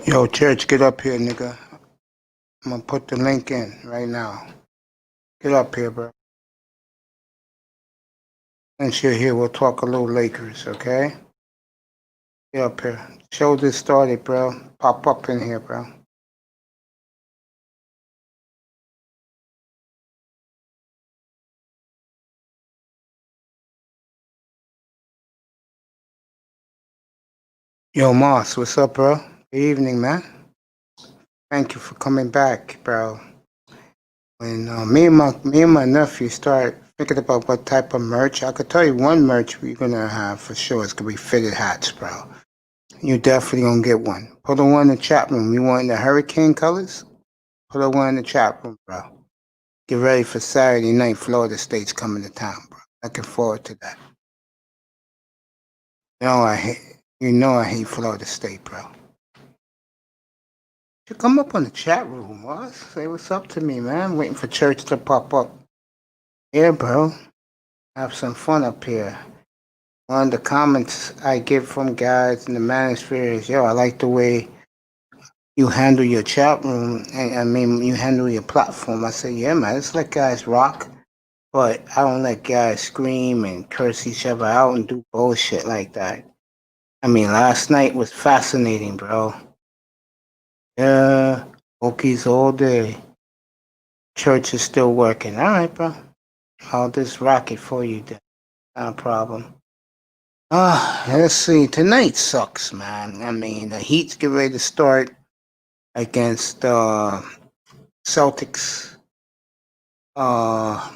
Yo, Church, get up here, nigga. I'm gonna put the link in right now. Get up here, bro. Once you're here, we'll talk a little Lakers, okay? Get up here. Show this started, bro. Pop up in here, bro. Yo, Moss, what's up, bro? Good evening, man. Thank you for coming back, bro. When me and my nephew start thinking about what type of merch, I could tell you one merch we're gonna have for sure. It's gonna be fitted hats, bro. You definitely gonna get one. Put the one in the chat room. You want the hurricane colors? Put the one in the chat room, bro. Get ready for Saturday night. Florida State's coming to town, bro. Looking forward to that. You know I hate Florida State, bro. You come up on the chat room, boss. Say what's up to me, man. Waiting for Church to pop up. Yeah, bro. Have some fun up here. One of the comments I get from guys in the manosphere is, yo, I like the way you handle your chat room. I mean, you handle your platform. I say, yeah, man, it's like guys rock. But I don't let guys scream and curse each other out and do bullshit like that. I mean, last night was fascinating, bro. Yeah, Okies all day. Church is still working. All right, bro. I'll just rock it for you then. Not a problem. Let's see. Tonight sucks, man. I mean, the Heat's get ready to start against Celtics. Hockey's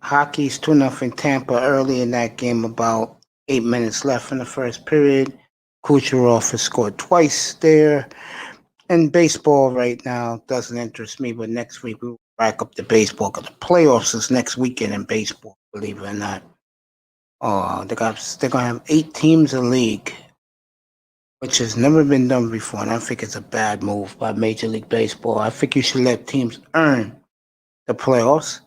2-0 Tampa early in that game, about 8 minutes left in the first period. Kucherov has scored twice there. And baseball right now doesn't interest me, but next week we'll back up the baseball because the playoffs is next weekend in baseball, believe it or not. They're gonna have 8 teams in the league, which has never been done before, and I think it's a bad move by Major League Baseball. I think you should let teams earn the playoffs.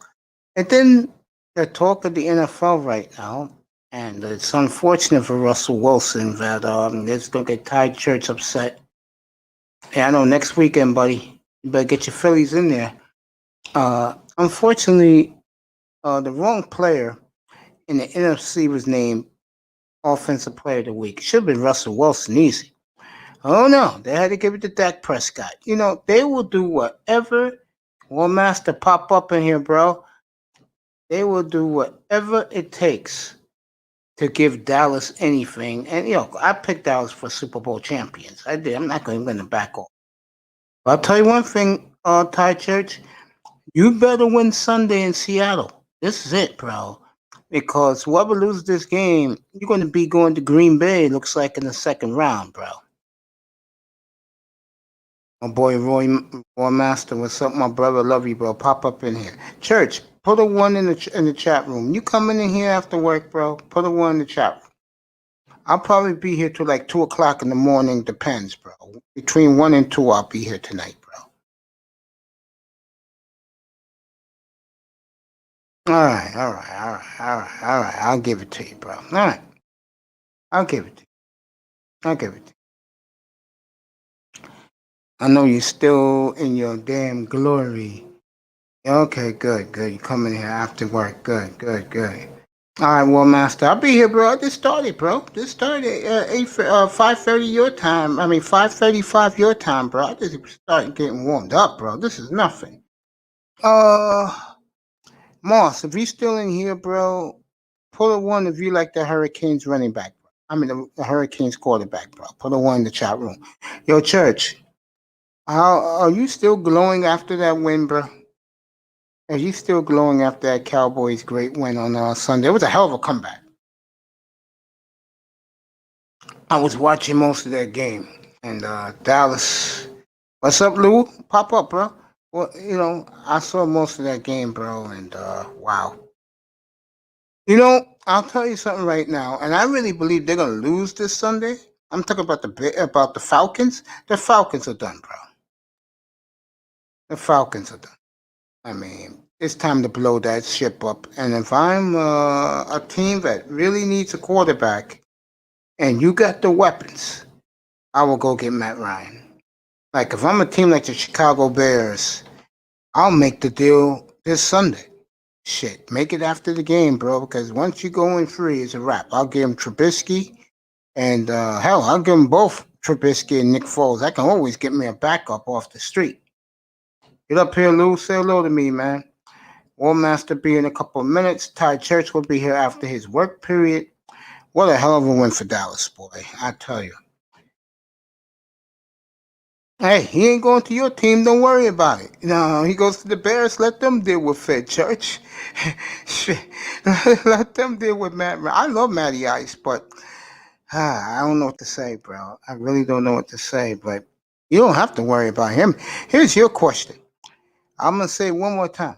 And then the talk of the NFL right now, and it's unfortunate for Russell Wilson that it's gonna get Ty Church upset. Yeah, I know next weekend, buddy. You better get your Phillies in there. Unfortunately, the wrong player in the NFC was named Offensive Player of the Week. Should have been Russell Wilson, easy. Oh no, they had to give it to Dak Prescott. You know, they will do whatever. War Master, pop up in here, bro. They will do whatever it takes to give Dallas anything. And, I picked Dallas for Super Bowl champions. I did. I'm not going to back off. But I'll tell you one thing, Ty Church. You better win Sunday in Seattle. This is it, bro. Because whoever loses this game, you're going to be going to Green Bay, looks like, in the second round, bro. My boy Roy Master, what's up, my brother? Love you, bro. Pop up in here. Church, put a 1 in the chat room. You coming in here after work, bro? Put a 1 in the chat room. I'll probably be here till like 2 o'clock in the morning. Depends, bro. Between 1 and 2, I'll be here tonight, bro. All right. I'll give it to you, bro. All right. I'll give it to you. I know you're still in your damn glory. Okay, good. You coming here after work. Good. All right, well, Master, I'll be here, bro. I just started, bro. Just started at 5:30 your time. I mean, 5:35 your time, bro. I just started getting warmed up, bro. This is nothing. Moss, if you're still in here, bro, pull a 1 if you like the Hurricanes running back. Bro. I mean, the Hurricanes quarterback, bro. Put a 1 in the chat room. Yo, Church, how are you still glowing after that win, bro? Are you still glowing after that Cowboys' great win on Sunday? It was a hell of a comeback. I was watching most of that game, and Dallas. What's up, Lou? Pop up, bro. Well, I saw most of that game, bro, and wow. I'll tell you something right now, and I really believe they're gonna lose this Sunday. I'm talking about the Falcons. The Falcons are done, bro. The Falcons are done. I mean, it's time to blow that ship up. And if I'm a team that really needs a quarterback, and you got the weapons, I will go get Matt Ryan. Like if I'm a team like the Chicago Bears, I'll make the deal this Sunday. Shit, make it after the game, bro. Because once you go in free, it's a wrap. I'll give him Trubisky, and hell, I'll give him both Trubisky and Nick Foles. I can always get me a backup off the street. Get up here, Lou. Say hello to me, man. War Master be in a couple of minutes. Ty Church will be here after his work period. What a hell of a win for Dallas, boy. I tell you. Hey, he ain't going to your team. Don't worry about it. No, he goes to the Bears. Let them deal with it, Church. Let them deal with Matt. I love Matty Ice, but I don't know what to say, bro. I really don't know what to say, but you don't have to worry about him. Here's your question. I'm going to say it one more time.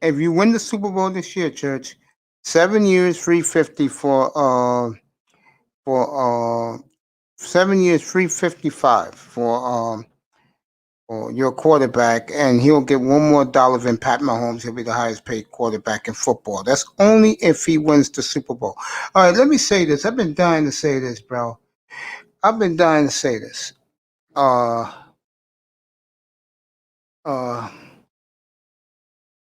If you win the Super Bowl this year, Church, 7 years, $350 for 7 years, $355 for your quarterback, and he'll get one more dollar than Pat Mahomes. He'll be the highest paid quarterback in football. That's only if he wins the Super Bowl. All right, let me say this. I've been dying to say this, bro. I've been dying to say this. How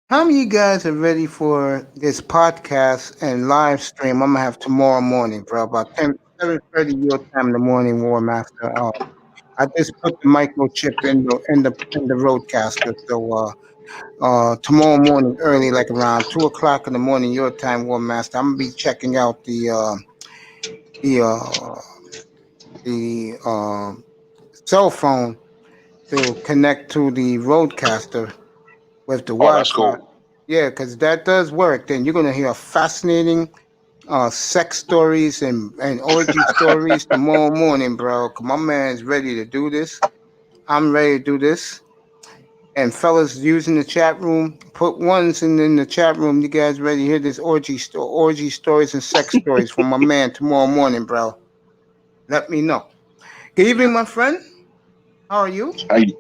many of you guys are ready for this podcast and live stream I'm gonna have tomorrow morning, bro? About 7:30 your time in the morning, War Master. I just put the microchip in the roadcaster, so tomorrow morning early, like around 2 o'clock in the morning your time, War Master, I'm gonna be checking out the cell phone to connect to the roadcaster with the That's Wi-Fi. cool. Yeah, because that does work. Then you're gonna hear fascinating sex stories and orgy stories tomorrow morning, bro. 'Cause my man's ready to do this. I'm ready to do this. And fellas using the chat room, put ones in the chat room. You guys ready to hear this orgy stories and sex stories from my man tomorrow morning, bro? Let me know. Good evening, my friend. How are you? Hey,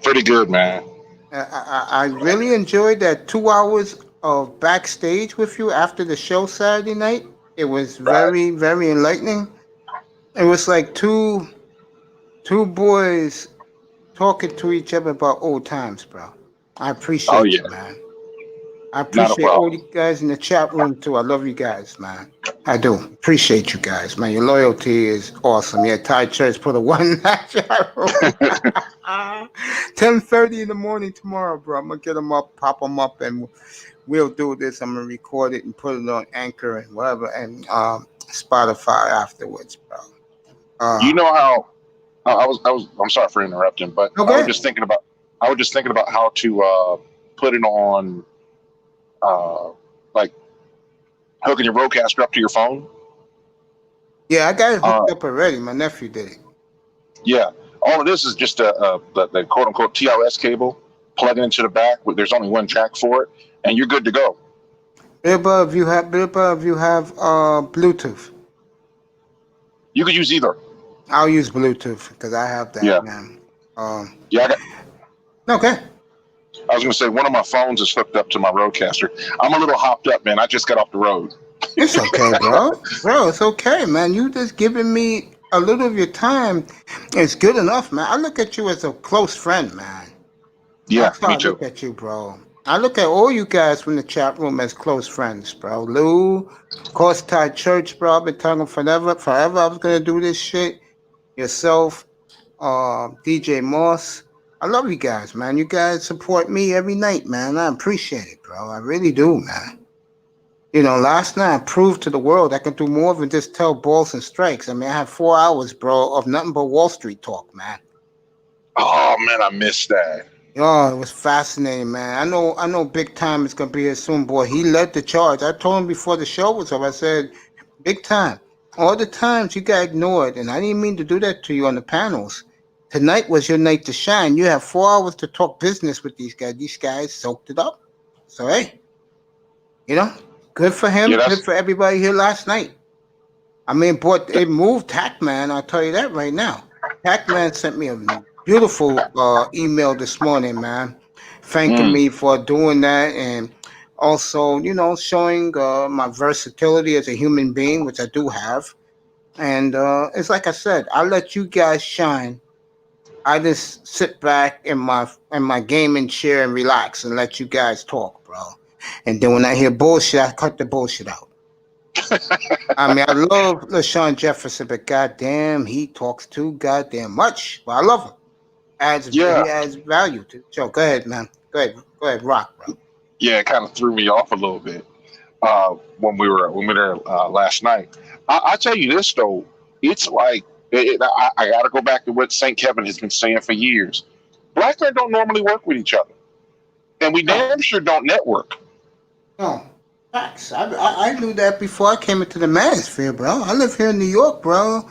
pretty good, man. I really enjoyed that 2 hours of backstage with you after the show Saturday night. It was Right. very, very enlightening. It was like two boys talking to each other about old times, bro. I Oh appreciate yeah, you, man. I not a appreciate all problem. you guys in the chat room too. I love you guys, man. I do appreciate you guys, man. Your loyalty is awesome. Yeah, Ty Church put a one in that chat room. 10:30 in the morning tomorrow, bro. I'm gonna get them up, pop them up, and we'll do this. I'm gonna record it and put it on Anchor and whatever, and Spotify afterwards, bro. You know how I was. I'm sorry for interrupting, but Okay. I was just thinking about how to put it on, uh, like hooking your roadcaster up to your phone. Yeah, I got it Uh, hooked up already. My nephew did it. yeah, all of this is just the quote unquote TRS cable. Plug it into the back. There's only one jack for it, and you're good to go. Bilba, if you have Bluetooth. You could use either. I'll use Bluetooth because I have that, Yeah, man. yeah. Okay. I was going to say one of my phones is hooked up to my roadcaster. I'm a little hopped up, man. I just got off the road. It's okay, bro. Bro, it's okay, man. You just giving me a little of your time. It's good enough, man. I look at you as a close friend, man. Yeah, That's how me I too. look at you, bro. I look at all you guys from the chat room as close friends, bro. Lou, of course, Ty Church, bro. I've been talking forever. Forever I was gonna do this shit. Yourself, DJ Moss. I love you guys, man. You guys support me every night, man. I appreciate it, bro. I really do, man. You know, last night I proved to the world I can do more than just tell balls and strikes. I mean, I had 4 hours, bro, of nothing but Wall Street talk, man. Oh man, I missed that. Oh, it was fascinating, man. I know Big Time is gonna be here soon, boy. He led the charge. I told him before the show was over. I said, Big Time, all the times you got ignored, and I didn't mean to do that to you on the panels. Tonight was your night to shine. You have 4 hours to talk business with these guys. These guys soaked it up. So hey, you know, good for Yeah, him. Good that's for everybody here last night. I mean, but it moved Tackman. I'll tell you that right now. Tackman sent me a beautiful email this morning, man, thanking mm, me for doing that and also, you know, showing my versatility as a human being, which I do have. And it's like I said, I let you guys shine I just sit back in my gaming chair and relax and let you guys talk, bro. And then when I hear bullshit, I cut the bullshit out. I mean, I love LaShawn Jefferson, but goddamn, he talks too goddamn much. But I love him. Yeah, He adds value to the show. Go ahead, man. Go ahead, rock, bro. yeah, it kind of threw me off a little bit when we were there last night. I tell you this though, it's like I got to go back to what Saint Kevin has been saying for years. Black men don't normally work with each other, and we No, damn sure don't network. no. Facts. I knew that before I came into the manosphere, bro. I live here in New York, bro.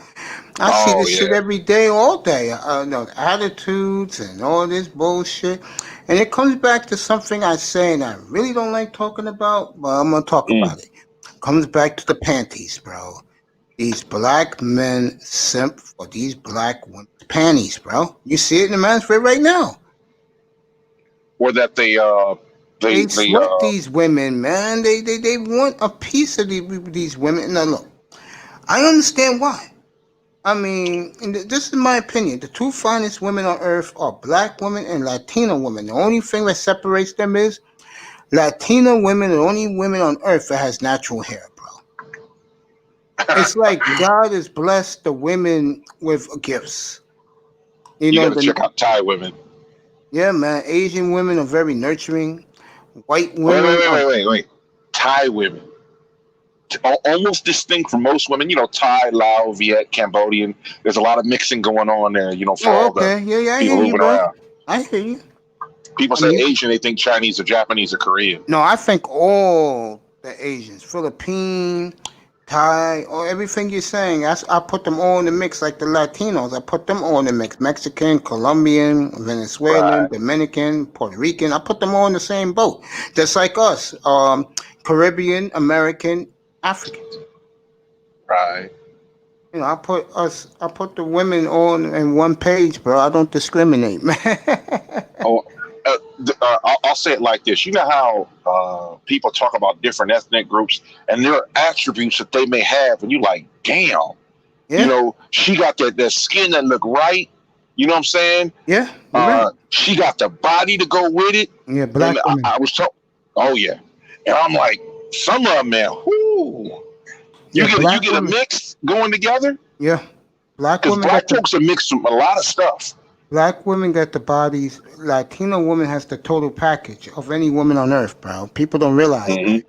I see Oh this shit yeah, every day, all day. No attitudes and all this bullshit, and it comes back to something I say, and I really don't like talking about, but I'm gonna talk mm. about it. Comes back to the panties, bro. These black men simp for these black women's panties, bro. You see it in the manosphere right now. Or that They they sweat these women, man. They want a piece of these women. Now look, I understand why. I mean, this is my opinion. The two finest women on earth are black women and Latino women. The only thing that separates them is Latino women are the only women on earth that has natural hair, bro. It's like God has blessed the women with gifts. You you know, got to check out Thai women. yeah, man. Asian women are very nurturing. White Wait, wait, women wait, are. wait, wait, wait. Thai women. Almost distinct from most women. You know, Thai, Lao, Viet, Cambodian. There's a lot of mixing going on there. You know, for Oh, all the okay. Yeah, yeah. I people hear you, moving bro. around. I hear you. People I say mean, Asian, they think Chinese or Japanese or Korean. no, I think all the Asians, Philippine, Thai, or everything you're saying, I put them all in the mix, like the Latinos. I put them all in the mix. Mexican, Colombian, Venezuelan, Right, Dominican, Puerto Rican. I put them all in the same boat, just like us. Caribbean, American, African. right. You know, I put the women all in one page, bro. I don't discriminate, man. Oh, I'll say it like this. You know how people talk about different ethnic groups and there are attributes that they may have, and you like, damn, you Yeah, know, she got that skin that look right. You know what I'm saying? yeah, you're right. She got the body to go with it. Yeah, And black women. I was told, oh yeah, and I'm like, some of them, man, whoo, Yeah, you black get a women. mix going together Yeah, black because women got black the folks are mixed from a lot of stuff. black women got the bodies. Latino woman has the total package of any woman on earth, bro. People don't realize Hmm. that.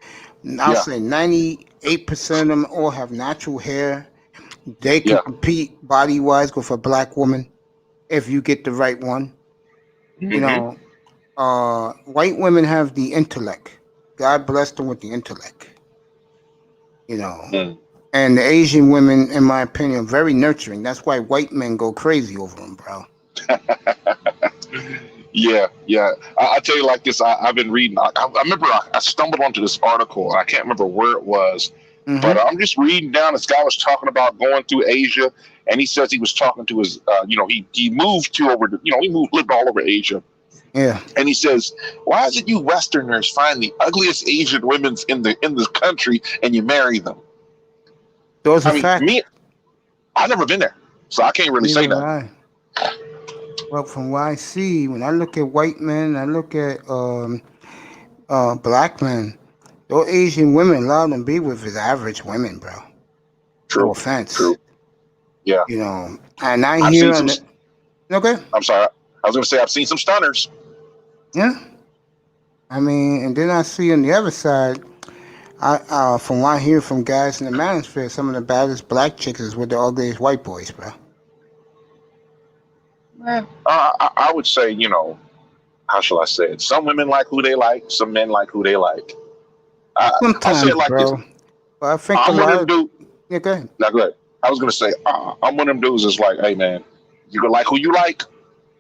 I'll Yeah, say 98% of them all have natural hair. They can yeah. compete body wise with a black woman if you get the right one. You Hmm. know, white women have the intellect. God bless them with the intellect. You know, Mm. and the Asian women, in my opinion, are very nurturing. That's why white men go crazy over them, bro. Yeah, yeah. I tell you like this. I've been reading. I remember I stumbled onto this article. I can't remember where it was, but Mm-hmm. I'm just reading down. This guy was talking about going through Asia, and he says he was talking to his. He moved to over. He lived all over Asia, Yeah, and he says, "Why is it you Westerners find the ugliest Asian women in this country and you marry them?" those are I mean, facts. me, I've never been there, so I can't really Neither say have nothing. I. Well, from what I see, when I look at white men, I look at black men. Those Asian women, a lot of them be with is average women, bro. No True, offense, true. Yeah, you know. And I I've hear seen on some. the okay, I'm sorry. I was going to say I've seen some stunners. yeah. I mean, and then I see on the other side, from what I hear from guys in the manosphere, some of the baddest black chicks is with the ugliest white boys, bro. I would say, how shall I say it? Some women like who they like. Some men like who they like. I'll say Sometimes, it like this. bro. But I think a I'm one of lot them of dudes. yeah, go ahead. Now, go ahead. I was going to say, I'm one of them dudes that's like, hey, man, you can like who you like.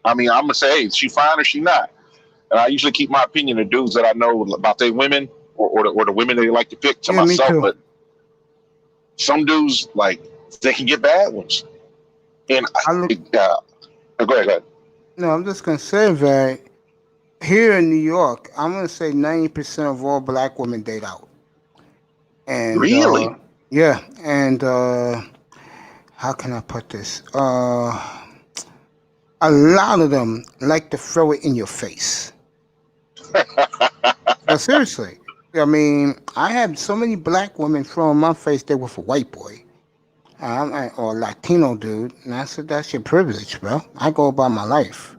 I mean, I'm going to say, hey, is she fine or she not? And I usually keep my opinion of dudes that I know about their women or the women they like to pick to Yeah, me myself. too. But some dudes, like, they can get bad ones. And I look. go ahead, go ahead. No, I'm just gonna say that here in New York, I'm gonna say 90% of all black women date out, and Really? yeah, and how can I put this? a lot of them like to throw it in your face. No, seriously. I mean, I had so many black women throw in my face they were for white boy. Or Latino dude. And I said, that's your privilege, bro. I go about my life.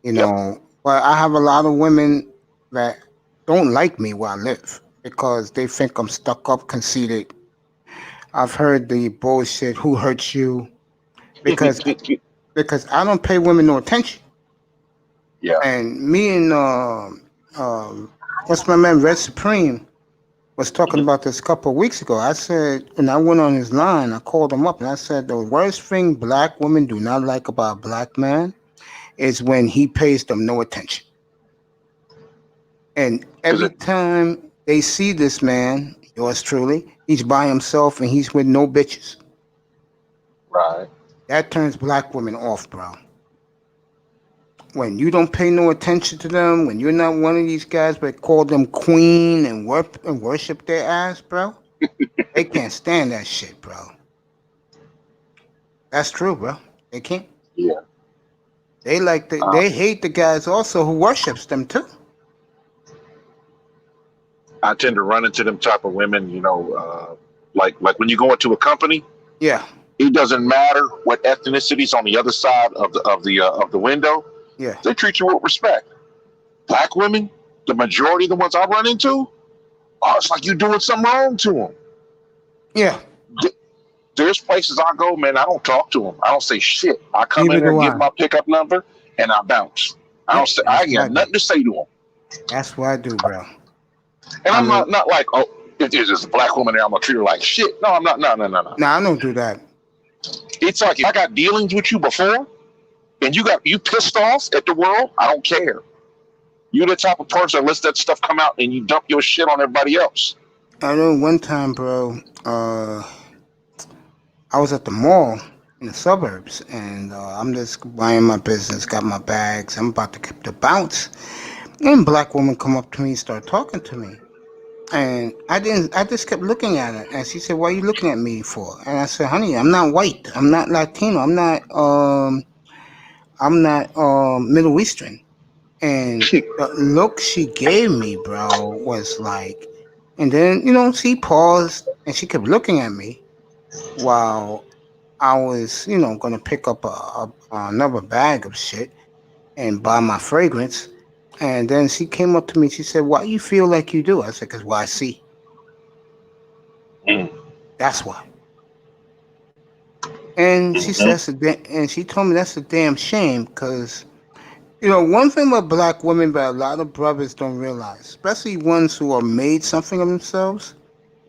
You Yep. know, but I have a lot of women that don't like me where I live because they think I'm stuck up, conceited. I've heard the bullshit, who hurts you? Because I don't pay women no attention. Yeah. And me and what's my man Red Supreme was talking Mhm. about this a couple of weeks ago. I said, and I went on his line, I called him up and I said, the worst thing black women do not like about a black man is when he pays them no attention. And Because every time they see this man, yours truly, he's by himself and he's with no bitches. right. That turns black women off, bro. When you don't pay no attention to them, when you're not one of these guys but call them queen and worship their ass, bro, they can't stand that shit, bro. That's true, bro. They can't. Yeah. Uh, They hate the guys also who worships them too. I tend to run into them type of women. Like when you go into a company, Yeah, it doesn't matter what ethnicity's on the other side of the window. yeah, They treat you with respect. Black women, the majority of the ones I run into, it's like you doing something wrong to them. yeah. There's places I go, man. I don't talk to them. I don't say shit. I come in Neither there and do give I. my pickup number, and I bounce. I don't Yep, say. I that's ain't what I got do. nothing to say to them. That's what I do, bro. And I I'm mean, not like, oh, if there's just a black woman there, I'm gonna treat her like shit. No, I'm not. No, no, no, no. nah, I don't do that. It's like if I got dealings with you before, and you pissed off at the world, I don't care. You're the type of person that lets that stuff come out and you dump your shit on everybody else. I know one time, bro. I was at the mall in the suburbs, and I'm just buying my business, got my bags. I'm about to get the bounce, and a black woman come up to me and start talking to me. And I didn't. I just kept looking at her, and she said, "Why are you looking at me for?" And I said, "Honey, I'm not white. I'm not Latino. I'm not. Middle Eastern." And the look she gave me, bro, was like. And then she paused and she kept looking at me while I was, gonna pick up another bag of shit and buy my fragrance. And then she came up to me. She said, "Why you feel like you do?" I said, "Cause what I see. Mm. That's why." And she Mhm. says, and she told me that's a damn shame. Cause one thing about black women that a lot of brothers don't realize, especially ones who are made something of themselves,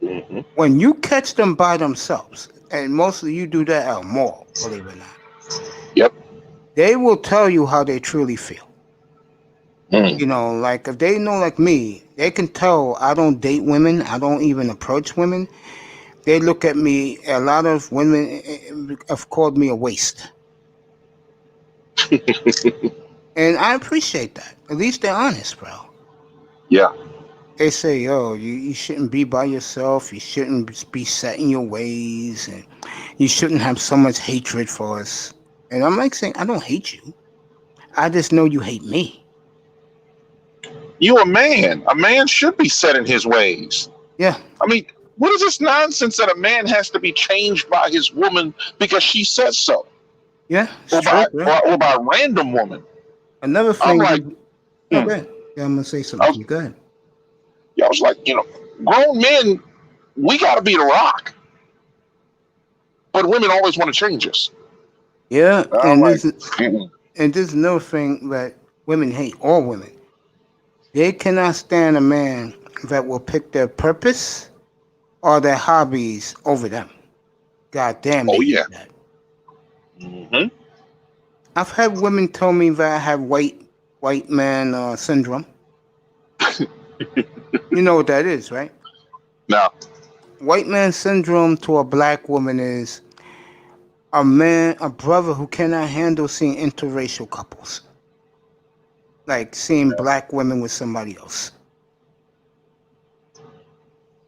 Mhm. when you catch them by themselves, and mostly you do that at a mall, believe it or not, Yep. they will tell you how they truly feel. Mm. Like if they know like me, they can tell I don't date women, I don't even approach women. They look at me, a lot of women have called me a waste. And I appreciate that. At least they're honest, bro. Yeah. They say, yo, you shouldn't be by yourself, you shouldn't be set in your ways, and you shouldn't have so much hatred for us. And I'm like saying, I don't hate you. I just know you hate me. You a man. A man should be set in his ways. Yeah, I mean, what is this nonsense that a man has to be changed by his woman because she says so, yeah, it's or true, by bro. or by a random woman? Another I'm thing, like, no, hmm. go ahead. Yeah, I'm gonna say I something to was, you. Go ahead. yeah, I was like, grown men, we got to be the rock, but women always want to change us. Yeah, I'm and like, this and this is another thing that women hate. All women, they cannot stand a man that will pick their purpose or their hobbies over them. God damn, they oh hate yeah. that. Hmm. I've had women tell me that I have white man syndrome. You know what that is, right? Now, White man syndrome to a black woman is a brother who cannot handle seeing interracial couples, like seeing black women with somebody else.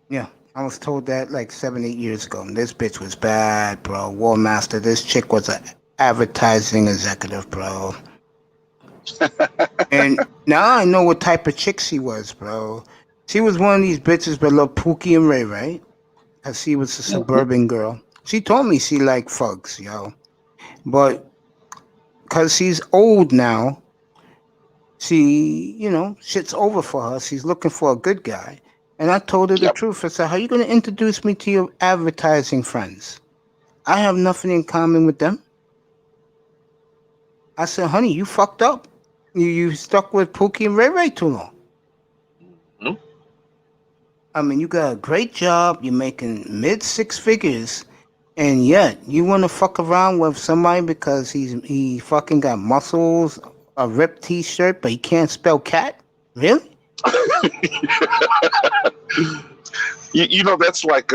Yeah, I was told that like 7, 8 years ago. And this bitch was bad, bro. War Master. This chick was a advertising executive, bro. And now I know what type of chick she was, bro. She was one of these bitches that loved Pookie and Ray, right? Because she was a suburban girl. She told me she liked fugs, yo. But because she's old now, shit's over for her. She's looking for a good guy. And I told her the Yep. truth. I said, how you going to introduce me to your advertising friends? I have nothing in common with them. I said, honey, you fucked up. You stuck with Pookie and Ray Ray too long. Mhm. I mean, you got a great job. You're making mid six figures. And yet, you want to fuck around with somebody because he fucking got muscles, a ripped T-shirt, but he can't spell cat? Really? That's like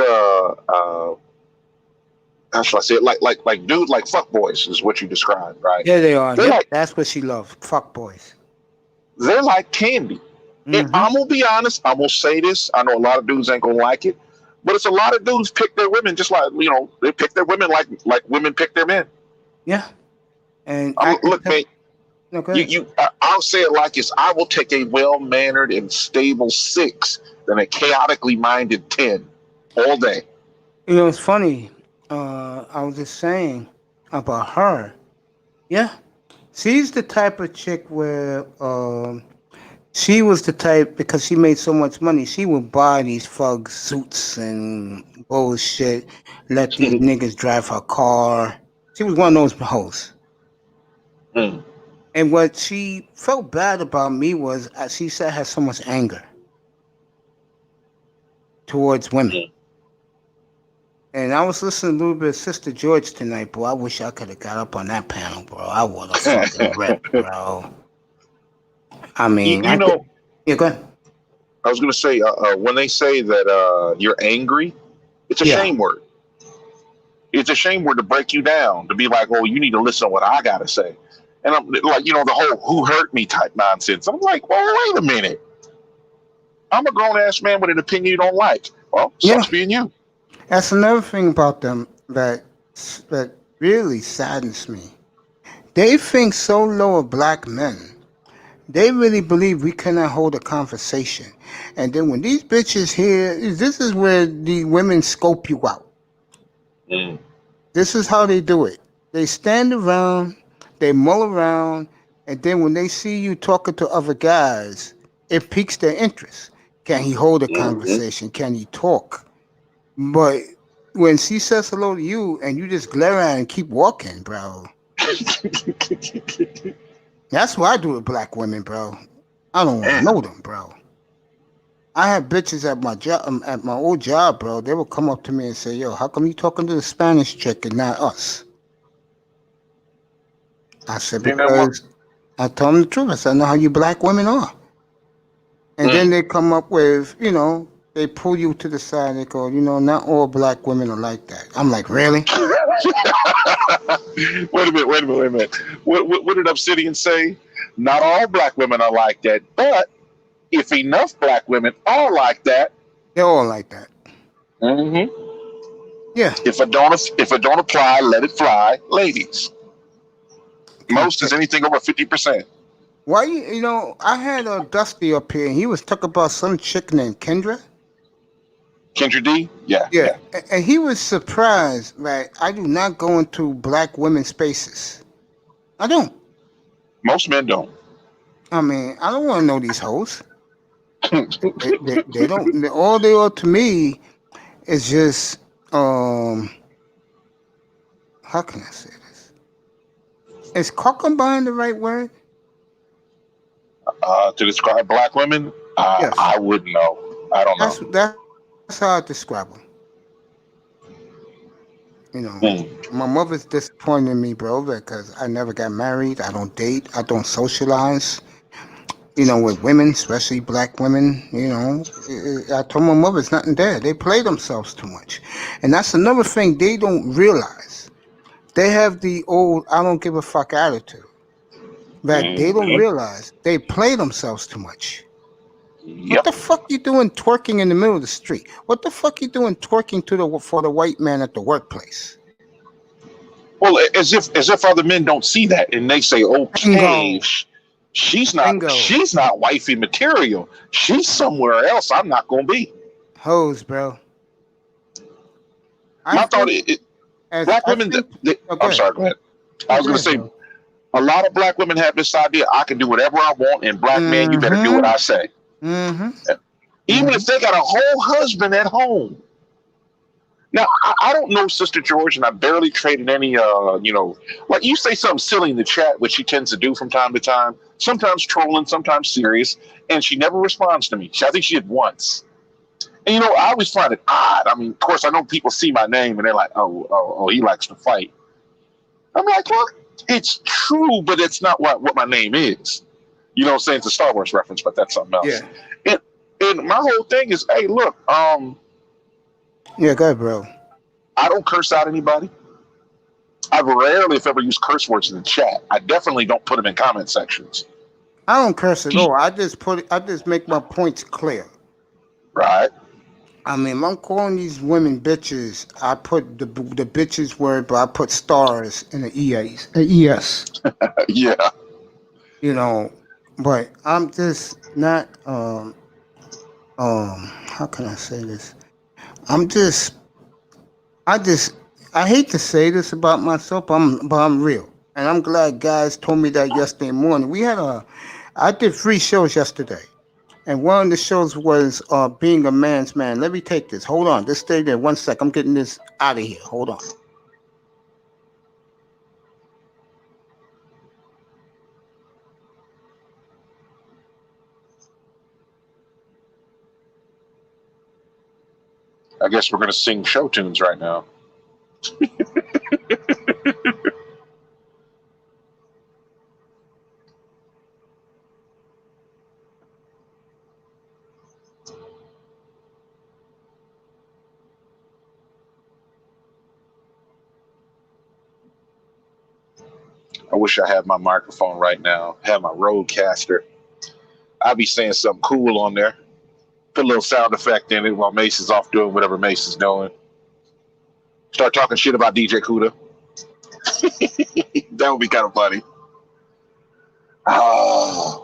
how should I say it? Like dude, like fuck boys is what you described, right? Yeah, they are. They're Yep, like that's what she loved. Fuck boys. they're like candy. And Mm-hmm. I'm gonna be honest, I'm gonna say this. I know a lot of dudes ain't gonna like it, but it's a lot of dudes pick their women just like they pick their women like women pick their men. Yeah. And I can Look, man, no, go ahead. I'll say it like this: I will take a well-mannered and stable 6 than a chaotically minded 10 all day. You know, it's funny. I was just saying about her. Yeah. She's the type of chick where she was the type because she made so much money. She would buy these fug suits and bullshit. Let these niggas drive her car. She was one of those hoes. Mm. And what she felt bad about me was she said I had so much anger towards women. Mm. And I was listening a little bit of Sister George tonight, bro. I wish I could have got up on that panel, bro. I would have fucking ripped, bro. I mean, you know, yeah, go ahead. I was gonna say when they say that you're angry, it's a Yeah. shame word. It's a shame word to break you down, to be like, oh, you need to listen to what I gotta say. And I'm like, the whole who hurt me type nonsense. I'm like, well, wait a minute. I'm a grown ass man with an opinion you don't like. Well, Yeah. sucks being you. That's another thing about them that really saddens me. They think so low of black men. They really believe we cannot hold a conversation. And then when these bitches here, this is where the women scope you out. Mm. This is how they do it. They stand around, they mull around, and then when they see you talking to other guys, it piques their interest. Can he hold a conversation? Can he talk? But when she says hello to you and you just glare at her and keep walking, bro. That's what I do with black women, bro. I don't want to know them, bro. I had bitches at my job, at my old job, bro. They would come up to me and say, "Yo, how come you talking to the Spanish chick and not us?" I said, "Because I told them the truth. I said, I know how you black women are." And then they come up with, they pull you to the side. And they go, not all black women are like that. I'm like, really? Wait a minute. What did Obsidian say? Not all black women are like that, but if enough black women are like that, they're all like that. Mm-hmm. Yeah. If it don't apply, let it fly, ladies. Most is anything over 50%. Why I had a Dusty up here, and he was talking about some chick named Kendra. Kendra D? Yeah. And he was surprised that I do not go into black women's spaces. I don't. Most men don't. I mean, I don't want to know these hoes. they don't. All they are to me is just how can I say this? Is concubine the right word? To describe black women, Yes. I wouldn't know. I don't know. That's how I describe them. My mother's disappointed in me, bro, because I never got married. I don't date. I don't socialize. With women, especially black women. I told my mother it's nothing there. They play themselves too much, and that's another thing they don't realize. They have the old "I don't give a fuck" attitude that they don't realize they play themselves too much. Yep. What the fuck you doing twerking in the middle of the street? What the fuck you doing twerking for the white man at the workplace? Well, as if other men don't see that, and they say, okay, Bingo. she's not Bingo. wifey material. She's somewhere else. I'm not gonna be. Hoes, bro. I My thought think is, as black I women. think. I'm sorry. Go ahead. I was Go gonna ahead, say bro. a lot of black women have this idea: I can do whatever I want, and black man, you better do what I say. Mm-hmm. Even if they got a whole husband at home. Now, I don't know Sister George, and I barely traded any, like you say something silly in the chat, which she tends to do from time to time, sometimes trolling, sometimes serious, and she never responds to me. I think she did once. And, I always find it odd. I mean, of course, I know people see my name, and they're like, oh, he likes to fight. I'm like, well, it's true, but it's not what my name is. You know what I'm saying? It's a Star Wars reference, but that's something else. Yeah. And my whole thing is, hey, look, Yeah, go ahead, bro. I don't curse out anybody. I rarely, if ever, use curse words in the chat. I definitely don't put them in comment sections. I don't curse at all. I just make my points clear. Right. I mean, if I'm calling these women bitches, I put the bitches word, but I put stars in the ES. Yeah. But I'm just not how can I say this? I hate to say this about myself, but I'm real. And I'm glad guys told me that yesterday morning. I did 3 shows yesterday. And one of the shows was being a man's man. Let me take this. Hold on. Just stay there 1 sec. I'm getting this out of here. Hold on. I guess we're going to sing show tunes right now. I wish I had my microphone right now. I have my Rodecaster. I'd be saying something cool on there. Put a little sound effect in it while Mace is off doing whatever Mace is doing. Start talking shit about DJ Kuda. That would be kind of funny. Oh.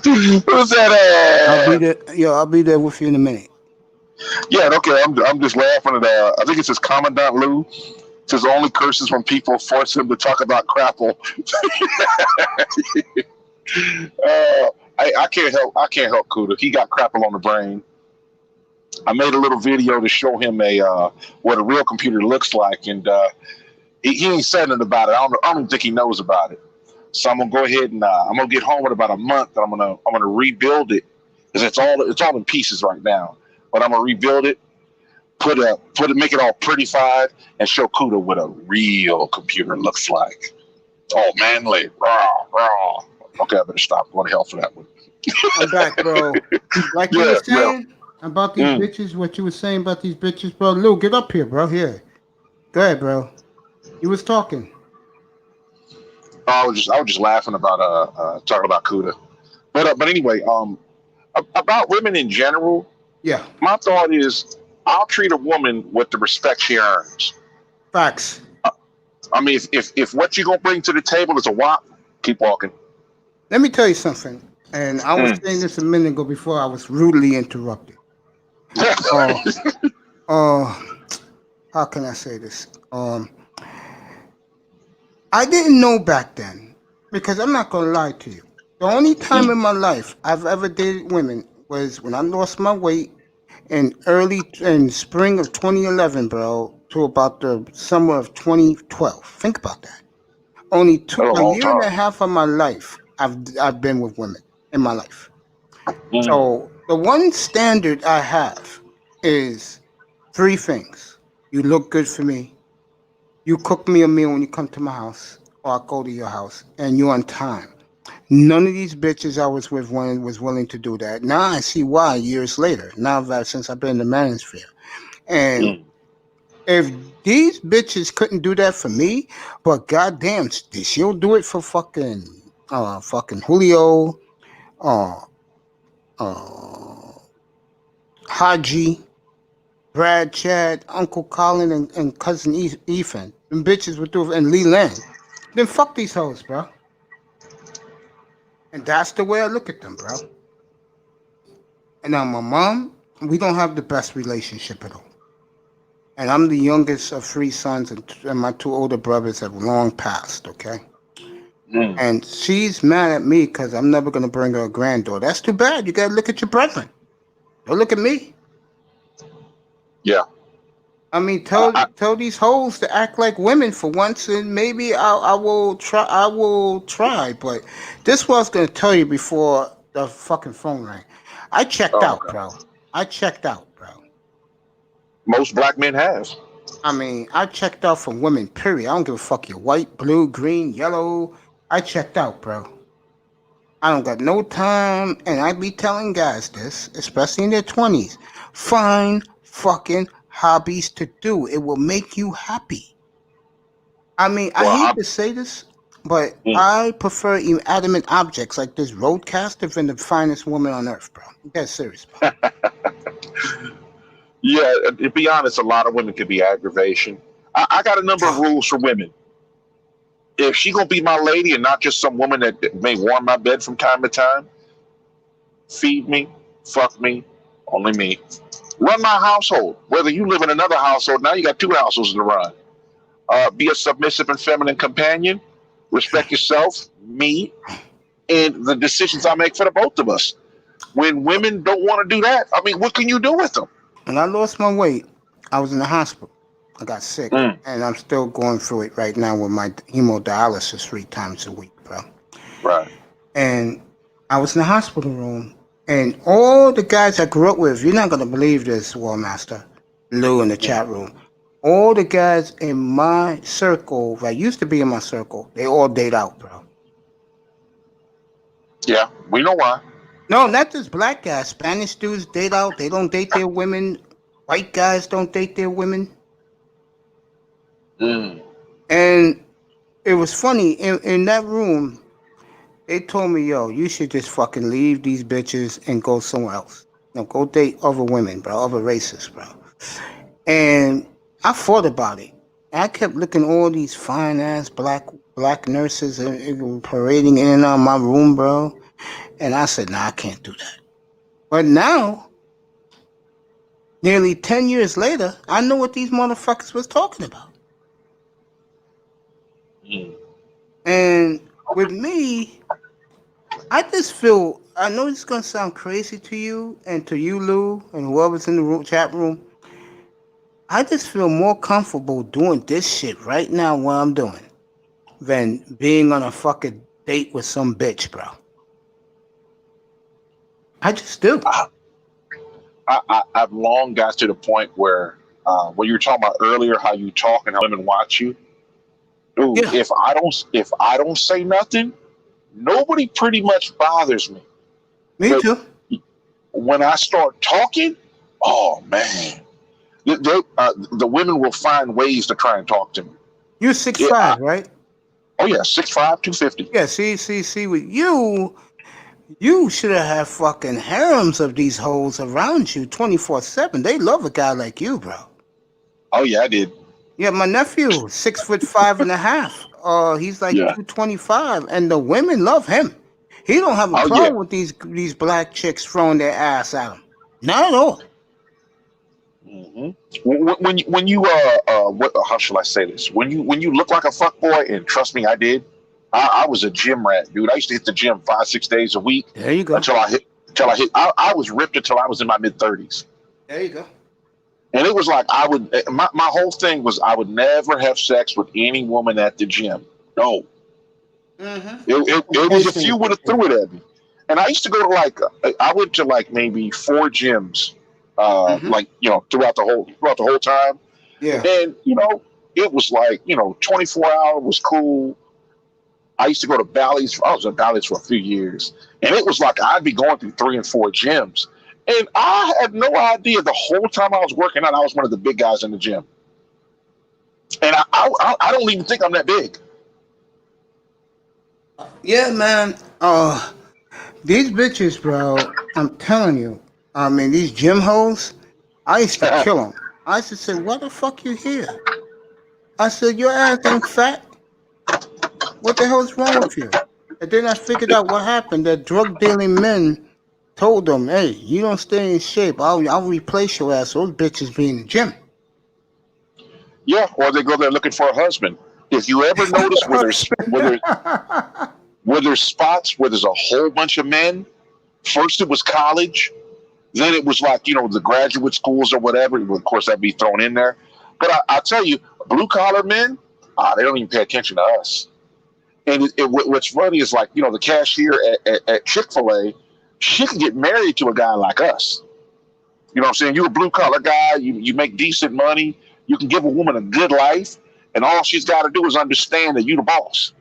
Who's that? I'll be there with you in a minute. Yeah, okay. I'm just laughing at. I think it says Commandant Lou. It says only curses when people force him to talk about crapple. I can't help Kuda. He got crapple on the brain. I made a little video to show him what a real computer looks like, and he ain't said nothing about it. I don't think he knows about it. So I'm gonna go ahead and I'm gonna get home in about a month, and I'm gonna rebuild it because it's all in pieces right now. But I'm gonna rebuild it, make it all prettified, and show Kuda what a real computer looks like. All manly, raw. Okay, I better stop. I'm going to hell for that one. I'm back, bro. Like you were saying about these bitches, what you were saying about these bitches, bro. Lou, get up here, bro. Here. Go ahead, bro. You was talking. I was just laughing about talking about Kuda. But anyway, about women in general. Yeah. My thought is, I'll treat a woman with the respect she earns. Facts. I mean, if what you gonna bring to the table is a wop, keep walking. Let me tell you something. And I was saying this a minute ago before I was rudely interrupted. How can I say this? I didn't know back then, because I'm not gonna lie to you. The only time in my life I've ever dated women was when I lost my weight in spring of 2011, bro, to about the summer of 2012. Think about that. Only a year and a half of my life I've been with women in my life. So the one standard I have is 3 things. You look good for me. You cook me a meal when you come to my house, or I go to your house, and you're on time. None of these bitches I was with was willing to do that. Now I see why years later. Now that since I've been in the manosphere, and If these bitches couldn't do that for me, but goddamn, she'll do it for fucking Julio, uh, uh, Haji, Brad, Chad, Uncle Colin, and cousin Ethan. Them bitches would do it, and Lee Land. Then fuck these hoes, bro. And that's the way I look at them, bro. And now my mom, we don't have the best relationship at all. And I'm the youngest of three sons, and my two older brothers have long passed, okay? Mm. And she's mad at me because I'm never going to bring her a granddaughter. That's too bad. You got to look at your brethren. Don't look at me. Yeah. I mean, tell these hoes to act like women for once, and maybe I will try. I will try. But this was going to tell you before the fucking phone rang. I checked Oh, out, okay. bro. I checked out, bro. Most black men have. I mean, I checked out from women, period. I don't give a fuck you're white, blue, green, yellow. I checked out, bro. I don't got no time, and I be telling guys this, especially in their 20s. Find fucking hobbies to do. It will make you happy. I mean, I Well, hate to say this, but mm. I prefer inanimate objects like this roadcaster than the finest woman on earth, bro. That's serious, bro. Yeah, to be honest, a lot of women can be aggravation. I got a number of rules for women. If she gonna be my lady and not just some woman that may warm my bed from time to time, feed me, fuck me, only me. Run my household. Whether you live in another household, now you got two households to run. Be a submissive and feminine companion. Respect yourself, me, and the decisions I make for the both of us. When women don't want to do that, I mean, what can you do with them? When I lost my weight, I was in the hospital. I got sick, Mm, and I'm still going through it right now with my hemodialysis 3 times a week, bro. right. And I was in the hospital room, and all the guys I grew up with, you're not gonna believe this, War Master, Lou in the chat room. All the guys in my circle that used to be in my circle, they all date out, bro. Yeah, we know why. No, not just black guys. Spanish dudes date out. They don't date their women. White guys don't date their women. Mm, And it was funny in that room. They told me, yo, you should just fucking leave these bitches and go somewhere else. No, go date other women, bro, other races, bro. And I thought about it. I kept looking at all these fine ass black nurses and parading in and out of my room, bro. And I said, nah, I can't do that. But now, nearly 10 years later, I know what these motherfuckers was talking about. mm. And with me, I just feel, I know it's going to sound crazy to you and to you, Lou, and whoever's in the chat room. I just feel more comfortable doing this shit right now, what I'm doing, than being on a fucking date with some bitch, bro. I just do. I've long got to the point where when you were talking about earlier how you talk and how women watch you. Dude, Yeah. if I don't say nothing, nobody pretty much bothers me. Me But too. when I start talking, oh man, the women will find ways to try and talk to me. You're Yeah, 6'5", right? oh yeah, 6'5", 250. Yeah, see, with you should have had fucking harems of these hoes around you 24/7. They love a guy like you, bro. Oh yeah, I did. Yeah, my nephew, 6'5.5". He's like Yeah. 225, and the women love him. He don't have a Oh yeah. problem with these black chicks throwing their ass at him. Not at all. hmm when you what, how shall I say this? When you look like a fuck boy, and trust me, I did. I was a gym rat, dude. I used to hit the gym 5-6 days a week There you go. until I hit. I was ripped until I was in my mid-30s. There you go. And it was like I would. My whole thing was I would never have sex with any woman at the gym. No, Mm-hmm. it was a few would have threw it at me. And I used to go to I went to like maybe 4 gyms, Mhm. like throughout the whole time. Yeah. And it was like 24 hour was cool. I used to go to Bally's. I was at Bally's for a few years, and it was like I'd be going through 3 and 4 gyms. And I had no idea the whole time I was working out, I was one of the big guys in the gym. I don't even think I'm that big. Yeah, man. These bitches, bro. I'm telling you. I mean, these gym hoes. I used to kill them. I used to say, "Why the fuck you here?" I said, "Your ass ain't fat. What the hell's wrong with you?" And then I figured out what happened. That drug dealing men told them, "Hey, you don't stay in shape. I'll replace your ass." Those bitches be in the gym. Yeah, or they go there looking for a husband. If you ever notice where there's spots where there's a whole bunch of men, first it was college, then it was like, the graduate schools or whatever. Of course, that'd be thrown in there. But I tell you, blue collar men, they don't even pay attention to us. And what's funny is like, the cashier at Chick-fil-A, she can get married to a guy like us. You know what I'm saying? You're a blue collar guy, you make decent money, you can give a woman a good life, and all she's got to do is understand that you're the boss.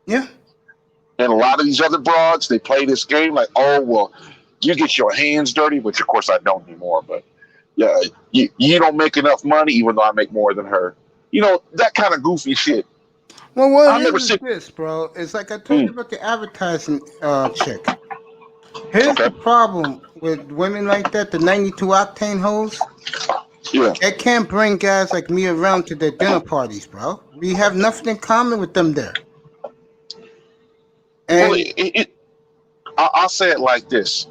Yeah. And a lot of these other broads, they play this game like, oh, well, you get your hands dirty, which of course I don't anymore, but yeah, you don't make enough money even though I make more than her. That kind of goofy shit. Well, what I've never is seen. this, bro? It's like I told you about the advertising chick. Here's Okay. the problem with women like that, the 92 octane hoes. Yeah. They can't bring guys like me around to their dinner parties, bro. We have nothing in common with them there. Well, And I'll say it like this.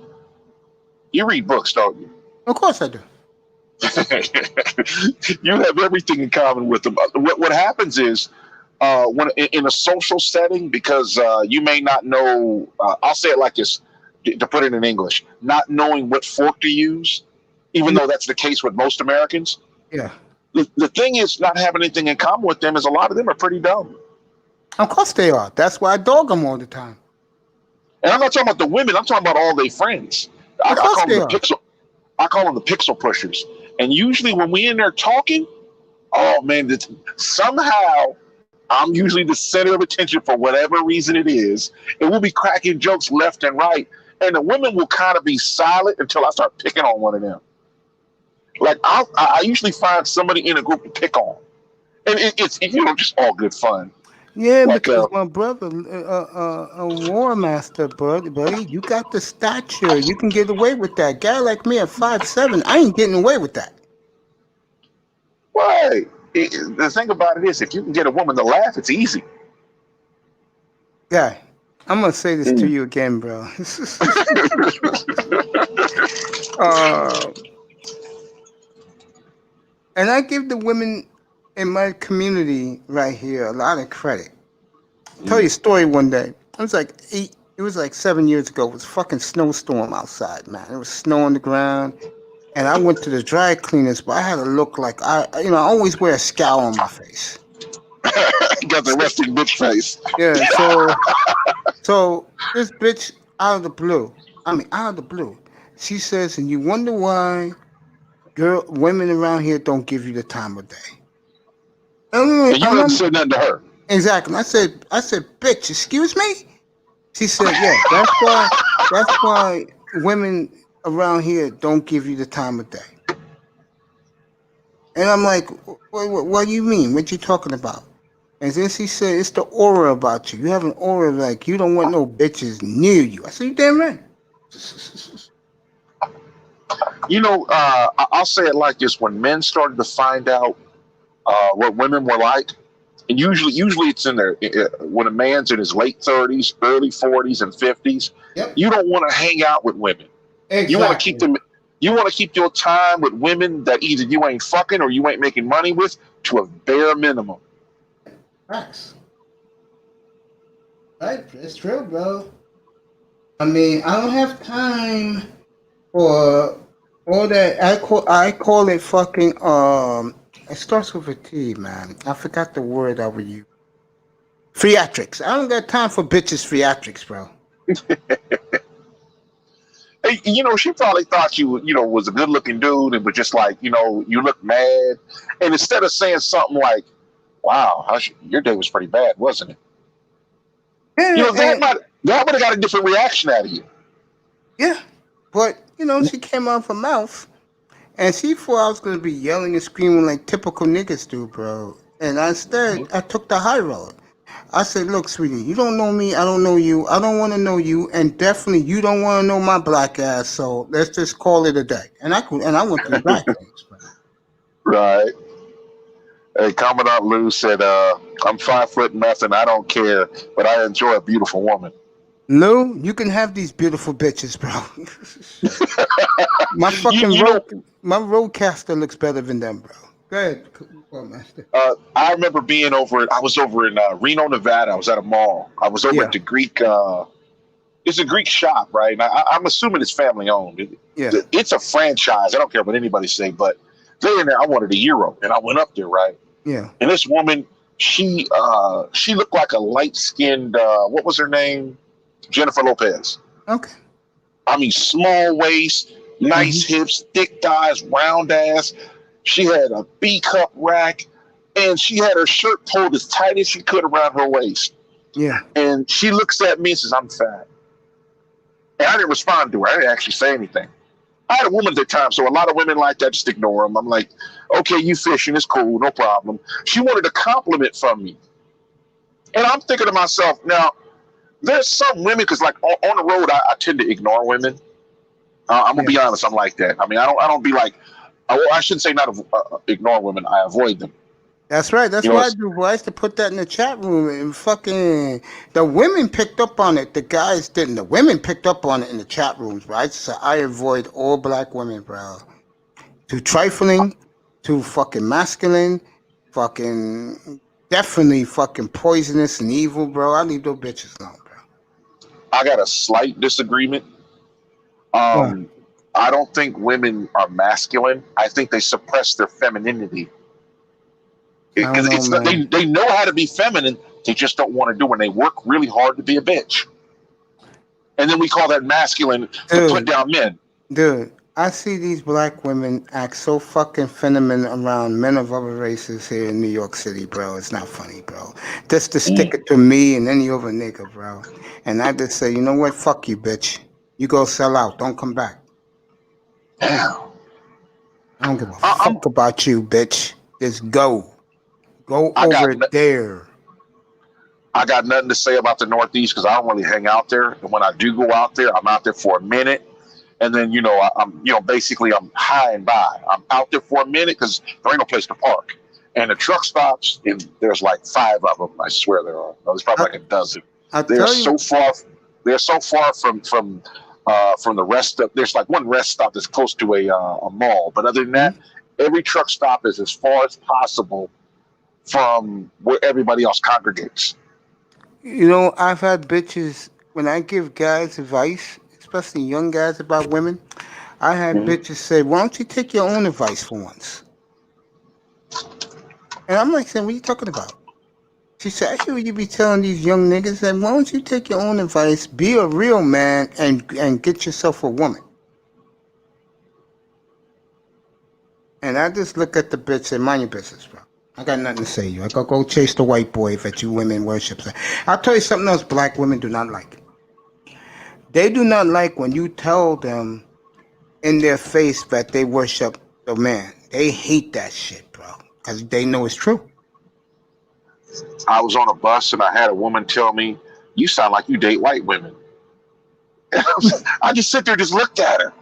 You read books, don't you? of course I do. You have everything in common with them. What happens is when in a social setting, because you may not know, I'll say it like this to put it in English, not knowing what fork to use, even though that's the case with most Americans. Yeah. The thing is, not having anything in common with them is a lot of them are pretty dumb. Of course they are. That's why I dog them all the time. And I'm not talking about the women. I'm talking about all their friends. I Of course call them they the are. pixel. I call them the pixel pushers. And usually when we in there talking, oh man, somehow I'm usually the center of attention for whatever reason it is, and we'll be cracking jokes left and right, and the women will kind of be silent until I start picking on one of them. Like I usually find somebody in a group to pick on, and it's just all good fun. Yeah, Like because my brother, a war master, buddy, you got the stature. You can get away with that. Guy like me at 5'7", I ain't getting away with that. why? The thing about it is, if you can get a woman to laugh, it's easy. Guy, I'm gonna say this to you again, bro. And I give the women in my community right here a lot of credit. I'll tell you a story one day. It was like 7 years ago. It was a fucking snowstorm outside, man. It was snow on the ground. And I went to the dry cleaners, but I had to look like I always wear a scowl on my face. Got the resting bitch face. Yeah, so this bitch out of the blue, she says, and you wonder why women around here don't give you the time of day. And you haven't said nothing to her. Exactly. I said, bitch, excuse me? She said, yeah, that's why women around here don't give you the time of day. And I'm like, what do you mean? What you talking about? And then she said, it's the aura about you. You have an aura like you don't want no bitches near you. I said, you damn right. I'll say it like this: when men started to find out what women were like, and usually it's in there when a man's in his late 30s, early 40s, and 50s. Yep. You don't want to hang out with women. Exactly. You want to keep them. You want to keep your time with women that either you ain't fucking or you ain't making money with to a bare minimum. Facts. Right, it's true, bro. I mean, I don't have time for all that. I call it fucking it starts with a T, man. I forgot the word I would use. Theatrics. I don't got time for bitches theatrics, bro. Hey, she probably thought you was a good looking dude and was just like, you look mad. And instead of saying something like, wow, your day was pretty bad, wasn't it? Yeah, that would have got a different reaction out of you. Yeah. But, she came out of her mouth and she thought I was going to be yelling and screaming like typical niggas do, bro. And instead, I took the high road. I said, look, sweetie, you don't know me. I don't know you. I don't want to know you. And definitely, you don't want to know my black ass. So let's just call it a day. And I went through black things, bro. Right. Hey, Commandant Lou said, I'm 5 foot nothing. I don't care, but I enjoy a beautiful woman. Lou, you can have these beautiful bitches, bro. My You, fucking you know, my roadcaster looks better than them, bro. Go ahead, master. I remember I was over in Reno, Nevada. I was at a mall. I was over Yeah, at the Greek, it's a Greek shop, right? And I'm assuming it's family owned. yeah, It's a franchise. I don't care what anybody say, but they in there, I wanted a euro. And I went up there, right? yeah. And this woman, she looked like a light skinned, what was her name? Jennifer Lopez. Okay. I mean, small waist, nice Mm-hmm. hips, thick thighs, round ass. She had a B cup rack, and she had her shirt pulled as tight as she could around her waist. Yeah. And she looks at me and says, I'm fat. And I didn't respond to her. I didn't actually say anything. I had a woman at the time, so a lot of women like that, just ignore them. I'm like, okay, you fishing, it's cool, no problem. She wanted a compliment from me. And I'm thinking to myself, now, there's some women, because like on the road, I tend to ignore women. I'm gonna Yeah. be honest. I'm like that. I mean, I don't be like. I shouldn't say not ignore women. I avoid them. That's right. That's You know, what I do, boy. I used to put that in the chat room, and fucking the women picked up on it. The guys didn't. The women picked up on it in the chat rooms, right? So I avoid all black women, bro. Too trifling, too fucking masculine, fucking definitely fucking poisonous and evil, bro. I leave those bitches alone, bro. I got a slight disagreement. What? I don't think women are masculine. I think they suppress their femininity. I don't know, It's not, man. they know how to be feminine. They just don't want to do it. And they work really hard to be a bitch. And then we call that masculine to put Dude, down men. dude, I see these black women act so fucking feminine around men of other races here in New York City, bro. It's not funny, bro. Just to stick it to me and any other nigga, bro. And I just say, you know what? Fuck you, bitch. You go sell out. Don't come back. Damn. I don't give a I'm. fuck about you, bitch. Just go. Go I got. over there. I got nothing to say about the Northeast because I don't really hang out there. And when I do go out there, I'm out there for a minute. And then, basically I'm high and by. I'm out there for a minute because there ain't no place to park. And the truck stops, and there's like 5 of them. I swear there are. There's probably like a dozen. I They're tell you, so far. They're so far from the rest of. There's like one rest stop that's close to a mall, but other than that, every truck stop is as far as possible from where everybody else congregates. I've had bitches when I give guys advice, especially young guys about women. I had Mhm. bitches say, "Why don't you take your own advice for once?" And I'm like, saying, "What are you talking about?" She said, "I hear you be telling these young niggas that why don't you take your own advice, be a real man, and get yourself a woman." And I just look at the bitch and say, "Mind your business, bro. I got nothing to say to you. I go chase the white boy that you women worship." I'll tell you something else black women do not like. They do not like when you tell them in their face that they worship the man. They hate that shit, bro, because they know it's true. I was on a bus and I had a woman tell me, "You sound like you date white women." And I just sit there, just looked at her.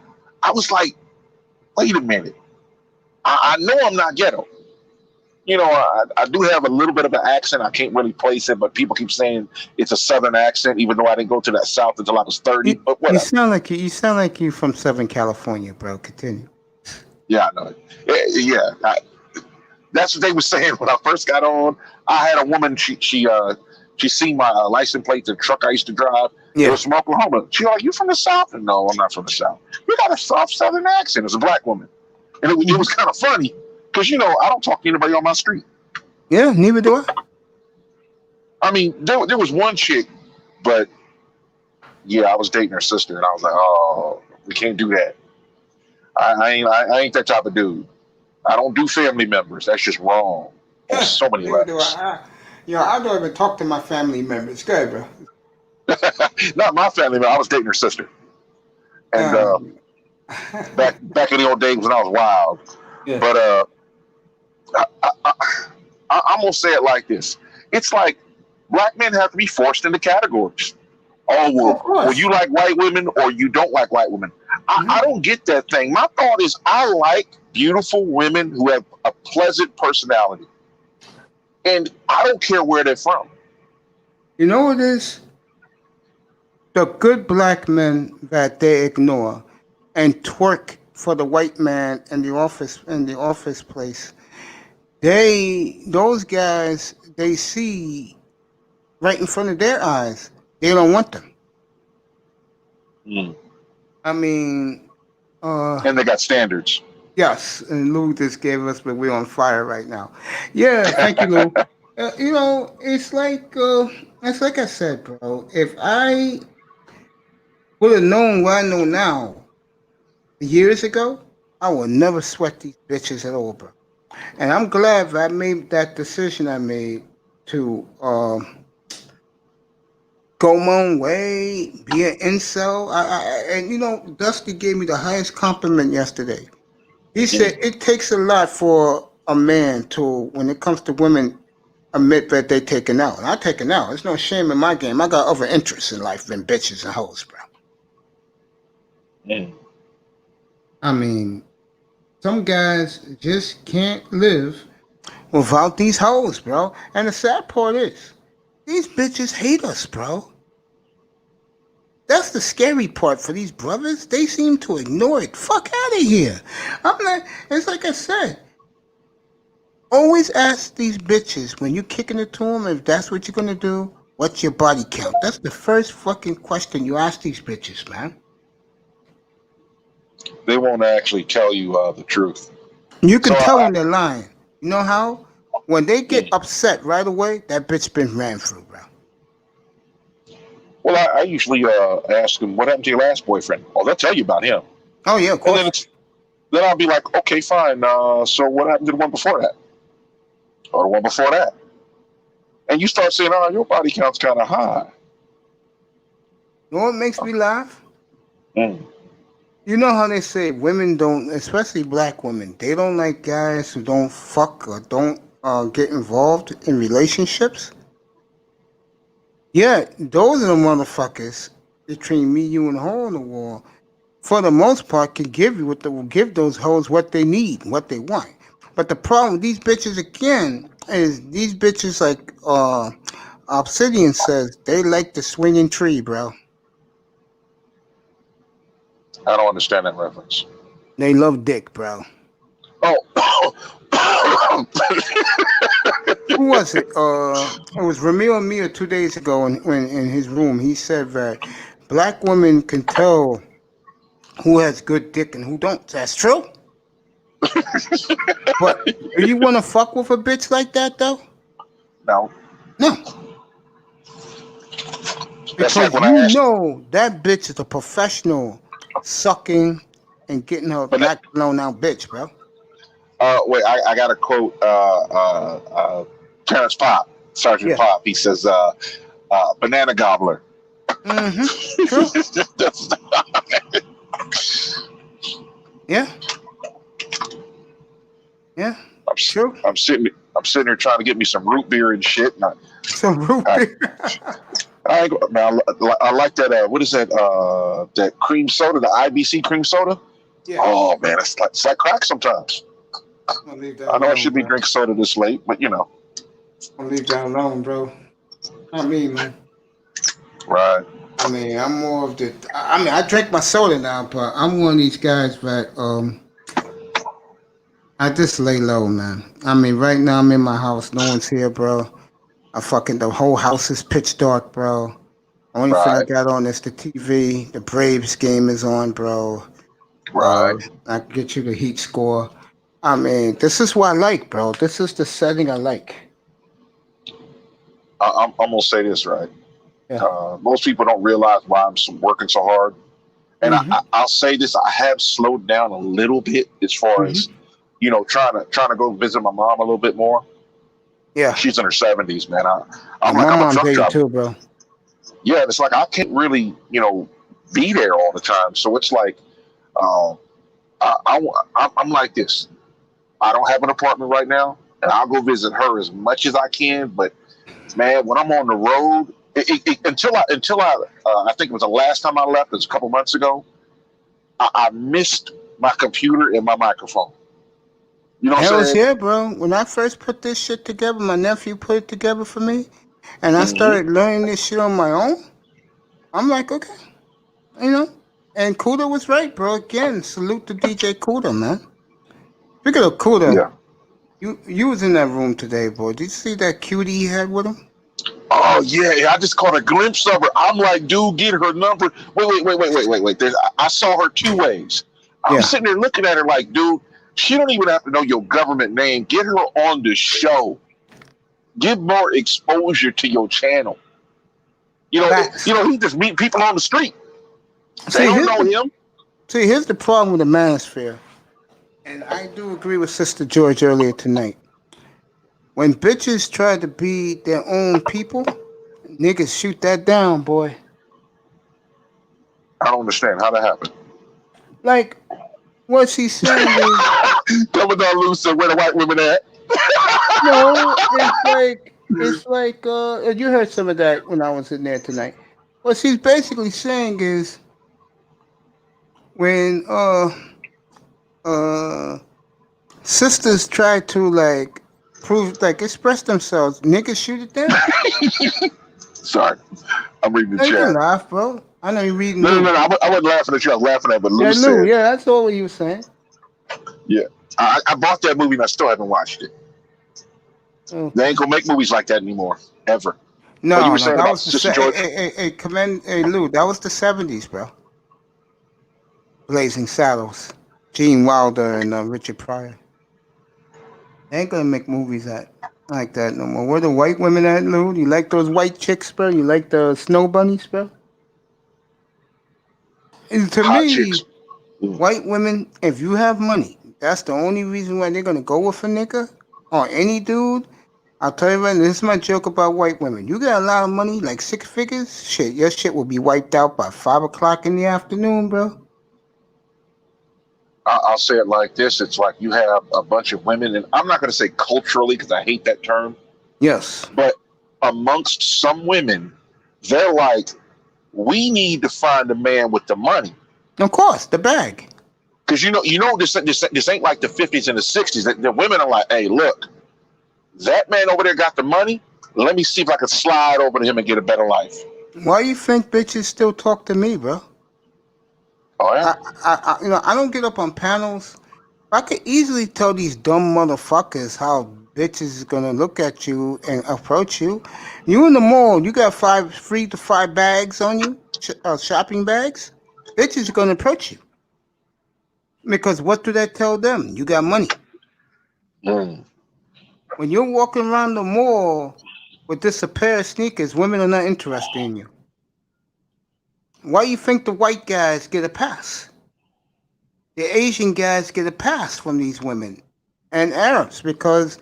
I was like, "Wait a minute. I know I'm not ghetto. I do have a little bit of an accent. I can't really place it, but people keep saying it's a Southern accent, even though I didn't go to that South until I was 30. You, But you whatever. sound like you sound like you from Southern California, bro. Continue. Yeah, I know. Yeah, that's what they were saying when I first got on. I had a woman. She seen my license plate, the truck I used to drive. It Yeah. was from Oklahoma. She like, "You from the South?" And no, I'm not from the South. You got a soft Southern accent. It's a black woman, and it was kind of funny because I don't talk to anybody on my street. Yeah, neither do I. I mean, there was one chick, but yeah, I was dating her sister, and I was like, "Oh, we can't do that. I ain't that type of dude. I don't do family members. That's just wrong on so many Neither do levels." I. I don't even talk to my family members. Good, bro. Not my family, but I was dating her sister. And Um, back in the old days when I was wild. yeah. But I'm I'm gonna say it like this: it's like black men have to be forced into categories. Oh Oh, of well, you course. like white women or you don't like white women. I Mhm. don't get that thing. My thought is, I like beautiful women who have a pleasant personality, and I don't care where they're from. You know what it is? The good black men that they ignore and twerk for the white man in the office place. Those guys they see right in front of their eyes. They don't want them. Mm. I mean, And they got standards. yes, and Lou just gave us, but we're on fire right now. Yeah, thank you, Lou. It's like I said, bro. If I would have known what I know now years ago, I would never sweat these bitches at all, bro. And I'm glad that I made that decision I made to go my own way, be an incel. And Dusty gave me the highest compliment yesterday. He said Mm. it takes a lot for a man to, when it comes to women, admit that they taken out. And I taken out. There's no shame in my game. I got other interests in life than bitches and hoes, bro. Mm. I mean, some guys just can't live without these hoes, bro. And the sad part is, these bitches hate us, bro. That's the scary part for these brothers. They seem to ignore it. Fuck out of here. I'm like, it's like I said. Always ask these bitches when you kicking it to them, if that's what you're gonna do, what's your body count? That's the first fucking question you ask these bitches, man. They won't actually tell you the truth. You So can tell when they're lying. You know how? When they get mm. upset right away, that bitch been ran through, bro. Well, I usually ask them, "What happened to your last boyfriend?" Oh, they'll tell you about him, Oh yeah, of and then course. I'll be like, "Okay, fine. So what happened to the one before that, or the one before that?" And you start saying, "Oh, your body count's kind of high." You know what makes me laugh? Mm. You know how they say women don't, especially black women, they don't like guys who don't fuck or don't get involved in relationships. Yeah, those are the motherfuckers between me, you, and the hole in the wall. For the most part, can give you what they will give those hoes what they need, what they want. But the problem with these bitches again is these bitches like Obsidian says they like the swinging tree, bro. I don't understand that reference. They love dick, bro. Oh, Who was it? It was Ramil Amir 2 days ago when in his room he said that black women can tell who has good dick and who don't. That's true. But do you want to fuck with a bitch like that though? no, No, that's like because when you I asked, know that bitch is a professional sucking and getting her but back blown out bitch, bro. wait, I got to quote Terrence Pop, Sergeant Yeah. Pop. He says, "Banana gobbler." Mm-hmm. True. Yeah. Yeah. I'm, True. I'm sitting here trying to get me some root beer and shit. And Some root I, beer. I, ain't man, I like that. What is that? That cream soda, the IBC cream soda. Yeah. Oh man, it's like crack sometimes. I'm gonna leave that I know I alone, should be bro. drinking soda this late, but you know, I'm gonna leave that alone, bro. Not me, man. right? I mean, I'm more of the. I mean, I drink my soda now, but I'm one of these guys that I just lay low, man. I mean, right now I'm in my house. No one's here, bro. The whole house is pitch dark, bro. Only thing I Right, got on is the TV. The Braves game is on, bro. Uh, right. I can get you the Heat score. I mean, this is what I like, bro. This is the setting I like. I'm gonna say this right. Yeah. Most people don't realize why working so hard, and Mm-hmm. I'll say this: I have slowed down a little bit as far as Mm-hmm. trying to go visit my mom a little bit more. Yeah. She's in her 70s, man. Yeah, I'm my like I'm a mom's truck 82, driver. bro. Yeah, and it's like I can't really be there all the time. So it's like um, I'm like this. I don't have an apartment right now. and I'll go visit her as much as I can. But man, when I'm on the road, I think it was the last time I left. It was a couple months ago. I missed my computer and my microphone. You know what I'm Hell's saying? yeah, bro. When I first put this shit together, my nephew put it together for me, and I Hmm. started learning this shit on my own. I'm like, okay, you know. And Kuda was right, bro. Again, salute to DJ Kuda, man. Speaking of Kuda, Yeah. you was in that room today, boy. Did you see that cutie he had with him? Oh yeah, I just caught a glimpse of her. I'm like, dude, get her number. Wait. I saw her two ways. I'm Yeah. sitting there looking at her like, dude, she don't even have to know your government name. Get her on the show. Give more exposure to your channel. Facts. He just meet people on the street. They See, don't know him. here's the problem with the manosphere. And I do agree with Sister George earlier tonight. When bitches try to be their own people, niggas shoot that down, boy. I don't understand how that happened. Like, what she's saying is, Coming down loose and where the white women at? no, you heard some of that when I was in there tonight. What she's basically saying is, when uh sisters try to like prove like express themselves, niggas shoot it down. Sorry, I'm reading the No, you can chat. laugh, bro. I know you're reading No, no, Lou. no, no. I wasn't laughing at you. I was laughing at what Lou Yeah, Lou. said. Yeah, that's all he was saying. Yeah, I bought that movie and I still haven't watched it. They Okay. ain't gonna make movies like that anymore, ever. But you No, were no, saying that about was the Sister George? hey Lou, that was the '70s, bro. Blazing Saddles, Gene Wilder and Richard Pryor. They ain't gonna make movies like that no more. Where the white women at, Lou? You like those white chicks, bro? You like the snow bunnies, bro? And to Hot me, chicks. Mm. white women, if you have money, that's the only reason why they're gonna go with a nigga or any dude. I'll tell you right now, this is my joke about white women. You got a lot of money, like six figures, shit, your shit will be wiped out by 5 o'clock in the afternoon, bro. I'll say it like this: it's like you have a bunch of women, and I'm not gonna say culturally because I hate that term, Yes. but amongst some women, they're like, we need to find a man with the money. Of course, the bag. Because this ain't like the 50s and the 60s. The women are like, hey, look, that man over there got the money. Let me see if I can slide over to him and get a better life. Why you think bitches still talk to me, bro? Oh yeah. I don't get up on panels. I could easily tell these dumb motherfuckers how bitches is gonna look at you and approach you. You in the mall, you got 3 to 5 bags on you, shopping bags. Bitches are gonna approach you because what do that tell them? You got money. Mm. When you're walking around the mall with this a pair of sneakers, women are not interested in you. Why you think the white guys get a pass? The Asian guys get a pass from these women and Arabs because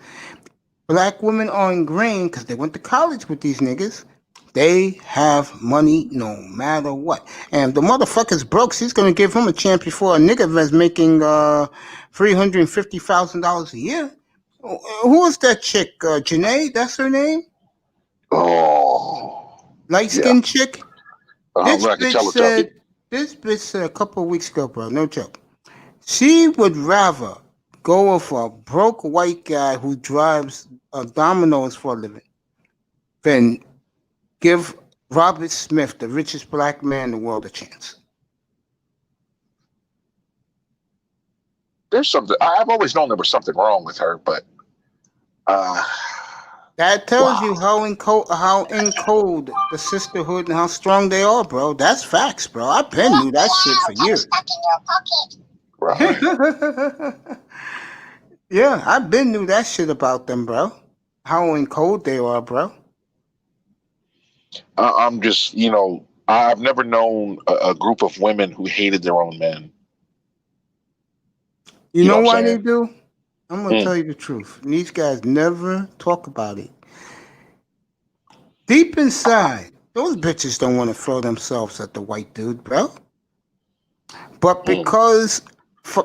black women are ingrained because they went to college with these niggas. They have money no matter what. And if the motherfucker's broke, she's gonna give him a chance before a nigga that's making $350,000 a year. Who is that chick? Janae, that's her name? Oh Light yeah. skinned chick? This Like a bitch Teletubby. said this bitch said a couple of weeks ago, bro, no joke. She would rather go with a broke white guy who drives Domino's for a living than give Robert Smith, the richest black man in the world, a chance. There's something. I've always known there was something wrong with her, but uh, That tells you wow. how in code the sisterhood and how strong they are, bro. That's facts, bro. I've been knew that shit for years. Right. Yeah, I've been knew that shit about them, bro. How in code they are, bro. I'm just, I've never known a group of women who hated their own men. You You know know what I'm why they saying? do? I'm gonna Mm. tell you the truth. And these guys never talk about it. Deep inside, those bitches don't want to throw themselves at the white dude, bro. But Mm. because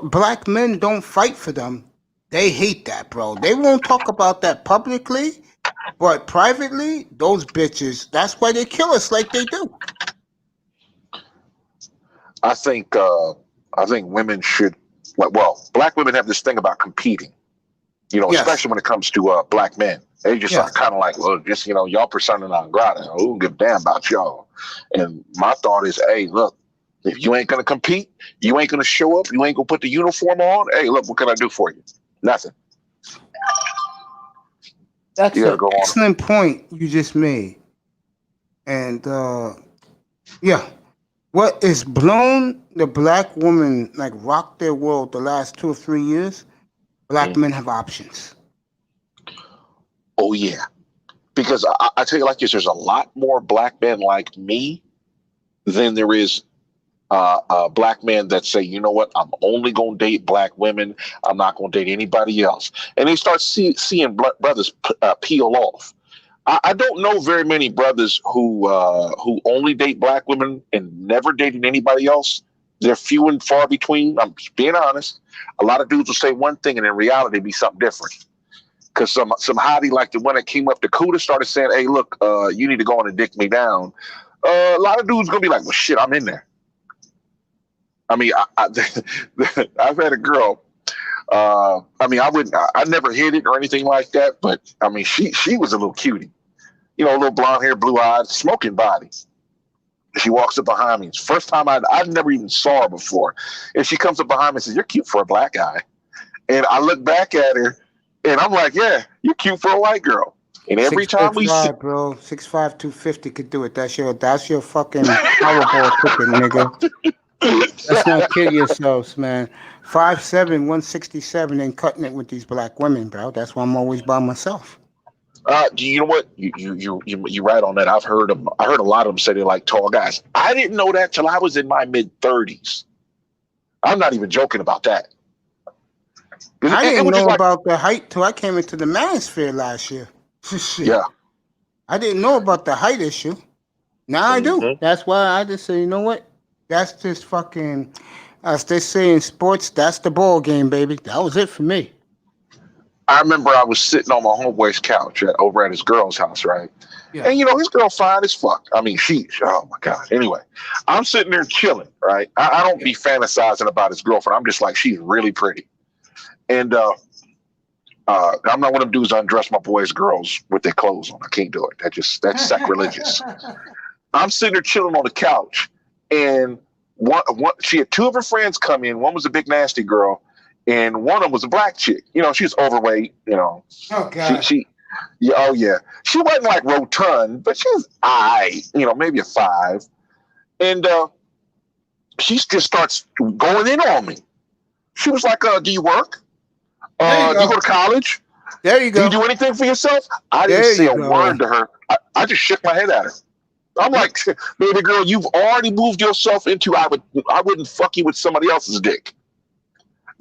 black men don't fight for them, They hate that, bro. They won't talk about that publicly, but privately, those bitches, that's why they kill us like they do. I think women should, well, black women have this thing about competing, Yes. especially when it comes to black men. They just are Yes. kind of like, well, just, y'all persona non grata. Who don't give a damn about y'all? And my thought is, hey, look, if you ain't going to compete, you ain't going to show up, you ain't going to put the uniform on, hey, look, what can I do for you? Nothing. That's You got to an go on. excellent point you just made. And yeah, what is blown the black woman like rocked their world the last 2 or 3 years? Black men have options. Oh, yeah. Because I tell you like this, there's a lot more black men like me than there is black men that say, you know what, I'm only going to date black women. I'm not going to date anybody else. And they start seeing brothers peel off. I don't know very many brothers who only date black women and never dated anybody else. They're few and far between. I'm just being honest. A lot of dudes will say one thing and in reality be something different. Because some hottie like the one that came up to Cuda started saying, hey, look, you need to go on and dick me down. A lot of dudes going to be like, well, shit, I'm in there. I mean, I've had a girl. I never hit it or anything like that, but I mean, she was a little cutie, a little blonde hair, blue eyes, smoking body. She walks up behind me. It's the first time I'd never even saw her before, and she comes up behind me and says, "You're cute for a black guy." And I look back at her, and I'm like, "Yeah, you're cute for a white girl." And every time we see, bro, 6'5", 250 could do it. That's your fucking Powerball ticket, nigga. Let's not kid yourselves, man. 5'7", 167 ain't cutting it with these black women, bro. That's why I'm always by myself. you know what? You right on that. I heard a lot of them say they like tall guys. I didn't know that till I was in my mid-30s. I'm not even joking about that. I didn't know about the height till I came into the manosphere last year. Shit. Yeah. I didn't know about the height issue. Now I do. That's why I just say, you know what? That's just fucking, as they say in sports, that's the ball game, baby. That was it for me. I remember I was sitting on my homeboy's couch over at his girl's house, right? Yeah. And his girl fine as fuck. I mean, oh my God. Anyway, I'm sitting there chilling, right? I don't be fantasizing about his girlfriend. I'm just like, she's really pretty. And I'm not one of them dudes that undress my boys' girls with their clothes on. I can't do it. That's sacrilegious. I'm sitting there chilling on the couch, and she had two of her friends come in. One was a big nasty girl, and one of them was a black chick. She was overweight. Oh God. Yeah. She wasn't like rotund, but she was maybe a 5. And she just starts going in on me. She was like, "Do you work? Do you go to college? There you go. Do you do anything for yourself?" I didn't say a word to her. I just shook my head at her. I'm like, "Baby girl, you've already moved yourself into I wouldn't fuck you with somebody else's dick."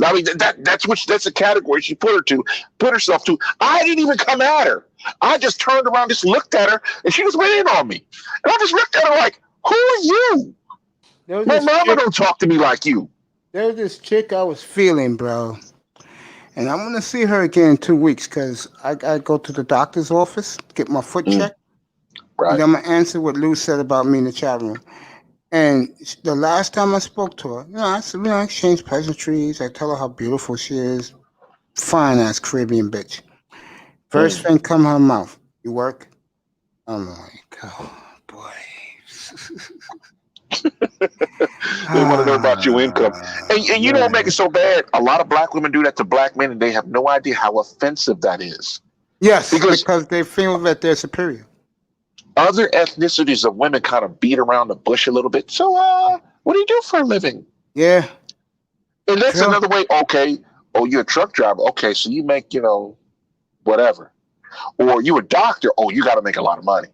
I mean, that's a category she put herself to. I didn't even come at her. I just turned around, just looked at her, and she just went in on me. And I just looked at her like, "Who are you? My mama don't talk to me like you." There's this chick I was feeling, bro. And I'm going to see her again in 2 weeks because I go to the doctor's office, get my foot checked. Right. And I'm going to answer what Lou said about me in the chat room. And the last time I spoke to her, I said, I exchanged pleasantries. I tell her how beautiful she is. Fine-ass Caribbean bitch. First thing come her mouth. You work? I'm like, oh, boy. They want to know about your income. And you don't make it so bad. A lot of black women do that to black men, and they have no idea how offensive that is. Yes, because they feel that they're superior. Other ethnicities of women kind of beat around the bush a little bit. So, what do you do for a living? Yeah. And that's another way. Okay. Oh, you're a truck driver. Okay, so you make, whatever. Or you're a doctor. Oh, you got to make a lot of money.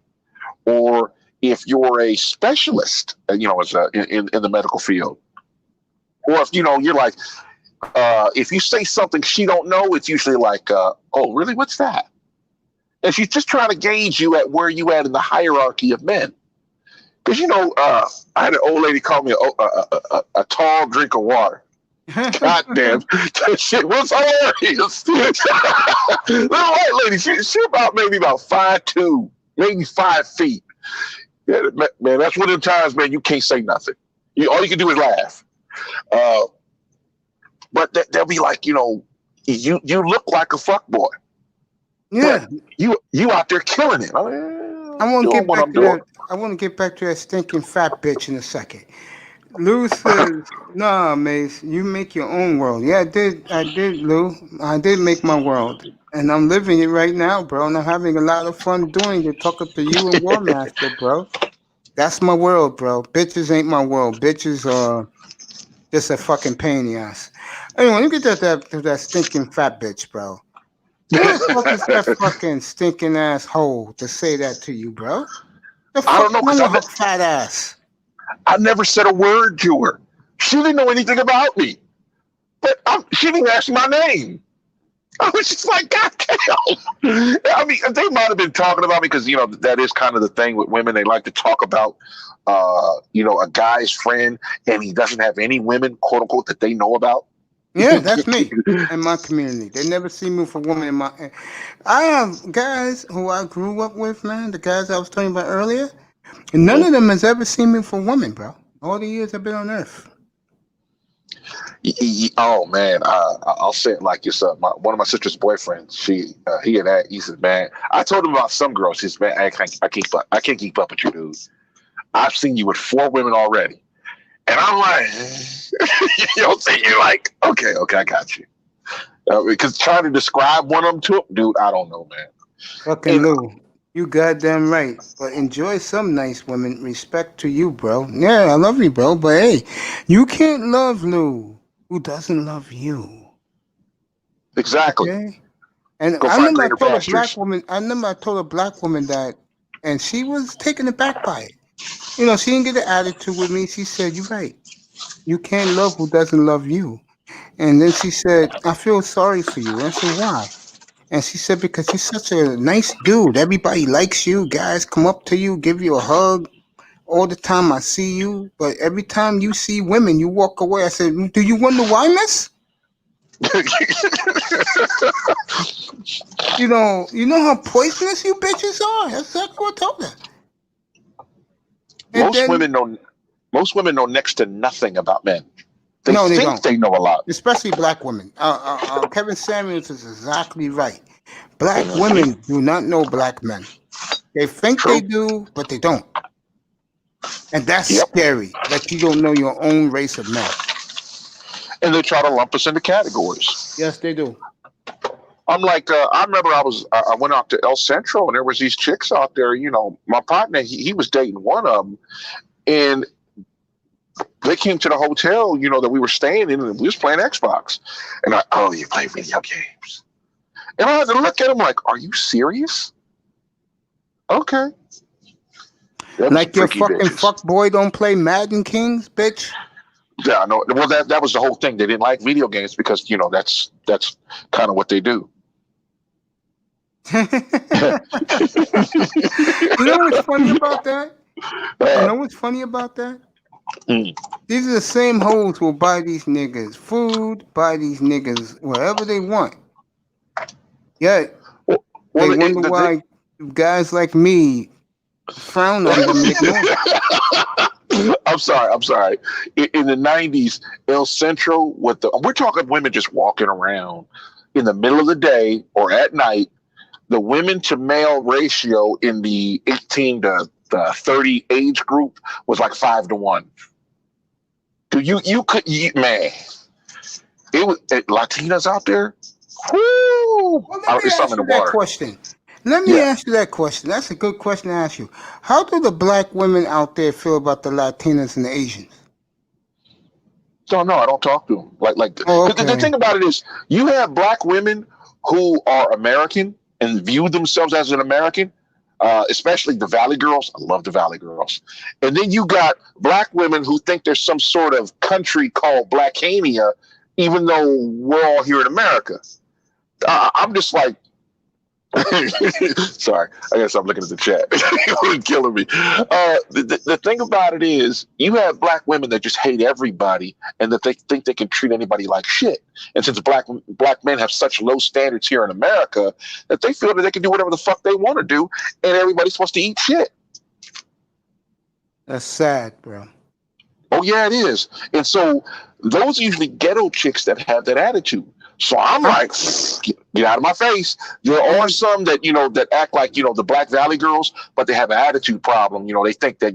Or if you're a specialist, as in the medical field. Or if, you're like, if you say something she don't know, it's usually like, oh, really? What's that? And she's just trying to gauge you at where you at in the hierarchy of men. Because, I had an old lady call me a tall drink of water. God damn, that shit was hilarious. Little white lady, she about maybe about 5'2", maybe 5 feet. Yeah, man, that's one of the times, man, you can't say nothing. All you can do is laugh. But they'll be like, you look like a fuck boy, Yeah, but you out there killing it. I want to doing get what back I'm to doing. that. I want to get back to that stinking fat bitch in a second. Lou says, "Nah, Mace, you make your own world." Yeah, I did. I did, Lou. I did make my world, and I'm living it right now, bro. And I'm having a lot of fun doing it. Talking to you and War Master, bro. That's my world, bro. Bitches ain't my world. Bitches are just a fucking pain in the ass. Anyway, you get that stinking fat bitch, bro. Who the fuck is that fucking stinking asshole to say that to you, bro? The I fuck don't know wrong because with her fat ass? I never said a word to her. She didn't know anything about me, but she didn't ask my name. I was just like, God damn. I mean, they might have been talking about me because, that is kind of the thing with women. They like to talk about, a guy's friend, and he doesn't have any women, quote unquote, that they know about. Yeah, that's me in my community. They never see me for women in my. I have guys who I grew up with, man. The guys I was talking about earlier, and none of them has ever seen me for women, bro. All the years I've been on Earth. Oh man, I'll say it like this: one of my sister's boyfriends, he said, man, I told him about some girls. He said, man, I can't keep up with you, dude. I've seen you with 4 women already, and I'm like, so you're like, okay, I got you. Because trying to describe one of them to him, dude, I don't know, man. Fucking Lou, you goddamn right. But enjoy some nice women. Respect to you, bro. Yeah, I love you, bro. But hey, you can't love Lou who doesn't love you. Exactly. Okay? And Go I find remember I greener told a black pastures. woman. I remember I told a black woman that, and she was taken aback by it. She didn't get an attitude with me. She said, "You're right. You can't love who doesn't love you." And then she said, "I feel sorry for you." And I said, "Why?" And she said, "Because you're such a nice dude. Everybody likes you. Guys come up to you, give you a hug all the time. I see you, but every time you see women, you walk away." I said, "Do you wonder why, miss? You know how poisonous you bitches are." That's exactly what I told her. And most then, women know most women know next to nothing about men. They no, they think don't. they know a lot. Especially black women. Kevin Samuels is exactly right. Black women do not know black men. They think they True. do, but they don't. And that's Yep. scary that you don't know your own race of men. And they try to lump us into categories. Yes, they do. I'm like, I remember I went out to El Centro and there was these chicks out there. My partner, he was dating one of them, and they came to the hotel, that we were staying in, and we was playing Xbox. And you play video games? And I had to look at him like, are you serious? Okay. Like your fucking Bitches. fuck boy don't play Madden Kings, bitch. Yeah, I know. Well, that was the whole thing. They didn't like video games because that's kind of what they do. You know what's funny about that? These are the same hoes who will buy these niggas food, buy these niggas wherever they want. Yet they wonder why guys like me frown on them and ignore them. I'm sorry. In the 90s, El Centro, we're talking women just walking around in the middle of the day or at night. The women to male ratio in the 18 to the 30 age group was like 5-1. Man, it was Latinas out there. Whoo! Well, let me ask you that question. Ask you that question. That's a good question to ask you. How do the black women out there feel about the Latinas and the Asians? No, I don't talk to them. Okay. The thing about it is, you have black women who are American and view themselves as an American, especially the Valley Girls. I love the Valley Girls. And then you got black women who think there's some sort of country called Blackania, even though we're all here in America. I'm just like, Sorry, I guess I'm looking at the chat. It's killing me. The thing about it is, you have black women that just hate everybody, and that they think they can treat anybody like shit. And since black men have such low standards here in America, that they feel that they can do whatever the fuck they want to do, and everybody's supposed to eat shit. That's sad, bro. Oh yeah, it is. And so those are usually ghetto chicks that have that attitude. So I'm like, get out of my face. There are some that, that act like, the Black Valley girls, but they have an attitude problem. They think that,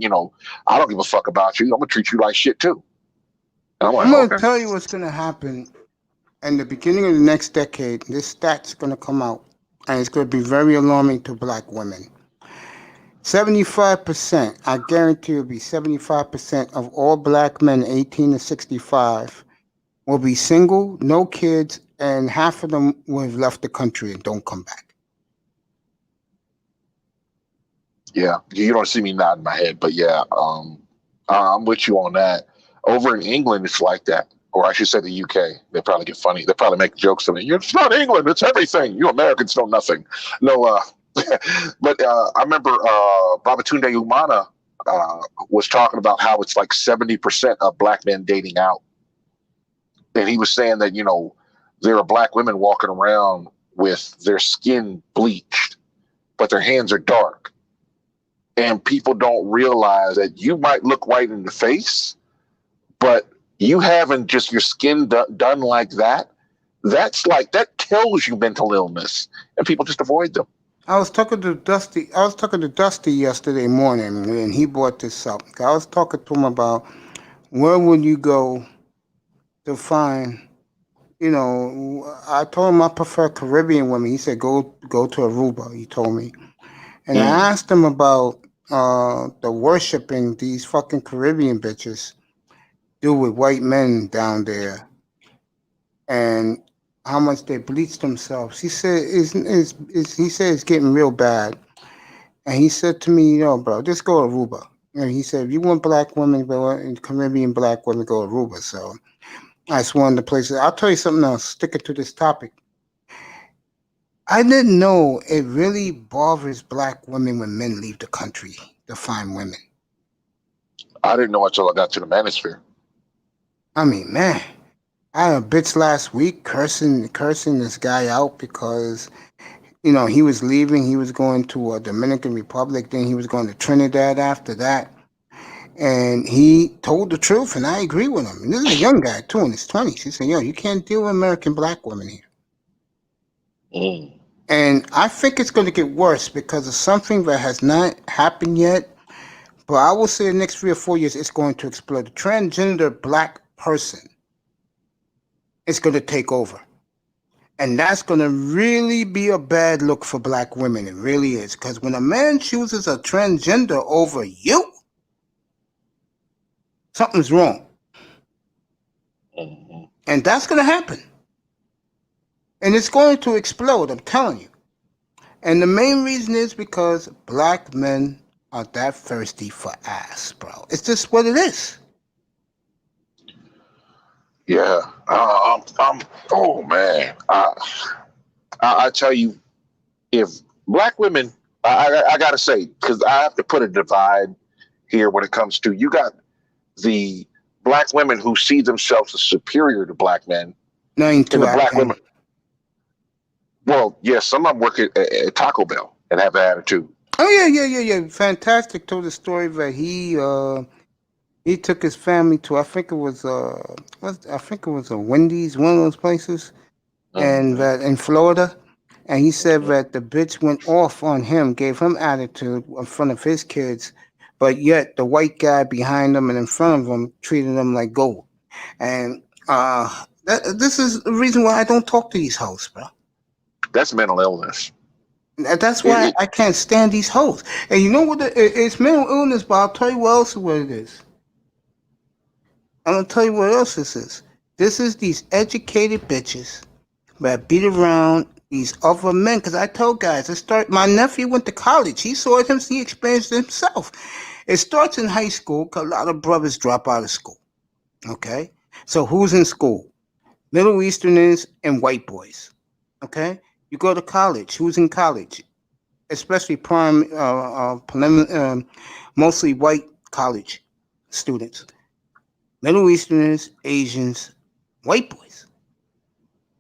I don't give a fuck about you. I'm going to treat you like shit too. And I'm like, I'm going to okay. tell you what's going to happen in the beginning of the next decade. This stat's going to come out, and it's going to be very alarming to black women. 75%, I guarantee it'll be 75% of all black men 18 to 65 will be single, no kids, and half of them will have left the country and don't come back. Yeah, you don't see me nodding my head, but yeah, I'm with you on that. Over in England, it's like that. Or I should say the UK. They probably get funny. They probably make jokes to me. It's not England. It's everything. You Americans know nothing. No, but I remember Babatunde Umana was talking about how it's like 70% of black men dating out. And he was saying that, there are black women walking around with their skin bleached, but their hands are dark. And people don't realize that you might look white in the face, but you having just your skin done like that, that tells you mental illness, and people just avoid them. I was talking to Dusty yesterday morning, and he brought this up. I was talking to him about where would you go to find, I told him I prefer Caribbean women. He said go to Aruba. He told me, and I asked him about the worshiping these fucking Caribbean bitches do with white men down there, and how much they bleach themselves. He said it's getting real bad, and he said to me, bro, just go to Aruba. And he said, if you want black women, Caribbean black women, go to Aruba. So that's one of the places. I'll tell you something else. Sticking to this topic, I didn't know it really bothers black women when men leave the country to find women. I didn't know until I got to the manosphere. I mean, man, I had a bitch last week cursing this guy out because, he was leaving. He was going to a Dominican Republic. Then he was going to Trinidad after that. And he told the truth, and I agree with him. And this is a young guy, too, in his 20s. He said, you can't deal with American black women here. And I think it's going to get worse because of something that has not happened yet. But I will say the next 3 or 4 years, it's going to explode. The transgender black person is going to take over. And that's going to really be a bad look for black women. It really is. Because when a man chooses a transgender over you, something's wrong. And that's going to happen. And it's going to explode, I'm telling you. And the main reason is because black men are that thirsty for ass, bro. It's just what it is. Yeah. Oh, man. I tell you, if black women, I got to say, because I have to put a divide here when it comes to, you got the black women who see themselves as superior to black men. And the black women. Well, yes, some of them work at Taco Bell and have an attitude. Oh yeah. Fantastic told the story that he took his family to, I think it was a Wendy's, one of those places, and that in Florida, and he said that the bitch went off on him, gave him attitude in front of his kids, but yet the white guy behind him and in front of him treated him like gold. And this is the reason why I don't talk to these hoes, bro. That's mental illness. That's why I can't stand these hoes. And you know what? It's mental illness, but I'll tell you what else what it is. I'm going to tell you what else this is. This is these educated bitches that beat around these other men. Because I tell guys, my nephew went to college. He saw it, he experienced it himself. It starts in high school because a lot of brothers drop out of school. Okay? So who's in school? Middle Easterners and white boys. Okay? You go to college. Who's in college? Especially mostly white college students. Middle Easterners, Asians, white boys.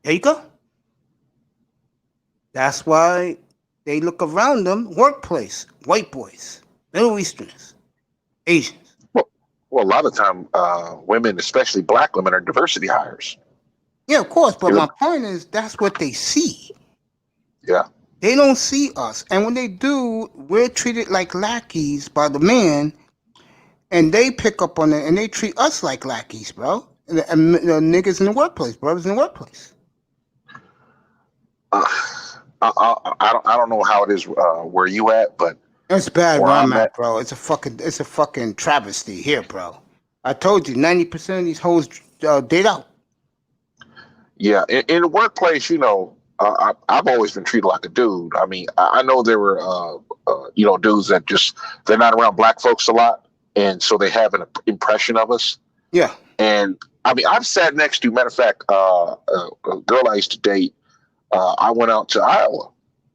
There you go. That's why they look around them. Workplace, white boys, Middle Easterners, Asians. Well, a lot of time, women, especially black women, are diversity hires. Yeah, of course. But You my know? point is, that's what they see. Yeah. They don't see us. And when they do, we're treated like lackeys by the man, and they pick up on it, and they treat us like lackeys, bro. And the niggas in the workplace, brothers in the workplace. I don't know how it is where you at, but It's bad where where I'm I'm at, at, bro. It's a fucking travesty here, bro. I told you, 90% of these hoes date out. yeah, in the workplace, I've always been treated like a dude. I mean, I know there were, dudes that they're not around black folks a lot, and so they have an impression of us. Yeah. And I mean, I've sat next to, matter of fact, a girl I used to date. I went out to Iowa.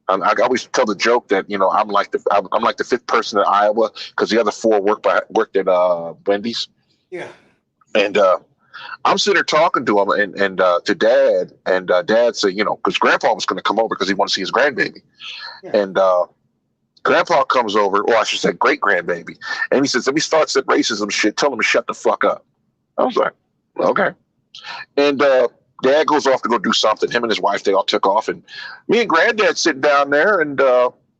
I always tell the joke that I'm like the fifth person in Iowa because the other four worked at Wendy's. Yeah. And I'm sitting there talking to him and to Dad, and Dad said, because Grandpa was going to come over because he wanted to see his grandbaby. Yeah. And Grandpa comes over, or I should say great grandbaby, and he says, let me start some racism shit. Tell him to shut the fuck up. I was like, okay. And Dad goes off to go do something. Him and his wife, they all took off, and me and Granddad sitting down there, and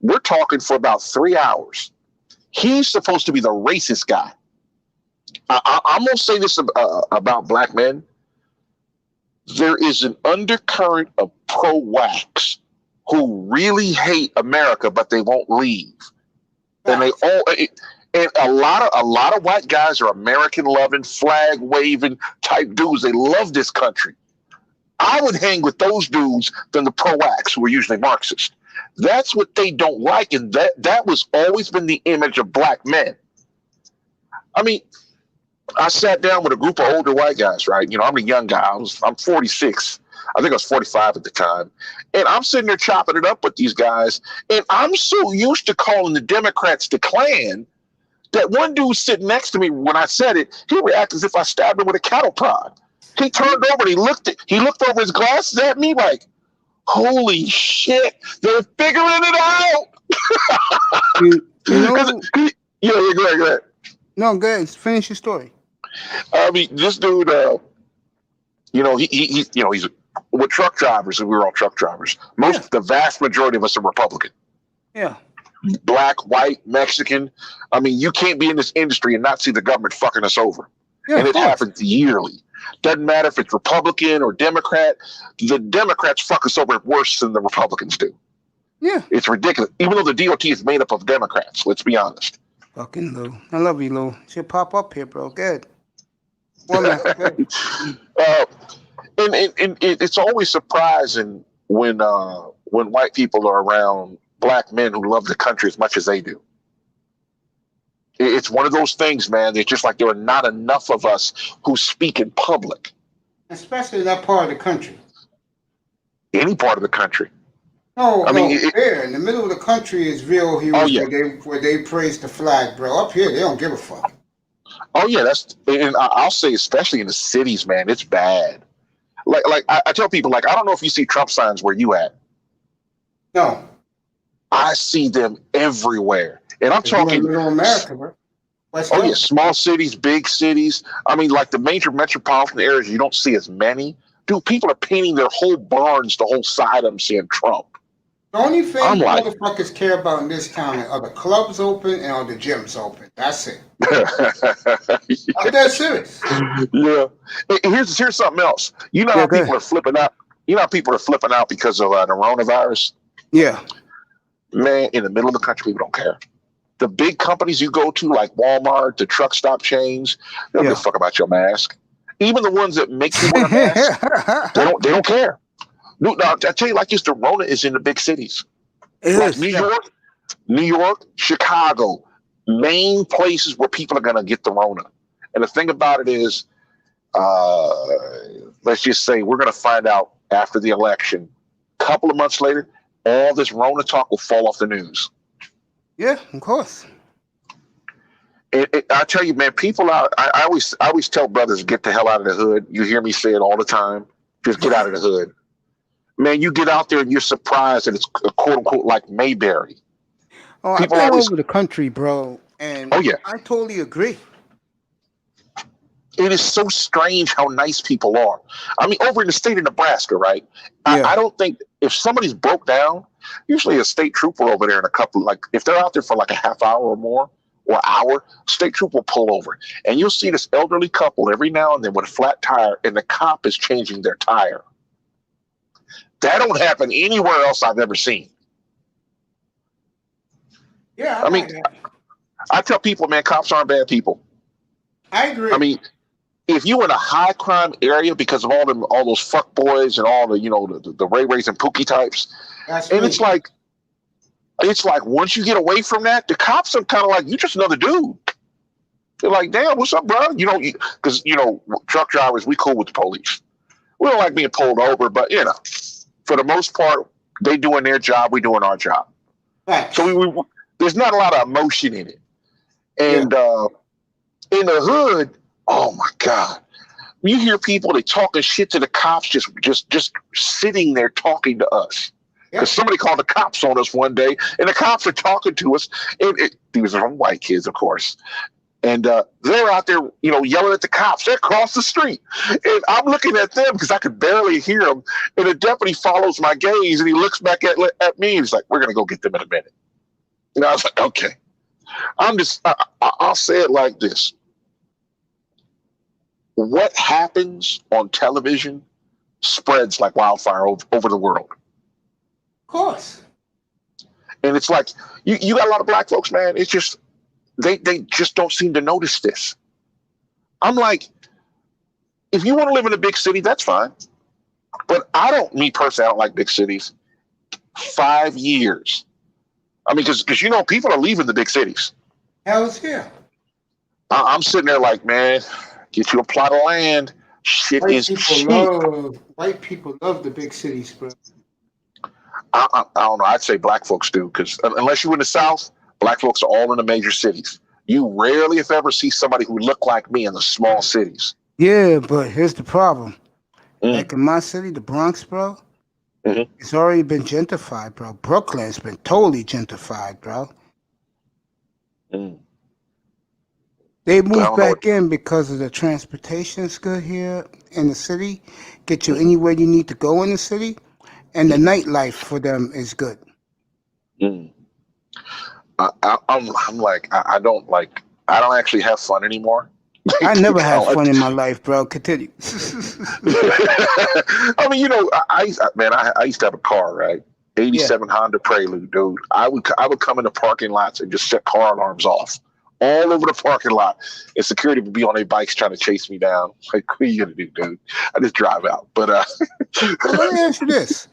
we're talking for about 3 hours. He's supposed to be the racist guy. I'm going to say this about black men. There is an undercurrent of pro-wax who really hate America, but they won't leave. And a lot of white guys are American-loving, flag-waving type dudes. They love this country. I would hang with those dudes than the pro-wax who are usually Marxist. That's what they don't like, and that was always been the image of black men. I mean, I sat down with a group of older white guys, right? I'm a young guy. I'm 46. I think I was 45 at the time. And I'm sitting there chopping it up with these guys. And I'm so used to calling the Democrats the Klan that one dude sitting next to me, when I said it, he reacted as if I stabbed him with a cattle prod. He turned over and he looked over his glasses at me like, holy shit, they're figuring it out. Yeah, go ahead. No, go ahead. Finish your story. I mean, this dude, he's with truck drivers, and we were all truck drivers. The vast majority of us are Republican. Yeah. Black, white, Mexican. I mean, you can't be in this industry and not see the government fucking us over. Yeah, and it happens yearly. Doesn't matter if it's Republican or Democrat. The Democrats fuck us over worse than the Republicans do. Yeah. It's ridiculous. Even though the DOT is made up of Democrats, let's be honest. Fucking Lou. I love you, Lou. She'll pop up here, bro. Good. Well, man. And it's always surprising when white people are around black men who love the country as much as they do. It's one of those things, man. It's just like there are not enough of us who speak in public. Especially in that part of the country. Any part of the country. No, there in the middle of the country is real heroes where they praise the flag, bro. Up here, they don't give a fuck. Oh yeah, and I'll say especially in the cities, man, it's bad. Like I tell people, like, I don't know if you see Trump signs where you at. No. I see them everywhere. And I'm talking middle America, bro. Yeah, small cities, big cities. I mean, like the major metropolitan areas, you don't see as many. Dude, people are painting their whole barns, the whole side of them saying Trump. The only thing motherfuckers care about in this town are the clubs open and are the gyms open. That's it. I'm dead serious. Yeah. Here's something else. You know how people are flipping out? You know how people are flipping out because of the coronavirus? Yeah. Man, in the middle of the country, people don't care. The big companies you go to, like Walmart, the truck stop chains, they don't give a fuck about your mask. Even the ones that make you wear a mask, they don't care. No, I tell you, like this, the Rona is in the big cities. Like New York, Chicago, main places where people are going to get the Rona. And the thing about it is, let's just say we're going to find out after the election couple of months later, all this Rona talk will fall off the news. Yeah, of course. I tell you, man, people out. I always tell brothers, get the hell out of the hood. You hear me say it all the time. Just get out of the hood, man. You get out there and you're surprised that it's a quote unquote like Mayberry. Oh, I've People been always, over the country, bro, and oh yeah, I totally agree. it is so strange how nice people are. I mean, over in the state of Nebraska, right? Yeah. I don't think if somebody's broke down, usually a state trooper over there in a couple, like if they're out there for like a half hour or more or hour, state trooper will pull over. And you'll see this elderly couple every now and then with a flat tire, and the cop is changing their tire. That don't happen anywhere else I've ever seen. Yeah, I mean, I tell people, man, cops aren't bad people. I agree. I mean, if you in a high crime area because of all those fuck boys and all the the Ray Rays and Pookie types, That's and me. it's like once you get away from that, the cops are kind of like, you just another dude. They're like, damn, what's up, bro? Because truck drivers, we cool with the police. We don't like being pulled over, but for the most part, they doing their job, we doing our job. Right. So we there's not a lot of emotion in it, and in the hood, oh my God. You hear people, they talking shit to the cops, just sitting there talking to us. Because somebody called the cops on us one day, and the cops are talking to us. And these are white kids, of course. And they're out there, yelling at the cops. They're across the street. And I'm looking at them because I could barely hear them. And the deputy follows my gaze, and he looks back at me, and he's like, we're going to go get them in a minute. And I was like, okay. I'll say it like this. What happens on television spreads like wildfire over the world. Of course. And it's like, you got a lot of black folks, man. It's just, they just don't seem to notice this. I'm like, if you want to live in a big city, that's fine. But me personally, I don't like big cities. 5 years. I mean, because people are leaving the big cities. Hell's yeah. I'm sitting there like, man, get you a plot of land. Shit is cheap. White people love the big cities, bro. I don't know. I'd say black folks do, because unless you're in the South, black folks are all in the major cities. You rarely, if ever, see somebody who look like me in the small cities. Yeah, but here's the problem. Like in my city, the Bronx, bro, it's already been gentrified, bro. Brooklyn's been totally gentrified, bro. They moved back in because of the transportation's good here in the city, get you anywhere you need to go in the city, and the nightlife for them is good. I'm like, I don't actually have fun anymore. I never had fun in my life, bro. Continue. I mean, I used to have a car, right? 87 Honda Prelude, dude. I would come into parking lots and just set car alarms off all over the parking lot, and security would be on their bikes trying to chase me down. Like, what are you gonna do, dude? I just drive out. But let me ask you this: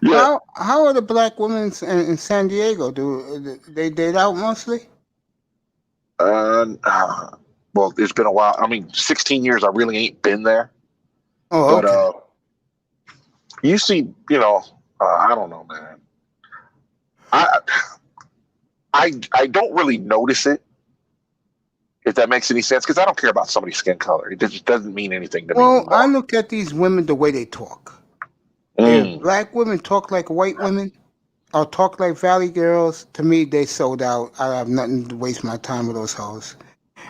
how are the black women in San Diego? Do they date out mostly? Well, it's been a while. I mean, 16 years. I really ain't been there. Oh, okay. But you see, I don't know, man. I don't really notice it, if that makes any sense, because I don't care about somebody's skin color. It just doesn't mean anything to me. Well, I look at these women the way they talk. If black women talk like white women or talk like Valley girls, to me, they sold out. I have nothing to waste my time with those hoes.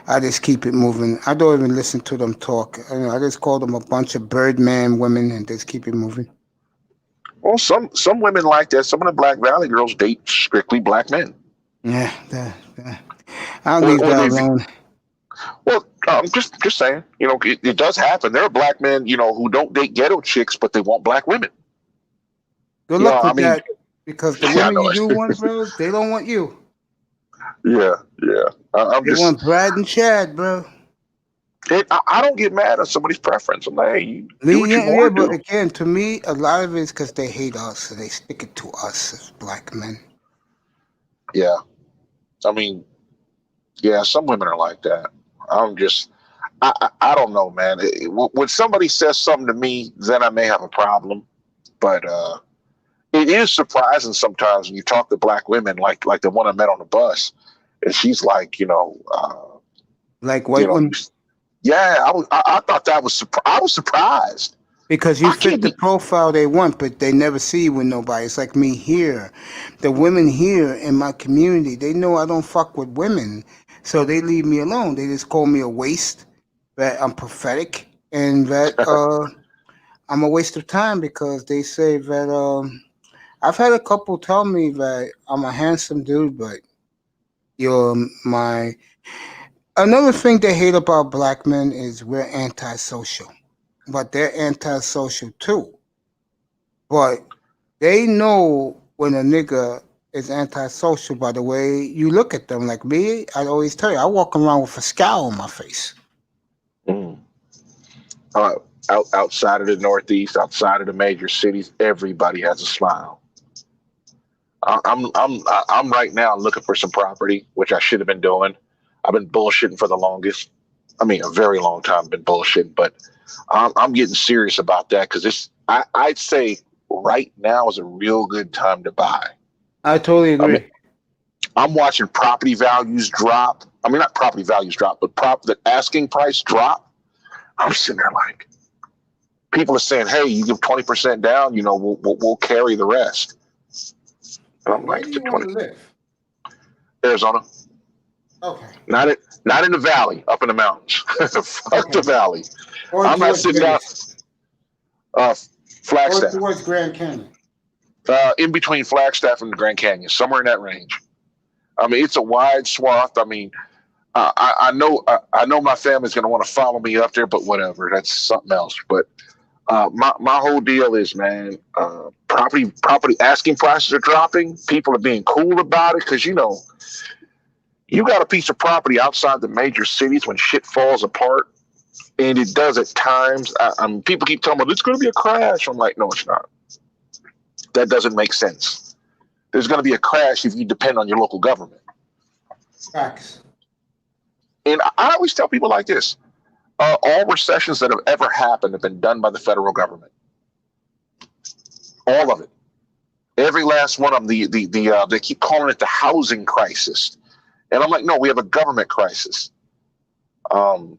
I just keep it moving. I don't even listen to them talk. I just call them a bunch of Birdman women and just keep it moving. Well, some women like that. Some of the Black Valley girls date strictly black men. Yeah, I'll leave that alone. Well, I'm just saying, it does happen. There are black men, who don't date ghetto chicks, but they want black women. Good luck with that, because the women you do want, bro, they don't want you. Yeah. They want Brad and Chad, bro. I don't get mad at somebody's preference. I'm like, hey, you do what you want to do. But again, to me, a lot of it is because they hate us, so they stick it to us as black men. Yeah. I mean, yeah, some women are like that. I don't know, man. When somebody says something to me, then I may have a problem. But it is surprising sometimes when you talk to black women, like the one I met on the bus, and she's like, Like you white know, women, yeah, I thought that was I was surprised. because you I fit can't the be. profile they want, but they never see you with nobody. It's like me here. The women here in my community, they know I don't fuck with women, so they leave me alone. They just call me a waste, that I'm pathetic, and that I'm a waste of time, because they say that I've had a couple tell me that I'm a handsome dude, but you're my. Another thing they hate about black men is we're antisocial, but they're antisocial too. But they know when a nigga is antisocial by the way you look at them. Like me, I always tell you, I walk around with a scowl on my face. Mm. Uh, outside of the Northeast, outside of the major cities, everybody has a smile. I'm right now looking for some property, which I should have been doing. I've been bullshitting for the longest. I mean, a very long time. Been bullshitting, but I'm getting serious about that because I'd say right now is a real good time to buy. I totally I mean, agree. I'm watching property values drop. I mean, not property values drop, but the asking price drop. I'm sitting there like, people are saying, "Hey, you give 20% down, we'll carry the rest." And I'm Where like, do to you want 20, to live? Arizona, Okay. not in the valley, up in the mountains. Fuck the Okay. valley. Or I'm not towards sitting down. Vegas. Uh, Or Flagstaff, towards Grand Canyon. in between Flagstaff and the Grand Canyon, somewhere in that range. I mean, it's a wide swath. I mean, I know my family's going to want to follow me up there, but whatever. That's something else. But my whole deal is, man, property asking prices are dropping. People are being cool about it because you got a piece of property outside the major cities when shit falls apart, and it does at times. I mean, people keep telling me it's going to be a crash. I'm like, no, it's not. That doesn't make sense. There's going to be a crash if you depend on your local government. Facts. And I always tell people like this: all recessions that have ever happened have been done by the federal government. All of it. Every last one of them. They keep calling it the housing crisis, and I'm like, no, we have a government crisis. Um,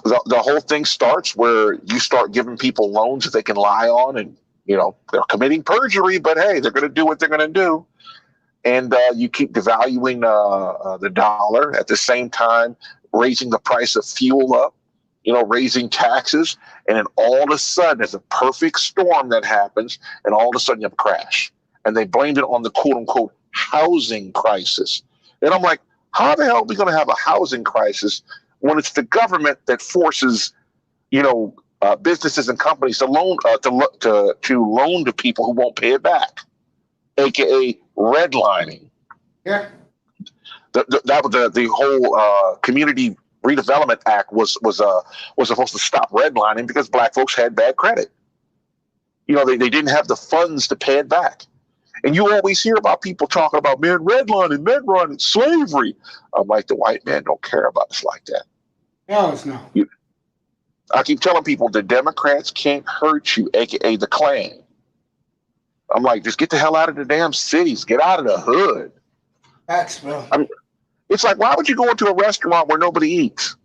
the whole thing starts where you start giving people loans that they can lie on, and they're committing perjury, but hey, they're going to do what they're going to do, and you keep devaluing the dollar at the same time, raising the price of fuel up, raising taxes, and then all of a sudden there's a perfect storm that happens, and all of a sudden you have a crash, and they blamed it on the quote unquote housing crisis, and I'm like, how the hell are we going to have a housing crisis when it's the government that forces, businesses and companies to loan to loan to people who won't pay it back, aka redlining. Yeah. The whole Community Redevelopment Act was supposed to stop redlining because black folks had bad credit. They didn't have the funds to pay it back. And you always hear about people talking about, man, redlining, slavery. I'm like, the white man don't care about us like that. Hell no. I keep telling people the Democrats can't hurt you, aka the Klan. I'm like, just get the hell out of the damn cities. Get out of the hood. Facts, bro. It's like, why would you go into a restaurant where nobody eats?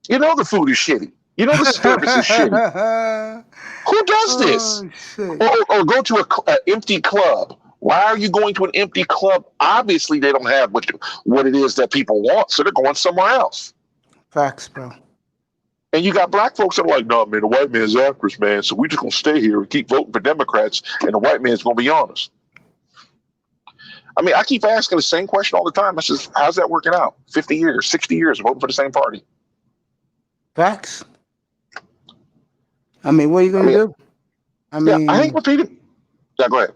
You know the food is shitty. You know the service is shitty. Who does this? Or go to an empty club. Why are you going to an empty club? Obviously, they don't have what it is that people want, so they're going somewhere else. Facts, bro. And you got black folks that are like, no, man, the white man's after us, man, so we're just going to stay here and keep voting for Democrats, and the white man's going to be on us. I mean, I keep asking the same question all the time. I says, how's that working out? 50 years, 60 years voting for the same party. Facts. I mean, what are you going to do? I hate repeating. Yeah, go ahead.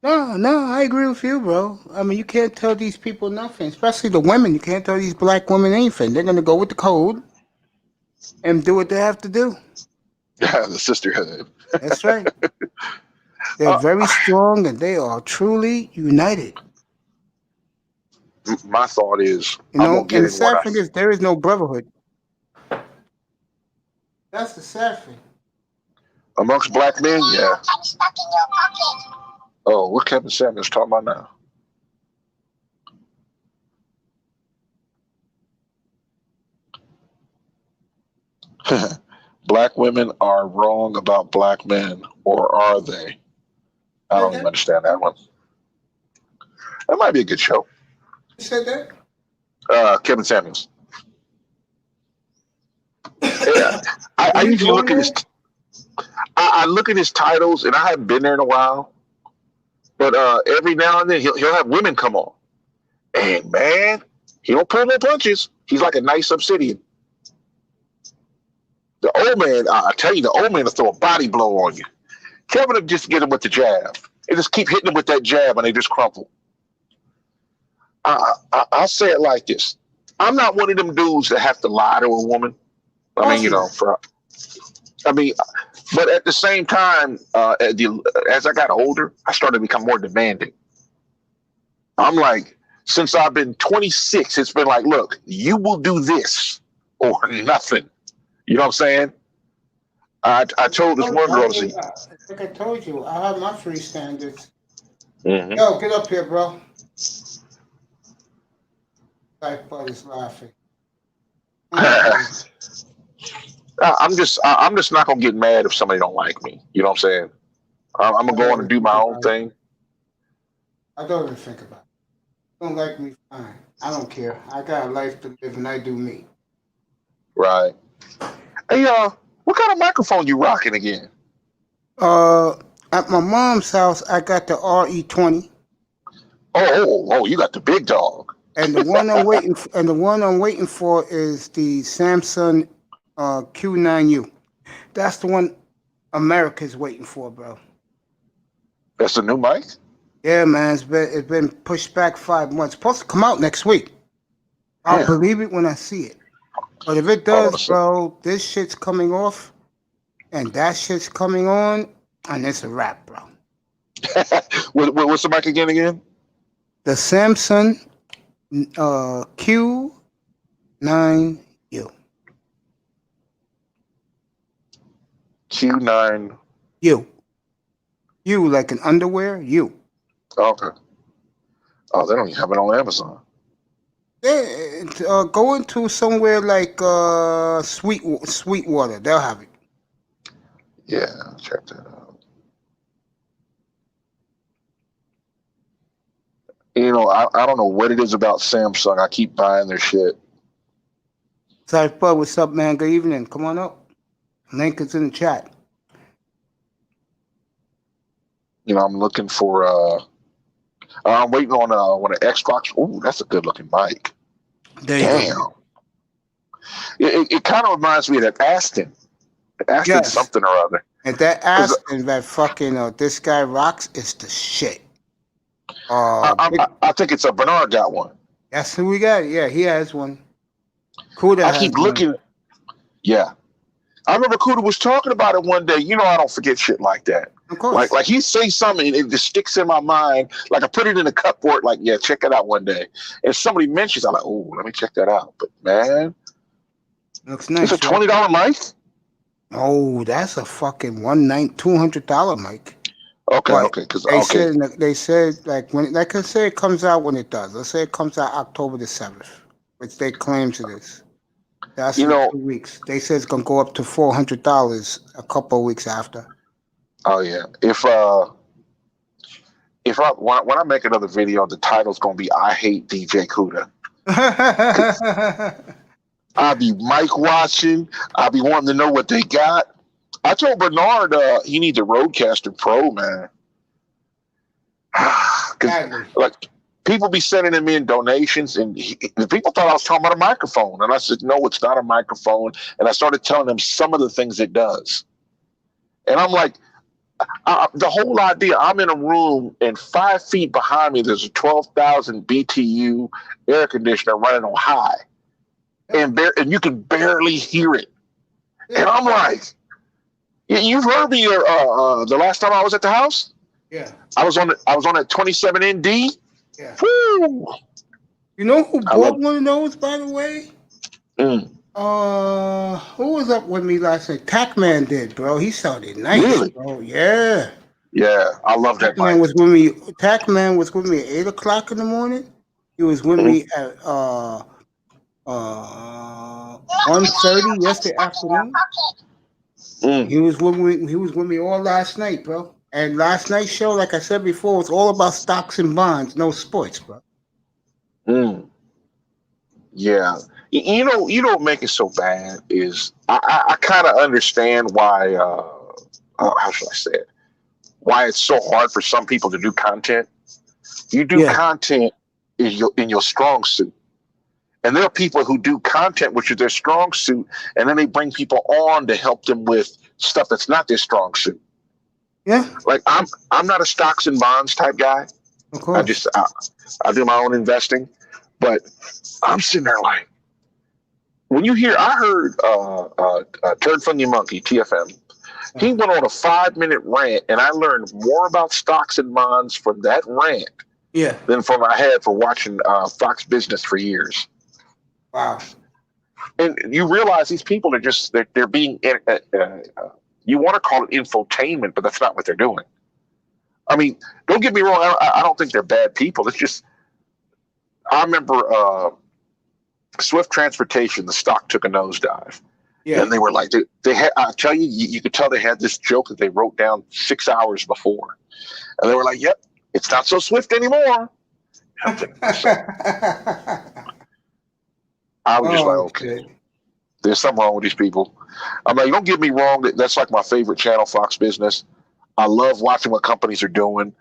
No, I agree with you, bro. I mean, you can't tell these people nothing, especially the women. You can't tell these black women anything. They're going to go with the code and do what they have to do. Yeah, the sisterhood. That's right. They're very strong, and they are truly united. My thought is, I'm going to get and the in what sad thing is, there is no brotherhood. That's the sad thing. Amongst black men, yeah. Oh, what Kevin Samuels talking about now? Black women are wrong about black men, or are they? I Said don't even that? understand that one. That might be a good show. You said that? Kevin Samuels. Yeah, I Are you usually going look at his. there? I look at his titles, and I haven't been there in a while. But every now and then he'll have women come on, and man, he don't pull no punches. He's like a nice obsidian. The old man, I tell you, the old man will throw a body blow on you. Kevin will just get him with the jab. They just keep hitting him with that jab, and they just crumple. I'll say it like this: I'm not one of them dudes that have to lie to a woman. Of I mean, course not. I mean, but at the same time, as I got older, I started to become more demanding. I'm like, since I've been 26, it's been like, look, you will do this or nothing. You know what I'm saying? I told this one girl, Like I told you, I have my free standards. mm-hmm. Yo, get up here, bro. Like buddy's laughing. I'm just not gonna get mad if somebody don't like me. You know what I'm saying? I'm gonna go on and do my own thing. I don't even think about it. Don't like me, fine. I don't care. I got a life to live, and I do me. Right. Hey, what kind of microphone you rocking again? At my mom's house, I got the RE20, Oh, you got the big dog. and the one I'm waiting for is the Samsung Q9U. That's the one America's waiting for, bro. That's a new mic? Yeah, man, it's been pushed back 5 months. Supposed to come out next week. I'll Yeah. believe it when I see it. But if it does, bro, this shit's coming off, and that shit's coming on, and it's a wrap, bro. What's the mic again? The Samsung Q9U. Q9. U like an underwear. U. Okay. Oh, they don't even have it on Amazon. Go into somewhere like Sweetwater. They'll have it. Yeah, check that out. You know, I don't know what it is about Samsung. I keep buying their shit. Cypher, what's up, man? Good evening. Come on up. Link is in the chat. You know, I'm looking for. I'm waiting on an Xbox. Ooh, that's a good looking mic. There you Damn. go. It kind of reminds me of that Aston. Aston Yes. something or other. And that Aston, that fucking this guy rocks is the shit. I think it's a Bernard got one. That's who we got. Yeah, he has one. Kuda I has keep one. looking. Yeah. I remember Kuda was talking about it one day. You know, I don't forget shit like that. Of course. Like he say something and it just sticks in my mind. Like I put it in a cupboard. Like, yeah, check it out one day. And somebody mentions, I'm like, oh, let me check that out. But man, Looks nice. It's a $20 mic. Oh, that's a fucking $200 mic. Okay, because they said like I say it comes out when it does. Let's say it comes out October the 7th, which they claim it is. That's in 2 weeks. They said it's gonna go up to $400 a couple of weeks after. Oh yeah. When I make another video, the title's gonna be "I Hate DJ Kuda." I'll be mic watching. I'll be wanting to know what they got. I told Bernard he needs a Rodecaster Pro, man. Because like people be sending him in donations, and the people thought I was talking about a microphone, and I said, no, it's not a microphone. And I started telling them some of the things it does, and I'm like, the whole idea. I'm in a room, and 5 feet behind me, there's a 12,000 BTU air conditioner running on high, and you can barely hear it. And I'm like, you've heard me the last time I was at the house. Yeah, I was on that 27 ND. Yeah. Woo! You know who bought one of those, by the way? Mm. Who was up with me last night? Tac Man did, bro. He sounded nice, Really? bro. Yeah. Yeah, I love that Pac-Man bike. was with me. Pac-Man was with me at 8 o'clock in the morning. He was with Mhm. me at 1:30 yesterday afternoon. Mm, He was with me. He was with me all last night, bro. And last night's show, like I said before, was all about stocks and bonds, no sports, bro. mm, yeah. You know what make it so bad is I kind of understand why. How should I say it? Why it's so hard for some people to do content. You do Yeah, content in your strong suit. And there are people who do content, which is their strong suit, and then they bring people on to help them with stuff that's not their strong suit. yeah, Like I'm not a stocks and bonds type guy. of I course. just I do my own investing, but I'm sitting there like when you hear I heard Turd Funny Monkey TFM. He Uh, went on a 5 minute rant, and I learned more about stocks and bonds from that rant yeah. than from I had for watching Fox Business for years. Wow. And you realize these people are just they're being you want to call it infotainment, but that's not what they're doing. I mean, don't get me wrong. I don't think they're bad people. It's just I remember Swift Transportation. The stock took a nosedive, Yeah. and they were like they had. I tell you, you could tell they had this joke that they wrote down 6 hours before, and they were like, "Yep, it's not so swift anymore." I was just like, Oh okay, shit. there's something wrong with these people. I'm like, don't get me wrong. That's like my favorite channel, Fox Business. I love watching what companies are doing.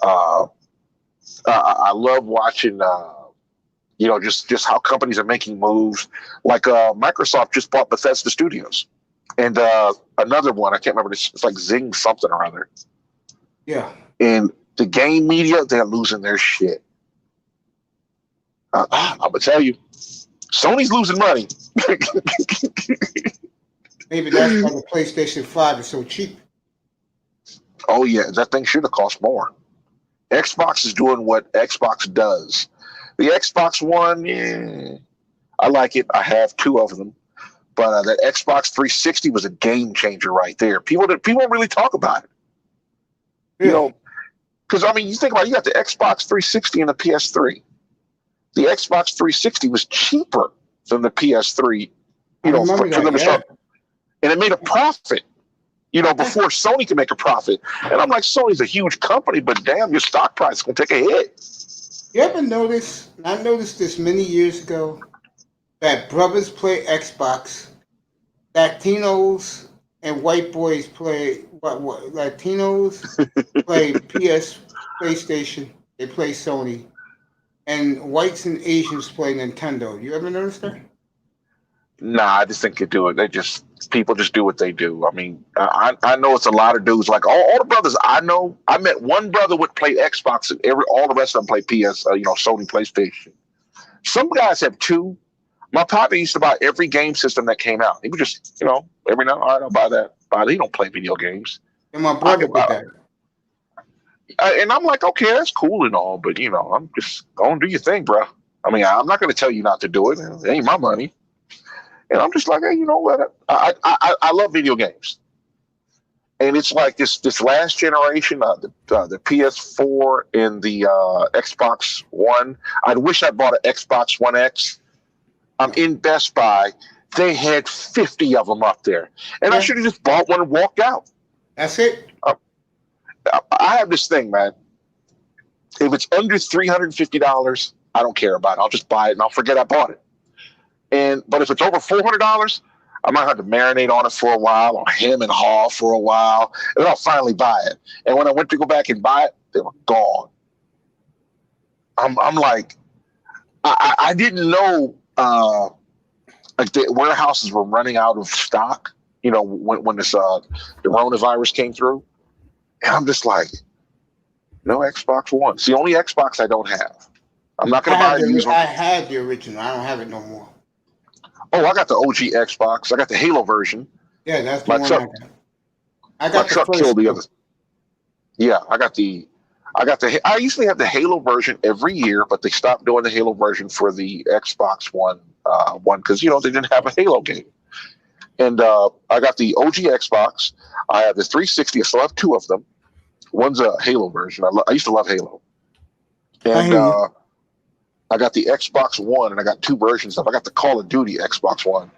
Uh, I love watching, just how companies are making moves. Like Microsoft just bought Bethesda Studios, and another one I can't remember. It's like Zing something or other. Yeah. And the game media, they're losing their shit. I'm gonna tell you, Sony's losing money. Maybe that's why the PlayStation 5 is so cheap. Oh yeah, that thing should have cost more. Xbox is doing what Xbox does. The Xbox One, yeah, I like it. I have two of them, but that Xbox 360 was a game changer right there. People don't really talk about it, you Really? know, because I mean, you think about it, you got the Xbox 360 and the PS3. The Xbox 360 was cheaper than the PS3, I remember for that. them to Yeah. start, and it made a profit. Before Sony could make a profit. And I'm like, Sony's a huge company, but damn, your stock price is going to take a hit. You ever notice? I noticed this many years ago that brothers play Xbox, Latinos and white boys play what Latinos play PlayStation, they play Sony, and whites and Asians play Nintendo. You ever notice that? Nah, I just think they do it. People just do what they do. I mean, I know it's a lot of dudes. Like all the brothers I know, I met one brother would play Xbox, and all the rest of them play PS, Sony PlayStation. Some guys have two. My partner used to buy every game system that came out. He would just, every now, all right, I'll buy that. He don't play video games. And my I brother could did buy, that. and I'm like, okay, that's cool and all, but I'm just going to do your thing, bro. I mean, I'm not going to tell you not to do it. It ain't my money. And I'm just like, hey, you know what? I love video games, and it's like this last generation, the PS4 and the Xbox One. I wish I bought an Xbox One X. I'm in Best Buy. They had 50 of them up there, and I Yeah, should have just bought one and walked out. that's it. I have this thing, man. If it's under $350, I don't care about it. I'll just buy it and I'll forget I bought it. But if it's over $400, I might have to marinate on it for a while or hem and haw for a while, and then I'll finally buy it. And when I went to go back and buy it, they were gone. I'm like, I didn't know like the warehouses were running out of stock. When this the coronavirus came through, and I'm just like, no Xbox One. It's the only Xbox I don't have. I'm not going to buy a used one. I had the original. I don't have it no more. Oh, I got the OG Xbox. I got the Halo version. Yeah, that's the My one truck, I got. I my got the truck first killed the one. other. Yeah, I usually have the Halo version every year, but they stopped doing the Halo version for the Xbox One because they didn't have a Halo game. And I got the OG Xbox. I have the 360. I still have two of them. One's a Halo version. I used to love Halo, I and hear you. I got the Xbox One, and I got two versions of. I got the Call of Duty Xbox One.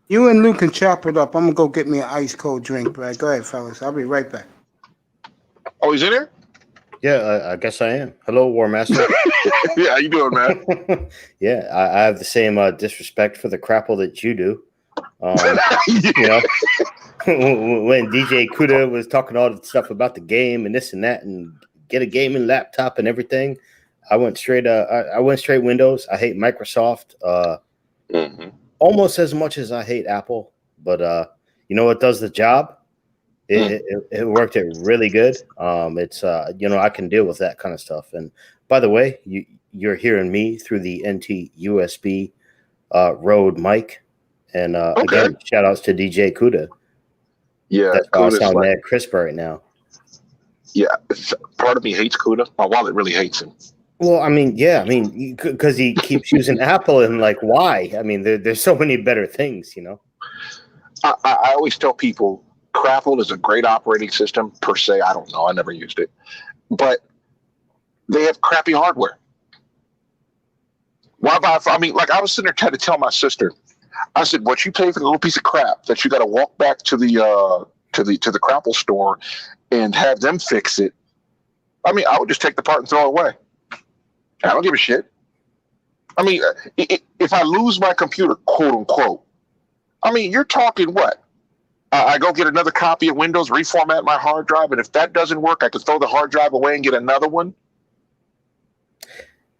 You and Luke can chop it up. I'm gonna go get me an ice cold drink, Brad. Go ahead, fellas. I'll be right back. Oh, he's in there? Yeah, I guess I am. Hello, War Master. Yeah, how you doing, man? Yeah, I have the same disrespect for the crapple that you do. Yeah. You know, when DJ Kuda was talking all the stuff about the game and this and that, and get a gaming laptop and everything, I went straight. I went straight Windows. I hate Microsoft almost as much as I hate Apple. But you know what does the job? It worked it really good. It's I can deal with that kind of stuff. And by the way, you're hearing me through the NT USB Rode mic. And again, shout outs to DJ Kuda. Yeah, that's why I sound mad crisp right now. Yeah, part of me hates Kuda. My wallet really hates him. Well, because he keeps using Apple, and like, why? I mean, there's so many better things, I always tell people Crapple is a great operating system per se. I don't know. I never used it, but they have crappy hardware. Why buy? I mean, like I was sitting there trying to tell my sister. I said, "What you pay for the little piece of crap that you got to walk back to the Crapple store and have them fix it." I mean, I would just take the part and throw it away. I don't give a shit. I mean, if I lose my computer, quote unquote, I mean, you're talking what? I go get another copy of Windows, reformat my hard drive, and if that doesn't work, I could throw the hard drive away and get another one.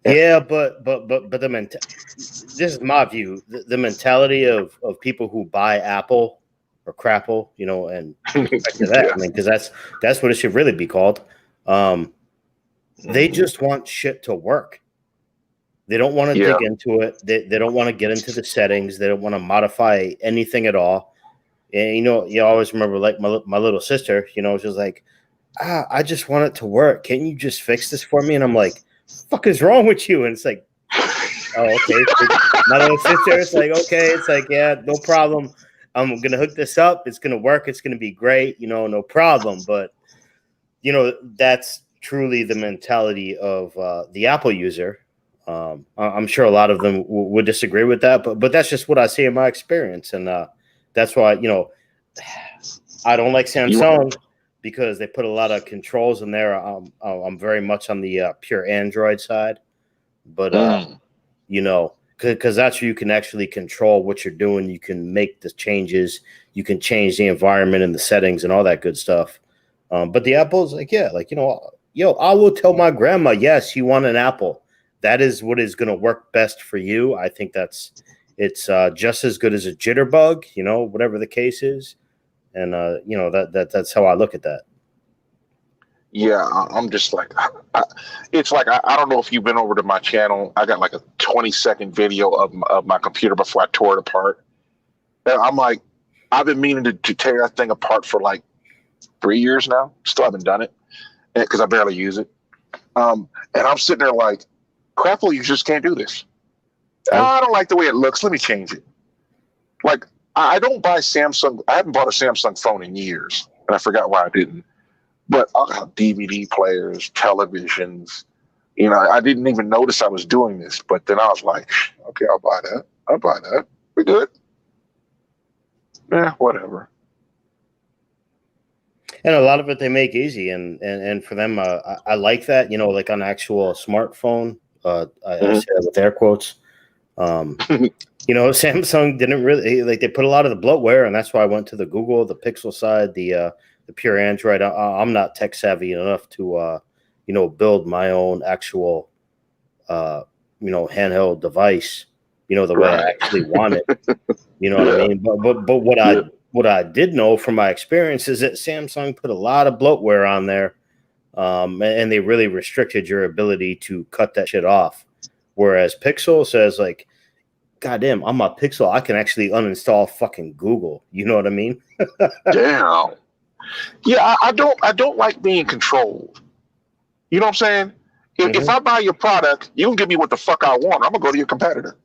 Yeah, but this is my view. The mentality of people who buy Apple or Crapple, and that. Yeah. I mean, because that's what it should really be called. They just want shit to work. They don't want to dig into it. They don't want to get into the settings. They don't want to modify anything at all. And you always remember like my little sister. She was like, I just want it to work. Can't you just fix this for me? And I'm like, fuck is wrong with you? And it's like, oh, okay. My little sister, it's like, okay. It's like, yeah, no problem. I'm gonna hook this up. It's gonna work. It's gonna be great. No problem. But that's truly the mentality of the Apple user. I'm sure a lot of them would disagree with that, but that's just what I see in my experience, and that's why I don't like Samsung because they put a lot of controls in there. I'm very much on the pure Android side, but because that's where you can actually control what you're doing. You can make the changes. You can change the environment and the settings and all that good stuff. But the Apple's like, I will tell my grandma, yes, you want an Apple. That is what is going to work best for you. I think it's just as good as a jitterbug, whatever the case is. And, that's how I look at that. Yeah, I'm just like, it's like, I don't know if you've been over to my channel. I got like a 20-second video of my computer before I tore it apart. And I'm like, I've been meaning to tear that thing apart for like 3 years now. Still haven't done it because I barely use it. And I'm sitting there like, Crapple, you just can't do this. I don't like the way it looks. Let me change it. Like, I don't buy Samsung. I haven't bought a Samsung phone in years, and I forgot why I didn't. But I'll have DVD players, televisions. I didn't even notice I was doing this. But then I was like, okay, I'll buy that. We good. Yeah, whatever. And a lot of it they make easy, and for them, I like that. Like on an actual smartphone. I say that with air quotes. Samsung didn't really they put a lot of the bloatware, and that's why I went to the Google, the Pixel side, the pure Android. I'm not tech savvy enough to build my own actual handheld device. The way I actually want it. You know what I mean? But what I did know from my experience is that Samsung put a lot of bloatware on there. And they really restricted your ability to cut that shit off. Whereas Pixel says like, goddamn, on my Pixel, I can actually uninstall fucking Google. You know what I mean? Damn. Yeah, I don't like being controlled. You know what I'm saying? If I buy your product, you can give me what the fuck I want. I'm gonna go to your competitor.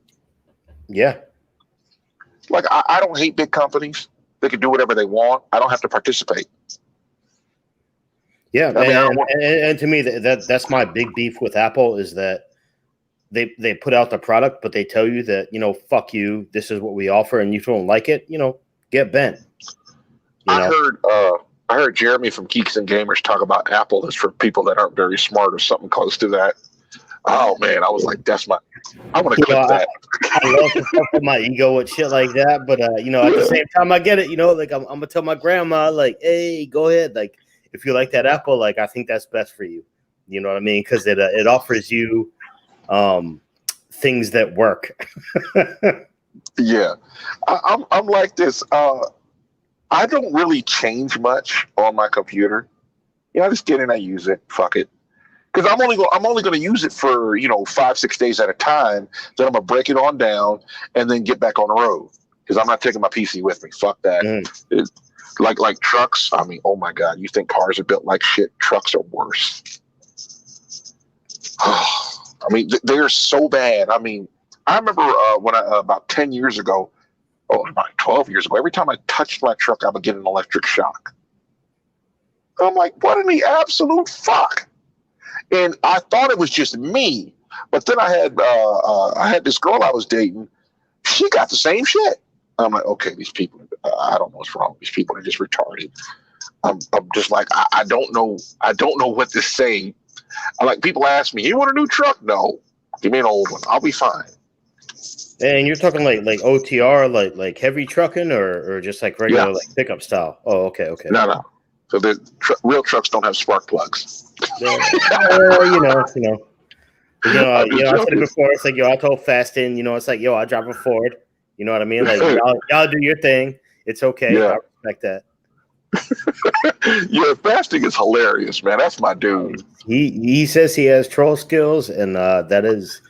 Yeah. Like I don't hate big companies. They can do whatever they want. I don't have to participate. Yeah, I mean, and to me, that's my big beef with Apple is that they put out the product, but they tell you that, fuck you, this is what we offer, and if you don't like it, get bent. I heard Jeremy from Geeks and Gamers talk about Apple is for people that aren't very smart or something close to that. Oh man, I was like, I want to clip that. I love to fuck with my ego with shit like that, but at the same time, I get it. Like I'm gonna tell my grandma, like, hey, go ahead, like if you like that Apple, like I think that's best for you. You know what I mean? Because it offers you things that work. Yeah, I'm like this. I don't really change much on my computer. I just get in, I use it. Fuck it. Because I'm only going to use it for 5-6 days at a time. Then I'm gonna break it on down and then get back on the road. Because I'm not taking my PC with me. Fuck that. Mm. Like trucks. I mean, oh my god, you think cars are built like shit? Trucks are worse. I mean, they're so bad. I mean, I remember when about 10 years ago, about 12 years ago, every time I touched my truck, I would get an electric shock. I'm like, what in the absolute fuck? And I thought it was just me, but then I had this girl I was dating. She got the same shit. I'm like, okay, these people. I don't know what's wrong. These people are just retarded. I'm just like, I don't know. I don't know what to say. People ask me, you want a new truck? No, give me an old one. I'll be fine. And you're talking like OTR, like heavy trucking, or just like regular like pickup style. Oh, okay. No. So the real trucks don't have spark plugs. I said it before. It's like, I told Fastin, it's like, I drive a Ford. You know what I mean? Like, y'all do your thing. It's okay. Yeah. I respect that. Yeah, Fasting is hilarious, man. That's my dude. He says he has troll skills, and that is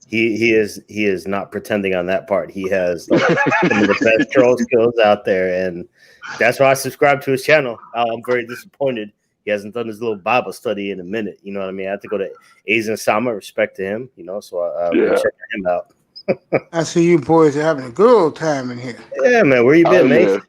he is not pretending on that part. He has some of the best troll skills out there, and that's why I subscribe to his channel. I'm very disappointed he hasn't done his little Bible study in a minute. You know what I mean? I have to go to Aizen Sama, respect to him, so I'll check him out. I see you boys are having a good old time in here. Yeah, man. Where you been, mate?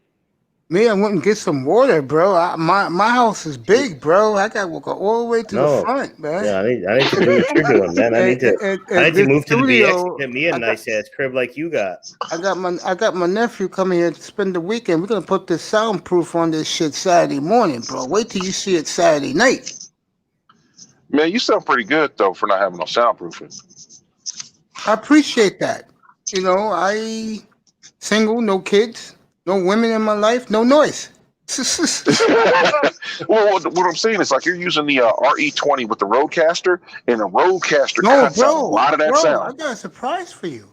Me, I went and get some water, bro. My house is big, bro. I got to go all the way to the front, man. Yeah, I need to do what you're doing, man. I need to move to the BX and get me a nice ass crib like you got. I got my nephew coming here to spend the weekend. We're gonna put this soundproof on this shit Saturday morning, bro. Wait till you see it Saturday night. Man, you sound pretty good though for not having no soundproofing. I appreciate that. I single, no kids. No women in my life, no noise. Well, what I'm saying is like you're using the RE20 with the Rodecaster, and the Rodecaster cuts out a lot of that sound. I got a surprise for you.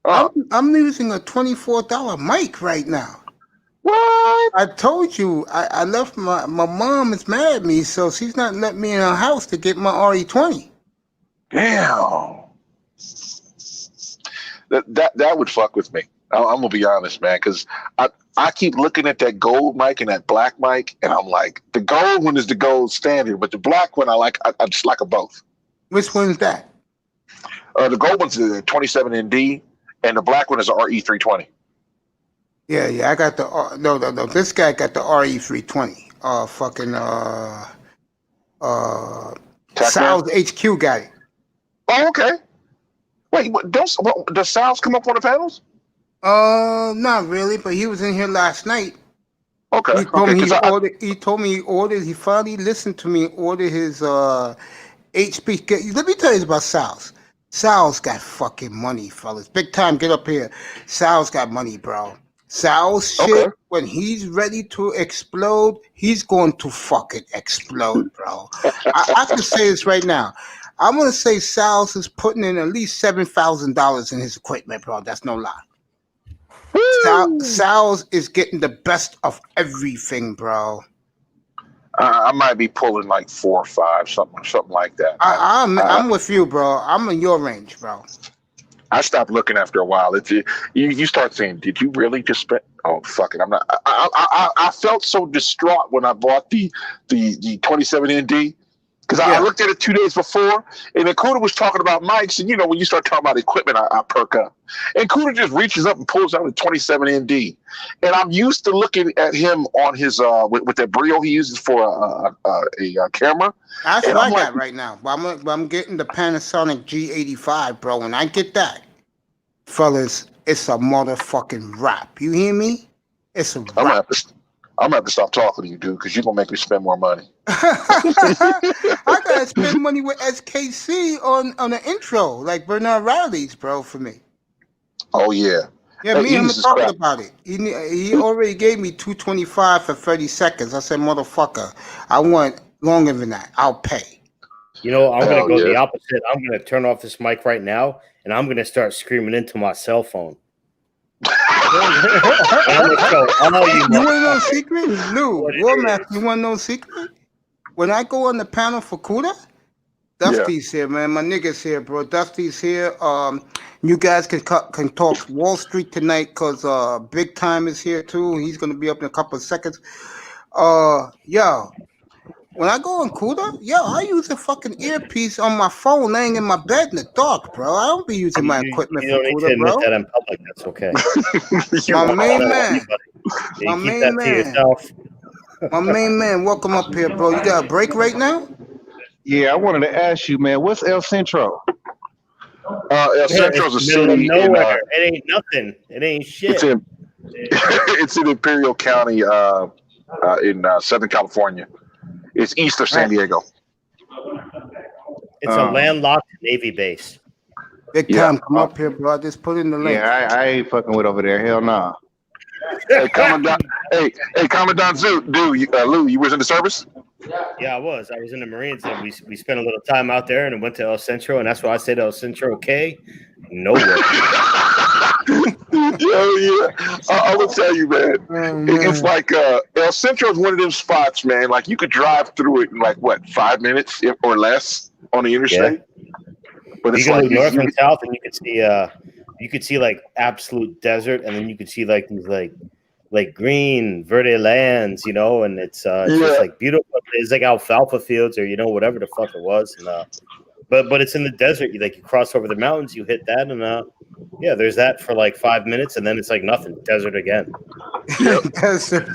I'm using a $24 mic right now. What? I told you, I left my mom is mad at me, so she's not letting me in her house to get my RE20. Damn. That would fuck with me. I'm gonna be honest, man, because I keep looking at that gold mic and that black mic, and I'm like, the gold one is the gold standard, but the black one I just like them both. Which one's that? The gold one's a 27ND, and the black one is a RE320. Yeah, I got the no. This guy got the RE320. Sal's HQ got it. Oh, okay. Wait, does Sal's come up on the panels? Not really, but he was in here last night. Okay. He told me he ordered. He finally listened to me and ordered his HP. Let me tell you about Sal's. Sal's got fucking money, fellas. Big time, get up here. Sal's got money, bro. Sal's shit, when he's ready to explode, he's going to fucking explode, bro. I can say this right now. I'm going to say Sal's is putting in at least $7,000 in his equipment, bro. That's no lie. Sal's is getting the best of everything, bro. I might be pulling like 4 or 5, something like that. I'm with you, bro. I'm in your range, bro. I stopped looking after a while. You start saying, "Did you really just spend?" Oh, fuck it! I'm not. I felt so distraught when I bought the 27ND. Because I looked at it 2 days before, and then Cuda was talking about mics, and when you start talking about equipment, I perk up. And Cuda just reaches up and pulls out a 27 ND, and I'm used to looking at him on his with that Brio he uses for a camera. That's what I got right now. But I'm getting the Panasonic G85, bro. When I get that, fellas, it's a motherfucking wrap. You hear me? It's a wrap. I'm gonna have to stop talking to you, dude, because you're gonna make me spend more money. I gotta spend money with SKC on the intro, like Bernard Riley's, bro, for me. Oh yeah. Yeah, me and him talking about it. He already gave me $225 for 30 seconds. I said, motherfucker, I want longer than that. I'll pay. I'm gonna go the opposite. I'm gonna turn off this mic right now, and I'm gonna start screaming into my cell phone. You want to know a secret? Lou, you want to know a secret? When I go on the panel for Cuda, Dusty's here, man. My nigga's here, bro. Dusty's here. You guys can talk Wall Street tonight because Big Time is here too. He's gonna be up in a couple of seconds. When I go on Cuda, I use a fucking earpiece on my phone laying in my bed in the dark, bro. I don't be using my equipment for Cuda, bro. You don't need to admit that in public. That's okay. My main man. My main man. My main man, welcome up here, bro. You got a break right now? Yeah, I wanted to ask you, man, what's El Centro? El Centro's a city. Nowhere. It ain't nothing. It ain't shit. It's in Imperial County in Southern California. It's east of San Diego. It's a landlocked Navy base. Big Time, come up here, bro. Just put in the link. Yeah, I ain't fucking with over there. Hell nah. Hey, Commandant. Commandant Zoo, dude. Lou, you was in the service? Yeah, I was. I was in the Marines, and we spent a little time out there, and went to El Centro, and that's why I said El Centro. Nowhere. I will tell you, man. It's like El Centro is one of them spots, man. Like you could drive through it in 5 minutes or less on the interstate. Yeah. But it's you can look north and south, and you could see like absolute desert, and then you could see like these like green verde lands, and it's just like beautiful. It's like alfalfa fields or whatever the fuck it was, and but it's in the desert. You cross over the mountains, you hit that, and there's that for like 5 minutes, and then it's like nothing, desert again. Desert.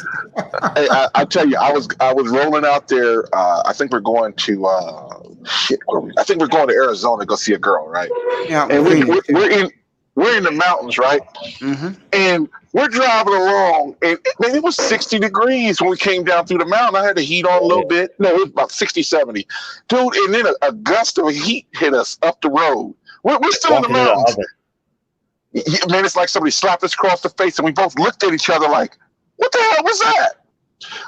Hey, I tell you, I was rolling out there. I think we're going to I think we're going to Arizona to go see a girl, right? Yeah, and we're in the mountains, right? Mm-hmm. And we're driving along, and it was 60 degrees when we came down through the mountain. I had the heat on a little bit. No, it was about 60, 70. Dude, and then a gust of heat hit us up the road. We're still in the mountains. Man, it's like somebody slapped us across the face, and we both looked at each other like, what the hell was that?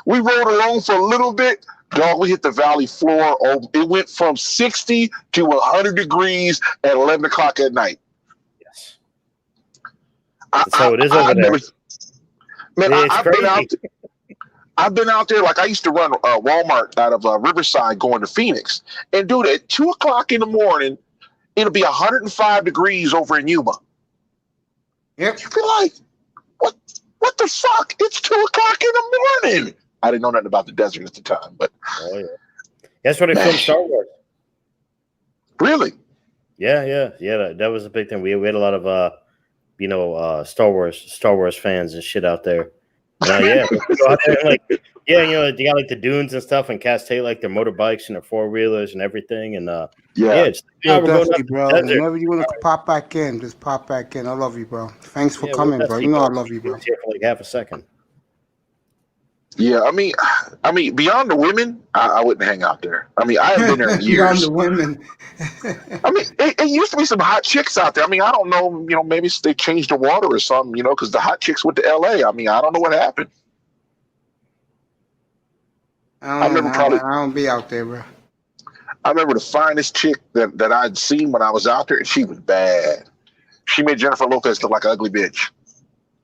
We rode along for a little bit. Dog, we hit the valley floor. Oh, it went from 60 to 100 degrees at 11 o'clock at night. That's how it is over there. I've been out there. Like I used to run Walmart out of Riverside going to Phoenix. And dude, at 2 o'clock in the morning, it'll be 105 degrees over in Yuma. Yep. You'd be like, what the fuck? It's 2 o'clock in the morning. I didn't know nothing about the desert at the time, but that's where they filmed Star Wars. Really? Yeah. That was a big thing. We had a lot of Star Wars fans and shit out there. Go out there and you got like the dunes and stuff, and Castell like their motorbikes and their 4-wheelers and everything, and definitely, bro. Whenever you want to pop back in, just pop back in. I love you, bro. Thanks for coming, bro. You know I love you, bro. Here for like half a second. Yeah, I mean, beyond the women, I wouldn't hang out there. I mean, I have been there in years. Beyond the women. I mean, it used to be some hot chicks out there. I mean, I don't know, maybe they changed the water or something, because the hot chicks went to LA. I mean, I don't know what happened. I don't be out there, bro. I remember the finest chick that I'd seen when I was out there, and she was bad. She made Jennifer Lopez look like an ugly bitch.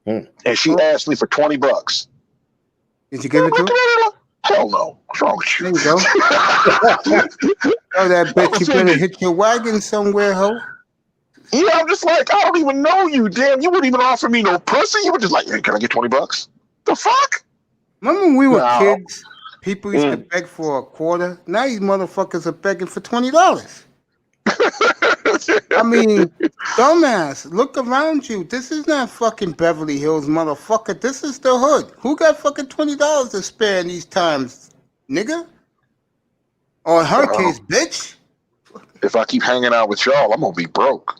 And she asked me for $20. Did you give it to her? Hell no. What's wrong with you? There you go. Oh, that bitch, you better hit your wagon somewhere, ho. Yeah, I'm just like, I don't even know you. Damn, you wouldn't even offer me no pussy. You were just like, hey, can I get $20? The fuck? Remember when we were kids People used to beg for a quarter. Now these motherfuckers are begging for $20. I mean, dumbass, look around you. This is not fucking Beverly Hills, motherfucker. This is the hood. Who got fucking $20 to spare in these times, nigga? Or in her case, bitch. If I keep hanging out with y'all, I'm gonna be broke.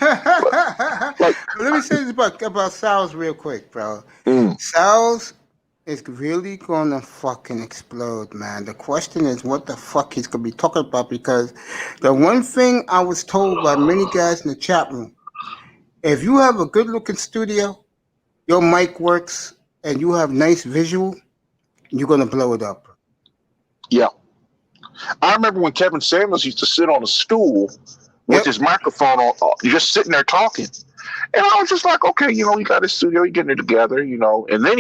Let me say this about Sal's real quick, bro. Sal's is really gonna fucking explode, man. The question is what the fuck he's gonna be talking about, because the one thing I was told by many guys in the chat room, if you have a good looking studio, your mic works, and you have nice visual, you're gonna blow it up. Yeah. I remember when Kevin Samuels used to sit on a stool with his microphone on, just sitting there talking. And I was just like, okay, you know, you got his studio, you're getting it together, you know. And then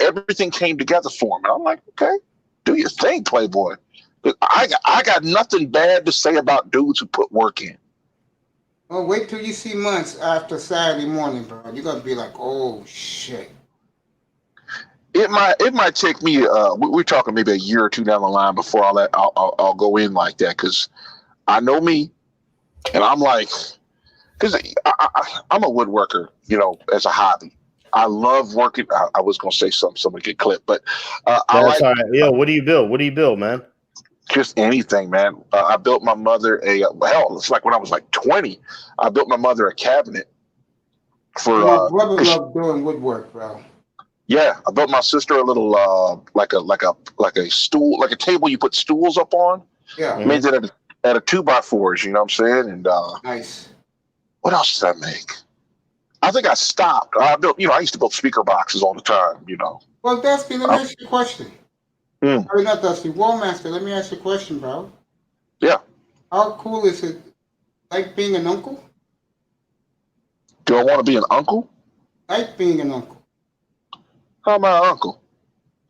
everything came together for him. And I'm like, okay, do your thing, Playboy. I got nothing bad to say about dudes who put work in. Well, wait till you see months after Saturday morning, bro. You're gonna be like, oh shit. It might take me. We're talking maybe a year or two down the line before I'll go in like that, because I know me, and I'm like, because I'm a woodworker, you know, as a hobby. I love working. I was gonna say something, somebody get clipped, but I like. All right. Yo, what do you build? What do you build, man? Just anything, man. I built my mother it's like when I was like 20. I built my mother a cabinet for. My brother loved doing woodwork, bro. Yeah, I built my sister a little like a stool, like a table you put stools up on. Yeah. Made it at a 2x4s, you know what I'm saying? And nice. What else did I make? I think I stopped. I used to build speaker boxes all the time, you know. Well, Dusty, let me ask you a question. Or not Dusty, Wallmaster, let me ask you a question, bro. Yeah. How cool is it, like being an uncle? Do I want to be an uncle? Like being an uncle. How am I an uncle?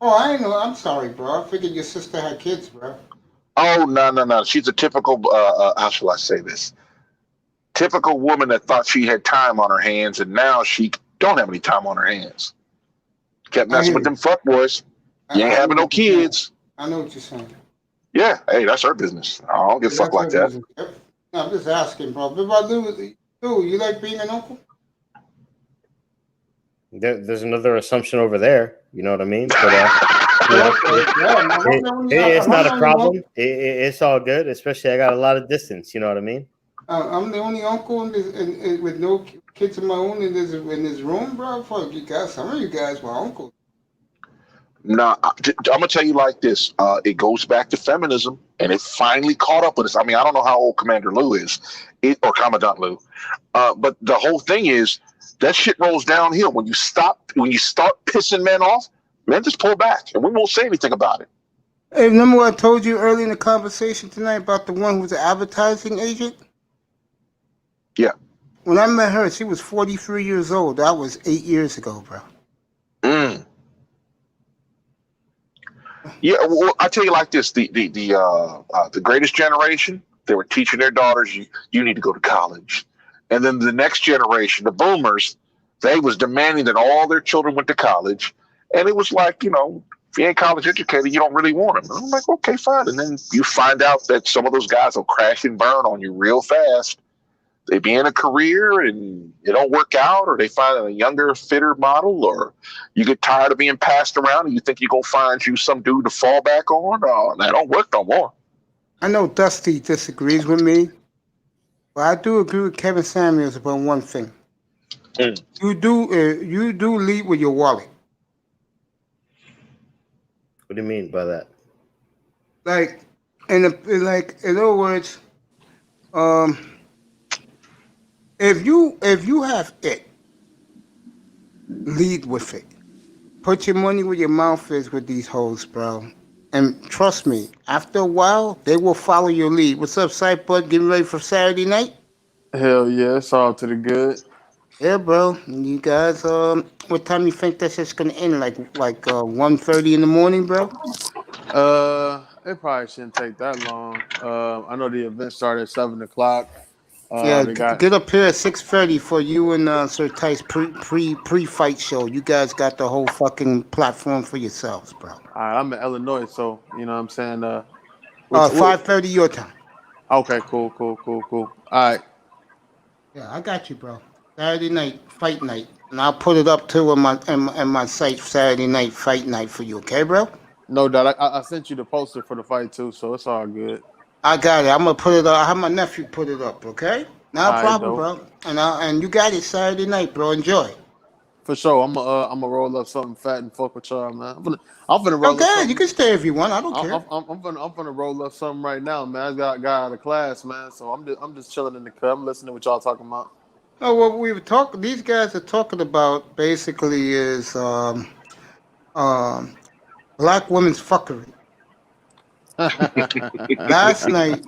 Oh, I know. I'm sorry, bro. I figured your sister had kids, bro. Oh, no. She's a typical, how shall I say this? Typical woman that thought she had time on her hands, and now she don't have any time on her hands. Kept messing with them fuckboys. You ain't having no kids. I know what you're saying. Yeah, hey, that's her business. I don't give a fuck like that. No, I'm just asking, bro. But if I do, you like being an uncle? There's another assumption over there. You know what I mean? But, it's not a problem. It's all good. Especially, I got a lot of distance. You know what I mean? I'm the only uncle with no kids of my own in this room, bro. Fuck you guys. Some of you guys were uncles. Nah, I'm gonna tell you like this. It goes back to feminism, and it finally caught up with us. I mean, I don't know how old Commander Lou is, or Commandant Lou, but the whole thing is that shit rolls downhill when you start pissing men off. Men just pull back, and we won't say anything about it. Hey, remember what I told you early in the conversation tonight about the one who was an advertising agent? Yeah. When I met her, she was 43 years old. That was 8 years ago, bro. Yeah, well, I tell you like this: the greatest generation, they were teaching their daughters, you need to go to college, and then the next generation, the boomers, they was demanding that all their children went to college, and it was like, you know, if you ain't college educated, you don't really want them. And I'm like, okay, fine, and then you find out that some of those guys will crash and burn on you real fast. They be in a career and it don't work out, or they find a younger, fitter model, or you get tired of being passed around and you think you're going to find you some dude to fall back on. Oh, that don't work no more. I know Dusty disagrees with me, but I do agree with Kevin Samuels about one thing. You do lead with your wallet. What do you mean by that? Like, in other words, if you have it, lead with it. Put your money where your mouth is with these hoes, bro. And trust me, after a while, they will follow your lead. What's up, Sight Bud? Getting ready for Saturday night? Hell yeah, it's all to the good. Yeah, bro. You guys, what time you think that's just gonna end? Like 1:30 in the morning, bro? It probably shouldn't take that long. I know the event started at 7 o'clock. Yeah, They got get up here at 6:30 for you and Sir Tice pre-fight show. You guys got the whole fucking platform for yourselves, bro. all right, I'm in Illinois, so you know what I'm saying. What, 5:30 your time. okay, cool. All right, Yeah, I got you, bro. Saturday night, fight night, and I'll put it up too in my site Saturday night, fight night for you. Okay, bro? no doubt. I sent you the poster for the fight too, so it's all good. I got it. I'm gonna put it up. I have my nephew put it up. Okay? All Not a right, problem, dope. bro. And you got it Saturday night, bro. Enjoy. For sure. I'm gonna roll up something fat and fuck with y'all, man. I'm gonna roll up Okay, you something. can stay if you want. I don't care. I'm gonna roll up something right now, man. I got out of class, man. So I'm just chilling in the cut. I'm listening to what y'all talking about. Oh, what we were talking. These guys are talking about basically is um, black women's fuckery. Last night,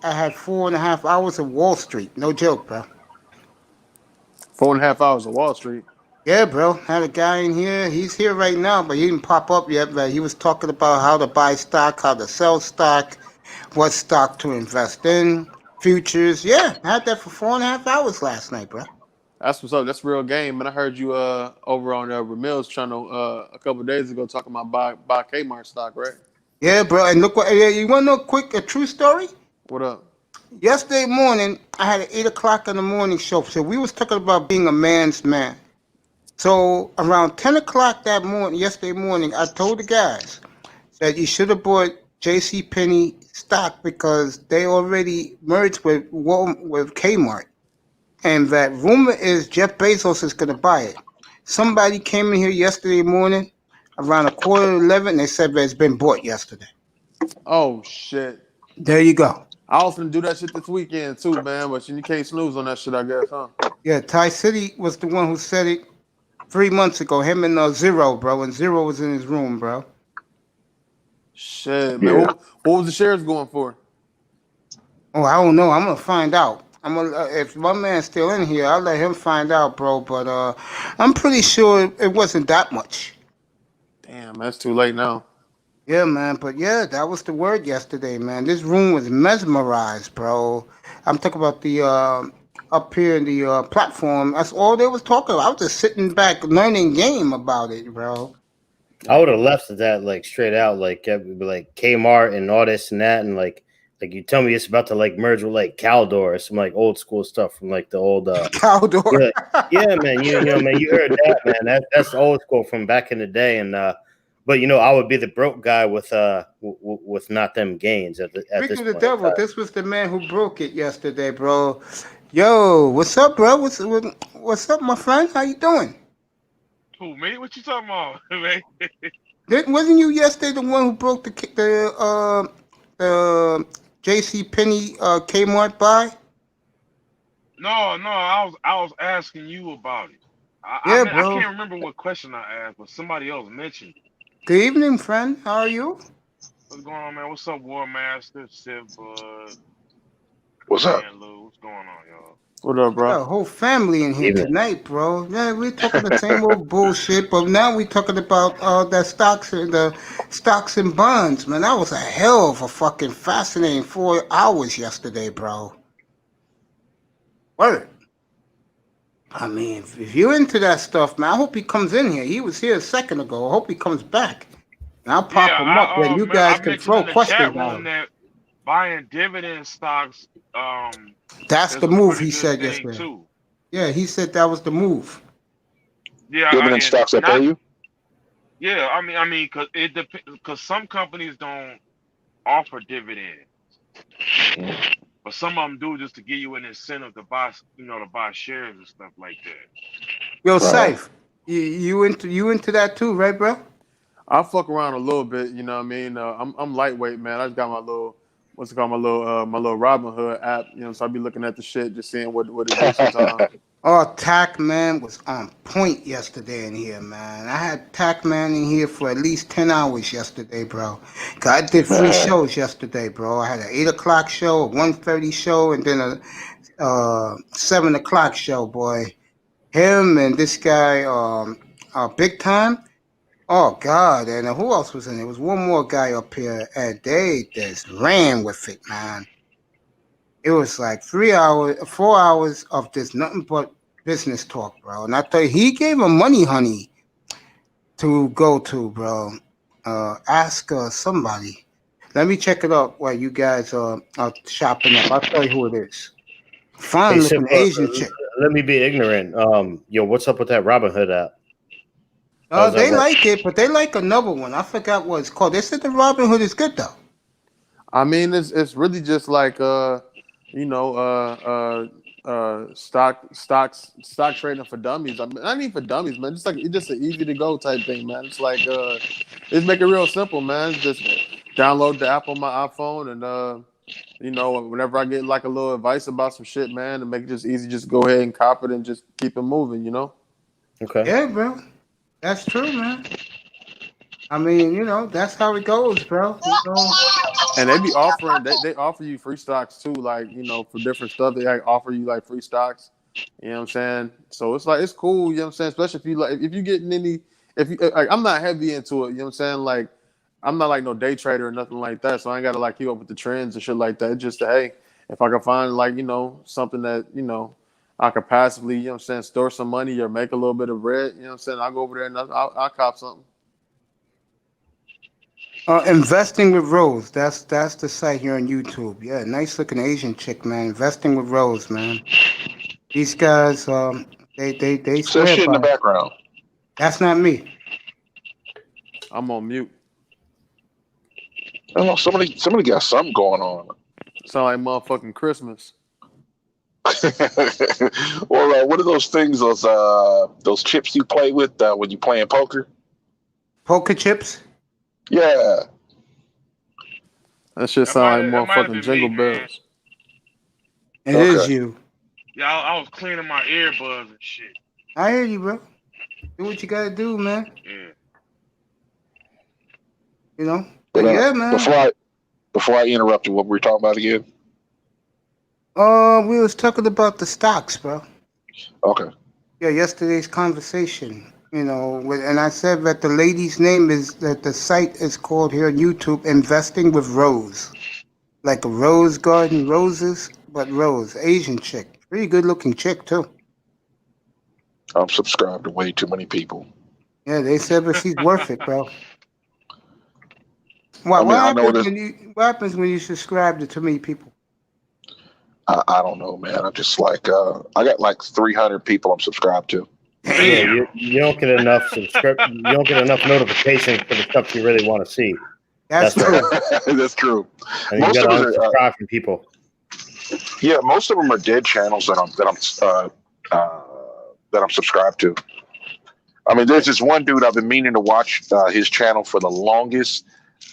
I had 4.5 hours of Wall Street. No joke, bro. 4.5 hours of Wall Street. Yeah, bro. Had a guy in here. He's here right now, but he didn't pop up yet. But he was talking about how to buy stock, how to sell stock, what stock to invest in, futures. Yeah, I had that for 4.5 hours last night, bro. That's what's up. That's real game, man. I heard you over on Ramil's channel a couple of days ago talking about buy Kmart stock, right? Yeah, bro. And look what you want to know a true story? What up? Yesterday morning, I had an 8 o'clock in the morning show. So we was talking about being a man's man. So around 10 o'clock yesterday morning, I told the guys that you should have bought J.C. Penney stock because they already merged with Kmart. And that rumor is Jeff Bezos is going to buy it. Somebody came in here yesterday morning around 11:15, and they said that it's been bought yesterday. Oh shit! There you go. I often do that shit this weekend too, man. But you can't snooze on that shit, I guess, huh? Yeah, Ty City was the one who said it 3 months ago. Him and Zero, bro. And Zero was in his room, bro. Shit, man. Yeah. What was the shares going for? Oh, I don't know. I'm gonna find out. If my man's still in here, I'll let him find out, bro. But I'm pretty sure it wasn't that much. Damn, that's too late now. Yeah, man. But yeah, that was the word yesterday, man. This room was mesmerized, bro. I'm talking about the up here in the platform. That's all they was talking about. I was just sitting back learning game about it, bro. I would have left that like straight out, like Kmart and all this and that, and like you tell me it's about to like merge with like Caldor or some like old school stuff from like the old Caldor. yeah, man. You know, man, you heard that, man. That's old school from back in the day, and but you know, I would be the broke guy with not them gains at this Speaking point. of the devil, this was the man who broke it yesterday, bro. Yo, what's up, bro? What's up, my friend? How you doing? Who, me? What you talking about, man? Wasn't you yesterday the one who broke the J.C. Penney Kmart buy? No, I was asking you about it. Yeah, I bro. can't remember what question I asked, but somebody else mentioned it. Good evening, friend. How are you? What's going on, man? What's up, War Master, Civ, What's up? Man, Lou? What's going on, y'all? What up, We got a bro? whole family in here tonight, bro. Yeah, we're talking the same old bullshit, but now we're talking about the stocks and bonds, man. That was a hell of a fucking fascinating 4 hours yesterday, bro. Word. I mean, if you're into that stuff, man, I hope he comes in here. He was here a second ago. I hope he comes back. And I'll pop him up, and you guys can mentioned throw in the questions chat at room him. that buying dividend stocks, That's is the a move, pretty he good said thing, yesterday. too. Yeah, he said that was the move. Yeah, Dividend stocks that pay you? Yeah, I mean, because some companies don't offer dividends, but some of them do just to give you an incentive to buy, to buy shares and stuff like that. Yo, Right. Saif, you into that too, right, bro? I fuck around a little bit, you know what I mean? I'm lightweight, man. I just got my little my little Robin Hood app, you know, so I be looking at the shit, just seeing what it do sometimes. Oh, Tac Man was on point yesterday in here, man. I had Tac Man in here for at least 10 hours yesterday, bro. 'Cause I did 3 shows yesterday, bro. I had an 8 o'clock show, a 1:30 show, and then a 7 o'clock show, boy. Him and this guy, Big Time. Oh, God. And who else was in it? There was one more guy up here, and they just ran with it, man. It was like 4 hours of this nothing but business talk, bro. And I thought he gave a money honey to go to, bro. Ask somebody. Let me check it out while you guys are shopping up. I'll tell you who it is. Fine Hey, looking Simba, Asian chick. let me be ignorant. Yo, what's up with that Robinhood app? How's that They work? like it, but they like another one. I forgot what it's called. They said the Robin Hood is good though. I mean, it's really just like stock trading for dummies. I mean, not even for dummies, man. Just like it's just an easy to go type thing, man. It's like it's make it real simple, man. Just download the app on my iPhone and whenever I get like a little advice about some shit, man, to make it just easy, just go ahead and copy it and just keep it moving, you know? Okay. Yeah, bro. That's true, man. I mean, that's how it goes, bro. And they be offering they offer you free stocks too, like, for different stuff. They like offer you like free stocks. You know what I'm saying? So it's like it's cool, you know what I'm saying? Especially if you getting any like I'm not heavy into it, you know what I'm saying? Like I'm not like no day trader or nothing like that. So I ain't gotta like keep up with the trends and shit like that. It's just hey, if I can find like, something that, I could passively, you know what I'm saying, store some money or make a little bit of bread, you know what I'm saying? I'll go over there and I'll cop something. Investing with Rose. That's the site here on YouTube. Yeah, nice looking Asian chick, man. Investing with Rose, man. These guys, they So swear shit in the by it. background. That's not me. I'm on mute. I don't know. Somebody got something going on. Sound like motherfucking Christmas. Well, what are those things? Those chips you play with when you playing poker? Poker chips. Yeah. That shit That sound like might have motherfucking been jingle me, man. bells. It Okay. is you. Yeah, I was cleaning my earbuds and shit. I hear you, bro. Do what you gotta do, man. Yeah. But yeah, man. Before I interrupted, what were we talking about again? We was talking about the stocks, bro. Okay. Yeah, yesterday's conversation. And I said that the lady's name is that the site is called here on YouTube Investing with Rose. Like a rose garden, roses, but Rose, Asian chick. Pretty good looking chick too. I'm subscribed to way too many people. Yeah, they said but she's worth it, bro. What I mean, I know what happens when you subscribe to too many people? I don't know, man. I'm just like I got like 300 people I'm subscribed to. Yeah, you don't get enough you don't get enough notifications for the stuff you really want to see. That's true. That's true. And you got to unsubscribe from people. Yeah, most of them are dead channels that I'm subscribed to. I mean, there's this one dude I've been meaning to watch his channel for the longest,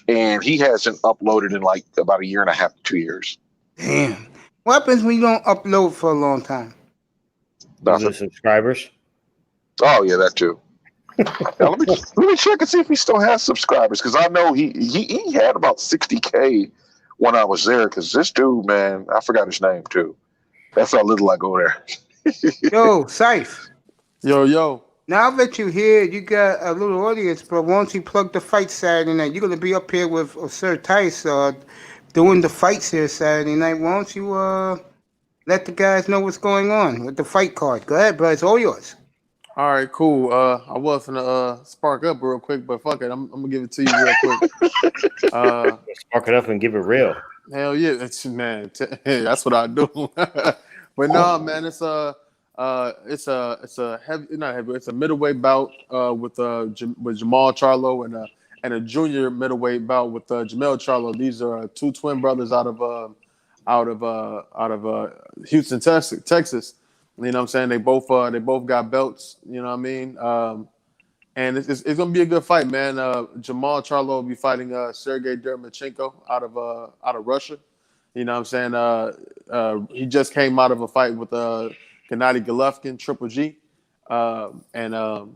and he hasn't uploaded in like about a year and a half, 2 years. Damn. What happens when you don't upload for a long time? The subscribers. Oh yeah, that too. Now, let me check and see if he still has subscribers, because I know he had about 60K when I was there. Because this dude, man, I forgot his name too. That's how little I go there. Yo, Saif. Yo. Now that you're here, you got a little audience, bro. Why don't you plug the fight Saturday night? You're gonna be up here with Sir Tice doing the fights here Saturday night. Why don't you let the guys know what's going on with the fight card? Go ahead, bro. It's all yours. All right, cool. I was gonna spark up real quick, but fuck it, I'm gonna give it to you real quick. Spark it up and give it real. Hell yeah, that's what I do. But no, man, it's a heavy, not heavy. It's a middleweight bout with Jamal Charlo and a junior middleweight bout with Jamel Charlo. These are two twin brothers out of Houston, Texas. You know what I'm saying? They both got belts. You know what I mean? And it's gonna be a good fight, man. Jamal Charlo will be fighting Sergey Dermachenko out of Russia. You know what I'm saying? He just came out of a fight with Gennady Golovkin, Triple G, and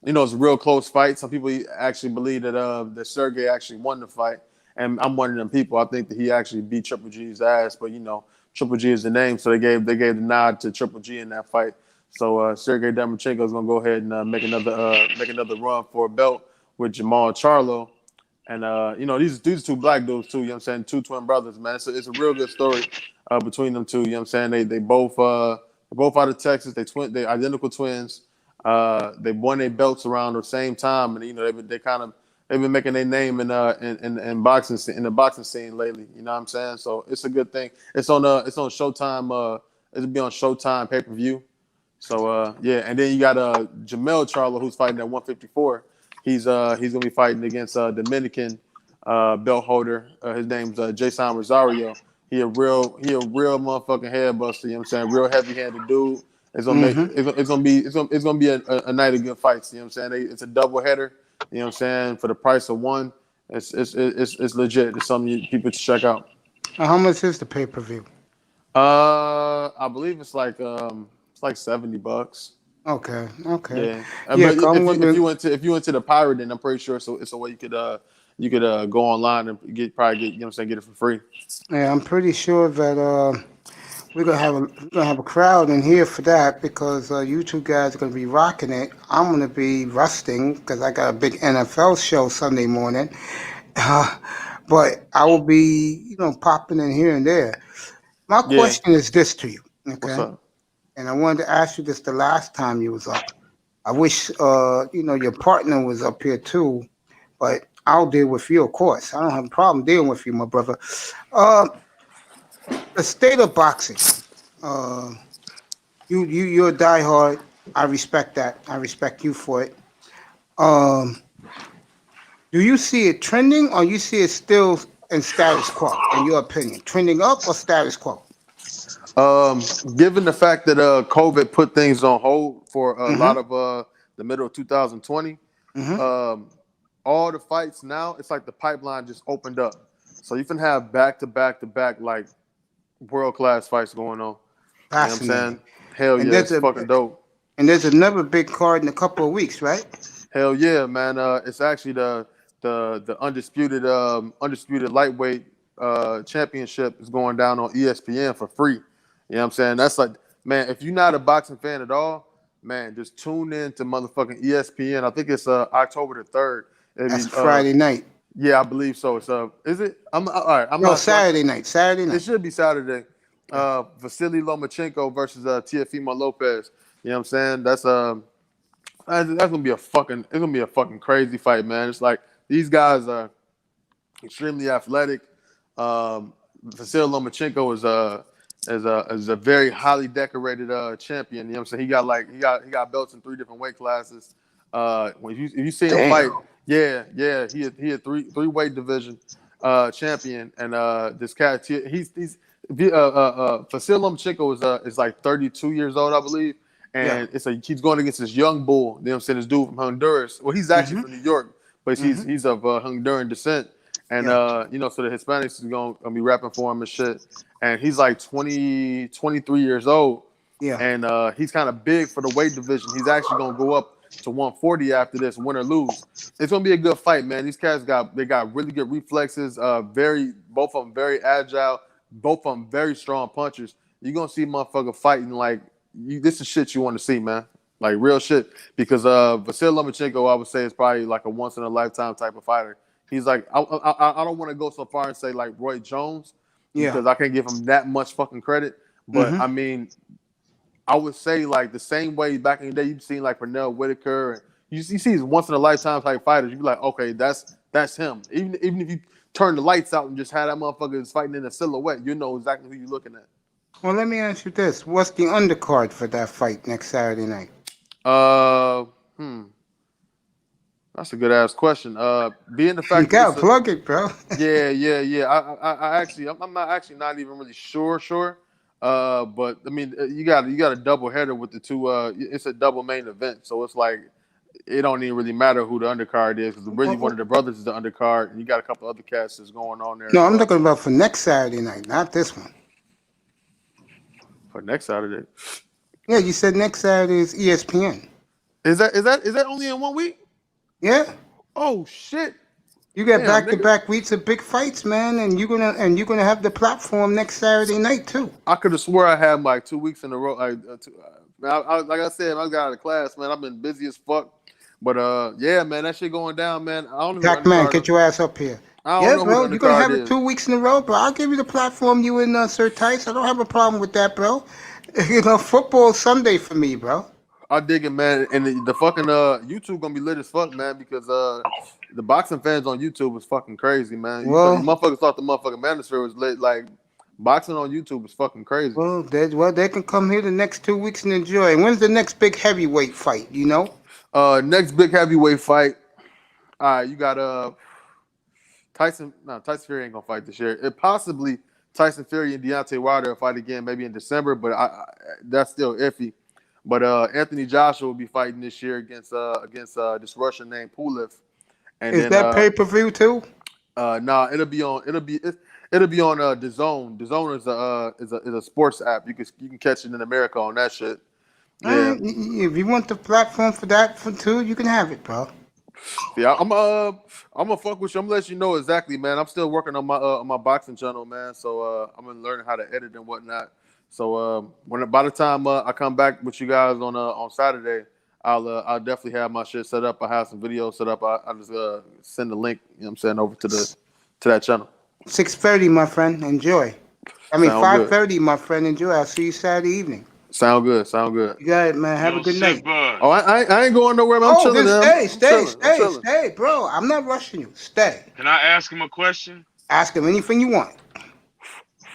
it's a real close fight. Some people actually believe that Sergey actually won the fight, and I'm one of them people. I think that he actually beat Triple G's ass, but Triple G is the name, so they gave the nod to Triple G in that fight. So Sergey Dermachenko is gonna go ahead and make another run for a belt with Jamal Charlo, and these two black dudes too. You know what I'm saying? Two twin brothers, man. It's a real good story. between them two. You know what I'm saying? They both out of Texas. They identical twins. They won their belts around the same time, and you know they've been making their name in boxing in the boxing scene lately. You know what I'm saying? So it's a good thing. It's on Showtime. It'll be on Showtime pay-per-view. So yeah, and then you got Jamel Charlo who's fighting at 154. He's gonna be fighting against Dominican belt holder. His name's Jason Rosario. He a real motherfucking head buster. You know what I'm saying? Real heavy-handed dude. It's gonna be a night of good fights. You know what I'm saying? It's a double header. You know what I'm saying? For the price of one, it's legit. It's something people should check out. How much is the pay-per-view? I believe it's like $70. Okay. Yeah. Yeah, But if you went to the Pirate, then I'm pretty sure it's a way you could go online and get you know what I'm saying, get it for free. Yeah, I'm pretty sure that we're gonna have a crowd in here for that because you two guys are gonna be rocking it. I'm gonna be rusting because I got a big NFL show Sunday morning, but I will be popping in here and there. My question is this to you, okay? What's up? And I wanted to ask you this the last time you was up. I wish your partner was up here too, but I'll deal with you, of course. I don't have a problem dealing with you, my brother. The state of boxing. You're a diehard. I respect that. I respect you for it. Do you see it trending, or you see it still in status quo? In your opinion, trending up or status quo? Given the fact that COVID put things on hold for a lot of the middle of 2020, all the fights now, it's like the pipeline just opened up. So you can have back to back like world-class fights going on. You know what I'm saying? Hell yeah, it's fucking dope. And there's another big card in a couple of weeks, right? Hell yeah, man. It's actually the undisputed lightweight championship is going down on ESPN for free. You know what I'm saying? That's like, man, if you're not a boxing fan at all, man, just tune in to motherfucking ESPN. I think it's October the 3rd. That's Friday night. Yeah, I believe so. It's is it? All right. Saturday night. Saturday night. It should be Saturday. Vasily Lomachenko versus Teofimo Lopez. You know what I'm saying? That's gonna be a fucking crazy fight, man. It's like these guys are extremely athletic. Vasily Lomachenko is a very highly decorated champion. You know what I'm saying? He got belts in 3 different weight classes. If you see him fight, yeah, he a three weight division champion, and this cat he's Vasily Lomachenko is like 32 years old, I believe, and he's going against this young bull. You know what I'm saying? This dude from Honduras. Well, he's actually from New York, but he's of Honduran descent, and so the Hispanics is gonna be rapping for him and shit. And he's like 23 years old, and he's kind of big for the weight division. He's actually gonna go up to 140 after this, win or lose. It's gonna be a good fight, man. These cats got really good reflexes. Both of them very agile. Both of them very strong punchers. You're gonna see motherfucker fighting like this is shit you want to see, man. Like real shit. Because Vasily Lomachenko, I would say, is probably like a once in a lifetime type of fighter. He's like I don't want to go so far and say like Roy Jones, because I can't give him that much fucking credit. But I mean, I would say like the same way back in the day you've seen like Pernell Whitaker, and you see these once in a lifetime type fighters. You be like, okay, that's him. Even if you turn the lights out and just have that motherfucker fighting in a silhouette, you know exactly who you're looking at. Well, let me ask you this: what's the undercard for that fight next Saturday night? That's a good ass question. Being the fact you gotta plug it, bro. Yeah. I actually, I'm not even really sure. But I mean, you got a double header with the two. It's a double main event, so it's like it don't even really matter who the undercard is, because really one of the brothers is the undercard, and you got a couple other casts going on there. No, I'm talking about for next Saturday night, not this one. For next Saturday. Yeah, you said next Saturday is ESPN. Is that only in 1 week? Yeah. Oh shit. You got back-to-back weeks of big fights, man, and you're gonna have the platform next Saturday night too. I could have swore I had like 2 weeks in a row. Like I said, I got out of class, man. I've been busy as fuck. But yeah, man, that shit going down, man. I don't know. Jack, man, get your ass up here. I don't Yeah, know bro, who the you're gonna undercard have it is. 2 weeks in a row, bro. I'll give you the platform. You and Sir Tice. I don't have a problem with that, bro. You know, football Sunday for me, bro. I dig it, man. And the fucking YouTube gonna be lit as fuck, man, because the boxing fans on YouTube is fucking crazy, man. You Well, motherfuckers thought the motherfucking Manosphere was lit. Like boxing on YouTube is fucking crazy. they can come here the next 2 weeks and enjoy. And when's the next big heavyweight fight? You know? Next big heavyweight fight. All right, you got Tyson. No, Tyson Fury ain't gonna fight this year. It possibly Tyson Fury and Deontay Wilder will fight again, maybe in December, but that's still iffy. But Anthony Joshua will be fighting this year against this Russian named Pulev. And Is then that pay-per-view too? nah, it'll be on DAZN. DAZN is a sports app. You can catch it in America on that shit. Yeah. If you want the platform for that too, you can have it, bro. Yeah, I'm gonna fuck with you. I'm gonna let you know exactly, man. I'm still working on my boxing channel, man. So I'm gonna learn how to edit and whatnot. So by the time I come back with you guys on Saturday, I'll definitely have my shit set up. I have some videos set up. I just send the link, you know what I'm saying, over to that channel. 6:30, my friend. Enjoy. I mean, 5:30, my friend. Enjoy. I'll see you Saturday evening. Sound good. You got it, man. Have a good night. Oh, I ain't going nowhere, man. I'm chilling, man. Stay, bro. I'm not rushing you. Stay. Can I ask him a question? Ask him anything you want.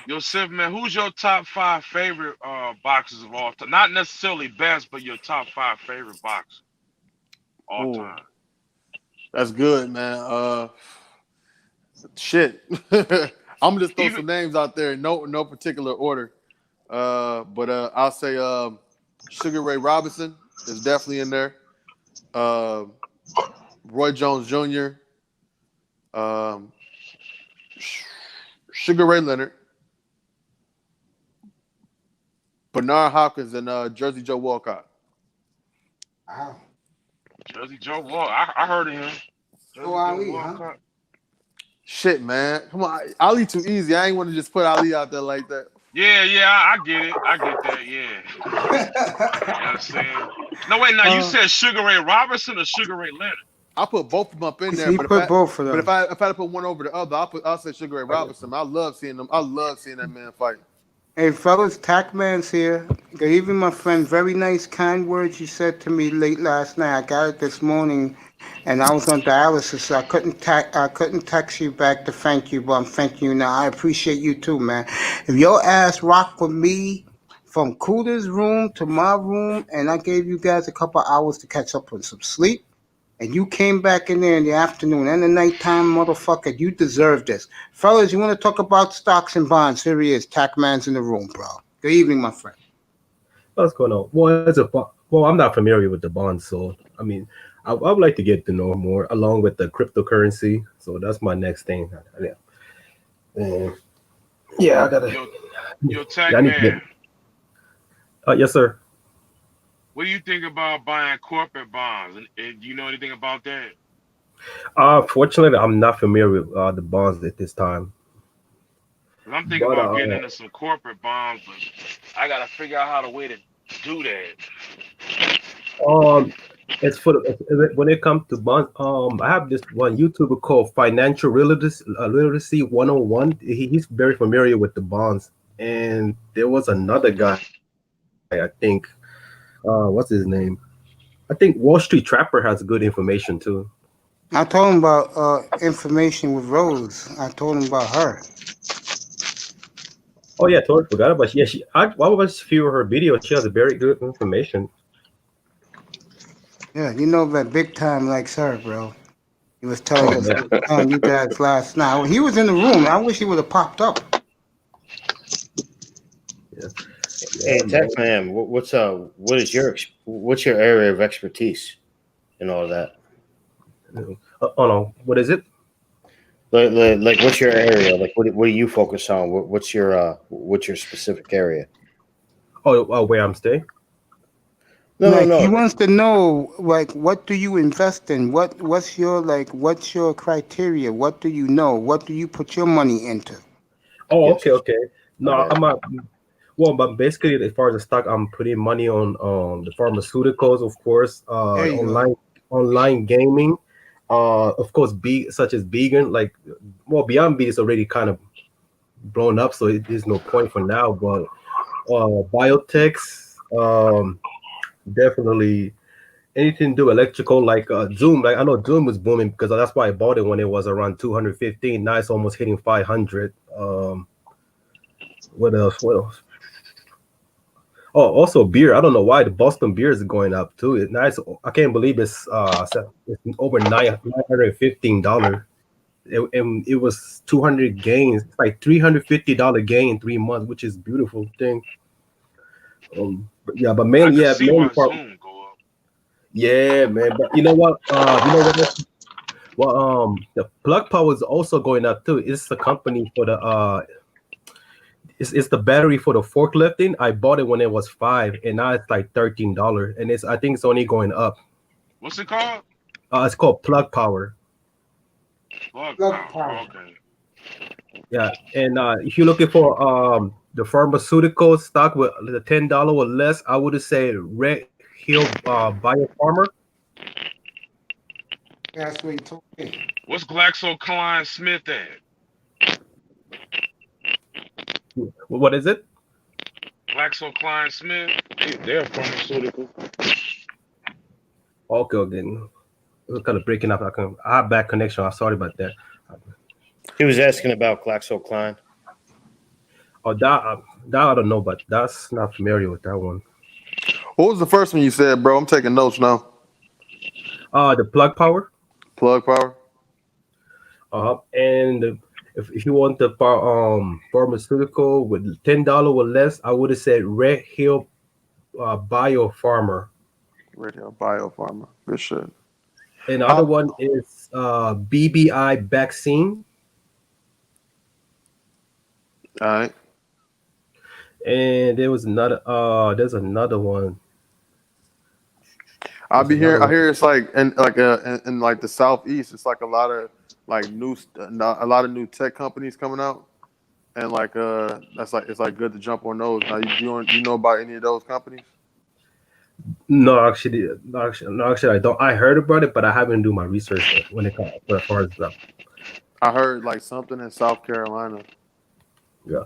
Yo, Sif, man, who's your top 5 favorite boxers of all time? Not necessarily best, but your top 5 favorite boxers all time. That's good, man. Shit. I'm gonna just throw some names out there in no particular order. But I'll say Sugar Ray Robinson is definitely in there. Roy Jones Jr. Sugar Ray Leonard. Bernard Hopkins and Jersey Joe Walcott. Wow. Jersey Joe Walcott. I heard of him. Joe Ali, huh? Shit, man. Come on. Ali too easy. I ain't want to just put Ali out there like that. Yeah, I get it. I get that, yeah. You know what I'm saying? No, wait, now you said Sugar Ray Robinson or Sugar Ray Leonard? I'll put both of them up in there. He put both of them. But if I had to put one over the other, I'll say Sugar Ray Robinson. I love seeing them. I love seeing that man fight. Hey, fellas, Tackman's here. Good evening, my friend. Very nice, kind words you said to me late last night. I got it this morning, and I was on dialysis, so I couldn't text you back to thank you, but I'm thanking you now. I appreciate you too, man. If your ass rock with me from Cooter's room to my room, and I gave you guys a couple hours to catch up on some sleep, and you came back in there in the afternoon and the nighttime, motherfucker, you deserve this. Fellas, you want to talk about stocks and bonds? Here he is. Tackman's in the room, bro. Good evening, my friend. What's going on? Well, I'm not familiar with the bonds, so I mean, I would like to get to know more along with the cryptocurrency. So that's my next thing. Yeah, I gotta. Yo, Tackman. Yes, sir. What do you think about buying corporate bonds? And do you know anything about that? Fortunately, I'm not familiar with the bonds at this time. I'm thinking about getting into some corporate bonds, but I gotta figure out how to do that. It's when it comes to bonds. I have this one YouTuber called Financial Literacy 101. He's very familiar with the bonds, and there was another guy, I think. What's his name? I think Wall Street Trapper has good information too. I told him about information with Rose. I told him about her. Oh yeah, totally forgot about. Yeah, I watched a few of her videos. She has a very good information. Yeah, you know that Big Time likes her, bro. He was telling you guys last night. He was in the room. I wish he would have popped up. Yeah. Hey, Tackman, what's your area of expertise in all of that? Oh no, what is it? Like what's your area? Like what do you focus on? What's your specific area? Oh, where I'm staying? No. He wants to know, like, what do you invest in? What's your criteria? What do you know? What do you put your money into? Oh, okay. No, well, but basically, as far as the stock, I'm putting money on the pharmaceuticals, of course, online gaming, Of course, such as vegan, like, well, Beyond Meat is already kind of blown up, so there's no point for now. But biotechs, definitely anything to do electrical, like Zoom. Like I know Zoom was booming because that's why I bought it when it was around 215. Now it's almost hitting 500. What else? What else? Oh, also beer. I don't know why the Boston beer is going up too. I can't believe it's over $915. And it was 200 gains. It's like $350 gain in 3 months, which is a beautiful thing. But I mainly, can yeah, see why Zoom go up. yeah, man. But you know what? Else? Well, the plug power is also going up too. It's a company for the it's the battery for the forklifting. I bought it when it was $5, and now it's like $13, and I think it's only going up. What's it called? It's called plug power. Plug Plug power. power. Okay. Yeah, and if you're looking for the pharmaceutical stock with the $10 or less, I would say Red Hill Biopharma. That's what he told me. What's GlaxoSmithKline at? What is it? GlaxoSmithKline. They're pharmaceutical. Okay, then it was kind of breaking up. I have bad connection. I'm sorry about that. He was asking about GlaxoSmithKline. Oh, that I don't know, but that's not familiar with that one. What was the first one you said, bro? I'm taking notes now. The plug power. Plug power. And if you want the pharmaceutical with $10 or less, I would have said Red Hill Biopharma. Red Hill Biopharma. Good shit. And the other one is BBI vaccine. All right. And there's another one. I hear it's like in like the southeast, it's like a lot of like a lot of new tech companies coming out, and like it's like good to jump on those. Now you know about any of those companies? No, actually, I don't. I heard about it, but I haven't do my research when it comes as far as that. I heard like something in South Carolina. Yeah,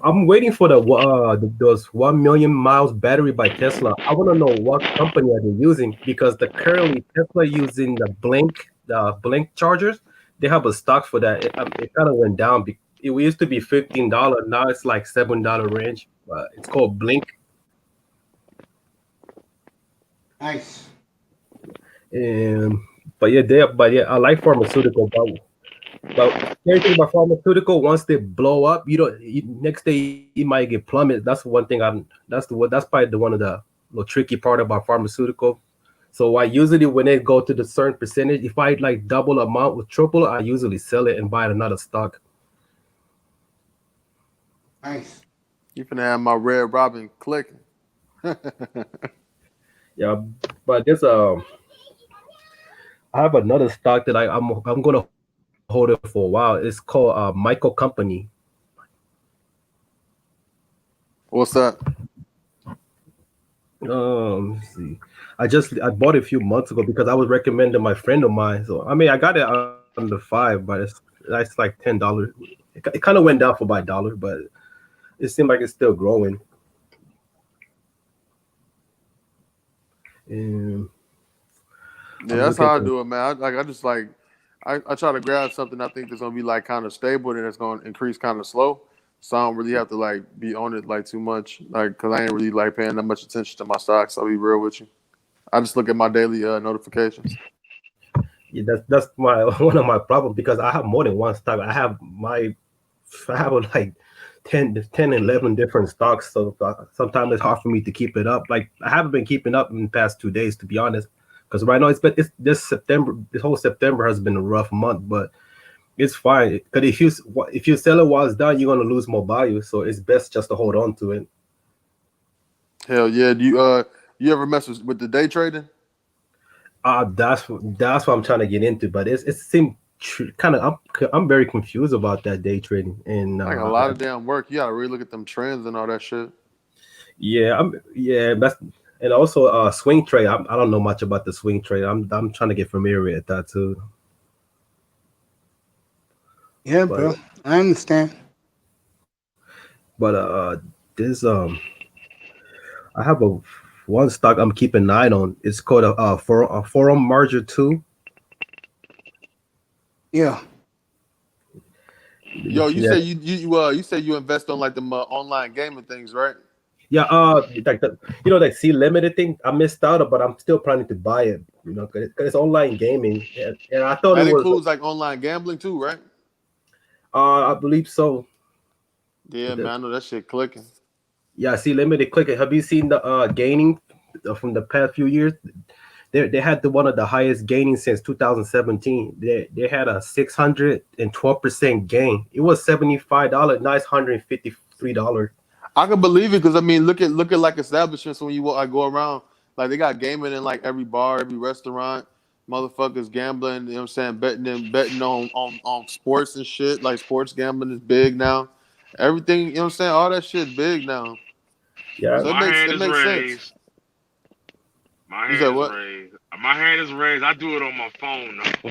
I'm waiting for those 1 million miles battery by Tesla. I want to know what company are they using, because currently Tesla using the Blink chargers. They have a stock for that. It kind of went down. It used to be $15. Now it's like $7 range. It's called Blink. Nice. But I like pharmaceutical. But everything about pharmaceutical, once they blow up, next day you might get plummeted. That's one thing. That's probably one of the tricky part about pharmaceutical. So I usually, when they go to the certain percentage, if I like double amount with triple, I usually sell it and buy another stock. Nice. You finna have my Red Robin clicking. Yeah, but there's I have another stock that I'm gonna hold it for a while. It's called Michael Company. What's that? Let's see. I bought it a few months ago because I was recommended my friend of mine. So I mean, I got it under $5, but it's like $10. It kind of went down for about $1, but it seemed like it's still growing. Yeah, that's how I do it, man. I try to grab something I think that's gonna be like kind of stable and it's gonna increase kind of slow. So I don't really have to like be on it like too much, like because I ain't really like paying that much attention to my stocks. I'll be real with you. I just look at my daily notifications. Yeah, that's one of my problems, because I have more than one stock. I have like 10, 11 different stocks. So sometimes it's hard for me to keep it up. Like I haven't been keeping up in the past 2 days, to be honest, because right now it's this whole September has been a rough month, but it's fine. Because if you sell it while it's down, you're gonna lose more value. So it's best just to hold on to it. Hell yeah! Do you ever mess with the day trading? That's what I'm trying to get into, but it seems kind of I'm very confused about that day trading, and like a lot of damn work. You gotta really look at them trends and all that shit. Yeah, and also swing trade. I don't know much about the swing trade. I'm trying to get familiar with that too. Yeah, But bro. I understand. there's I have a one stock I'm keeping an eye on. It's called a Forum Marger 2. Yeah. Yo, you Yeah, said you said you invest on like the online gaming things, right? yeah. Like the that C limited thing. I missed out, but I'm still planning to buy it. Because it's online gaming, and I thought it That was. includes like online gambling too, right? I believe so. Yeah, man, I know that shit clicking. Yeah, C limited click it. Have you seen the gaining from the past few years? They had one of the highest gaining since 2017. They had a 612% gain. It was $75, $953. I can believe it because I mean, look at like establishments when you like go around, like they got gaming in like every bar, every restaurant. Motherfuckers gambling, you know what I'm saying, betting on sports and shit. Like sports gambling is big now. Everything, you know what I'm saying, all that shit big now. Yeah, So My hand it is makes sense. raised. My You said hand is what? raised. My hand is raised. I do it on my phone though.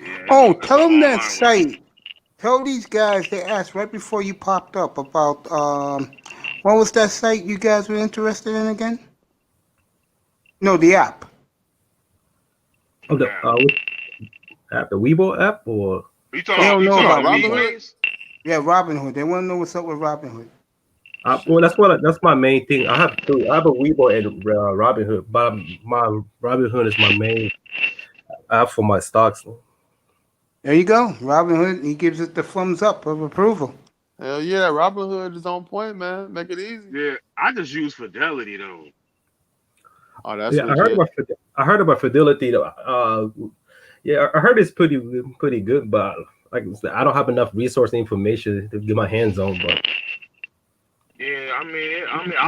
Yeah, Oh, it's tell an them that online one. site. Tell these guys they asked right before you popped up about what was that site you guys were interested in again? No, the app. oh, the Yeah. app, the Weibo app, or You They don't you know You talking talking about about about Weibo. Robinhood? Meatways? Yeah, Robinhood. They want to know what's up with Robinhood. well, that's my main thing. I have two. I have a Weibo and Robinhood, but my Robinhood is my main app for my stocks. There you go. Robinhood, he gives it the thumbs up of approval. Hell yeah, Robinhood is on point, man. Make it easy. Yeah, I just use Fidelity though. Oh, that's Yeah, legit. I heard about Fidelity. Yeah, I heard it's pretty good, but like I said, I don't have enough resource and information to get my hands on. But Yeah,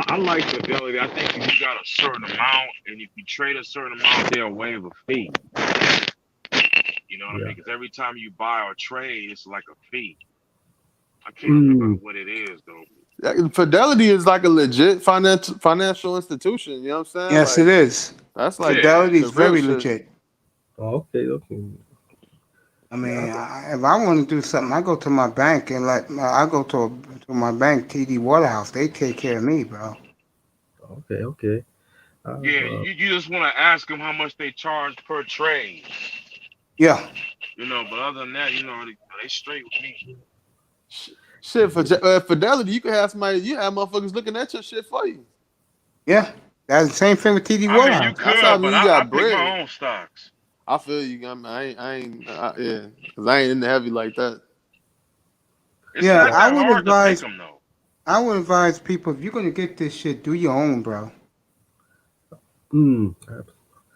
I like Fidelity. I think if you got a certain amount, and if you trade a certain amount, they'll waive a fee. You know what I mean? Because every time you buy or trade, it's like a fee. I can't remember what it is though. Fidelity is like a legit financial institution. You know what I'm saying? Yes, Like it is. that's like Yeah. Fidelity the is real very shit. legit. okay. I mean, if I want to do something, I go to my bank and I go to my bank, TD Waterhouse. They take care of me, bro. Okay. Yeah, you just want to ask them how much they charge per trade. Yeah. You know, but other than that, you know, they straight with me. Shit for Fidelity, you can have somebody. You have motherfuckers looking at your shit for you. Yeah. That's the same thing with TD I mean, you Waterhouse. That's how could, but you I got pick bread. my own stocks. I feel you. Yeah, because I ain't in the heavy like that. It's Yeah, not I that would hard to pick advise. them though. I would advise people if you're gonna get this shit, do your own, bro. Mm.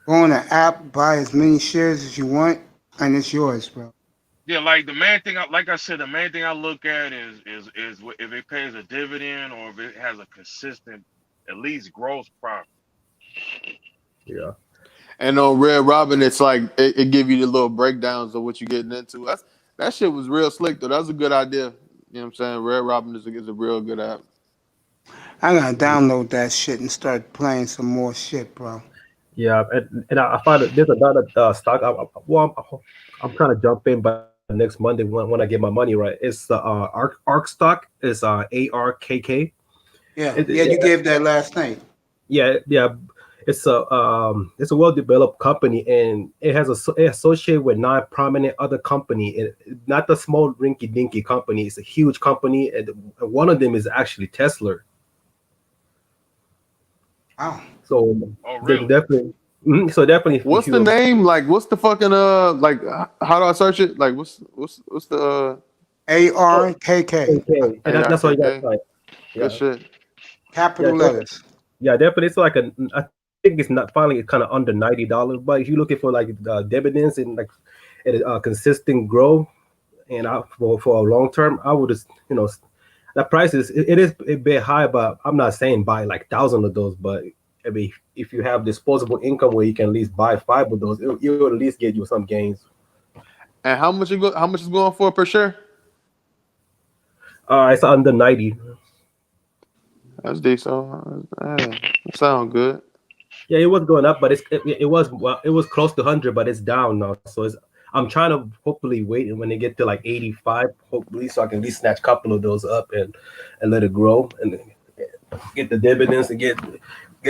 Go on an app, buy as many shares as you want, and it's yours, bro. Yeah, like the main thing, like I said, the main thing I look at is if it pays a dividend or if it has a consistent, at least gross profit. Yeah. And on Red Robin, it's like it give you the little breakdowns of what you're getting into. That shit was real slick though. That was a good idea. You know what I'm saying? Red Robin is a real good app. I gotta download that shit and start playing some more shit, bro. Yeah, and I find that there's another stock. I'm trying to jump in by next Monday when I get my money right. It's the ARK stock. It's ARKK. Yeah, you gave that last night. Yeah. It's a well developed company, and it associated with 9 prominent other company. Not the small rinky dinky company. It's a huge company, and one of them is actually Tesla. Wow. So really? definitely. So definitely. What's the name? Like, what's the fucking like? How do I search it? Like, what's the ARKK. Okay, and that's all you got. Like, good shit. Capital letters. Yeah, definitely. It's like I think it's not finally kind of under $90. But if you're looking for like dividends and like a consistent growth and for a long term, I would just that price is it is a bit high, but I'm not saying buy like 1,000 of those. But I mean, if you have disposable income where you can at least buy 5 of those, it will at least get you some gains. And how much is going for per share? It's under 90. That's decent. That sound good. Yeah, it was going up, but it was close to 100, but it's down now. So I'm trying to hopefully wait, and when they get to like 85, hopefully, so I can at least snatch a couple of those up and let it grow and get the dividends and get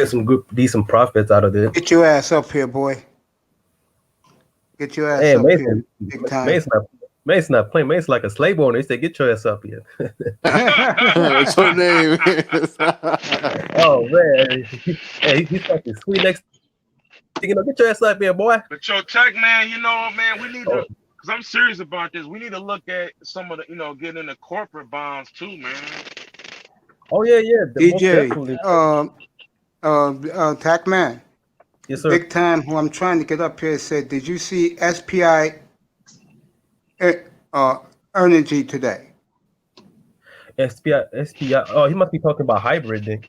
some good decent profits out of it. Get your ass up here, boy. Get your ass Hey, up here, Mason, big time. Mason not playing. Mason's like a slave owner. He said, "Get your ass up here." What's your name? Oh man, hey, he's fucking sweet next. Get your ass up here, boy. But yo, Tech man, man, we need to, Oh, because I'm serious about this. We need to look at some of the, getting into corporate bonds too, man. oh yeah, most DJ, definitely. Tac Man, Yes, sir. big time. Who I'm trying to get up here said, did you see SPI Energy today? SPI. Oh, he must be talking about hybrid then.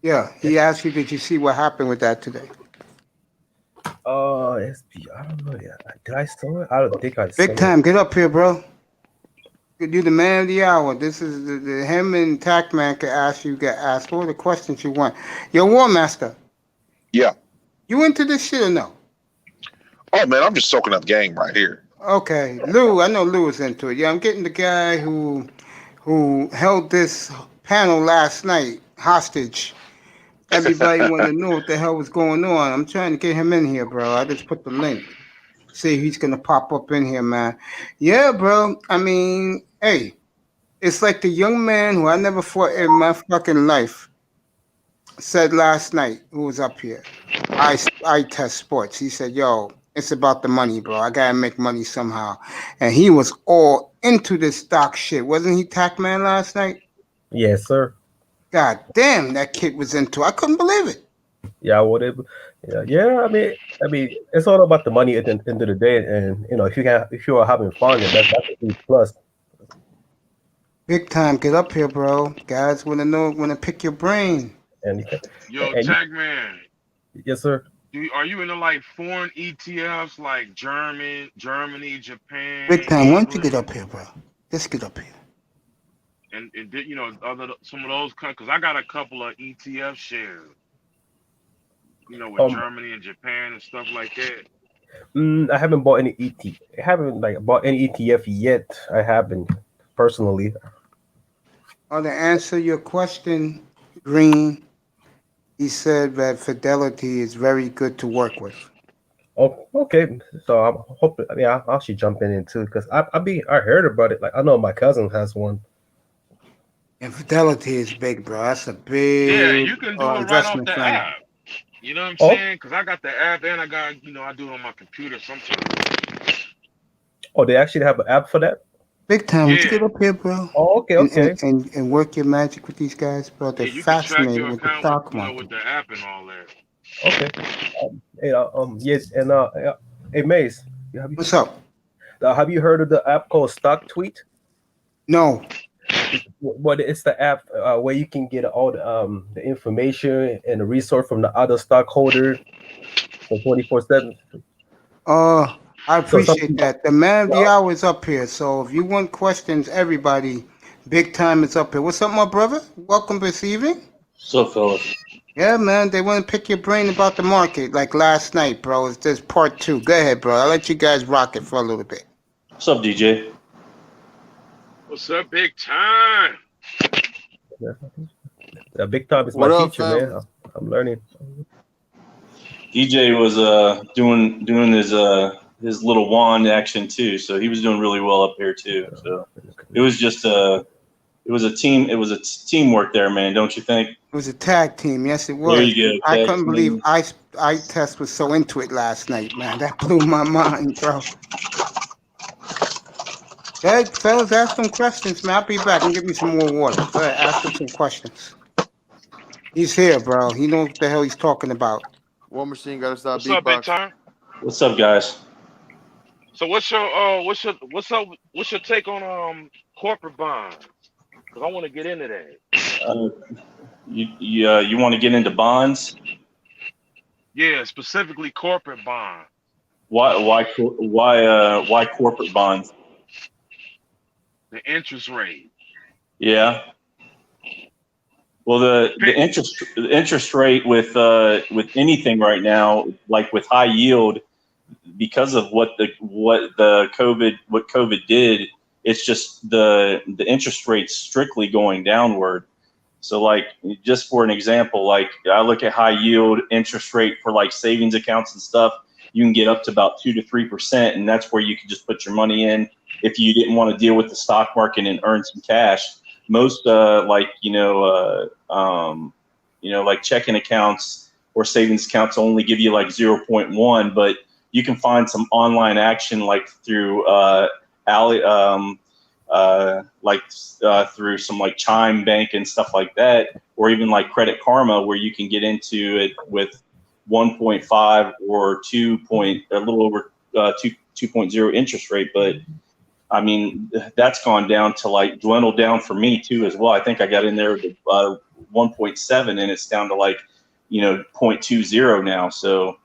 Yeah, he asked you, did you see what happened with that today? SPI. I don't know. Yeah, did I saw it? I don't think I saw Big time, get up here, bro. You're the man of the hour. This is the him and Tac Man can ask you, get asked all the questions you want. Yo, War Master, Yeah. you into this shit or no? Oh man, I'm just soaking up game right here. Okay, Lou, I know Lou is into it. Yeah, I'm getting the guy who held this panel last night hostage. Everybody wanted to know what the hell was going on. I'm trying to get him in here, bro. I just put the link. See if he's gonna pop up in here, man. Yeah, bro. I mean, hey, it's like the young man who I never fought in my fucking life said last night, who was up here. I test sports. He said, yo, it's about the money, bro. I gotta make money somehow. And he was all into this stock shit. Wasn't he, Tac Man, last night? Yes, sir. God damn, that kid was into it. I couldn't believe it. Yeah, whatever. Yeah. I mean, it's all about the money at the end of the day, and if you are having fun, then that's a huge plus. Big time, get up here, bro. Guys want to pick your brain. And Tag man. Yes, sir. Are you into like foreign ETFs like Germany, Japan? Big time, why don't you get up here, bro? Just get up here. And some of those, because I got a couple of ETF shares. With Germany and Japan and stuff like that. I haven't bought any ETF. I haven't bought any ETF yet. I haven't personally. To answer your question, Green, he said that Fidelity is very good to work with. Oh, okay. So I'm hoping. Yeah, I should jump in too because I heard about it. Like I know my cousin has one. And Fidelity is big, bro. That's a big you can do it right off the app. You know what I'm saying? Because I got the app and I got, I do it on my computer sometimes. Oh, they actually have an app for that? Big time. Would you get up here, bro? Oh, okay. And work your magic with these guys, bro. They're fascinated with the stock market. With the app and all that. Okay. Yes, and hey, Mace. What's up? Have you heard of the app called Stock Tweet? No. But it's the app where you can get all the information and the resource from the other stockholders for 24/7. I appreciate that. The man of the hour is up here. So if you want questions, everybody, big time is up here. What's up, my brother? Welcome this evening. What's up, fellas? Yeah, man. They want to pick your brain about the market like last night, bro. It's this part 2. Go ahead, bro. I'll let you guys rock it for a little bit. What's up, DJ? What's up, big time? Yeah, big time is my teacher, man. I'm learning. DJ was doing his little wand action too, so he was doing really well up here too. So it was just teamwork there, man. Don't you think? It was a tag team. Yes, it was. There you go. I couldn't believe I Test was so into it last night, man. That blew my mind, bro. Go ahead, fellas, ask some questions, man. I'll be back and give me some more water. Go ahead, ask him some questions. He's here, bro. He knows what the hell he's talking about. War Machine got to stop beatboxing. What's up, big time? What's up, guys? So what's your take on corporate bonds? Because I want to get into that. You want to get into bonds? Yeah, specifically corporate bonds. Why corporate bonds? The interest rate. Yeah. Well, the interest rate with anything right now, like with high yield, because of what COVID did, it's just the interest rates strictly going downward. So like, just for an example, like I look at high yield interest rate for like savings accounts and stuff, you can get up to about 2 to 3%, and that's where you can just put your money in if you didn't want to deal with the stock market and earn some cash. Most like checking accounts or savings accounts only give you like 0.1, but you can find some online action like through through some like Chime Bank and stuff like that, or even like Credit Karma, where you can get into it with 1.5 or a little over 2.0 interest rate. But I mean, that's gone down to like dwindled down for me too as well. I think I got in there with 1.7 and it's down to like 0.20 now. So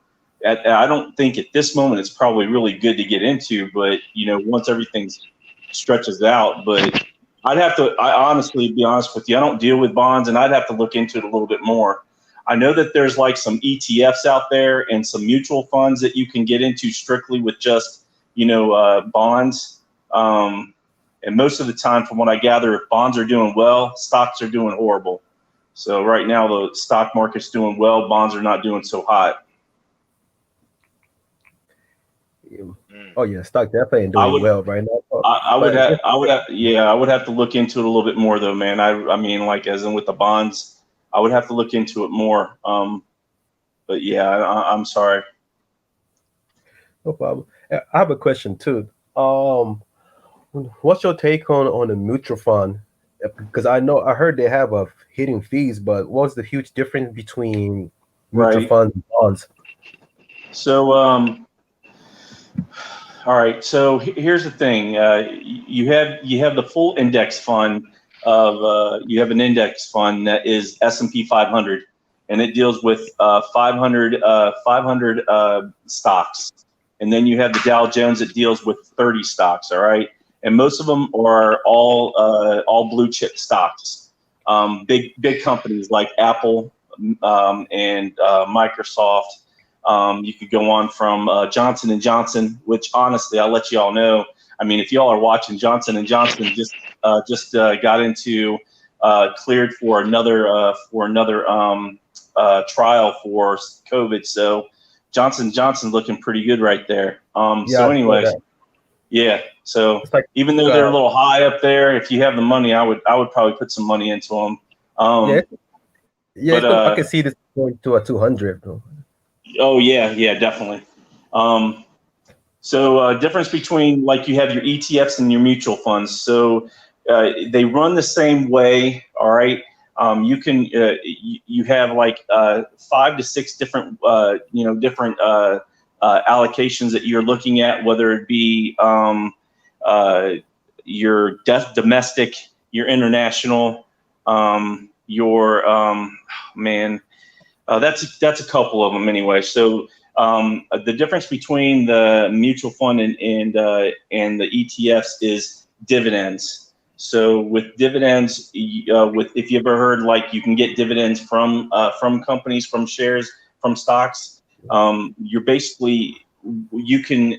I don't think at this moment it's probably really good to get into, but once everything stretches out. But I honestly, be honest with you, I don't deal with bonds, and I'd have to look into it a little bit more. I know that there's like some ETFs out there and some mutual funds that you can get into strictly with just bonds. And most of the time, from what I gather, if bonds are doing well, stocks are doing horrible. So right now the stock market's doing well, bonds are not doing so hot. Oh yeah, stock definitely ain't doing well right now. I would have to look into it a little bit more though, man. I mean, like as in with the bonds, I would have to look into it more. But yeah, I'm sorry. No problem. I have a question too. What's your take on a mutual fund? Because I heard they have a hidden fees, but what's the huge difference between mutual funds and bonds? So, all right. So here's the thing. You have the full index fund of you have an index fund that is S&P 500, and it deals with 500 stocks. And then you have the Dow Jones that deals with 30 stocks. All right. And most of them are all blue chip stocks. Big companies like Apple and Microsoft. You could go on from Johnson & Johnson, which honestly, I'll let you all know. I mean, if y'all are watching, Johnson & Johnson just got into cleared for another trial for COVID. So Johnson & Johnson looking pretty good right there. So anyways, yeah. So even though they're a little high up there, if you have the money, I would probably put some money into them. I can see this going to a 200 though. Oh yeah, definitely. So difference between like you have your ETFs and your mutual funds. So they run the same way. All right. You can you have like 5 to 6 different allocations that you're looking at, whether it be your domestic, your international, that's a couple of them anyway. So the difference between the mutual fund and the ETFs is dividends. So with dividends, if you ever heard like you can get dividends from companies, from shares, from stocks, you're basically you can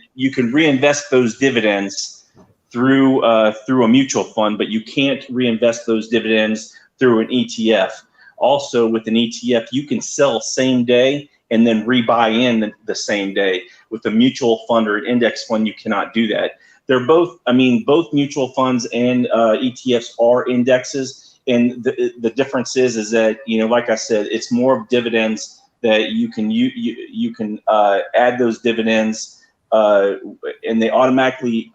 reinvest those dividends through a mutual fund, but you can't reinvest those dividends through an ETF. Also, with an ETF, you can sell same day and then rebuy in the same day. With a mutual fund or an index fund, you cannot do that. They're both mutual funds and ETFs are indexes. And the difference is that, like I said, it's more of dividends that you can add those dividends and they automatically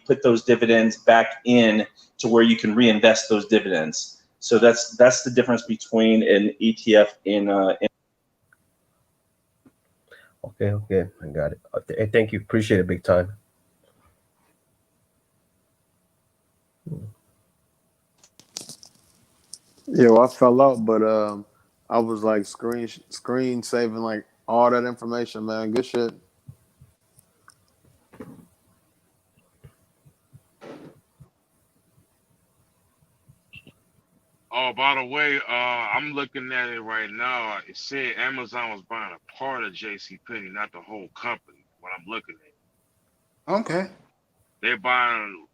put those dividends back in to where you can reinvest those dividends. So that's the difference between an ETF and Okay, I got it. Thank you, appreciate it big time. Yeah, well, I fell out, but I was like screen saving like all that information, man. Good shit. Oh, Oh, by the way, I'm looking at it right now. It said Amazon was buying a part of JCPenney, not the whole company. What I'm looking at, Okay. they're buying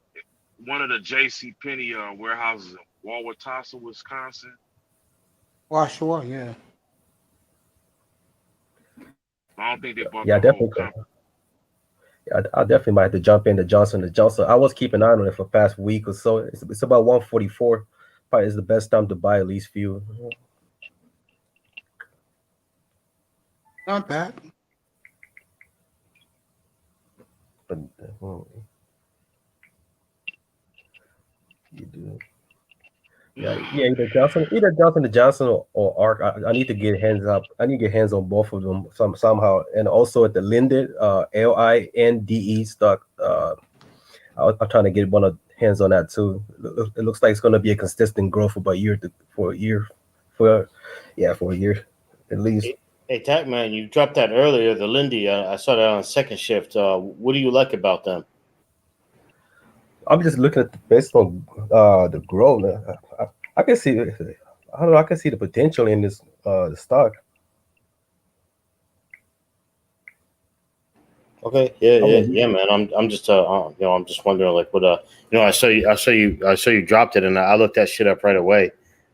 one of the JCPenney warehouses in Wauwatosa, Wisconsin. Washua, yeah. I don't think they bought Yeah, the whole definitely. company. I definitely might have to jump into Johnson & Johnson. I was keeping an eye on it for the past week or so. It's about 144. Probably is the best time to buy at least few. Not bad. But you do. Yeah, either Johnson & Johnson or Arc. I need to get hands up. I need to get hands on both of them somehow. And also at the Linde, LINDE stock. I'm trying to get one of hands on that too. It looks like it's going to be a consistent growth for a year at least. Hey, Tac Man, you dropped that earlier. The Lindy, I saw that on second shift. What do you like about them? I'm just looking at based on the growth. I can see. I don't know. I can see the potential in this the stock. Okay, yeah, man. I'm just I'm just wondering like what I saw you dropped it and I looked that shit up right away.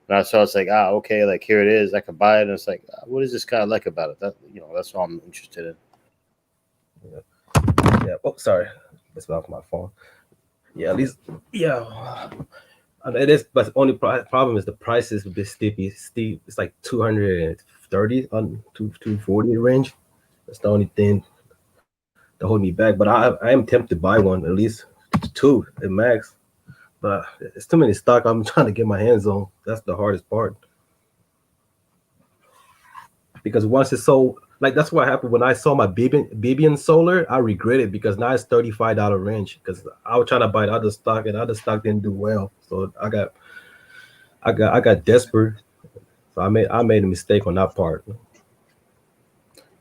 And I saw it's like, okay, like here it is. I could buy it. And it's like, what does this guy like about it? That that's all I'm interested in. Yeah. Oh, sorry. That's off my phone. Yeah, at least, yeah. It is, but the only problem is the price is a bit steep. It's like 230 on 240 range. That's the only thing that hold me back. But I am tempted to buy one, at least two at max. But it's too many stock I'm trying to get my hands on. That's the hardest part. Because once it's so, like that's what happened when I saw my Bibian Solar. I regret it because now it's $35 range. Because I was trying to buy the other stock and other stock didn't do well, so I got desperate. So I made a mistake on that part.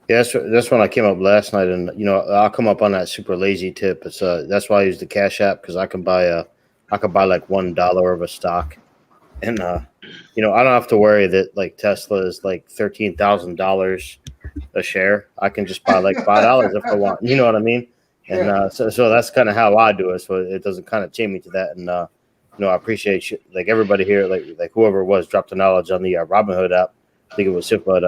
Yeah, that's when I came up last night, and I'll come up on that super lazy tip. It's that's why I use the Cash App because I can buy like $1 of a stock, and I don't have to worry that like Tesla is like $13,000 a share. I can just buy like $5 if I want. You know what I mean? And so that's kind of how I do it. So it doesn't kind of chain me to that. And I appreciate you, like everybody here, like whoever it was dropped the knowledge on the Robinhood app. I think it was simple, but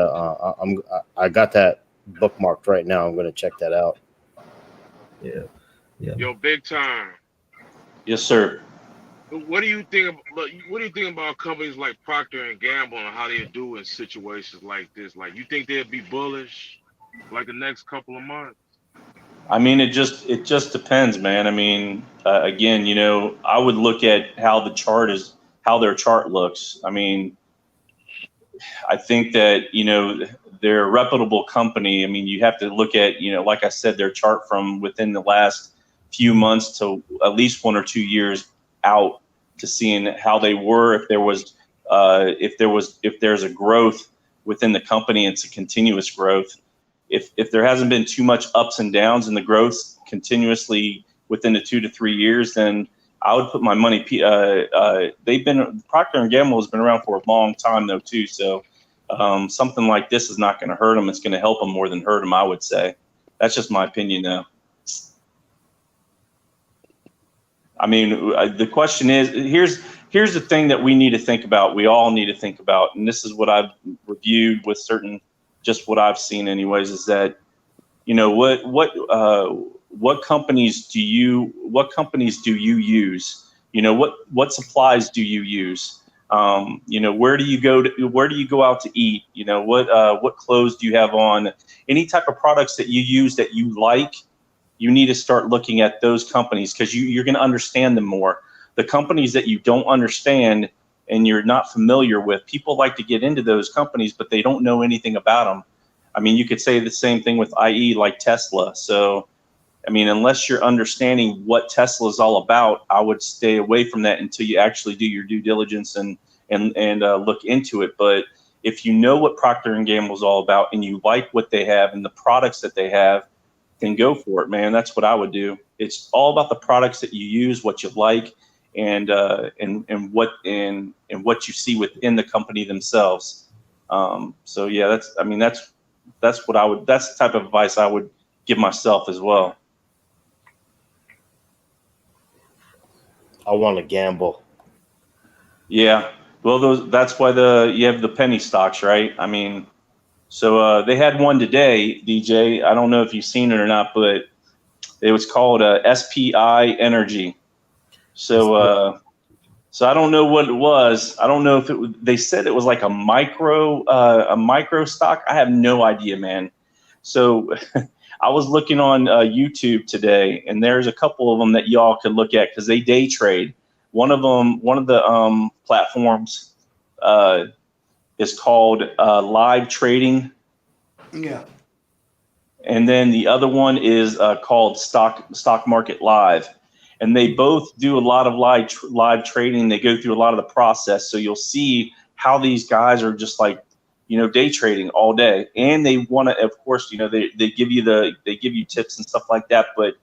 I got that bookmarked right now. I'm going to check that out. Yeah. Yo, big time. Yes, sir. What do you think? What do you think about companies like Procter and Gamble and how they do in situations like this? Like, you think they'd be bullish, like the next couple of months? I mean, it just depends, man. I mean, again, I would look at how their chart looks. I mean, I think that they're a reputable company. I mean, you have to look at like I said, their chart from within the last few months to at least 1 or 2 years out to seeing how they were, if there's a growth within the company, it's a continuous growth. If there hasn't been too much ups and downs in the growth continuously within the 2 to 3 years, then I would put my money. Procter and Gamble has been around for a long time though too, so something like this is not going to hurt them. It's going to help them more than hurt them, I would say. That's just my opinion though. I mean, the question is, here's the thing that we need to think about. We all need to think about, and this is what I've reviewed with just what I've seen anyways, is that, what companies do you use? What supplies do you use? Where do you go out to eat? What clothes do you have on? Any type of products that you use that you like, you need to start looking at those companies because you're going to understand them more. The companies that you don't understand and you're not familiar with, people like to get into those companies, but they don't know anything about them. I mean, you could say the same thing with IE like Tesla. So, I mean, unless you're understanding what Tesla is all about, I would stay away from that until you actually do your due diligence and look into it. But if you know what Procter and Gamble is all about and you like what they have and the products that they have, then go for it, man. That's what I would do. It's all about the products that you use, what you like, and what you see within the company themselves. So yeah, that's the type of advice I would give myself as well. I want to gamble. Yeah, well, that's why you have the penny stocks, right? I mean, so they had one today, DJ. I don't know if you've seen it or not, but it was called SPI Energy. So I don't know what it was. I don't know if it was, they said it was like a micro stock. I have no idea, man. So I was looking on YouTube today, and there's a couple of them that y'all could look at because they day trade. One of the platforms is called Live Trading. Yeah. And then the other one is called Stock Market Live. And they both do a lot of live trading. They go through a lot of the process. So you'll see how these guys are just like, day trading all day. And they want to, of course, they give you tips and stuff like that. But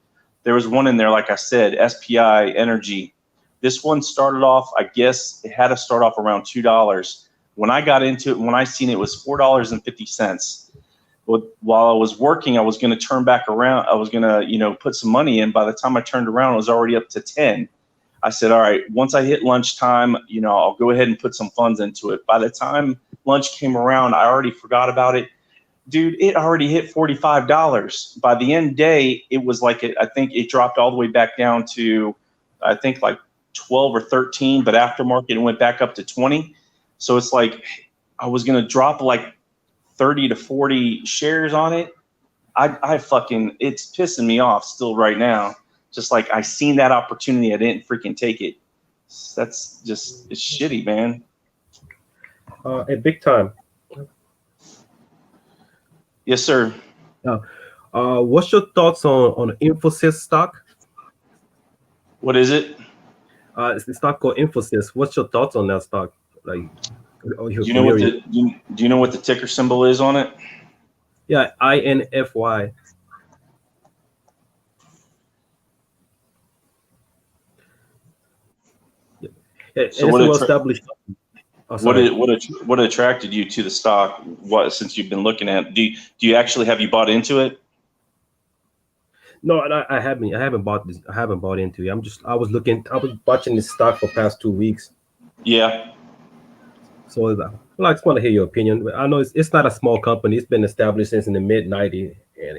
there was one in there, like I said, SPI Energy. This one started off, I guess it had to start off around $2. When I got into it, when I seen it, it was $4.50. But while I was working, I was going to turn back around. I was going to, put some money in. By the time I turned around, it was already up to 10. I said, all right, once I hit lunchtime, I'll go ahead and put some funds into it. By the time lunch came around, I already forgot about it. Dude, it already hit $45. By the end day, it was like, I think it dropped all the way back down to, I think like 12 or 13, but aftermarket, it went back up to 20. So it's like, I was going to drop like 30 to 40 shares on it. It's pissing me off still right now. Just like I seen that opportunity, I didn't freaking take it. It's shitty, man. Big time. Yes, sir. What's your thoughts on Infosys stock? What is it? It's the stock called Infosys. What's your thoughts on that stock? Like, do you know what the ticker symbol is on it? Yeah, INFY. Yeah, it's a well-established. What attracted you to the stock? What, since you've been looking at? Do you actually have you bought into it? No, I haven't. I haven't bought this. I haven't bought into it. I was watching this stock for past 2 weeks. Yeah. So I just want to hear your opinion. I know it's not a small company. It's been established since in the mid-90s, and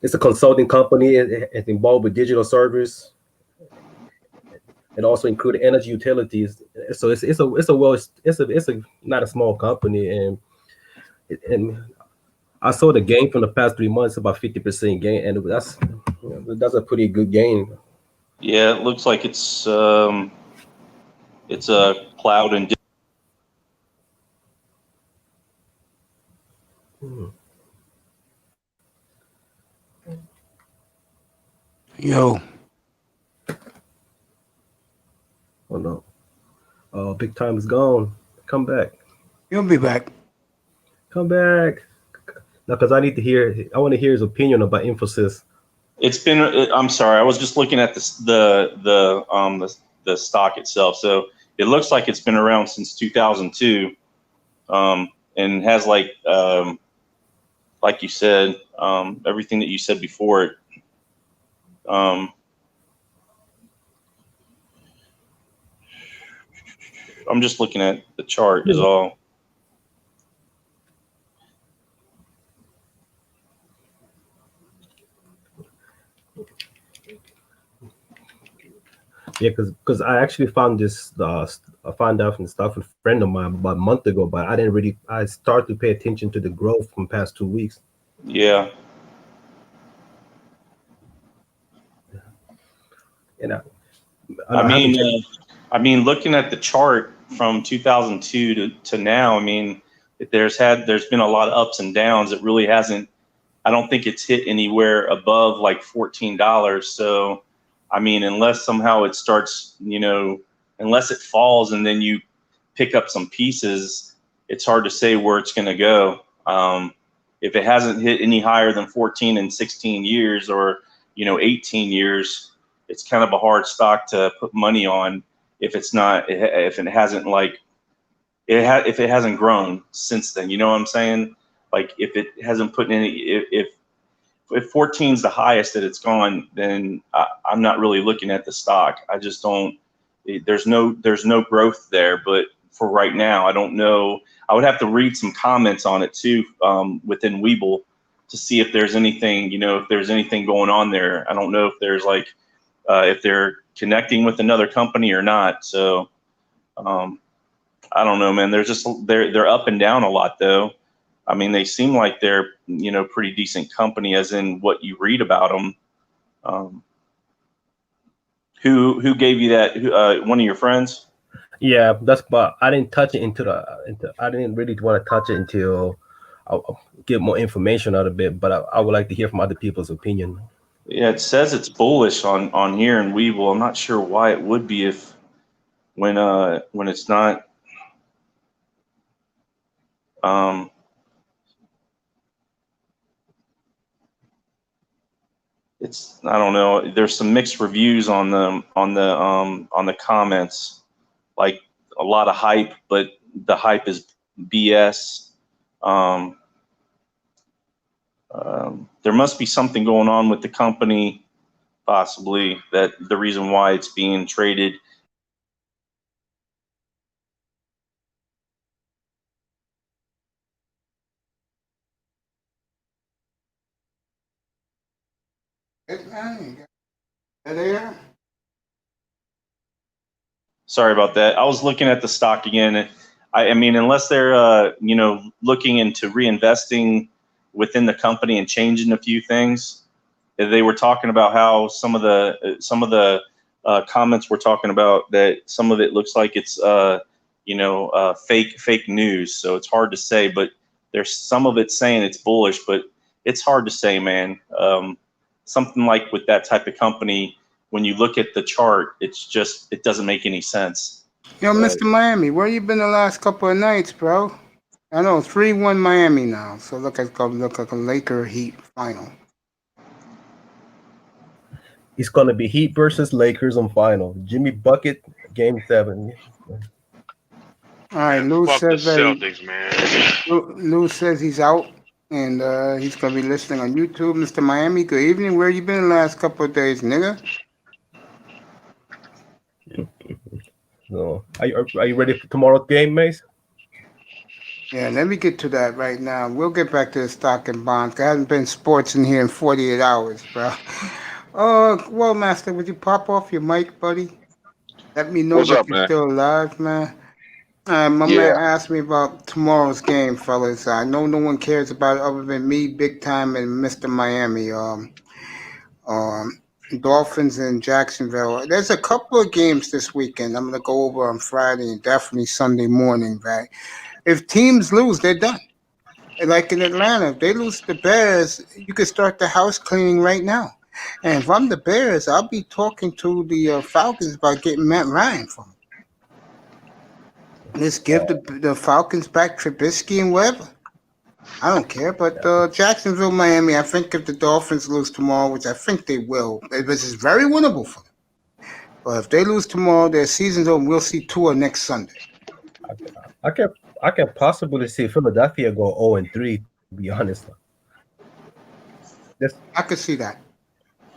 it's a consulting company. It's involved with digital service. It also includes energy utilities. So it's not a small company, and I saw the gain from the past 3 months, about 50% gain, and that's a pretty good gain. Yeah, it looks like it's a cloud and. Yo. Oh no. Big time is gone. Come back. You'll be back. Come back. No, because I want to hear his opinion about Infosys. I'm sorry, I was just looking at the stock itself. So it looks like it's been around since 2002, and has like you said, everything that you said before it. I'm just looking at the chart is all. Yeah, because I actually found this. I found out from a friend of mine about a month ago, but I started to pay attention to the growth from past 2 weeks. Yeah. And I mean, looking at the chart from 2002 to now, I mean, there's been a lot of ups and downs. It really hasn't. I don't think it's hit anywhere above like $14. So, I mean, unless somehow it starts, unless it falls and then you pick up some pieces, it's hard to say where it's going to go. If it hasn't hit any higher than 14 and 16 years or, 18 years, it's kind of a hard stock to put money on if it hasn't if it hasn't grown since then. You know what I'm saying? Like if it hasn't put in any, if 14 is the highest that it's gone, then I'm not really looking at the stock. I just don't. There's no growth there. But for right now, I don't know. I would have to read some comments on it too within Webull to see if there's anything, if there's anything going on there. I don't know if there's if they're connecting with another company or not. So I don't know, man. They're up and down a lot though. I mean, they seem like they're, pretty decent company as in what you read about them. Who gave you that? One of your friends? Yeah, but I didn't touch it I didn't really want to touch it until I'll get more information out of it, but I would like to hear from other people's opinion. Yeah, it says it's bullish on here in Webull. I'm not sure why it would be when it's not. I don't know. There's some mixed reviews on the comments, like a lot of hype, but the hype is BS. There must be something going on with the company, possibly, that the reason why it's being traded. Sorry about that. I was looking at the stock again. I mean, unless they're looking into reinvesting within the company and changing a few things. They were talking about how some of the comments were talking about that some of it looks like it's fake news. So it's hard to say, but there's some of it saying it's bullish, but it's hard to say, man. Something like with that type of company, when you look at the chart, it doesn't make any sense. Mr. Miami, where you been the last couple of nights, bro? I know 3-1 Miami now, so look like a Laker Heat final. It's gonna be Heat versus Lakers on final. Jimmy Bucket, Game 7. All right, Lou Fuck says the that Celtics, man. Lou says he's out and he's gonna be listening on YouTube. Mr. Miami, good evening. Where you been the last couple of days, nigga? So, are you ready for tomorrow's game, Mace? Yeah, let me get to that right now. We'll get back to the stock and bonds. There hasn't been sports in here in 48 hours, bro. Well, Master, would you pop off your mic, buddy? Let me know What's that up, you're man? still alive, man. My man asked me about tomorrow's game, fellas. I know no one cares about it other than me, Big Time, and Mr. Miami. Dolphins in Jacksonville. There's a couple of games this weekend I'm going to go over on Friday and definitely Sunday morning, right? If teams lose, they're done. Like in Atlanta, if they lose the Bears, you could start the house cleaning right now. And if I'm the Bears, I'll be talking to the Falcons about getting Matt Ryan from them. Let's give the Falcons back Trubisky and whatever. I don't care, but Jacksonville, Miami, I think if the Dolphins lose tomorrow, which I think they will, this is very winnable for them. But if they lose tomorrow, their season's over. We'll see Tua next Sunday. I can possibly see Philadelphia go 0-3. To be honest, I could see that.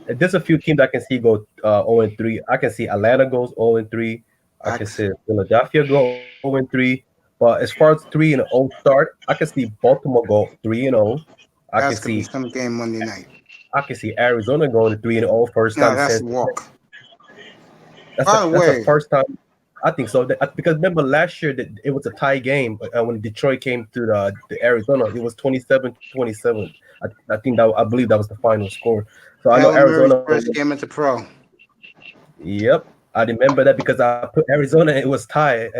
There's a few teams I can see go 0-3. I can see Atlanta goes 0-3. I can see Philadelphia go 0-3. But as far as 3-0 start, I can see Baltimore go 3-0. I can see some game Monday night. I can see Arizona going to 3-0 first time. That's a walk. That's the first time. I think so. Because remember last year that it was a tie game when Detroit came to the Arizona. It was 27-27. I believe that was the final score. So I know Arizona first game as a pro. Yep. I remember that because I put Arizona, it was tied.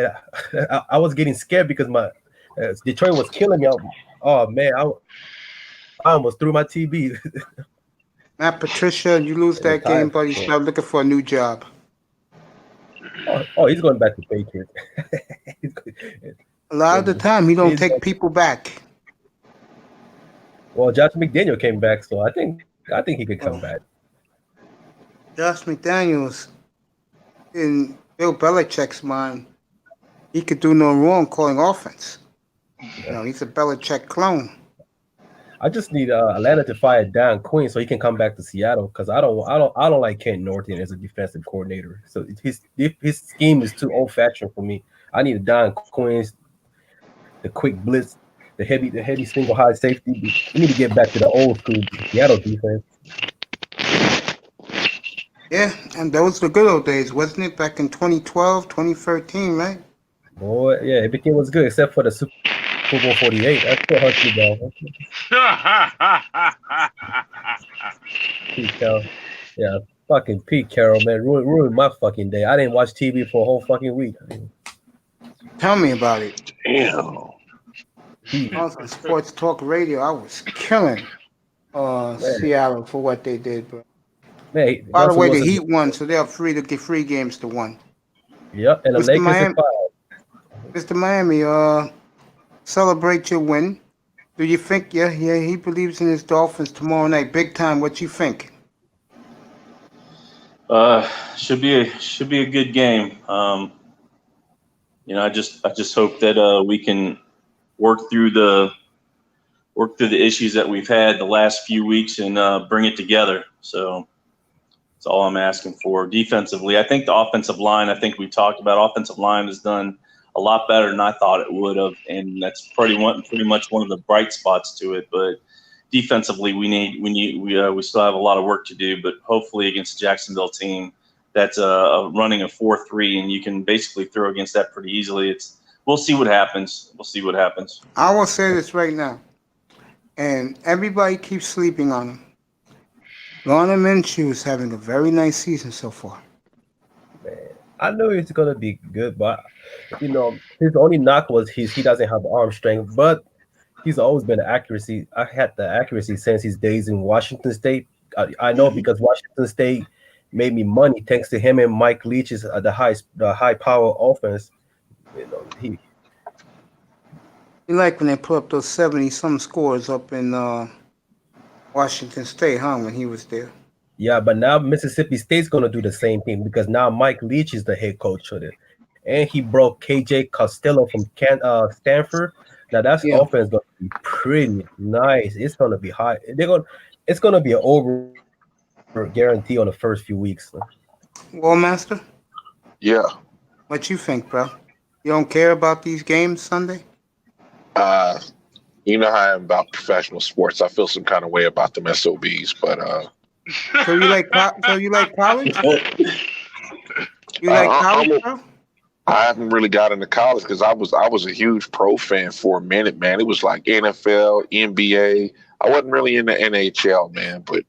I was getting scared because my Detroit was killing me. Oh man, I almost threw my TV. Matt Patricia, you lose that game, buddy. Start looking for a new job. Oh, he's going back to Patriots. A lot of the time, he don't take people back. Well, Josh McDaniel came back, so I think he could come back. Josh McDaniels, in Bill Belichick's mind, he could do no wrong calling offense. You know, he's a Belichick clone. I just need Atlanta to fire Dan Quinn so he can come back to Seattle because I don't like Kent Norton as a defensive coordinator. So his scheme is too old fashioned for me. I need a Dan Quinn, the quick blitz, the heavy single high safety. We need to get back to the old school Seattle defense. Yeah, and those were the good old days, wasn't it? Back in 2012, 2013, right? Boy, yeah, everything was good except for the Super Bowl 48. That still hurts me, though. Pete Carroll. Yeah, fucking Pete Carroll, man. Ruined my fucking day. I didn't watch TV for a whole fucking week. Tell me about it. Damn. I was on Sports Talk Radio. I was killing Seattle for what they did, bro. Man, By the way, the Heat won, so they're free to get free games to one. Yep, and the Mr. Lakers Miami, are 5. Mr. Miami, celebrate your win. Do you think? Yeah, he believes in his Dolphins tomorrow night, big time. What you think? Should be a good game. You know, I just hope that we can work through the issues that we've had the last few weeks and bring it together. So that's all I'm asking for. Defensively, I think the offensive line, I think we talked about, offensive line has done a lot better than I thought it would have, and that's pretty much one of the bright spots to it. But defensively, we still have a lot of work to do. But hopefully, against the Jacksonville team, that's running a 4-3, and you can basically throw against that pretty easily. We'll see what happens. I will say this right now, and everybody keeps sleeping on him. Garner Minshew is having a very nice season so far. Man, I know it's gonna be good, but you know his only knock was he doesn't have arm strength, but he's always been accuracy. I had the accuracy since his days in Washington State. I know because Washington State made me money thanks to him and Mike Leach's the high power offense. You know he. You like when they put up those 70-some scores up in Washington State, huh? When he was there. Yeah, but now Mississippi State's gonna do the same thing because now Mike Leach is the head coach of it, and he broke KJ Costello from Stanford. Now that's offense gonna be pretty nice. It's gonna be high. It's gonna be an over guarantee on the first few weeks. Wallmaster? Yeah. What you think, bro? You don't care about these games Sunday? You know how I am about professional sports. I feel some kind of way about them SOBs, but So you like college? You like college, bro? I haven't really got into college because I was a huge pro fan for a minute, man. It was like NFL, NBA. I wasn't really in the NHL, man, but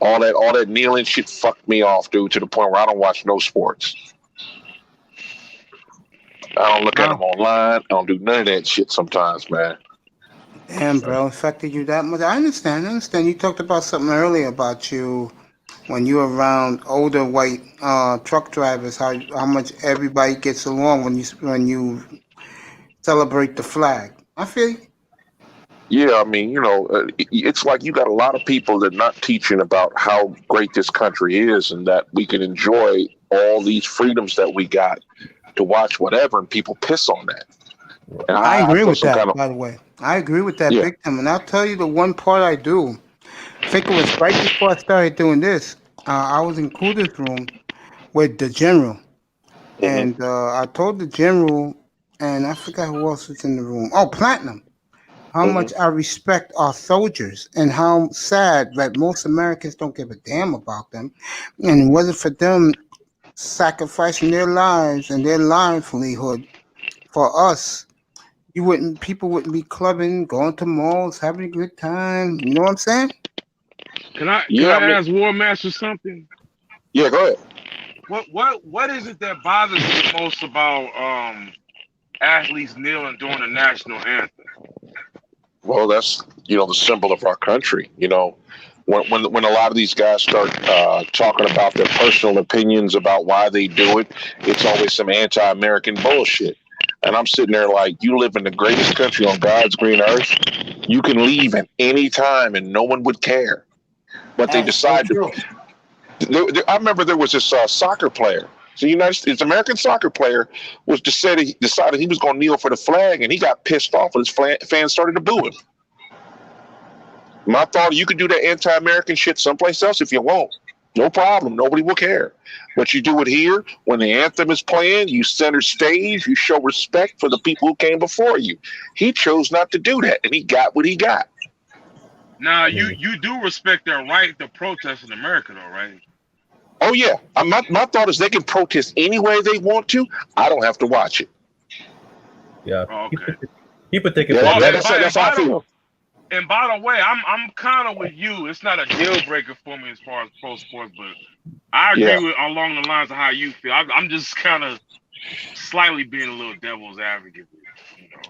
all that kneeling shit fucked me off, dude, to the point where I don't watch no sports. I don't look at them online. I don't do none of that shit sometimes, man. Damn, bro, affected you that much? I understand. You talked about something earlier about you when you're around older white truck drivers, how much everybody gets along when you celebrate the flag. I feel you. Yeah, I mean, you know, it's like you got a lot of people that are not teaching about how great this country is and that we can enjoy all these freedoms that we got to watch whatever, and people piss on that. And I agree with that, by the way. I agree with that big time. And I'll tell you the one part I do. I think it was right before I started doing this. I was in Cooter's room with the general. And I told the general, and I forgot who else was in the room. Oh, Platinum. How much I respect our soldiers and how sad that most Americans don't give a damn about them. And whether for them sacrificing their lives and their livelihood for us, people wouldn't be clubbing, going to malls, having a good time. You know what I'm saying? Can I ask War Master something? Yeah, go ahead. What is it that bothers you most about athletes kneeling during the national anthem? Well, that's, you know, the symbol of our country. You know, when a lot of these guys start talking about their personal opinions about why they do it, it's always some anti-American bullshit. And I'm sitting there like, you live in the greatest country on God's green earth. You can leave at any time and no one would care. But they decide to. I remember there was this soccer player. So this American soccer player was decided he was going to kneel for the flag, and he got pissed off, and his fans started to boo him. My thought, you could do that anti-American shit someplace else if you want. No problem. Nobody will care. But you do it here when the anthem is playing. You center stage. You show respect for the people who came before you. He chose not to do that, and he got what he got. Now, you do respect their right to protest in America, though, right? Oh, yeah. My thought is they can protest any way they want to. I don't have to watch it. Yeah. Oh, okay. People think it's That's how I feel. And by the way, I'm kind of with you. It's not a deal breaker for me as far as pro sports, but I agree with along the lines of how you feel. I'm just kind of slightly being a little devil's advocate.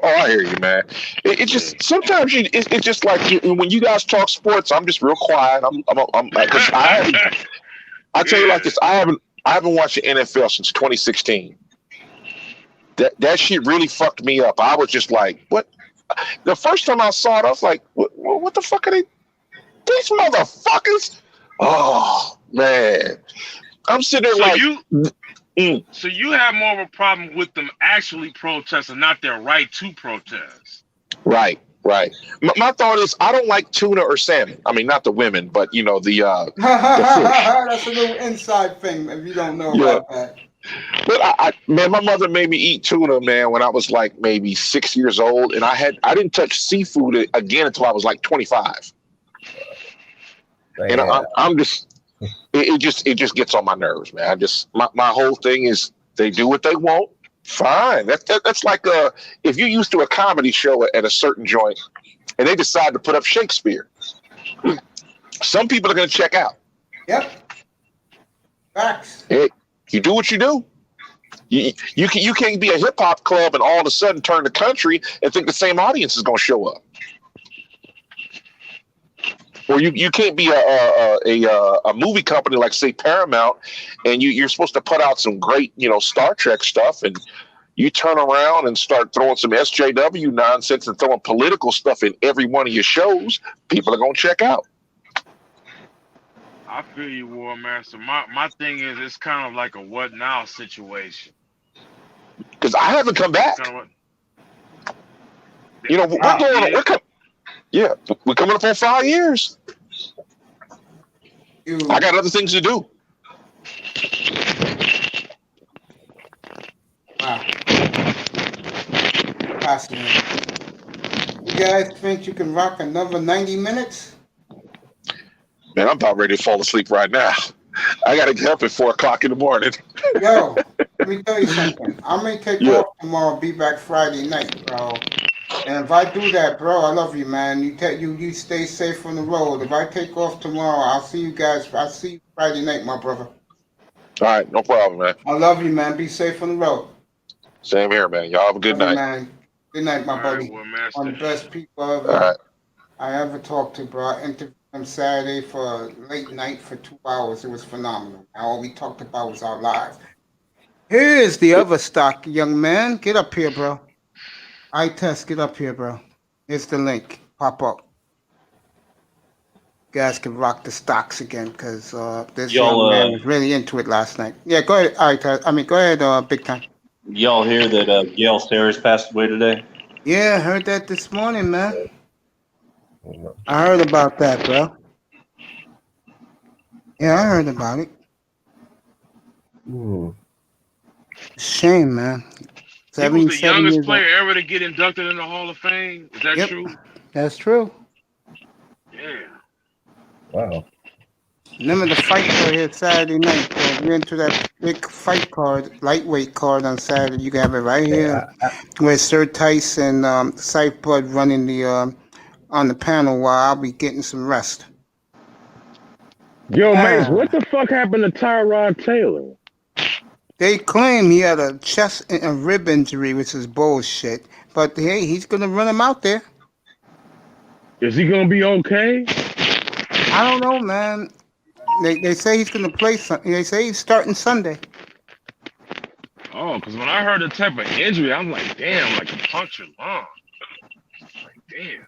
Oh, I hear you, man. It just sometimes it's just like when you guys talk sports, I'm just real quiet. Because I tell you like this, I haven't watched the NFL since 2016. That shit really fucked me up. I was just like, what? The first time I saw it, I was like, what the fuck are they? These motherfuckers! Oh man, I'm sitting there So you have more of a problem with them actually protesting, not their right to protest. Right. My thought is, I don't like tuna or salmon. I mean, not the women, but the fish. That's a little inside thing if you don't know about that. But man, my mother made me eat tuna, man, when I was like maybe 6 years old, and I didn't touch seafood again until I was like 25. And I'm just, it just gets on my nerves, man. My whole thing is they do what they want. Fine. That's like if you're used to a comedy show at a certain joint, and they decide to put up Shakespeare, some people are going to check out. Yep. Facts. Hey, you do what you do. You can't be a hip hop club and all of a sudden turn the country and think the same audience is going to show up. Or you can't be a movie company like say Paramount, and you're supposed to put out some great Star Trek stuff, and you turn around and start throwing some SJW nonsense and throwing political stuff in every one of your shows. People are going to check out. I feel you, War Master. My thing is, it's kind of like a what now situation. Because I haven't come back. We're going on. We're coming up on 5 years. I got other things to do. Wow. Fascinating. You guys think you can rock another 90 minutes? Man, I'm about ready to fall asleep right now. I got to get up at 4 o'clock in the morning. Yo, let me tell you something. I may take off tomorrow, be back Friday night, bro. And if I do that, bro, I love you, man. You stay safe on the road. If I take off tomorrow, I'll see you guys. I'll see you Friday night, my brother. All right, no problem, man. I love you, man. Be safe on the road. Same here, man. Y'all have a good night. Man. Good night, my buddy. One of the best people I ever talked to, bro. I interviewed him Saturday for late night for 2 hours. It was phenomenal. All we talked about was our lives. Here's the other stock, young man. Get up here, bro. iTest, get up here, bro. Here's the link. Pop up. You guys can rock the stocks again because this young man was really into it last night. Yeah, go ahead, iTest. Go ahead, Big Time. Y'all hear that Gail Sayers passed away today? Yeah, I heard that this morning, man. I heard about that, bro. Yeah, I heard about it. Shame, man. He was the youngest player ever to get inducted in the Hall of Fame. Is that true? That's true. Yeah. Wow. Remember the fight card here Saturday night. You're into that big fight card, lightweight card on Saturday. You can have it right here. Where Sir Tice and Saif Bud running the on the panel while I'll be getting some rest. Yo, Mace, what the fuck happened to Tyrod Taylor? They claim he had a chest and a rib injury, which is bullshit. But hey, he's gonna run him out there. Is he gonna be okay? I don't know, man. They say he's gonna play. They say he's starting Sunday. Oh, because when I heard the type of injury, I'm like, damn, like a punctured lung. Like, damn.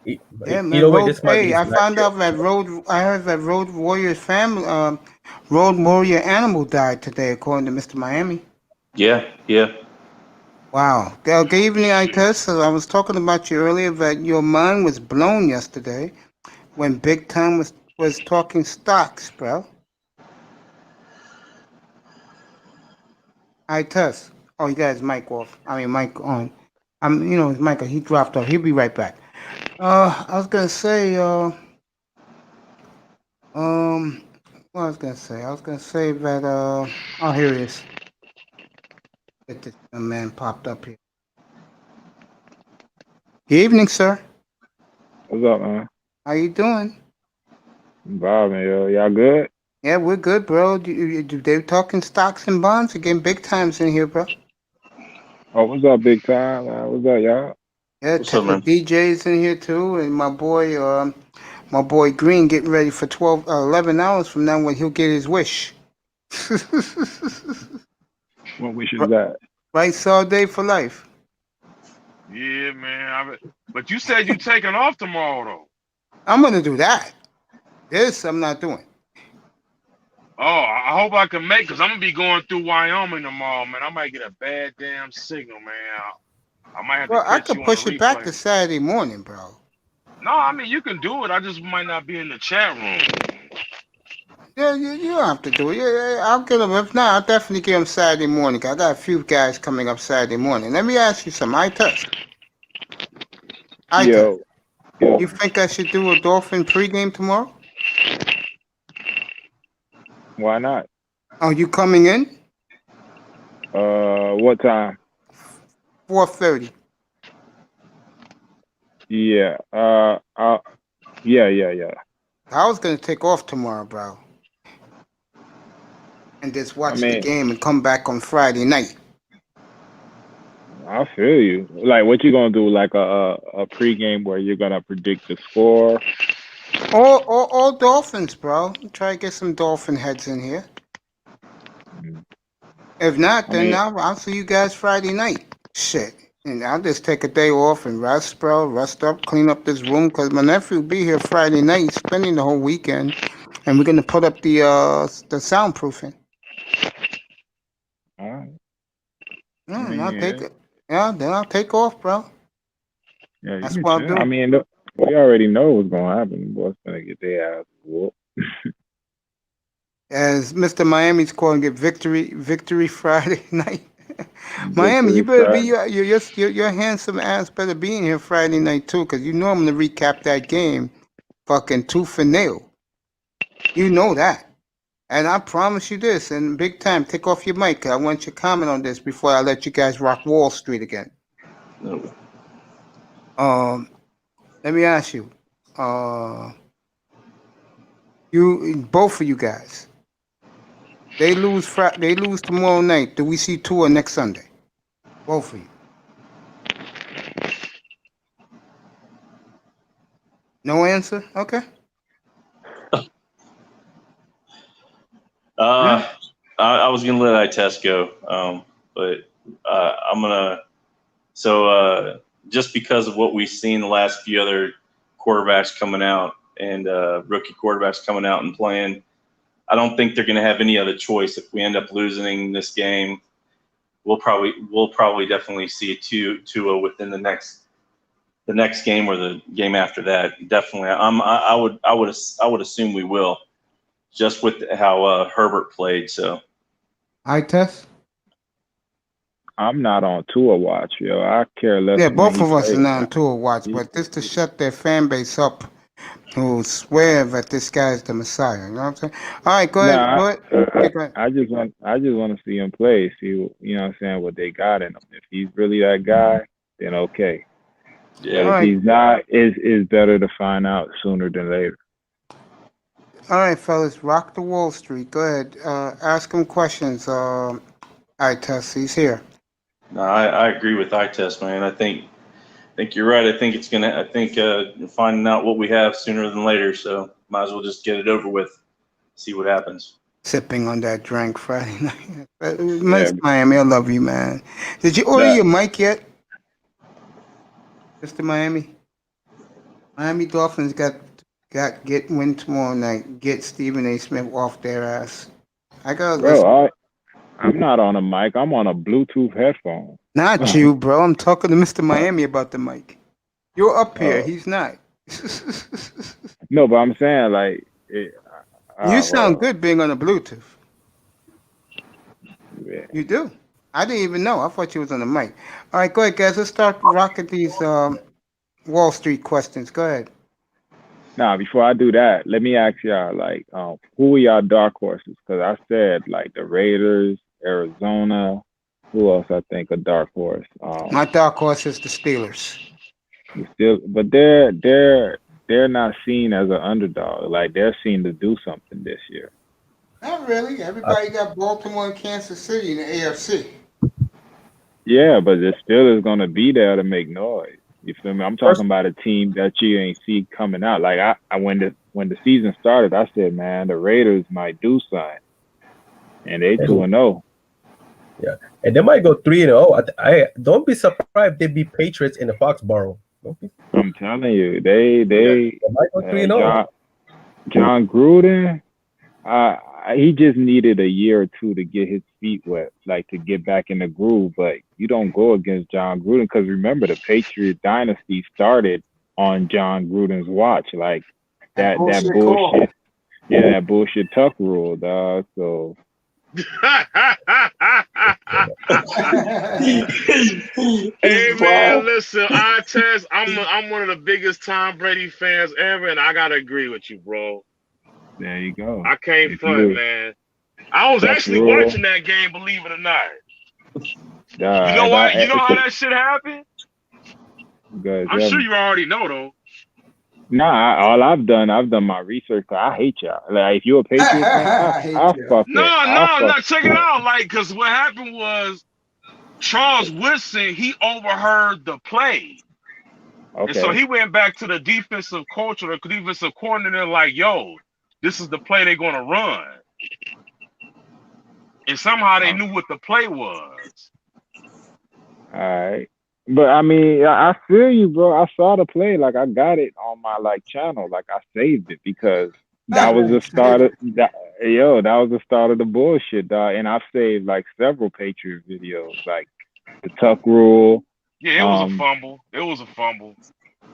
Yeah, Either man. way, Road. this might be Hey, his I last found year. out that Road. I heard that Road Warrior's family, Road Warrior animal died today, according to Mr. Miami. Yeah, yeah. Wow. Good evening, Itus. I was talking about you earlier that your mind was blown yesterday when Big Time was talking stocks, bro. Itus. Oh, you got his mic off. I mean, mic on. His mic. He dropped off. He'll be right back. I was gonna say, what I was gonna say? I was gonna say that, oh, here he is. Get this young man popped up here. Good evening, sir. What's up, man? How you doing? Bob, yo, y'all good? Yeah, we're good, bro. They're talking stocks and bonds. You're getting big times in here, bro. Oh, what's up, big time? What's up, y'all? Yeah, What's up, man? DJ's in here too, and my boy Green getting ready for 11 hours from now when he'll get his wish. What wish is that? Rights all day for life. Yeah, man. But you said you taking off tomorrow, though. I'm gonna do that. This I'm not doing. Oh, I hope I can make, because I'm going to be going through Wyoming tomorrow, man. I might get a bad damn signal, man. I might have to Well, I catch could you on push the it back to replay. Saturday morning, bro. No, I mean, you can do it. I just might not be in the chat room. Yeah, you don't have to do it. Yeah, I'll get them. If not, I'll definitely get them Saturday morning. I got a few guys coming up Saturday morning. Let me ask you something. Yo, You think I should do a Dolphin pregame tomorrow? why not? Are you coming in? What time? 4:30. Yeah, yeah. I was gonna take off tomorrow, bro, and just watch the mean, game and come back on Friday night. I feel you. Like, what you gonna do? Like a pregame where you're gonna predict the score? All Dolphins, bro. Try to get some Dolphin heads in here. If not, then I'll see you guys Friday night. Shit. And I'll just take a day off and rest, bro. Rest up, clean up this room, because my nephew will be here Friday night, spending the whole weekend. And we're going to put up the soundproofing. All right. Yeah, and I'll take it. Yeah, then I'll take off, bro. Yeah, that's what I'll do. I mean, we already know what's gonna happen. Boys gonna get their ass whooped. As Mr. Miami's calling it, victory Friday night. Miami, you better be your handsome ass better be in here Friday night too, because you know I'm gonna recap that game, fucking tooth and nail. You know that, and I promise you this. And big time, take off your mic. I want your comment on this before I let you guys rock Wall Street again. No. Let me ask you, you both of you guys. They lose tomorrow night. Do we see Tua next Sunday? Both of you. No answer? Okay. I was gonna let Itest go, but I'm gonna. So just because of what we've seen the last few other quarterbacks coming out and rookie quarterbacks coming out and playing, I don't think they're going to have any other choice. If we end up losing this game, we'll probably definitely see Tua within the next game or the game after that. Definitely, I would assume we will, just with how Herbert played. So, Test. I'm not on Tua watch, yo. I care less. Yeah, both of us are not on Tua watch, but this to shut their fan base up, who swear that this guy's the Messiah. You know what I'm saying? All right, go ahead. Go ahead. I just want to see him play. See, you know what I'm saying, what they got in him. If he's really that guy, then okay. Yeah. But if he's not, it's better to find out sooner than later. All right, fellas, rock the Wall Street. Go ahead. Ask him questions. Test. He's here. No, I agree with Itest, man. I think you're right. I think finding out what we have sooner than later. So might as well just get it over with. See what happens. Sipping on that drink Friday night. Miss Miami, I love you, man. Did you order your mic yet, Mr. Miami? Miami Dolphins got get win tomorrow night. Get Stephen A. Smith off their ass. I gotta listen. Bro, I'm not on a mic. I'm on a Bluetooth headphone. Not you, bro. I'm talking to Mr. Miami about the mic. You're up here. Oh. He's not. No, but I'm saying like You sound good being on the Bluetooth. Yeah. You do. I didn't even know. I thought you was on the mic. All right, go ahead, guys. Let's start rocking these Wall Street questions. Go ahead. Now, before I do that, let me ask y'all, like, who are y'all dark horses? Because I said, like, the Raiders, Arizona. Who else I think a dark horse? My dark horse is the Steelers. But they're not seen as an underdog. Like, they're seen to do something this year. Not really. Everybody got Baltimore and Kansas City in the AFC. Yeah, but the Steelers going to be there to make noise. You feel me? I'm talking about a team that you ain't see coming out. Like I when the season started, I said, man, the Raiders might do something, and they 2-0. Yeah, and they might go 3-0. I don't be surprised if they beat Patriots in the Foxborough. I'm telling you, they might go 3-0. John Gruden, he just needed a year or two to get his feet wet, like to get back in the groove. But you don't go against John Gruden because remember the Patriot dynasty started on John Gruden's watch, like that bullshit. Yeah, that bullshit Tuck rule, dog. So. Hey man, listen, I'm one of the biggest Tom Brady fans ever, and I gotta agree with you, bro. There you go. I can't front, man. I was actually watching that game, believe it or not. You know why? You know how that shit happened? I'm sure you already know though. Nah, all I've done my research. Cause I hate y'all. Like, if you're a Patriots fan, I'll fuck it. No. Check it out. Like, cause what happened was Charles Woodson, he overheard the play. Okay. And so he went back to the defensive coach or the defensive coordinator, like, yo, this is the play they're gonna run. And somehow they knew what the play was. All right. But I mean, I feel you, bro. I saw the play, like I got it on my channel, like I saved it because that was the start of that. Yo, that was the start of the bullshit, dog. And I've saved like several Patriot videos, like the Tuck rule. Yeah, it was a fumble. It was a fumble.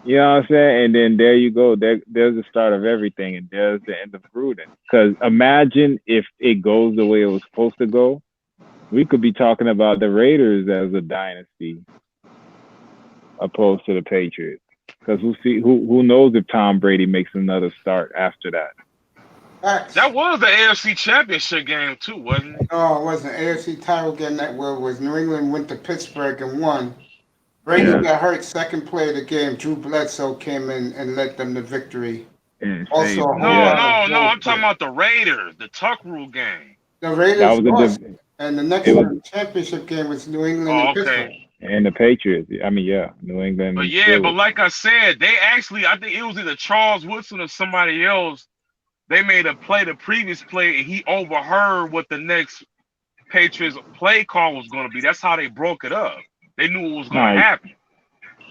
You know what I'm saying? And then there you go. There's the start of everything, and there's the end of Gruden. Because imagine if it goes the way it was supposed to go, we could be talking about the Raiders as a dynasty, opposed to the Patriots, because who knows if Tom Brady makes another start after that. That was the AFC Championship game too, wasn't it? No, it wasn't. AFC title game that was New England went to Pittsburgh and won. Brady got hurt second play of the game. Drew Bledsoe came in and led them to victory. Also, no, I'm talking about the Raiders, the Tuck rule game. The Raiders lost, and the next championship game was New England and Pittsburgh. And the Patriots. I mean, yeah, New England. But yeah, but like I said, they actually, I think it was either Charles Woodson or somebody else. They made a play, the previous play, and he overheard what the next Patriots play call was going to be. That's how they broke it up. They knew what was going to happen.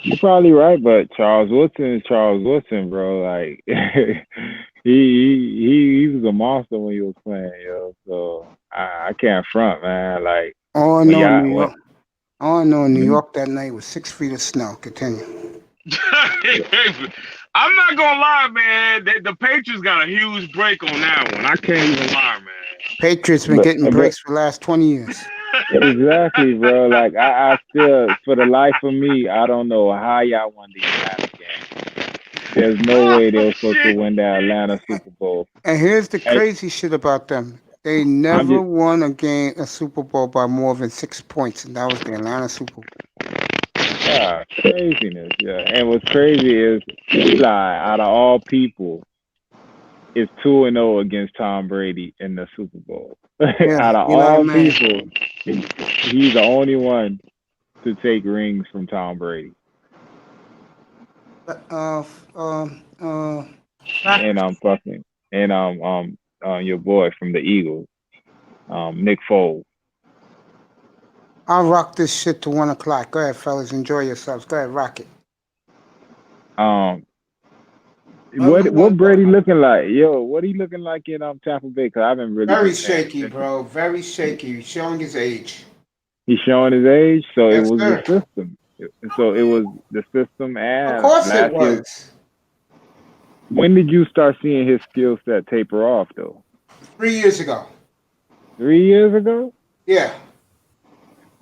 You're probably right, but Charles Woodson is Charles Woodson, bro. Like he was a monster when he was playing, yo. So I can't front, man. Like All I know in New York that night was 6 feet of snow. Continue. I'm not gonna lie, man. The Patriots got a huge break on that one. I can't even lie, man. Patriots been getting breaks for the last 20 years. Exactly, bro. Like I still, for the life of me, I don't know how y'all won the Atlanta game. There's no way they were supposed to win the Atlanta Super Bowl. And here's the crazy shit about them. They never won a Super Bowl by more than 6 points, and that was the Atlanta Super Bowl. Yeah, craziness, yeah. And what's crazy is Eli, out of all people, is 2-0 against Tom Brady in the Super Bowl. Out of all people, he's the only one to take rings from Tom Brady. And your boy from the Eagles, Nick Foles. I'll rock this shit to 1 o'clock. Go ahead, fellas. Enjoy yourselves. Go ahead, rock it. What Brady looking like? Yo, what he looking like in Tampa Bay? Because I haven't really Very been paying shaky, attention. bro. Very shaky. He's showing his age. He's showing his age, so it Yes, was the sir. system. So it was the system Of and course it last year. was. When did you start seeing his skill set taper off, though? 3 years ago. 3 years ago? Yeah.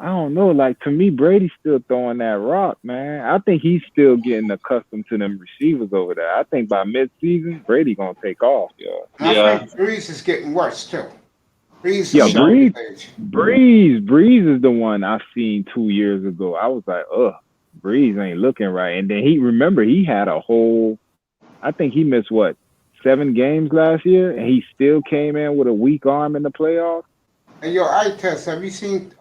I don't know. Like, to me, Brady's still throwing that rock, man. I think he's still getting accustomed to them receivers over there. I think by mid-season, Brady gonna take off, yo. And Yeah. I think Breeze is getting worse too. Breeze Yeah, is showing Breeze. his age. Breeze is the one I seen 2 years ago. I was like, Breeze ain't looking right. And then he had a whole, I think he missed 7 games last year, and he still came in with a weak arm in the playoffs. And your eye test, have you seen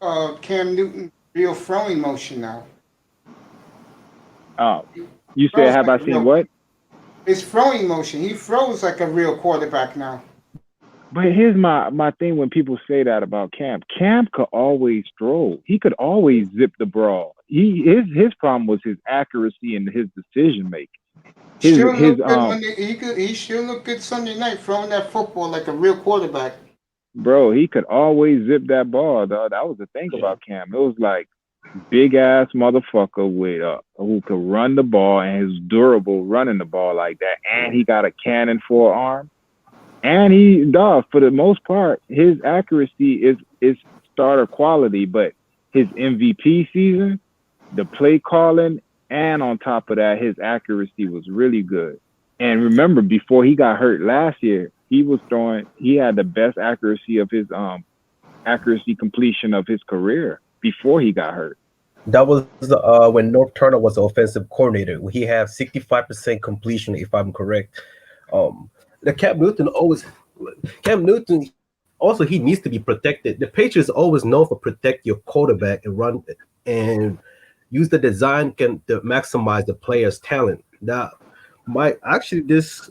Cam Newton real throwing motion now? You said, have I seen what? His throwing motion. He throws like a real quarterback now. But here's my thing when people say that about Cam. Cam could always throw. He could always zip the ball. His problem was his accuracy and his decision making. He still looked good Sunday night throwing that football like a real quarterback. Bro, he could always zip that ball, dog. That was the thing about Cam. It was like big ass motherfucker with who could run the ball and is durable running the ball like that. And he got a cannon for an arm. And for the most part, his accuracy is starter quality, but his MVP season, the play calling, and on top of that, his accuracy was really good. And remember, before he got hurt last year, he had the best accuracy of his accuracy completion of his career before he got hurt. That was when North Turner was the offensive coordinator. He had 65% completion, if I'm correct. The Cam Newton also, he needs to be protected. The Patriots always known for protect your quarterback and run and use the design to maximize the player's talent. Now, this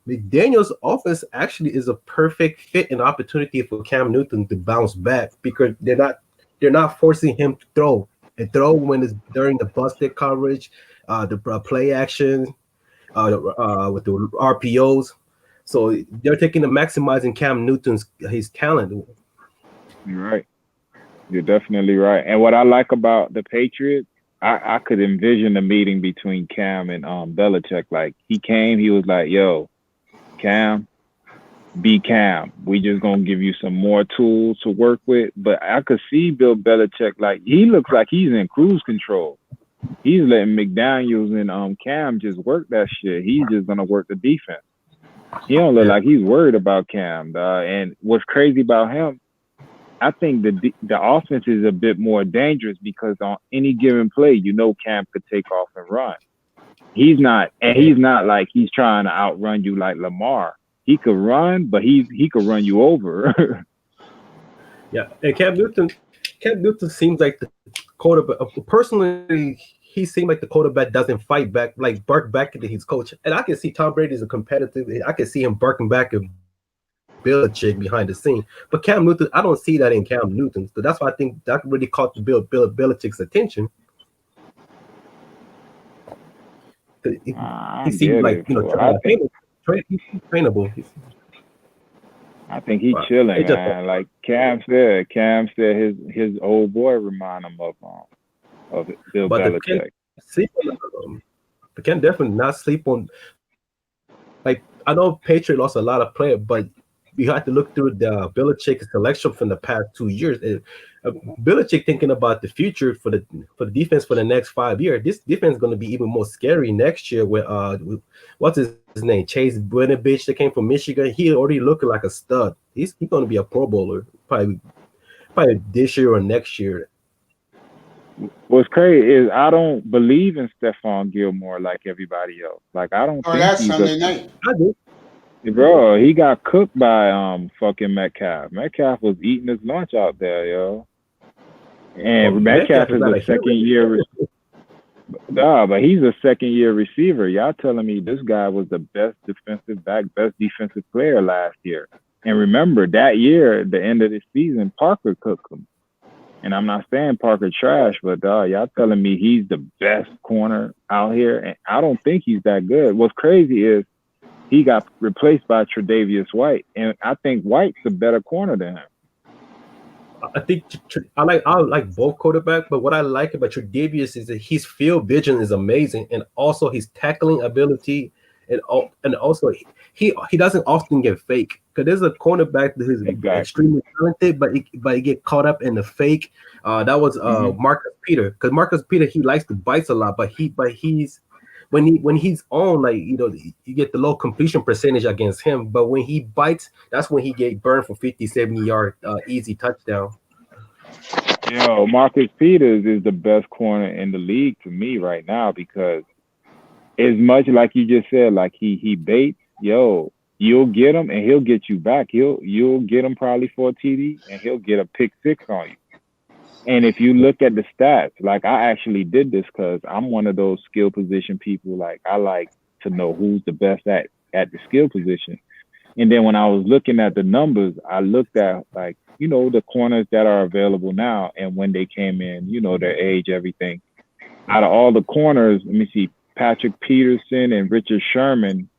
McDaniel's offense actually is a perfect fit and opportunity for Cam Newton to bounce back because they're not forcing him to throw when it's during the busted coverage, the play action, with the RPOs. So they're taking the maximizing Cam Newton's his talent. You're right. You're definitely right. And what I like about the Patriots, I could envision a meeting between Cam and Belichick. Like he was like, "Yo, Cam, be Cam. We just gonna give you some more tools to work with." But I could see Bill Belichick, like he looks like he's in cruise control. He's letting McDaniels and Cam just work that shit. He's just gonna work the defense. He don't look like he's worried about Cam. And what's crazy about him, I think the offense is a bit more dangerous because on any given play, Cam could take off and run. He's not like he's trying to outrun you like Lamar. He could run, but he could run you over. Yeah, and Cam Newton seems like the quarterback. Personally, he seemed like the quarterback doesn't fight back, like bark back into his coach. And I can see Tom Brady is a competitive. I can see him barking back at Belichick behind the scene. But Cam Newton, I don't see that in Cam Newton. So that's why I think that really caught Bill Belichick's attention. He seemed like he's trainable. I think he's chilling, man. Like Cam said his old boy remind him of Bill Belichick. But can definitely not sleep on. Like I know Patriot lost a lot of players, but you have to look through the Belichick selection from the past 2 years. Belichick thinking about the future for the defense for the next 5 years. This defense is going to be even more scary next year. With what's his name, Chase Winovich, that came from Michigan. He already looking like a stud. He's going to be a Pro Bowler probably this year or next year. What's crazy is I don't believe in Stephon Gilmore like everybody else. Like I don't think that's he's Sunday night. I do. Bro, he got cooked by fucking Metcalf. Metcalf was eating his lunch out there, yo. And Metcalf is a second year. But he's a second year receiver. Y'all telling me this guy was the best defensive back, best defensive player last year. And remember that year, at the end of the season, Parker cooked him. And I'm not saying Parker trash, but y'all telling me he's the best corner out here, and I don't think he's that good. What's crazy is he got replaced by Tre'Davious White, and I think White's a better corner than him. I think I like both quarterbacks, but what I like about Tre'Davious is that his field vision is amazing, and also his tackling ability, and also he doesn't often get fake. Because there's a cornerback that is extremely talented, but he get caught up in the fake. That was Marcus Peter, because Marcus Peter, he likes to bite a lot, but he's when he's on, like, you know, you get the low completion percentage against him, but when he bites, that's when he get burned for 50-70 yard easy touchdown. Yo, Marcus Peters is the best corner in the league to me right now, because as much like you just said, like he baits, yo, you'll get him and he'll get you back. You'll get him probably for a TD and he'll get a pick six on you. And if you look at the stats, like I actually did this because I'm one of those skill position people. Like I like to know who's the best at the skill position. And then when I was looking at the numbers, I looked at, like, you know, the corners that are available now and when they came in, you know, their age, everything. Out of all the corners, let me see, Patrick Peterson and Richard Sherman,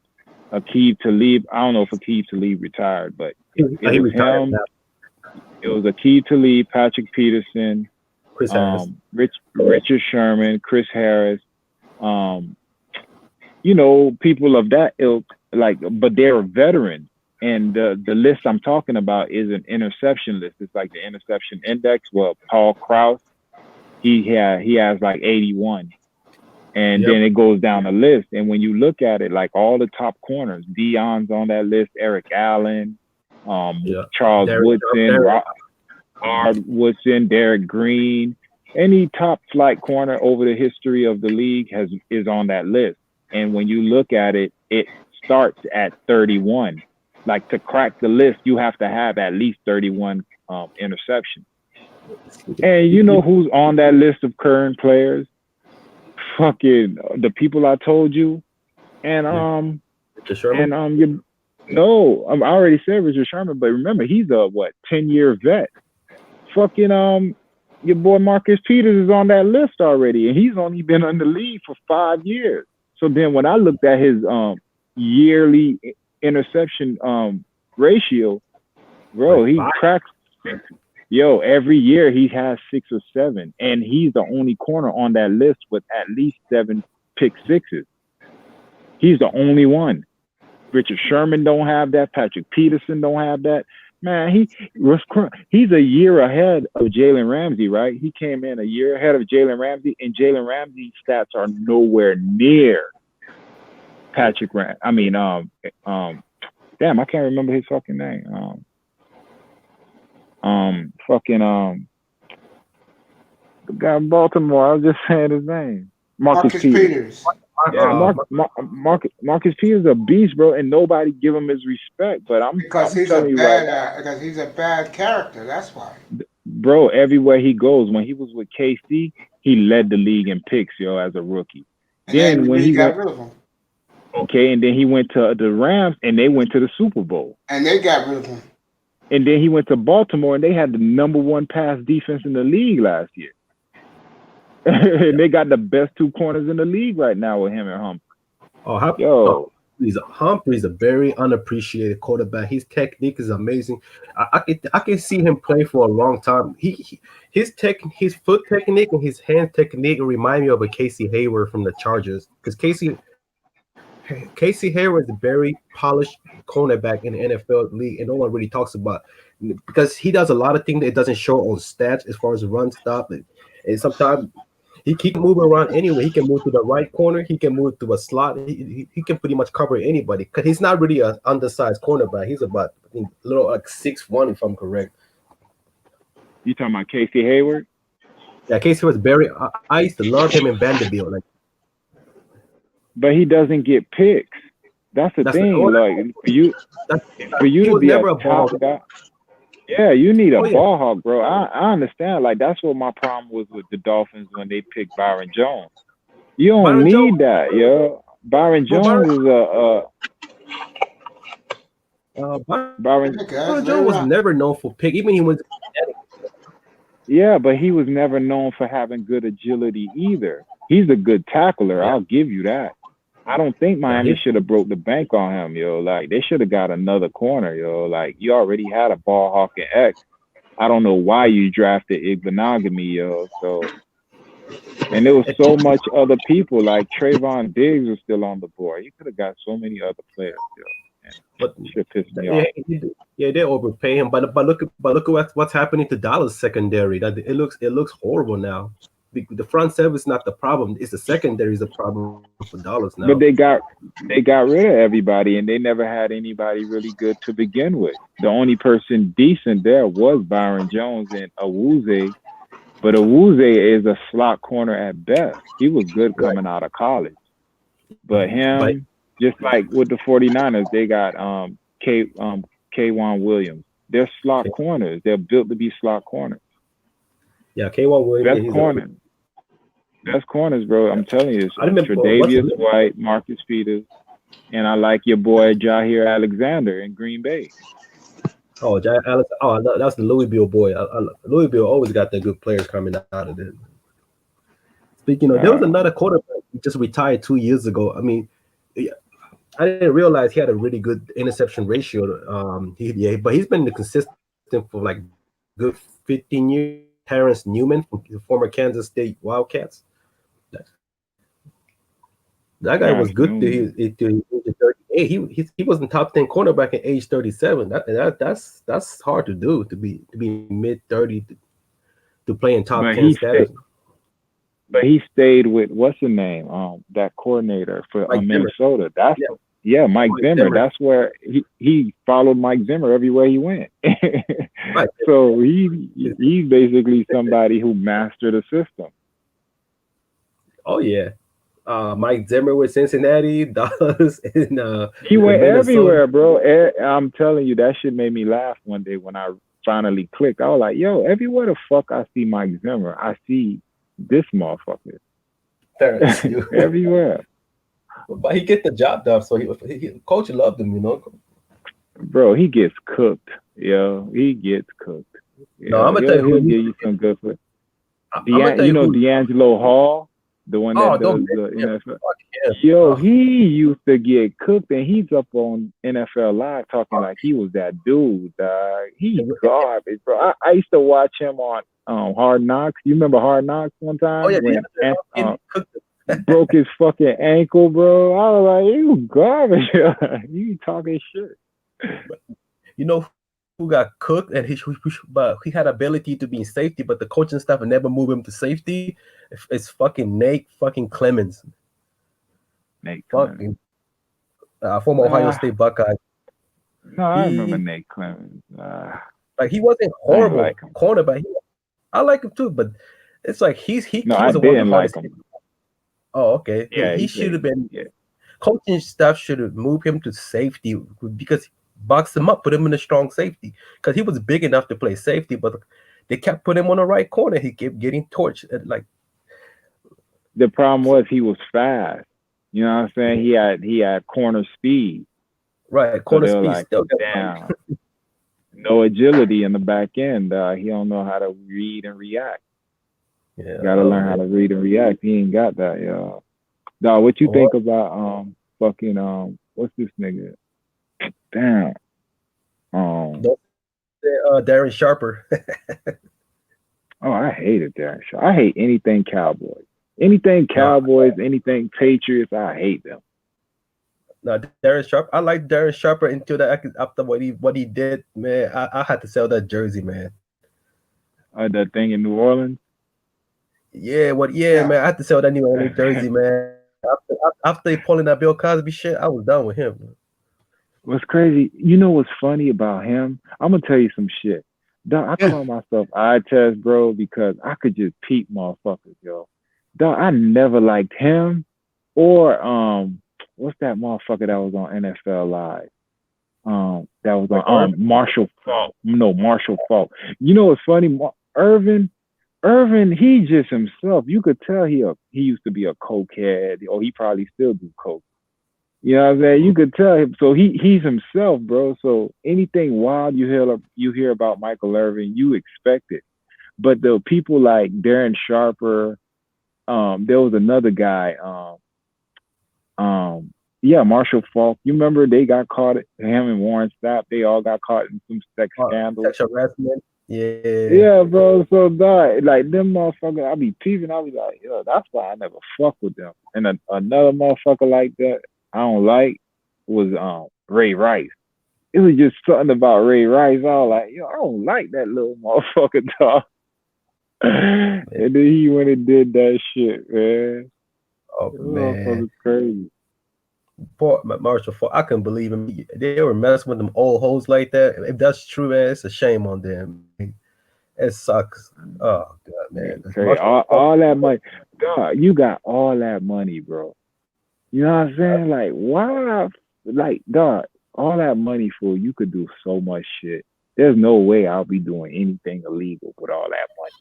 Aqib Talib. I don't know if Aqib Talib retired, but it was him. It was Aqib Talib, Patrick Peterson, Chris Harris. Richard Sherman, Chris Harris. You know, people of that ilk, like, but they're veterans. And the list I'm talking about is an interception list. It's like the interception index. Well, Paul Krause, he has like 81. And then it goes down the list. And when you look at it, like all the top corners, Dion's on that list, Eric Allen, Charles Woodson, Rod Woodson, Derek Green, any top flight corner over the history of the league is on that list. And when you look at it, it starts at 31. Like, to crack the list, you have to have at least 31 interceptions. And you know who's on that list of current players? Fucking the people I told you. And Richard Sherman? and no, I already said Richard Sherman, but remember, he's a 10-year vet. Fucking your boy Marcus Peters is on that list already, and he's only been in the league for 5 years. So then when I looked at his yearly interception ratio, bro, he cracks. Yo, every year he has 6 or 7, and he's the only corner on that list with at least 7 pick sixes. He's the only one. Richard Sherman don't have that. Patrick Peterson don't have that. Man, he's a year ahead of Jalen Ramsey, right? He came in a year ahead of Jalen Ramsey, and Jalen Ramsey's stats are nowhere near Patrick Ram. I mean, damn, I can't remember his fucking name. The guy in Baltimore. I was just saying his name. Marcus Peters. Yeah, Marcus Peters is a beast, bro, and nobody give him his respect. But because he's a bad character. That's why. Bro, everywhere he goes, when he was with KC, he led the league in picks, yo, as a rookie. And then when he got rid of him. Okay, and then he went to the Rams, and they went to the Super Bowl. And they got rid of him. And then he went to Baltimore, and they had the #1 pass defense in the league last year. And they got the best 2 corners in the league right now with him and Hump. Humphrey's a very unappreciated quarterback. His technique is amazing. I can see him play for a long time. His foot technique and his hand technique remind me of a Casey Hayward from the Chargers, because Casey Hayward is a very polished cornerback in the NFL league, and no one really talks about, because he does a lot of things that doesn't show on stats as far as run stop, and sometimes he can move around anyway. He can move to the right corner. He can move to a slot. He can pretty much cover anybody, because he's not really an undersized cornerback. He's about, I think, a little like 6'1", if I'm correct. You talking about Casey Hayward? Yeah, Casey was very. I used to love him in Vanderbilt. Like, but he doesn't get picks. That's the thing. Like, for you to be a top guy. Yeah, you need a ball hawk, bro. I understand. Like, that's what my problem was with the Dolphins when they picked Byron Jones. You don't need that, yo. Byron Jones is Byron Jones was never known for pick. Even he was. Yeah, but he was never known for having good agility either. He's a good tackler. I'll give you that. I don't think Miami should have broke the bank on him, yo. Like, they should have got another corner, yo. Like, you already had a ball hawking X. I don't know why you drafted Igbenogany, yo. So, and there was so much other people. Like, Trayvon Diggs was still on the board. You could have got so many other players, yo. But shit pissed me off. They overpay him. But look at what's happening to Dallas secondary. That it looks horrible now. The front seven is not the problem. It's the secondary is the problem for Dallas now. But they got rid of everybody, and they never had anybody really good to begin with. The only person decent there was Byron Jones and Awuzie, but Awuzie is a slot corner at best. He was good coming out of college, but him, just like with the 49ers, they got K'Wan Williams. They're slot corners. They're built to be slot corners. Yeah, K'Wan Williams. Best corners, bro. I'm telling you, Tre'Davious White, Marcus Peters, and I like your boy Jair Alexander in Green Bay. Oh, Jair Alexander. Oh, that's the Louisville boy. Louisville always got the good players coming out of it. Speaking of, there was another quarterback who just retired 2 years ago. I mean, I didn't realize he had a really good interception ratio. But he's been consistent for like good 15 years. Terrence Newman from the former Kansas State Wildcats. That guy was good. He 38. He was in top 10 cornerback at age 37. That's hard to do, to be mid 30 to play in top 10 status. But he stayed with what's the name? That coordinator for Minnesota. That's Mike Zimmer. That's where he followed Mike Zimmer everywhere he went. So he's basically somebody who mastered a system. Oh yeah. Mike Zimmer with Cincinnati, Dallas, and he went everywhere, bro. I'm telling you, that shit made me laugh one day when I finally clicked. I was like, yo, everywhere the fuck I see Mike Zimmer, I see this motherfucker. Everywhere. But he get the job done, so he coach loved him, you know. Bro, he gets cooked, yo. He gets cooked. No, I'm gonna tell you who give you some good for. D'Angelo Hall, the one that does the NFL. Yo, he used to get cooked, and he's up on NFL Live talking like he was that dude. He's garbage, bro. I used to watch him on Hard Knocks. You remember Hard Knocks one time? Oh yeah, broke his fucking ankle, bro. I was like, you garbage. You talking shit. You know who got cooked, and he had ability to be in safety, but the coaching staff never moved him to safety. It's fucking Nate fucking Clemens. Nate Clemens. Former Ohio State Buckeye. No, I remember Nate Clemens. Like, he wasn't horrible cornerback. I like him too, but it's like he I didn't like him. Oh, okay. Yeah, he should have been. Yeah. Coaching staff should have moved him to safety because boxed him up, put him in a strong safety because he was big enough to play safety, but they kept putting him on the right corner. He kept getting torched. Like, the problem was he was fast. You know what I'm saying? He had corner speed. Right, corner speed. Like, still down. No agility in the back end. He don't know how to read and react. Yeah, gotta learn how to read and react. He ain't got that, yo. Dog, what you think about what's this nigga? Damn. Darren Sharper. Oh, I hated Darren Sharper. I hate anything Cowboys. Anything Cowboys, anything Patriots, I hate them. No, Darren Sharper. I like Darren Sharper until after what he did, man. I had to sell that jersey, man. That thing in New Orleans. Yeah, man. I had to sell that New Orleans jersey, man. After pulling that Bill Cosby shit, I was done with him. What's crazy? You know what's funny about him? I'm gonna tell you some shit. Dog, I call myself eye test, bro, because I could just peep motherfuckers, yo. Dog, I never liked him or what's that motherfucker that was on NFL Live? That was on Marshall Faulk. No, Marshall Faulk. You know what's funny? Irvin, he just himself. You could tell he used to be a cokehead, or he probably still do coke. You know what I'm saying? You could tell him. So he's himself, bro. So anything wild you hear about Michael Irvin, you expect it. But the people like Darren Sharper, there was another guy, yeah, Marshall Falk. You remember they got caught, him and Warren Sapp, they all got caught in some sex scandals. Sexual harassment. Yeah. Yeah, bro. So like them motherfuckers, I be peeping. I be like, yo, that's why I never fuck with them. And another motherfucker like that I don't like was Ray Rice. It was just something about Ray Rice. I was like, yo, I don't like that little motherfucker, dog. And then he went and did that shit, man. Oh That man, motherfucker's crazy. poor Marshall Falk. I couldn't believe him. They were messing with them old hoes like that. If that's true, man, it's a shame on them. It sucks. Oh god, man. Crazy. All that money, dog. You got all that money, bro. You know what I'm saying? Like, why? Like, dog, all that money for you could do so much shit. There's no way I'll be doing anything illegal with all that money.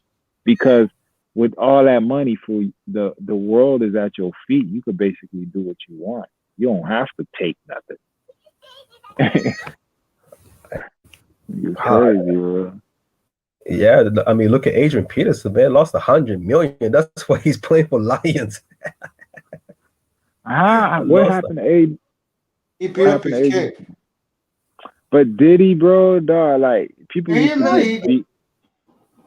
Because with all that money for the world is at your feet. You could basically do what you want. You don't have to take nothing. You're crazy, bro. Yeah, I mean, look at Adrian Peterson, man. Lost $100 million. That's why he's playing for Lions. What happened to Aiden? He beat up his kid. But did he, bro? Dog, like people used to just beat.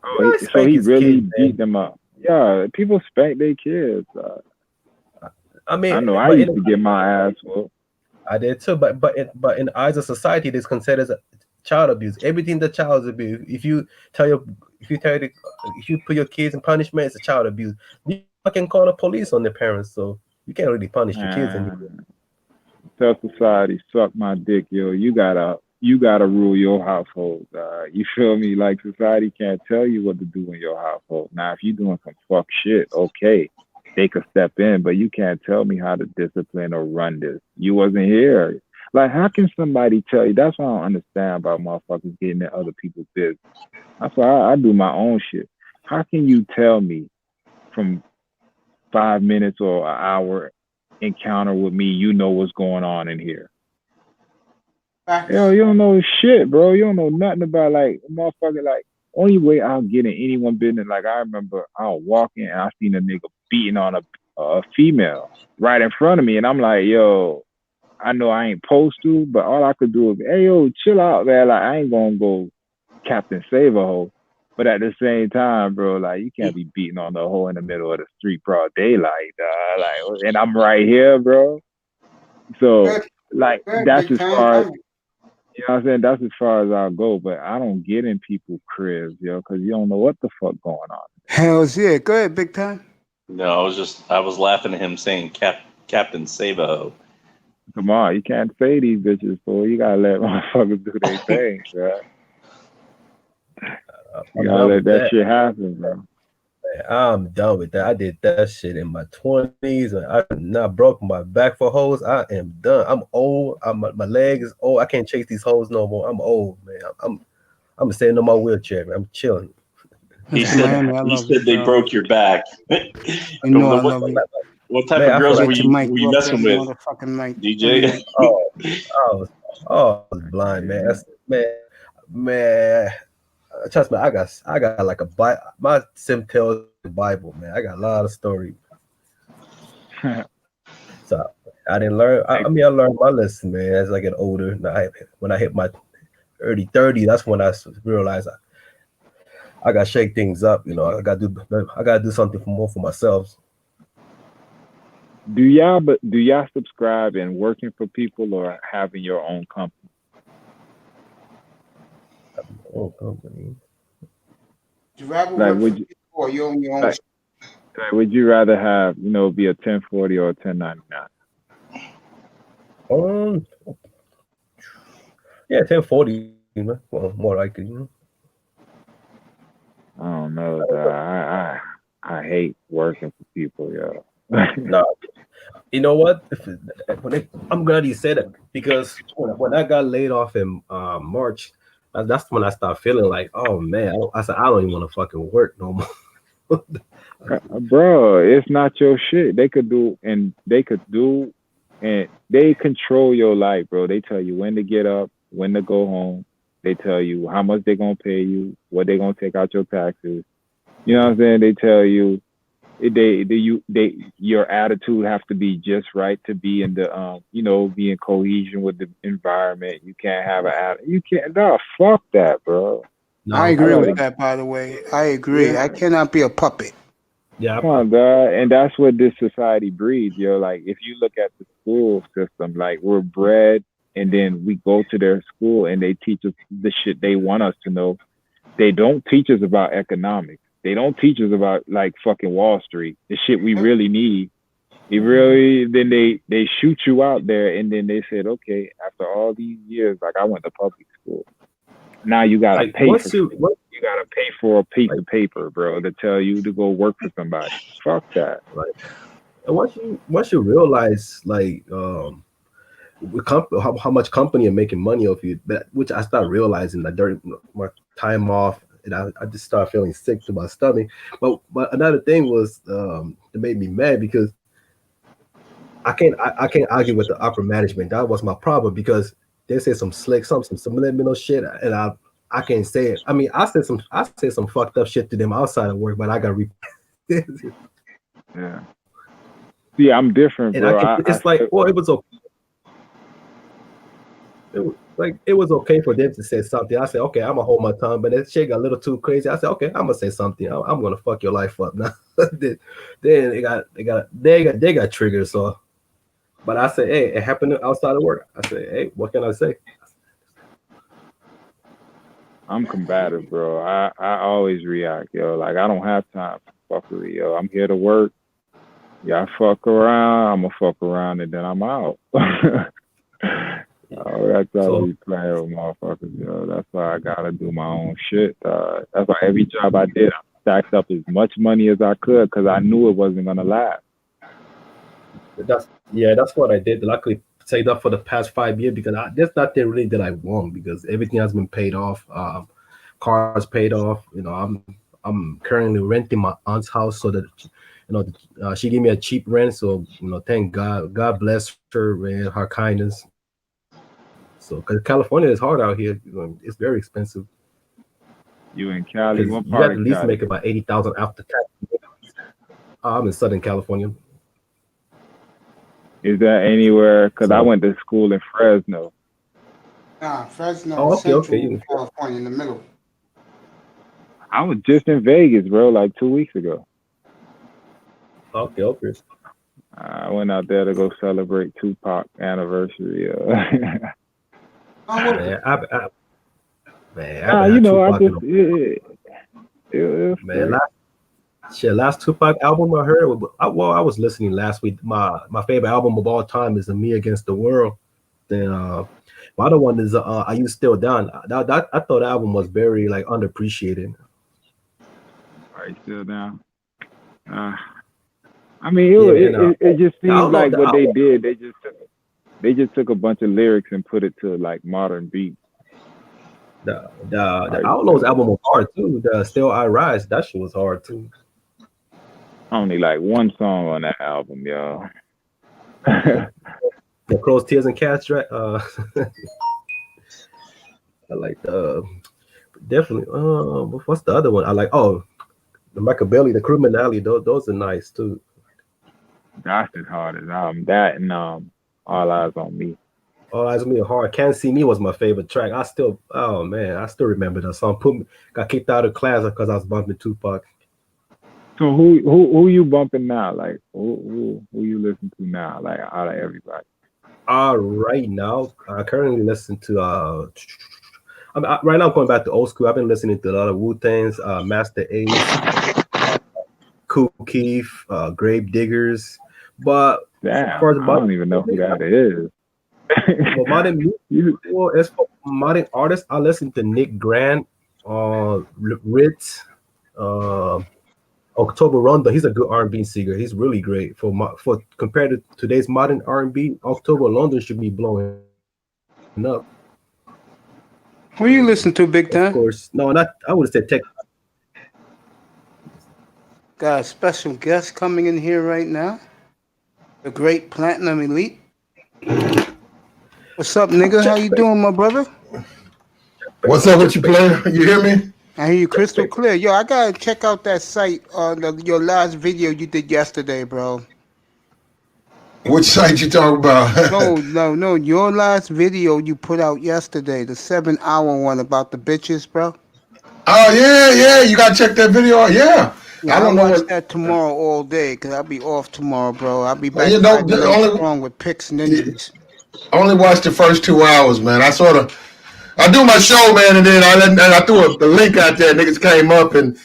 Oh, so he really beat them up. Yeah, people spank their kids. I mean, I know I used to get my ass whooped. I did too, but in the eyes of society, this considered as child abuse. Everything the child abuse. If you put your kids in punishment, it's a child abuse. You fucking call the police on their parents, so you can't really punish your kids anymore. Tell society, suck my dick, yo. You gotta rule your household. You feel me? Like society can't tell you what to do in your household. Now, if you're doing some fuck shit, okay, they could step in, but you can't tell me how to discipline or run this. You wasn't here. Like, how can somebody tell you? That's what I don't understand about motherfuckers getting in other people's business. That's why I do my own shit. How can you tell me from 5 minutes or an hour encounter with me, you know what's going on in here? Yo, you don't know shit, bro. You don't know nothing about, like, motherfucker. Like, only way I'll get in anyone's business, like, I remember I was walking and I seen a nigga beating on a female right in front of me, and I'm like, yo, I know I ain't supposed to, but all I could do is, hey, yo, chill out, man. Like, I ain't gonna go Captain Save a hoe. But at the same time, bro, like, you can't be beating on the hoe in the middle of the street broad daylight, like, and I'm right here, bro. So, like, that's as far as, you know what I'm saying? That's as far as I'll go, but I don't get in people's cribs, yo, because you don't know what the fuck going on. Hells yeah. Go ahead, Big Time. No, I was laughing at him saying Captain Save-A-Ho. Come on, you can't say these bitches, boy. You gotta let motherfuckers do their thing, bro. You gotta let that shit happen, bro. Man, I'm done with that. I did that shit in my 20s. I not broke my back for hoes. I am done. I'm old. My leg is old. I can't chase these hoes no more. I'm old, man. I'm staying on my wheelchair, man. I'm chilling. He said they broke your back. You know I love you. What type of girls were you messing with? DJ? I was blind, man. Man. Trust me, I got like a Bible. My sim tells the Bible, man. I got a lot of stories. So I didn't learn. I learned my lesson, man. As I get older, when I hit my early 30s, that's when I realized I got to shake things up. You know, I got to do something more for myself. Do y'all subscribe in working for people or having your own company? Own company. Like, would you, or you own your own? like, would you rather have, be a 1040 or a 1099? Yeah, 1040. Well, more likely. I don't know. I hate working for people, yo. No, you know what? I'm glad you said it, because when I got laid off in March, that's when I started feeling like, oh man, I said I don't even want to fucking work no more. Bro, it's not your shit. They control your life, bro. They tell you when to get up, when to go home. They tell you how much they're gonna pay you, what they're gonna take out your taxes. You know what I'm saying? They tell you your attitude have to be just right to be in the be in cohesion with the environment. You can't have you can't fuck that, bro. No, I agree with that, by the way. I agree. Yeah. I cannot be a puppet. Yeah, Come on, dog. And that's what this society breeds, yo. Like, if you look at the school system, like, we're bred and then we go to their school and they teach us the shit they want us to know. They don't teach us about economics. They don't teach us about, like, fucking Wall Street, the shit we really need. Then they shoot you out there, and then they said, okay, after all these years, like, I went to public school. Now you gotta pay for you gotta pay for a piece of paper, bro, to tell you to go work for somebody. Fuck that. Right. And once you realize, like, how much company are making money off you, which I started realizing that during my time off, and I just started feeling sick to my stomach. But another thing was it made me mad because I can't argue with the upper management. That was my problem because they said some slick, some subliminal shit, and I can't say it. I mean, I said some fucked up shit to them outside of work, but I got Yeah. See, I'm different, bro. It was okay. It was okay for them to say something. I said, okay, I'm gonna hold my tongue, but that shit got a little too crazy. I said, okay, I'm gonna say something. I'm gonna fuck your life up now. then they got triggered. So, but I said, hey, it happened outside of work. I said, hey, what can I say? I'm combative, bro. I always react, yo. Like, I don't have time for fuckery, yo. I'm here to work. Y'all fuck around, I'm gonna fuck around, and then I'm out. That's how we play with motherfuckers, yo. That's why I gotta do my own shit. That's why every job I did, I stacked up as much money as I could because I knew it wasn't gonna last. That's what I did. Luckily, saved up for the past 5 years because there's nothing really that I want because everything has been paid off. Cars paid off. You know, I'm currently renting my aunt's house so that she gave me a cheap rent. So thank God. God bless her and her kindness. So, because California is hard out here, it's very expensive. You in Cali? What You part at of least Cali? make about 80,000 after tax. I'm in Southern California. Is that anywhere? Because I went to school in Fresno. Nah, Fresno, Oh, okay, Central California, in the middle. I was just in Vegas, bro, like 2 weeks ago. Okay. I went out there to go celebrate Tupac anniversary. Man, last Tupac album I heard. I was listening last week. My favorite album of all time is Me Against the World. Then my other one is Are You Still Down? I thought that album was very underappreciated. Are You Still Down? I mean, it just seems like what they did. They just took a bunch of lyrics and put it to modern beats. The Outlaws album was hard too. The Still I Rise, that shit was hard too. Only one song on that album, y'all. The Crows, Tears, and Cats track. I like definitely. What's the other one? I like. Oh, the Machiavelli, the Criminality. Those are nice too. That's as hard as album. That and All Eyes on Me. All Eyes on Me hard. Can't See Me was my favorite track. I still remember that song. Got kicked out of class because I was bumping Tupac. So who you bumping now? Like who you listen to now? Like out of everybody. Right now, I currently listen to right now I'm going back to old school. I've been listening to a lot of Wu-Tang's, Master Ace, Kool Keith, Grave Diggers. But damn, I don't even know who that is. For as for modern artists, I listen to Nick Grant, Ritz, October Rondo. He's a good R&B singer. He's really great for compared to today's modern R&B. October London should be blowing up. Who you listen to, Big Time? Of course, no, not. I would have said tech. Got a special guest coming in here right now. The great Platinum Elite. What's up, nigga? How you doing, my brother? What's up with you, player? You hear me? I hear you crystal clear. Yo, I gotta check out that site. Your last video you did yesterday, bro. Which site you talking about? No. Your last video you put out yesterday, the 7-hour one about the bitches, bro. Oh yeah. You gotta check that video out. Yeah. Yeah, I don't know watch what. that tomorrow all day because I'll be off tomorrow, bro. I'll be back You know, strong with picks and injuries. Only watched the first 2 hours, man. I do my show, man, and then I threw the link out there. Niggas came up and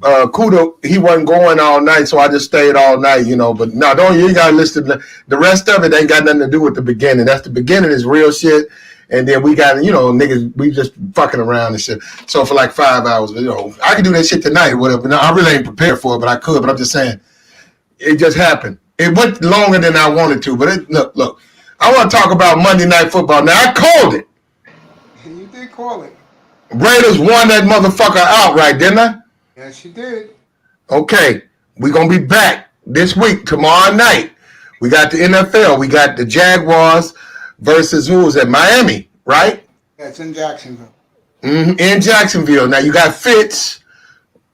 Kudo, he wasn't going all night, so I just stayed all night, you know. But no, you ain't gotta listen. The rest of it ain't got nothing to do with the beginning. That's the beginning is real shit. And then we got, niggas, we just fucking around and shit. So for like 5 hours, I could do that shit tonight or whatever. No, I really ain't prepared for it, but I could. But I'm just saying, it just happened. It went longer than I wanted to. But look, I want to talk about Monday Night Football. Now, I called it. You did call it. Raiders won that motherfucker outright, didn't I? Yes, you did. Okay, we're going to be back this week, tomorrow night. We got the NFL. We got the Jaguars versus who was at Miami, right? Yeah, it's in Jacksonville. In Jacksonville. Now, you got Fitz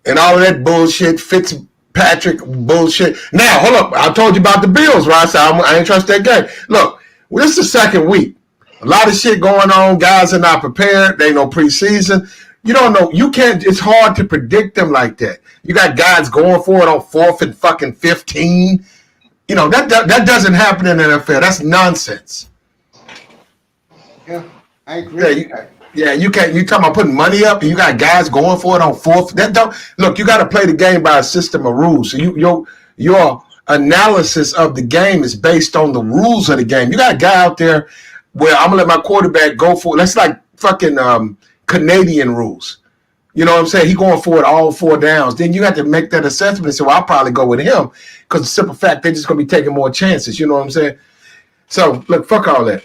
and all of that bullshit, Fitzpatrick bullshit. Now, hold up. I told you about the Bills, right? So I ain't trust that game. Look, this is the second week. A lot of shit going on. Guys are not prepared. They ain't no preseason. You don't know. You can't. It's hard to predict them like that. You got guys going for it on 4th and fucking 15. That doesn't happen in the NFL. That's nonsense. Yeah, I agree. You can't. You talking about putting money up, and you got guys going for it on 4th. Look. You got to play the game by a system of rules. So your analysis of the game is based on the rules of the game. You got a guy out there where I'm gonna let my quarterback go for it. That's like fucking Canadian rules. You know what I'm saying? He going for it all 4 downs. Then you have to make that assessment and say, well, I'll probably go with him because the simple fact they're just going to be taking more chances. You know what I'm saying? So, look, fuck all that.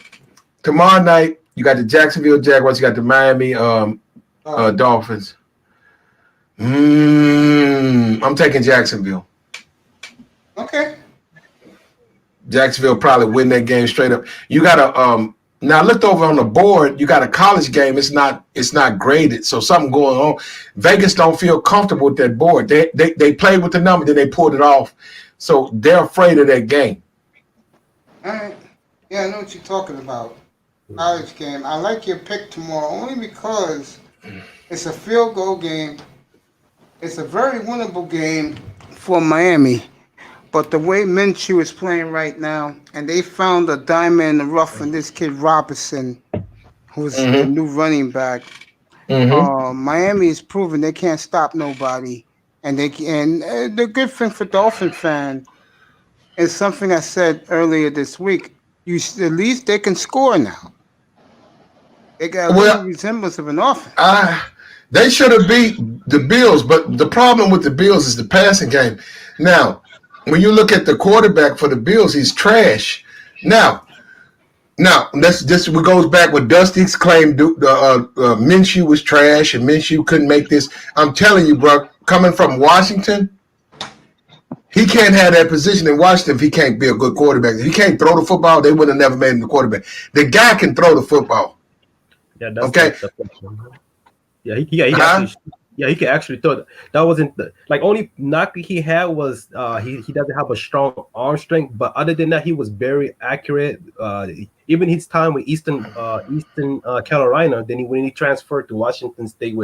Tomorrow night, you got the Jacksonville Jaguars. You got the Miami Dolphins. I'm taking Jacksonville. Okay. Jacksonville probably win that game straight up. You got to now I looked over on the board. You got a college game. It's not graded, so something going on. Vegas don't feel comfortable with that board. They played with the number, then they pulled it off. So they're afraid of that game. All right. Yeah, I know what you're talking about. College game. I like your pick tomorrow only because it's a field goal game. It's a very winnable game for Miami. But the way Minshew is playing right now, and they found a diamond in the rough in this kid Robinson, who's the new running back. Miami is proving they can't stop nobody, and the good thing for Dolphin fan is something I said earlier this week. At least they can score now. They got a little resemblance of an offense. They should have beat the Bills, but the problem with the Bills is the passing game. Now, when you look at the quarterback for the Bills, he's trash. Now this goes back with Dusty's claim. Minshew was trash and Minshew couldn't make this. I'm telling you, bro, coming from Washington, he can't have that position in Washington if he can't be a good quarterback. If he can't throw the football, they would have never made him the quarterback. The guy can throw the football. Yeah, that's okay. He can actually throw it. That wasn't only knock he had was he doesn't have a strong arm strength, but other than that, he was very accurate. Even his time with Eastern Carolina, then when he transferred to Washington State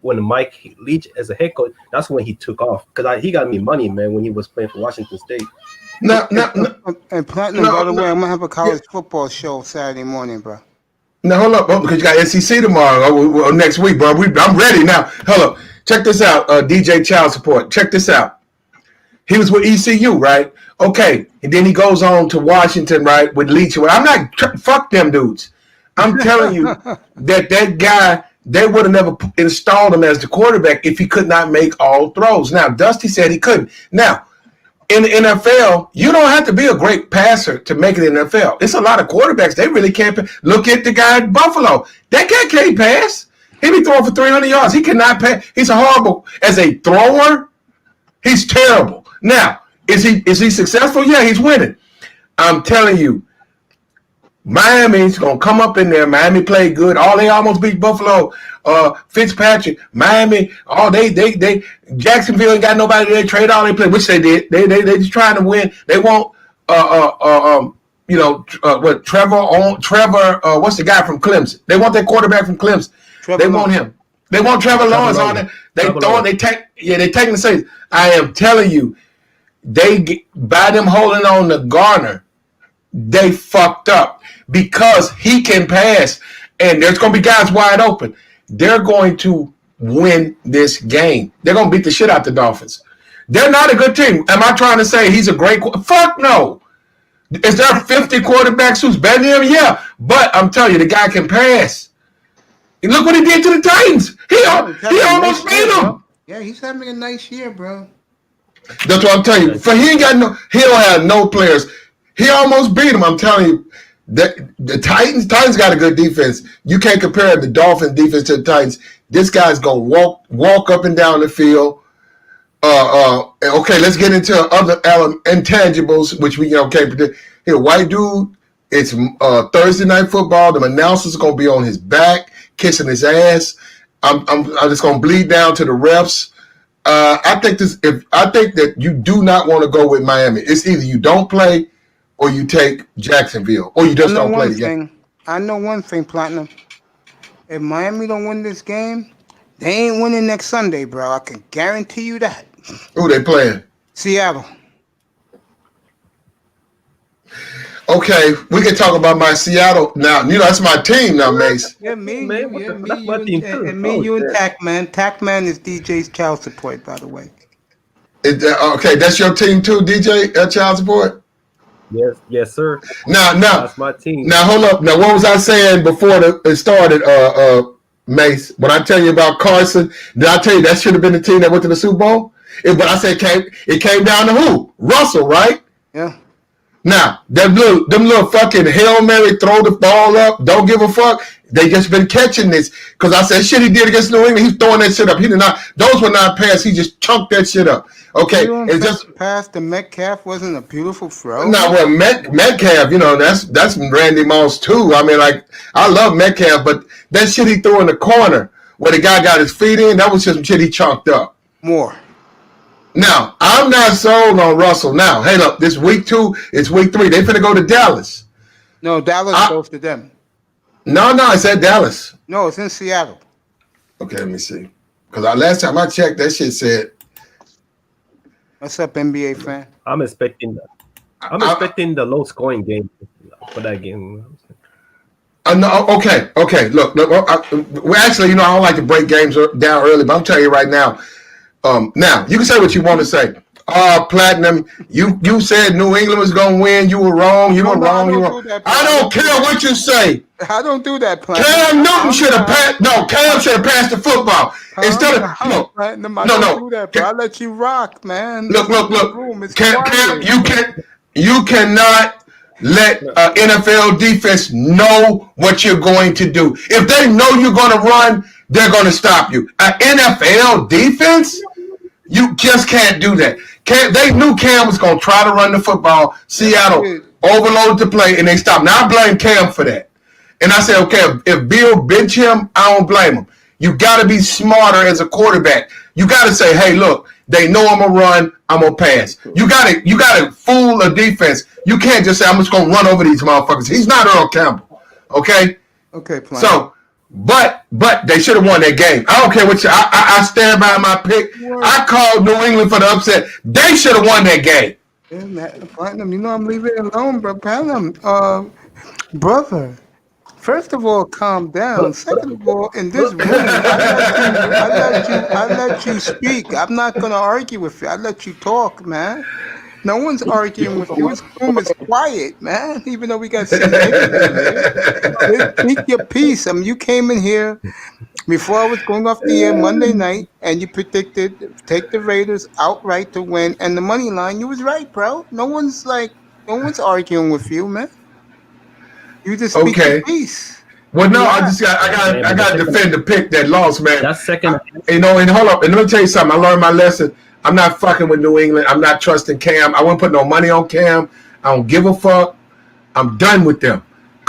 when Mike Leach as a head coach, that's when he took off because he got me money, man, when he was playing for Washington State. And Platinum, by the way, I'm gonna have a college football show Saturday morning, bro. Now, hold up, because you got SEC tomorrow or next week, bro. I'm ready now. Hold up. Check this out, DJ Child Support. Check this out. He was with ECU, right? Okay. And then he goes on to Washington, right, with Leach. I'm not – fuck them dudes. I'm telling you that guy, they would have never installed him as the quarterback if he could not make all throws. Now, Dusty said he couldn't. Now, in the NFL, you don't have to be a great passer to make it in the NFL. It's a lot of quarterbacks. They really can't. Look at the guy at Buffalo. That guy can't pass. He be throwing for 300 yards. He cannot pass. He's horrible. As a thrower, he's terrible. Now, is he successful? Yeah, he's winning. I'm telling you, Miami's gonna come up in there. Miami played good. They almost beat Buffalo. Fitzpatrick, Miami. They Jacksonville ain't got nobody. They trade all they play, which they did. They just trying to win. They want Trevor. What's the guy from Clemson? They want that quarterback from Clemson. They want him. They want Trevor Lawrence on it. They taking the Saints. I am telling you, by them holding on to Garner, they fucked up because he can pass, and there's going to be guys wide open. They're going to win this game. They're going to beat the shit out the Dolphins. They're not a good team. Am I trying to say he's a great? Fuck no. Is there 50 quarterbacks who's better than him? Yeah, but I'm telling you, the guy can pass. And look what he did to the Titans. He almost beat them. Yeah, he's having a nice year, bro. That's what I'm telling you. He don't have no players. He almost beat him. I'm telling you, the Titans got a good defense. You can't compare the Dolphins defense to the Titans. This guy's gonna walk up and down the field. Okay, let's get into other intangibles, which we can't predict. Here, white dude. It's Thursday night football. The announcers are gonna be on his back, kissing his ass. I'm just gonna bleed down to the refs. I think that you do not want to go with Miami. It's either you don't play or you take Jacksonville, or you just don't play the game. I know one thing, Platinum. If Miami don't win this game, they ain't winning next Sunday, bro. I can guarantee you that. Who they playing? Seattle. Okay, we can talk about my Seattle now. That's my team now, Mace. Yeah, me, you and Tackman. Tackman is DJ's child support, by the way. Okay, that's your team too, DJ, child support? Yes, sir. Now, that's my team. Now, hold up. Now, what was I saying before it started, Mace? When I tell you about Carson, did I tell you that should have been the team that went to the Super Bowl? But I said it came down to who? Russell, right? Yeah. Now, them little fucking Hail Mary, throw the ball up, don't give a fuck. They just been catching this. Because I said shit he did against New England, he's throwing that shit up. He did not, those were not passes, he just chunked that shit up. Okay. It's just pass to Metcalf wasn't a beautiful throw. No, well, Metcalf, that's Randy Moss too. I mean, like, I love Metcalf, but that shit he threw in the corner where the guy got his feet in, that was just some shit he chunked up. More. Now, I'm not sold on Russell. Now, hey, look, this week 2, it's week 3. They finna go to Dallas. No, Dallas goes to them. No, I said Dallas. No, it's in Seattle. Okay, let me see. Because last time I checked, that shit said. What's up, NBA fan? I'm expecting the low scoring game for that game. No, okay. Look, well, actually, I don't like to break games down early, but I'm telling you right now. Now you can say what you want to say. Platinum, you said New England was gonna win. You were wrong. You were wrong. I don't care what you say. I don't do that, Platinum. Cam Newton should have passed. No, Cam should have passed the football instead of Platinum. I don't do that, bro. I let you rock, man. Look. Cam, you cannot let NFL defense know what you're going to do. If they know you're going to run, they're going to stop you. An NFL defense. You just can't do that. They knew Cam was going to try to run the football. Seattle overloaded the play, and they stopped. Now, I blame Cam for that. And I said, okay, if Bill bench him, I don't blame him. You got to be smarter as a quarterback. You got to say, hey, look, they know I'm going to run, I'm going to pass. You got to fool a defense. You can't just say, I'm just going to run over these motherfuckers. He's not Earl Campbell, okay? Okay, Platinum. So, but they should have won that game. I don't care what I stand by my pick. I called New England for the upset. They should have won that game. Yeah, Platinum, I'm leaving it alone, bro. Platinum, brother. First of all, calm down. Second of all, in this room, I let you speak. I'm not gonna argue with you. I let you talk, man. No one's arguing with you. This room is quiet, man. Even though we got 6 niggas. Speak your piece. You came in here before I was going off the air Monday night, and you predicted take the Raiders outright to win, and the money line. You was right, bro. No one's arguing with you, man. You just speak your piece. Well, no, I got to defend the pick that lost, man. That's second. And hold up, and let me tell you something. I learned my lesson. I'm not fucking with New England. I'm not trusting Cam. I wouldn't put no money on Cam. I don't give a fuck. I'm done with them.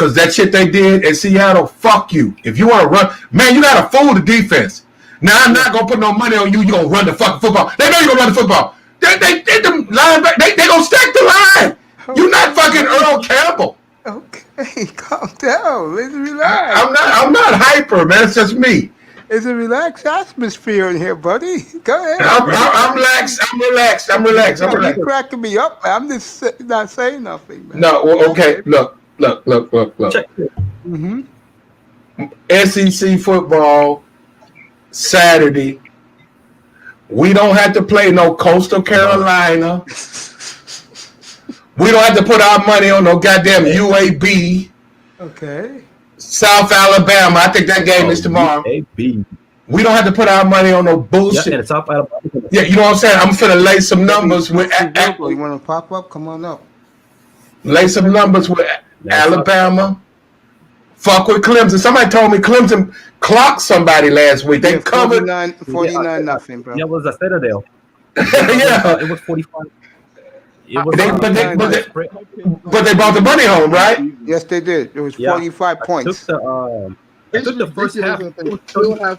because that shit they did in Seattle, fuck you. If you want to run, man, you got to fool the defense. Now, I'm not going to put no money on you. You're going to run the fucking football. They know you're going to run the football. They going to stack the line. You're not fucking Earl Campbell. Okay, calm down. Let's relax. I'm not hyper, man. It's just me. It's a relaxed atmosphere in here, buddy. Go ahead. I'm relaxed. You're cracking me up, man. I'm just not saying nothing, man. No, well, okay. Look. Mm-hmm. SEC football Saturday. We don't have to play no Coastal Carolina. We don't have to put our money on no goddamn UAB. Okay. South Alabama. I think that game is tomorrow. UAB. We don't have to put our money on no bullshit. Yeah, and South Alabama. Yeah, you know what I'm saying? I'm finna lay some numbers with. You want to pop up? Come on up. Lay some numbers with Alabama. Fuck with Clemson. Somebody told me Clemson clocked somebody last week. They covered 49 nothing, bro. Yeah, it was a Citadel. Yeah. It was 45. But they brought the money home, right? Yes, they did. It was 45 points. I took the first half. It was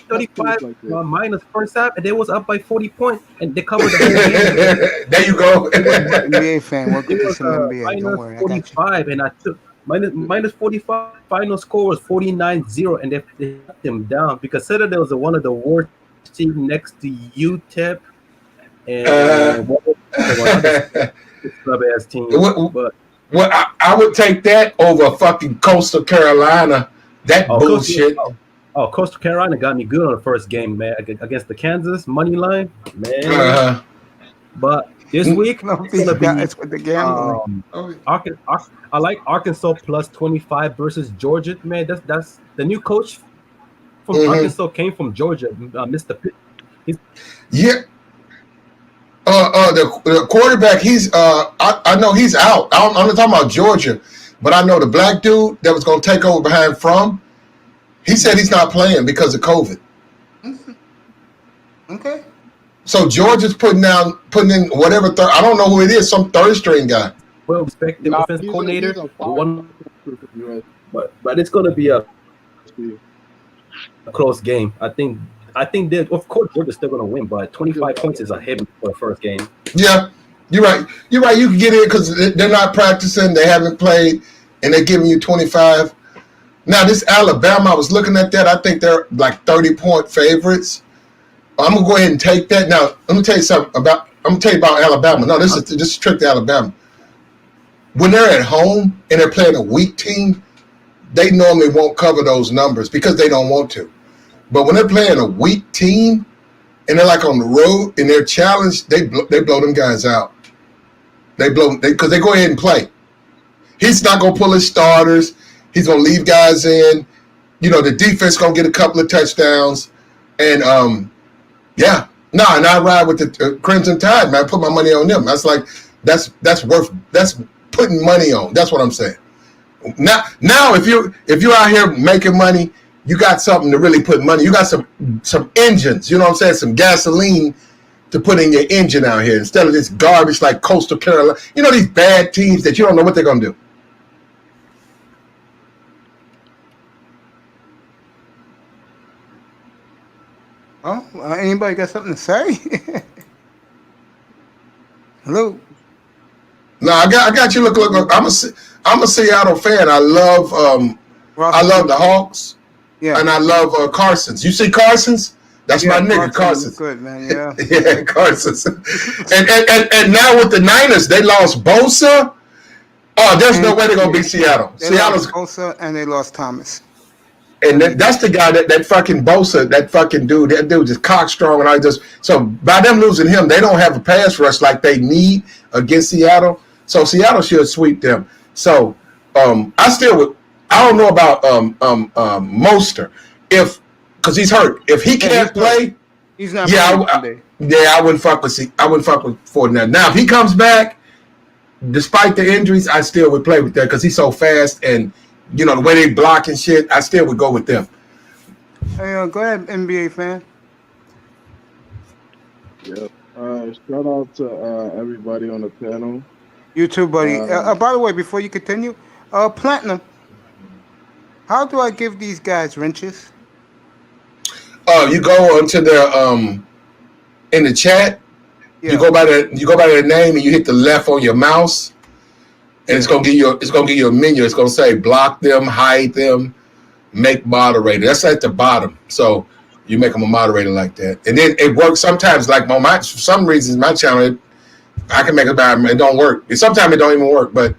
35 minus first half, and they was up by 40 points, and they covered the whole game. There you go. NBA fan, welcome to some NBA. Don't worry, 45, and I took minus 45. Final score was 49-0, and they shut them down because Citadel was one of the worst teams next to UTEP and club ass team. I would take that over fucking Coastal Carolina. That bullshit. Coastal Carolina got me good on the first game, man, against the Kansas money line, man. But this week, it's with the gambling. I like Arkansas plus 25 versus Georgia, man. That's the new coach from Arkansas came from Georgia, Mr. Pitt. Yeah. The quarterback, he's I know he's out. I'm not talking about Georgia, but I know the black dude that was going to take over behind From. He said he's not playing because of COVID. Okay. So Georgia's putting in whatever I don't know who it is, some third string guy. Well, respected defense coordinator, but it's going to be a close game. I think that, of course, Georgia's still going to win, but 25 points is a heavy for the first game. Yeah, you're right. You can get in because they're not practicing. They haven't played, and they're giving you 25. Now, this Alabama, I was looking at that. I think they're like 30-point favorites. I'm going to go ahead and take that. Now, let me tell you something about Alabama. No, this is trick to Alabama. When they're at home and they're playing a weak team, they normally won't cover those numbers because they don't want to. But when they're playing a weak team and they're like on the road and they're challenged, they blow them guys out. Because they go ahead and play. He's not going to pull his starters. He's going to leave guys in. You know, the defense going to get a couple of touchdowns. And, and I ride with the Crimson Tide, man. I put my money on them. That's putting money on. That's what I'm saying. Now if you're out here making money, you got something to really put money. You got some engines, you know what I'm saying? Some gasoline to put in your engine out here instead of this garbage like Coastal Carolina. You know, these bad teams that you don't know what they're going to do. Oh, anybody got something to say? Hello. No, I got you. Look. I'm a Seattle fan. I love the Hawks. Yeah. And I love Carsons. You see Carsons? That's my nigga, Carsons. Good, man. Yeah. Yeah, Carsons. and now with the Niners, they lost Bosa. Oh, there's no way they're gonna beat Seattle. Seattle's Bosa and they lost Thomas. And that's the guy that fucking Bosa, that fucking dude. That dude is cockstrong and I just so by them losing him, they don't have a pass rush like they need against Seattle. So Seattle should sweep them. So I don't know about Mostert because he's hurt. If he can't play, he's not. I wouldn't fuck with Ford now. Now if he comes back, despite the injuries, I still would play with that because he's so fast and you know the way they block and shit. I still would go with them. Hey, go ahead, NBA fan. Yep. Shout out to everybody on the panel. You too, buddy. By the way, before you continue, Platinum. How do I give these guys wrenches? Oh, you go onto their in the chat. Yeah. You go by their name and you hit the left on your mouse, and it's gonna give you a menu. It's gonna say block them, hide them, make moderator. That's at the bottom. So you make them a moderator like that, and then it works sometimes. Like on for some reasons, my channel, I can make it don't work. Sometimes it don't even work, but.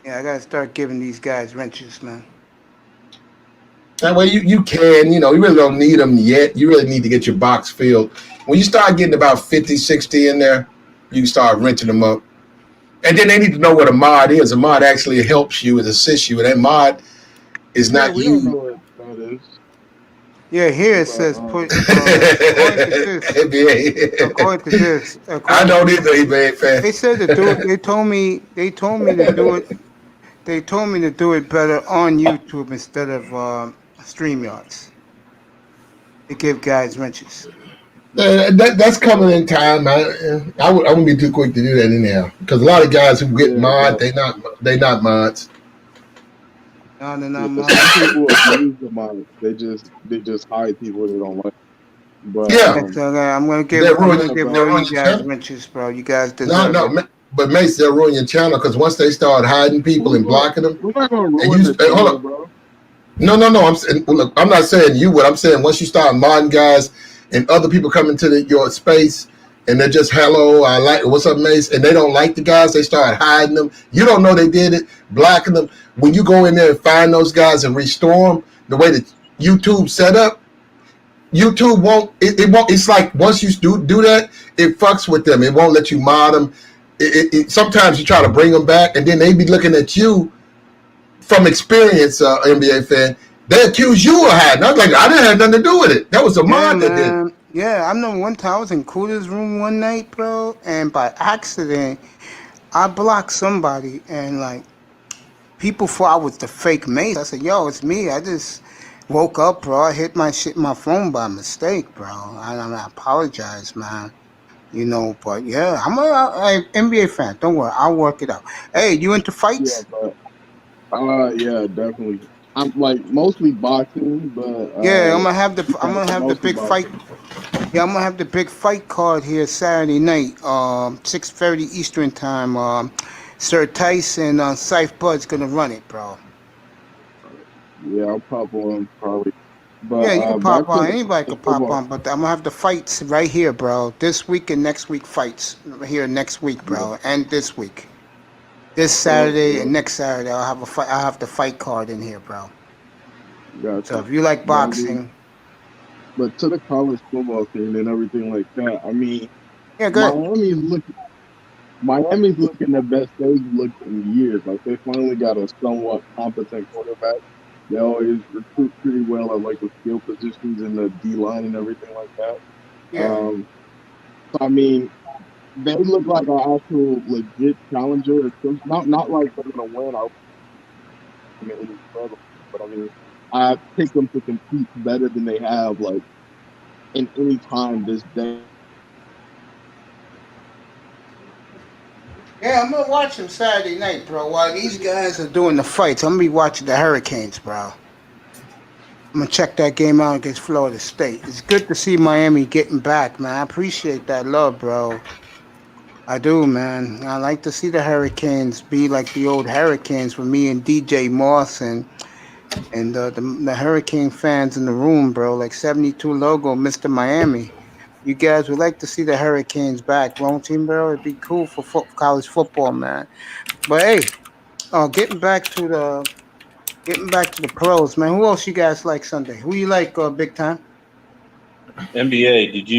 Yeah, I gotta start giving these guys wrenches, man. That way you can, you really don't need them yet. You really need to get your box filled. When you start getting about 50, 60 in there, you can start renting them up. And then they need to know what a mod is. A mod actually helps you, it assists you. And that mod is not we you. don't know what that is. Yeah, here it says put according to this. I don't either, eBay fan. They said to do it. They told me to do it. They told me to do it better on YouTube instead of StreamYards. They give guys wrenches. That's coming in time. I wouldn't be too quick to do that anyhow, because a lot of guys who get mod, they not mods. No, they're not mods. People abuse the mod. They just hide people they don't like. But, yeah, so, I'm gonna give all you guys wrenches, bro. You guys deserve it. But Mace, they'll ruin your channel, because once they start hiding people and blocking them, we're not gonna ruin the channel, bro. No. I'm saying, look, I'm not saying you would. I'm saying once you start modding guys and other people come into your space and they're just hello, I like what's up, Mace, and they don't like the guys, they start hiding them. You don't know they did it, blocking them. When you go in there and find those guys and restore them, the way that YouTube set up, YouTube won't. It won't. It's like once you do that, it fucks with them. It won't let you mod them. Sometimes you try to bring them back, and then they be looking at you from experience, NBA fan. They accuse you of hiding. I was like, I didn't have nothing to do with it. That was a mod that did. Yeah, I know one time I was in Cooter's room one night, bro, and by accident, I blocked somebody, and like people thought I was the fake Mace. I said, "Yo, it's me. I just woke up, bro. I hit my phone by mistake, bro. I apologize, man." But yeah, I'm a NBA fan. Don't worry, I'll work it out. Hey, you into fights? Yeah, but yeah, definitely. I'm like mostly boxing, but yeah, I'm gonna have the big fight. Yeah, I'm gonna have the big fight card here Saturday night, 6:30 Eastern time. Sir Tyson, Syfe Bud's gonna run it, bro. Yeah, I'll pop on probably. But, yeah, you can pop on. Anybody can pop on, but I'm gonna have the fights right here, bro. This week and next week fights here next week, bro, and this week. This Saturday and next Saturday, I'll have a fight. I'll have the fight card in here, bro. Gotcha. So if you like boxing, but to the college football thing and everything like that, I mean, yeah, good. Miami's looking the best they've looked in years. Like they finally got a somewhat competent quarterback. They always recruit pretty well at like the skill positions in the D line and everything like that. Yeah. So I mean, they look like an actual legit challenger. It's not like they're gonna win. But I mean, I pick them to compete better than they have like in any time this day. Yeah, I'm gonna watch them Saturday night, bro. While these guys are doing the fights, I'm gonna be watching the Hurricanes, bro. I'm gonna check that game out against Florida State. It's good to see Miami getting back, man. I appreciate that love, bro. I do, man. I like to see the Hurricanes be like the old Hurricanes with me and DJ Moss and the Hurricane fans in the room, bro. Like 72 logo, Mr. Miami. You guys would like to see the Hurricanes back, won't you, bro? It'd be cool for college football, man. But hey, getting back to the pros, man. Who else you guys like Sunday? Who you like, big time? NBA. Did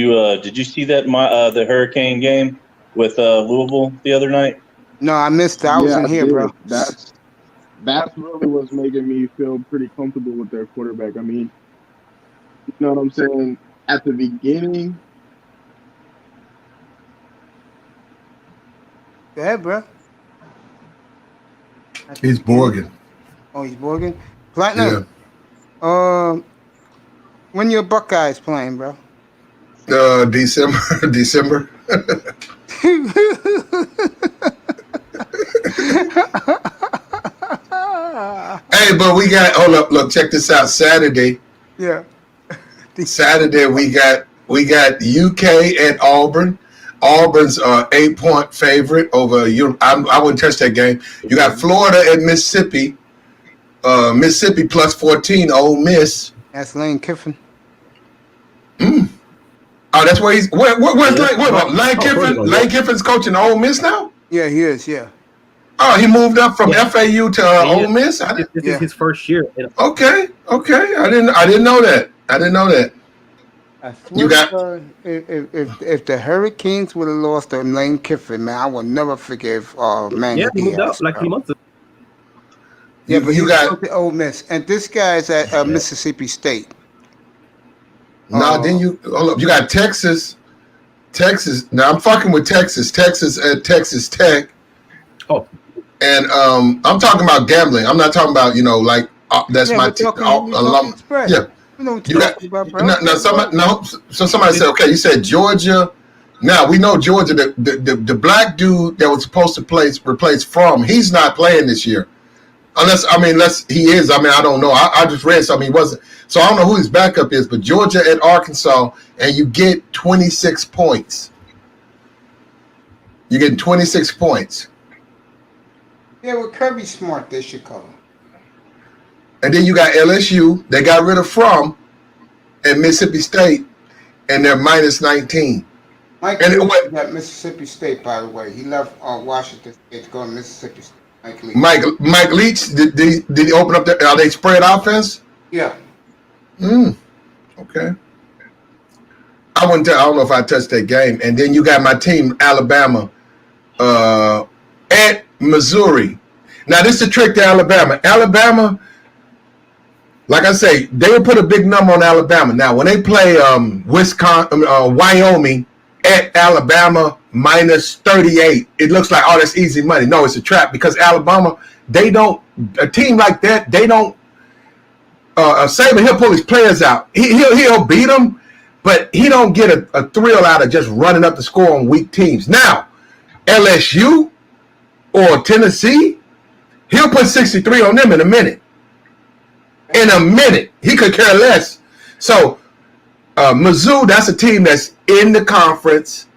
you see that the Hurricane game with Louisville the other night? No, I missed it. I wasn't here, bro. That's really what's making me feel pretty comfortable with their quarterback. I mean, you know what I'm saying? At the beginning. Go ahead, bro. He's Borgin. Oh, he's Borgin? Platinum? Yeah. When your Buckeyes playing, bro? December. but we got. Hold up, look, check this out. Saturday, Yeah. we got UK at Auburn. Auburn's 8-point favorite over you. I wouldn't touch that game. You got Florida at Mississippi. Mississippi plus 14. Ole Miss. That's Lane Kiffin. Oh, that's where he's. Where's Lane Kiffin? Lane Kiffin's coaching Ole Miss now. Yeah, he is. Yeah. Oh, he moved up from FAU to Ole Miss. This is his first year. Okay. I didn't know that. I swear if the Hurricanes would have lost to Lane Kiffin, man, I will never forgive Mango He moved Diaz, up like 3 months ago. Yeah, but you you got got Ole Miss, and this guy's at Mississippi State. then you hold up. You got Texas. Now I'm fucking with Texas. Texas at Texas Tech. Oh. And I'm talking about gambling. I'm not talking about that's my alum. Yeah. You know what You you're got talking about, bro. So somebody said, okay, you said Georgia. Now we know Georgia. The black dude that was supposed to replace Fromm, he's not playing this year. Unless he is. I don't know. I just read something he wasn't. So I don't know who his backup is. But Georgia at Arkansas, and you get 26 points. You're getting 26 points. Yeah, with Kirby Smart, they should cover. And then you got LSU. They got rid of Fromm at Mississippi State, and they're minus 19. Mike Leach at Mississippi State, by the way. He left Washington State to go to Mississippi State. Mike Leach, did he open up are they spread offense? Yeah. Okay. I don't know if I touched that game. And then you got my team, Alabama, at Missouri. Now this is a trick to Alabama. Alabama, like I say, they will put a big number on Alabama. Now when they play Wyoming at Alabama minus 38, it looks like, oh, that's easy money. No, it's a trap because Alabama, a team like that, they don't. Saban, he'll pull his players out. He'll beat them, but he don't get a thrill out of just running up the score on weak teams. Now, LSU or Tennessee, he'll put 63 on them in a minute. He could care less. So, Mizzou, that's a team that's in the conference.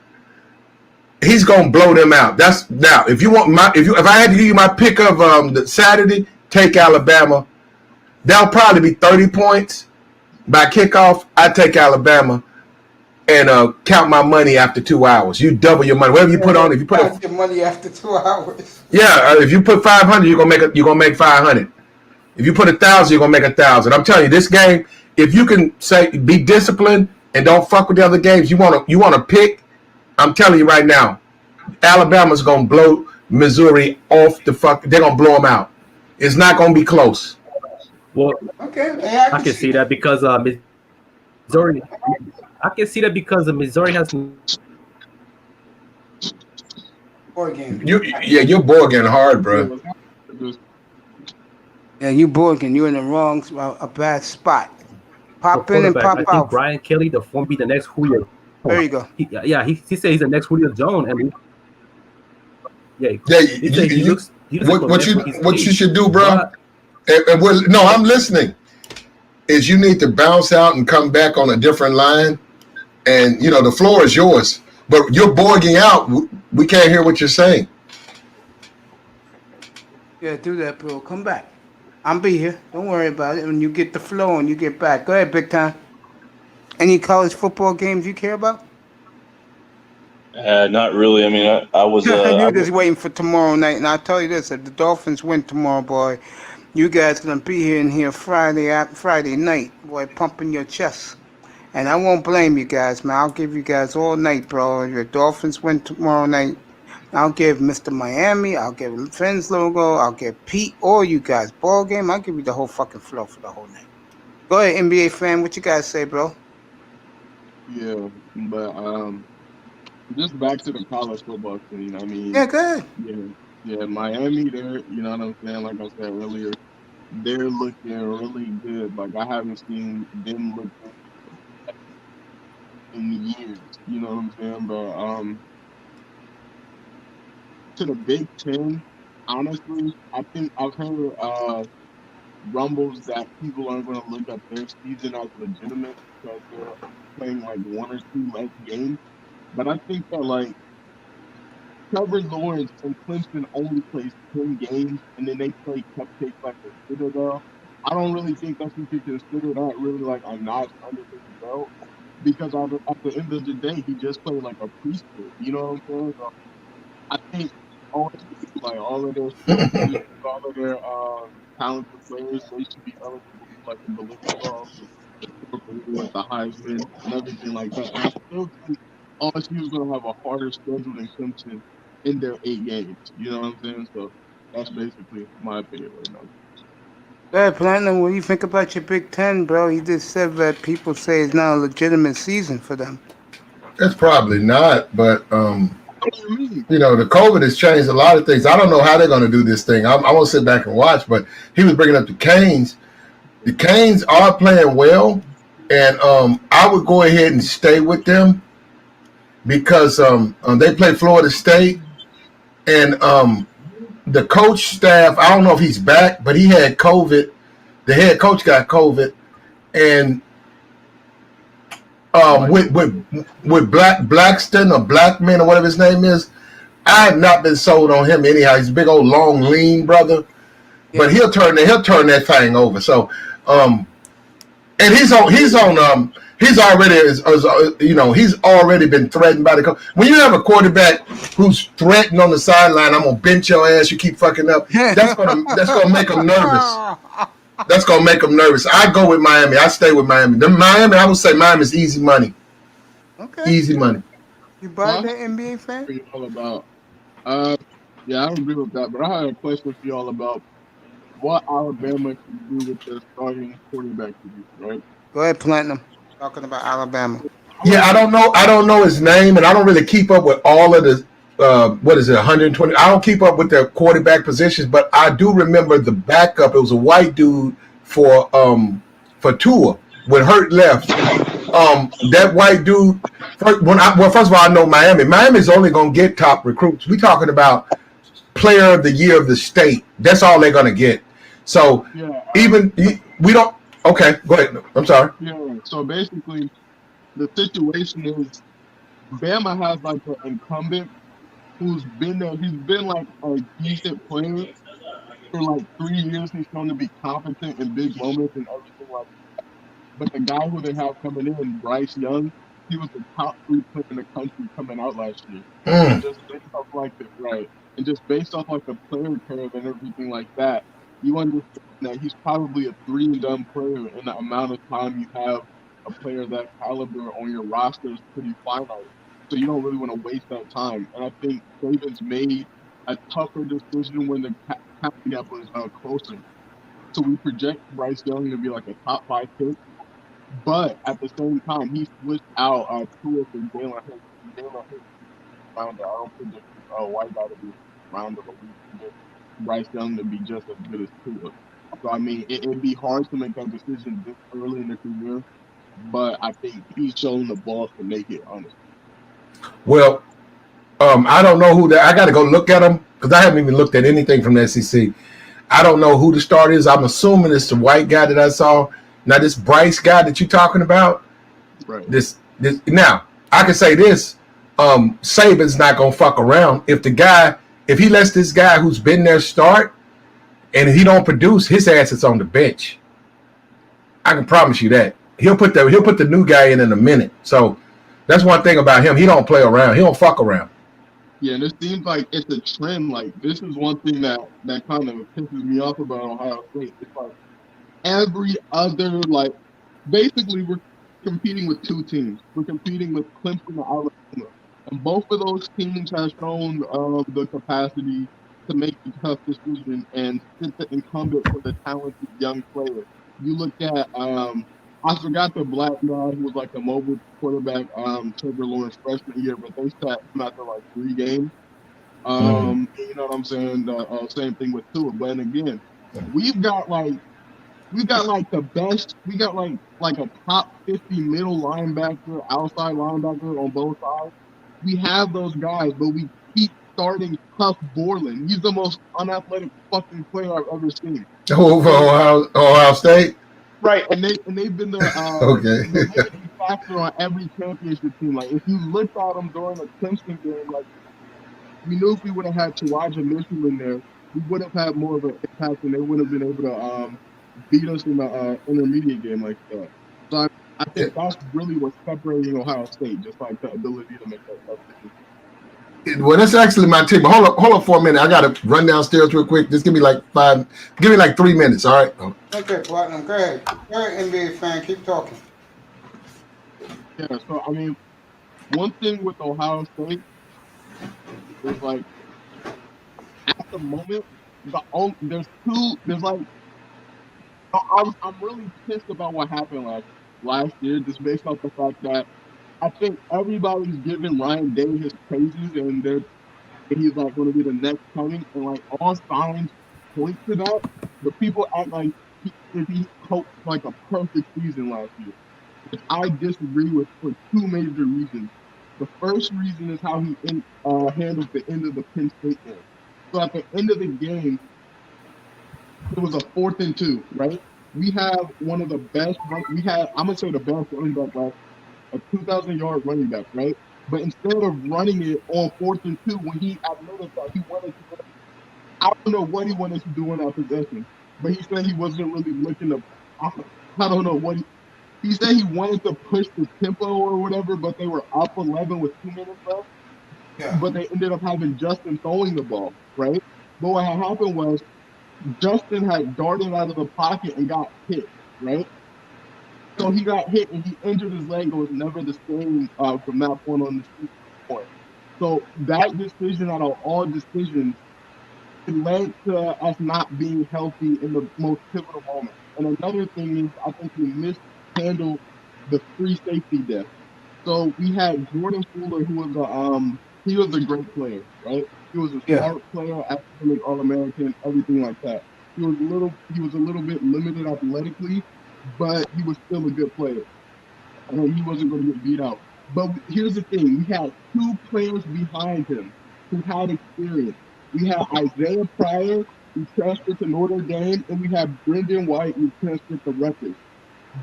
He's gonna blow them out. If I had to give you my pick of the Saturday, take Alabama. That'll probably be 30 points by kickoff. I take Alabama and count my money after 2 hours. You double your money. Whatever you put on, if you put your money after 2 hours. Yeah, if you put 500, you're gonna make 500. If you put 1,000, you're gonna make 1,000. I'm telling you, this game, if you can be disciplined and don't fuck with the other games, you wanna pick. I'm telling you right now, Alabama's gonna blow Missouri off the fuck. They're gonna blow them out. It's not gonna be close. Well, okay, I can see that because Missouri. I can see that because Missouri has. Board game. You're board getting hard, bro. Yeah, you Borgen, you're in the wrong, a bad spot. Pop in and pop I out. think Brian Kelly, the form be the next Julio. There you go. He said he's the next Julio Jones, and what you should do, bro? I'm listening. Is you need to bounce out and come back on a different line, and the floor is yours. But you're borging out. We can't hear what you're saying. Yeah, do that, bro. Come back. I'll be here. Don't worry about it. When you get the flow and you get back, go ahead, big time. Any college football games you care about? Not really. I mean, I was. You're just waiting for tomorrow night, and I'll tell you this: if the Dolphins win tomorrow, boy, you guys gonna be here Friday night, boy, pumping your chest. And I won't blame you guys, man. I'll give you guys all night, bro. If your Dolphins win tomorrow night, I'll give Mr. Miami, I'll give Finn's logo, I'll give Pete, all you guys. Ball game, I'll give you the whole fucking flow for the whole night. Go ahead, NBA fan. What you guys say, bro? Yeah, but just back to the college football scene. I mean, yeah, good. Yeah, Miami. They're, you know what I'm saying. Like I said earlier, they're looking really good. Like I haven't seen them look good in years. You know what I'm saying? But to the Big Ten, honestly, I think I've heard rumbles that people aren't going to look at their season as legitimate because they're playing like one or two less games. But I think that like Trevor Lawrence and Clemson only plays 10 games and then they play cupcakes like the Citadel. I don't really think that you could consider that really like a notch under his belt because at the end of the day, he just played like a preschool. You know what I'm saying? So I think like all of their seniors, all of their talented players, they should be eligible for like the Bolivia with the Heisman and everything like that. And I still think LSU is going to have a harder schedule than Clemson in their 8 games. You know what I'm saying? So that's basically my opinion right now. Yeah, Platinum, what do you think about your Big Ten, bro? You just said that people say it's not a legitimate season for them. It's probably not, but What do you mean? you know, the COVID has changed a lot of things. I don't know how they're going to do this thing. I won't sit back and watch, but he was bringing up the Canes. The Canes are playing well, and I would go ahead and stay with them because they play Florida State, and the coach staff, I don't know if he's back, but he had COVID. The head coach got COVID, and with Blackston or Blackman or whatever his name is, I have not been sold on him anyhow. He's a big old long lean brother, but he'll turn that thing over. So, and he's already been threatened by the coach. When you have a quarterback who's threatened on the sideline, I'm gonna bench your ass. You keep fucking up. That's gonna make him nervous. That's gonna make them nervous. I go with Miami. I stay with Miami. I would say Miami's easy money. Okay. Easy money. You buy that, NBA fan? For y'all about, yeah, I agree with that. But I had a question for y'all about what Alabama can do with their starting quarterback position, right? Go ahead, Platinum. Talking about Alabama. Yeah, I don't know his name, and I don't really keep up with all of the 120. I don't keep up with their quarterback positions, but I do remember the backup. It was a white dude for Tua when Hurt left. That white dude. First of all, I know Miami. Miami's only gonna get top recruits. We talking about player of the year of the state. That's all they're gonna get. So we don't. Okay, go ahead. I'm sorry. Yeah. So basically, the situation is Bama has like an incumbent who's been there. He's been like a decent player for like 3 years. He's shown to be competent in big moments and everything like that. But the guy who they have coming in, Bryce Young, he was the top 3 player in the country coming out last year. And just based off like the player curve and everything like that, you understand that he's probably a 3-and-done player, and the amount of time you have a player that caliber on your roster is pretty finite. So you don't really want to waste that time. And I think Saban's made a tougher decision when the cap gap was closer. So we project Bryce Young to be like a top 5 pick. But at the same time, he switched out Tua for Jalen Hurts. I don't predict White guy to be round of a week. Bryce Young to be just as good as Tua. So I mean, it'd be hard to make that decision this early in the career. But I think he's shown the balls to make it, honestly. Well, I don't know who I got to go look at them because I haven't even looked at anything from the SEC. I don't know who the starter is. I'm assuming it's the white guy that I saw. Now, this Bryce guy that you're talking about, right? This now, I can say this. Saban's not going to fuck around. If he lets this guy who's been there start and he don't produce, his ass is on the bench. I can promise you that. He'll put the new guy in a minute. So that's one thing about him. He don't play around. He don't fuck around. Yeah, and it seems like it's a trend. Like, this is one thing that kind of pisses me off about Ohio State. It's like every other, like, basically we're competing with 2 teams. We're competing with Clemson and Alabama. And both of those teams have shown the capacity to make the tough decision and sit the incumbent for the talented young player. You look at, I forgot the black guy who was like a mobile quarterback, Trevor Lawrence freshman year, but they sat him after like 3 games. You know what I'm saying? Same thing with Tua. But again, we've got the best. We got like a top 50 middle linebacker, outside linebacker on both sides. We have those guys, but we keep starting Huff Borland. He's the most unathletic fucking player I've ever seen. Ohio State. Right, and they've been the Okay. limiting factor on every championship team. Like if you looked at them during the Clemson game, like we knew if we would have had Tawaja Mitchell in there, we would have had more of an impact, and they would have been able to beat us in the intermediate game like that. So I think that's really what's separating Ohio State, just like the ability to make that tough decision. Well, that's actually my team. But hold up for a minute. I gotta run downstairs real quick. Just give me like 3 minutes. All right. Okay, Platinum. Go ahead. Go ahead, NBA fan. Keep talking. Yeah. So I mean, one thing with Ohio State is like at the moment, I'm really pissed about what happened last year, just based off the fact that I think everybody's giving Ryan Day his praises, and he's like going to be the next coming, and like all signs point to that. But people act like he coached like a perfect season last year, which I disagree with for two major reasons. The first reason is how he handled the end of the Penn State game. So at the end of the game, it was a 4th and 2, right? We have one of the best. I'm gonna say the best running back last, a 2,000-yard running back, right? But instead of running it on 4th and 2, when he admitted that he wanted to, I don't know what he wanted to do in that possession, but he said he wasn't really looking to. I don't know what he said. He wanted to push the tempo or whatever, but they were up 11 with 2 minutes left. Yeah. But they ended up having Justin throwing the ball, right? But what had happened was Justin had darted out of the pocket and got hit, right? So he got hit and he injured his leg and was never the same from that point on the season point. So that decision out of all decisions, it led to us not being healthy in the most pivotal moment. And another thing is I think we mishandled the free safety death. So we had Jordan Fuller, who was he was a great player, right? He was a smart player, academic All-American, everything like that. He was a little bit limited athletically, but he was still a good player. And he wasn't going to get beat out. But here's the thing. We had 2 players behind him who had experience. We had Isaiah Pryor, who transferred to Notre Dame, and we had Brendan White, who transferred to Rutgers.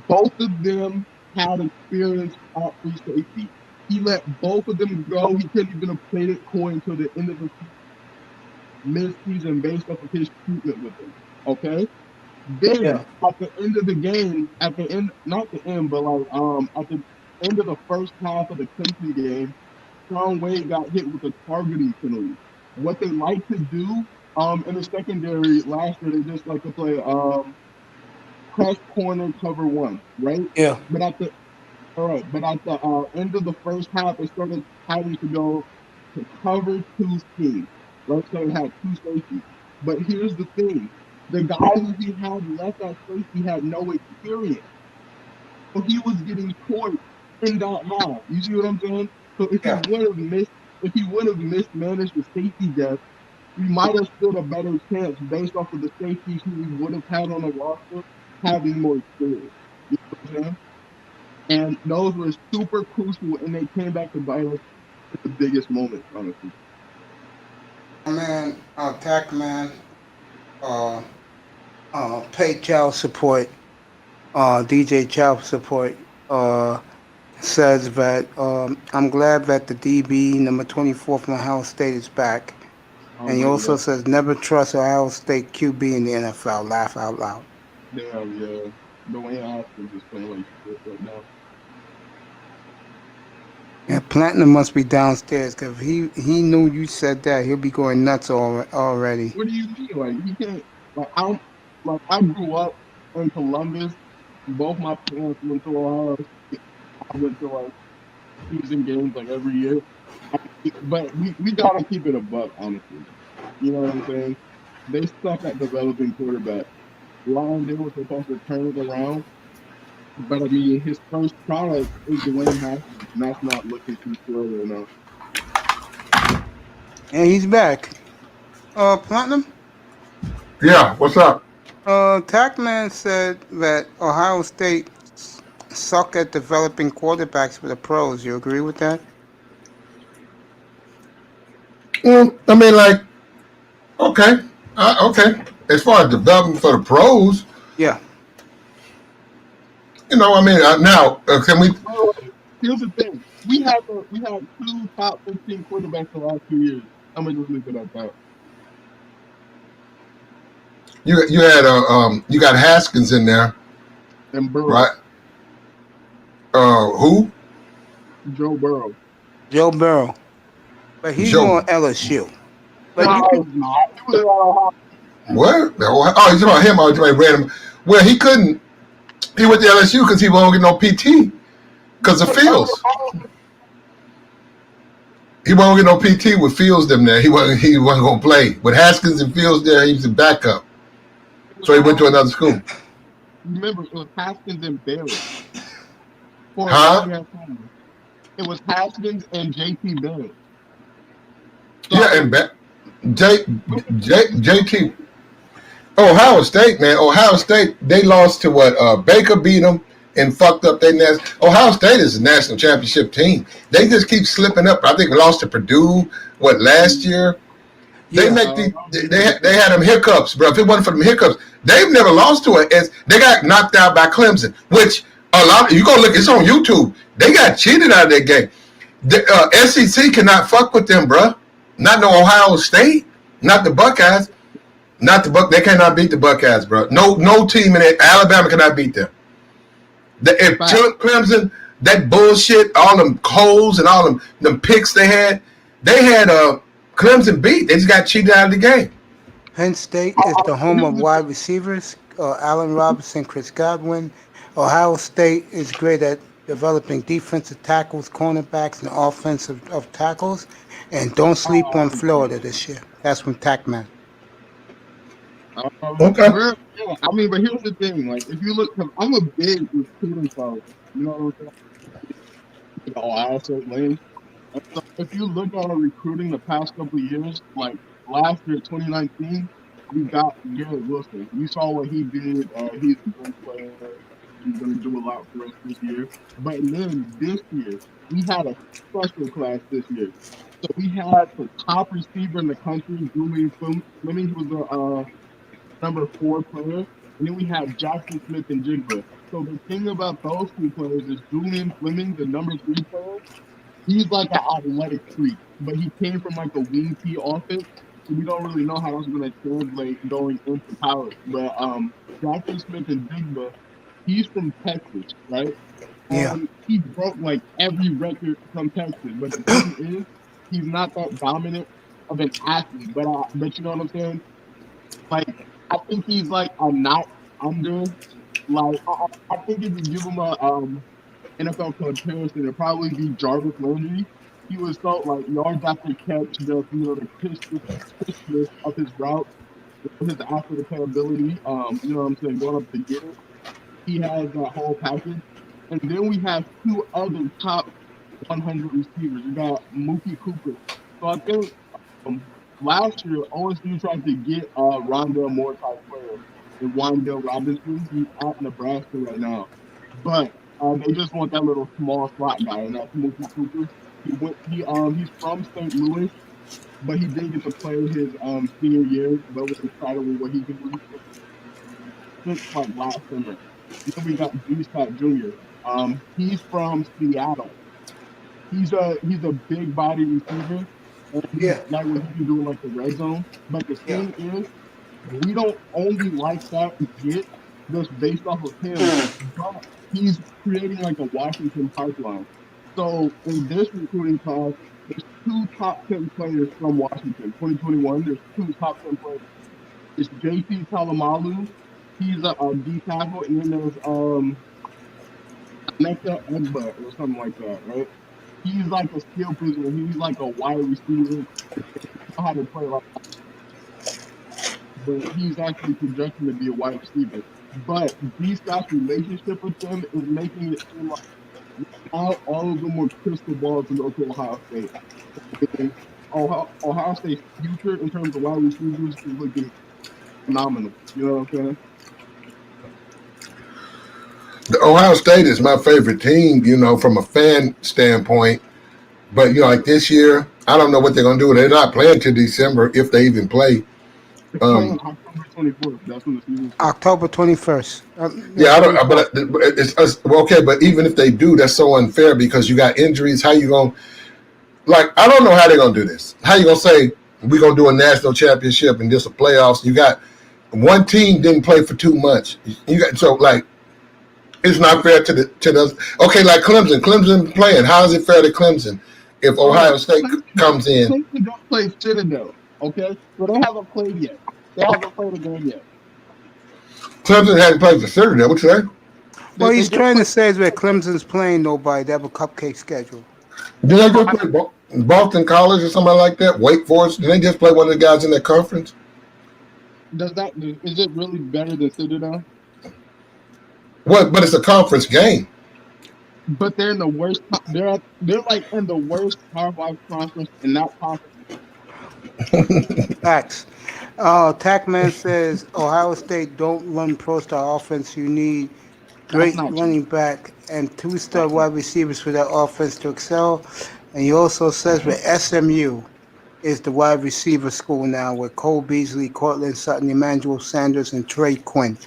Both of them had experience at free safety. He let both of them go. He couldn't even have played it coy until the end of the mid-season based off of his treatment with him. Okay? Then at the end of the game, at the end of the first half of the Clemson game, Sean Wade got hit with a targeting penalty. What they like to do in the secondary last year, they just like to play press corner cover 1, right? Yeah. But at the end of the first half, they started having to go to cover 2 scheme. Right? So they had 2 safeties. But here's the thing. The guy who he had left at safety had no experience. So he was getting caught in that half. You see what I'm saying? So if he would have mismanaged the safety depth, we might have stood a better chance based off of the safeties who we would have had on the roster having more experience. You know what I'm saying? And those were super crucial, and they came back to bite us at the biggest moment, honestly. Man, Tack Man, pay child support, DJ child support, says that I'm glad that the DB number 24 from Ohio State is back. And he also says never trust Ohio State QB in the NFL. Laugh out loud. Damn, yeah. Dwayne Haskins is playing like shit right now. Yeah, Platinum must be downstairs because he knew you said that. He'll be going nuts already. What do you mean? Like he can't. I grew up in Columbus. Both my parents went to Ohio. I went to season games every year. But we gotta keep it a buck, honestly. You know what I'm saying? They suck at developing quarterbacks. Ryan Day was supposed to turn it around. But I mean, his first product is Dwayne Haskins, and that's not looking too slow enough. And he's back. Platinum? Yeah, what's up? Tackman said that Ohio State suck at developing quarterbacks for the pros. You agree with that? Well, I mean, like, okay. Okay. As far as development for the pros, Yeah. you know, I mean, now, can we? Here's the thing: we had 2 top 15 quarterbacks in the last 2 years. I'm gonna just leave it at that. You had you got Haskins in there, And Burrow, right? Who? Joe Burrow. Joe Burrow. But he's Joe. on LSU. But No, you he's not. He was at Ohio. What? Oh, you talking about him? Oh, you talking about random? Well, he couldn't. He went to LSU because he won't get no PT because of Fields. He won't get no PT with Fields them there. He wasn't going to play with Haskins and Fields there. He was a backup, so he went to another school. Remember, it was Haskins and Barrett. Huh? It was Haskins and JT Barrett. Yeah, and JT. Ohio State, man. Ohio State, they lost to what? Baker beat them and fucked up their nest. Ohio State is a national championship team. They just keep slipping up. I think we lost to Purdue, last year? They they had them hiccups, bro. If it wasn't for them hiccups, they've never lost to it. They got knocked out by Clemson, which a lot. You go look, it's on YouTube. They got cheated out of that game. The SEC cannot fuck with them, bro. Not no Ohio State, not the Buckeyes, not the They cannot beat the Buckeyes, bro. No team in it. Alabama cannot beat them. If Clemson, that bullshit, all them holes and all them picks they had Clemson beat. They just got cheated out of the game. Penn State is the home of wide receivers, Allen Robinson, Chris Godwin. Ohio State is great at developing defensive tackles, cornerbacks, and offensive tackles. And don't sleep on Florida this year. That's from TACMAN. Okay. Yeah, I mean, but here's the thing. Like, if you look, I'm a big recruiting fan. You know what I'm saying? Ohio State lane. So if you look at our recruiting the past couple of years, like last year, 2019, we got Garrett Wilson. You saw what he did. He's a great player. He's going to do a lot for us this year. But then this year, we had a special class this year. So we had the top receiver in the country, Julian Fleming. He was the number 4 player. And then we had Jackson Smith and Jigba. So the thing about those 2 players is Julian Fleming, the number 3 player, he's like an athletic freak. But he came from like a wing T offense. So we don't really know how that's going to translate going into college. But Jackson Smith and Jigba, he's from Texas, right? Yeah. He broke like every record from Texas. But the thing is, he's not that dominant of an athlete. But you know what I'm saying? Like, I think he's like a not under. Like, I think if you give him a NFL comparison, it'd probably be Jarvis Landry. He was so like yards after catch, the crispness of his route, his athletic ability. You know what I'm saying? Going up to get it. He has that whole package. And then we have 2 other top 100 receivers. We got Mookie Cooper. So I think last year, OSU tried to get Rondell Moore type player and Wandale Robinson. He's at Nebraska right now. But they just want that little small slot guy, and that's Mookie Cooper. He's from St. Louis, but he didn't get to play his senior year, but was excited with what he could do since like last summer. Then we got G-Stat Jr. He's from Seattle. He's a big body receiver. And like what he can do in like the red zone. But the thing is, we don't only like that get just based off of him, but he's creating like a Washington pipeline. So in this recruiting class, there's 2 top 10 players from Washington. 2021, there's 2 top 10 players. It's JT Talamalu. He's a D tackle, and then there's Neka Egba or something like that, right? He's like a skill position. He's like a wide receiver. He knows how to play like that. But he's actually projecting to be a wide receiver. But these guys' relationship with them is making it seem like all of them were crystal balls to go to Ohio State. And Ohio State's future in terms of wide receivers is looking phenomenal. You know what I'm saying? The Ohio State is my favorite team, you know, from a fan standpoint. But, you know, like this year, I don't know what they're gonna do. They're not playing till December if they even play. They're playing October 24th. That's when the season starts. October 21st. Yeah, I don't. But it's okay. But even if they do, that's so unfair because you got injuries. How you gonna I don't know how they're gonna do this. How you gonna say we're gonna do a national championship and just a playoffs? You got one team didn't play for 2 months. You got it's not fair to the okay, like Clemson playing. How is it fair to Clemson if Ohio State comes in? Clemson don't play Citadel, okay? So they haven't played yet. They haven't played a game yet. Clemson hasn't played for Citadel. What you say? Well, he's trying to say is where Clemson's playing nobody. They have a cupcake schedule. Did they just play Boston College or somebody like that? Wake Forest? Did they just play one of the guys in that conference? Is it really better than Citadel? What? But it's a conference game. But they're in the worst. They're like in the worst Power 5 conference in that conference. Facts. Tackman says Ohio State don't run pro-style offense. You need great running back and 2-star wide receivers for that offense to excel. And he also says with SMU is the wide receiver school now with Cole Beasley, Cortland Sutton, Emmanuel Sanders, and Trey Quinn.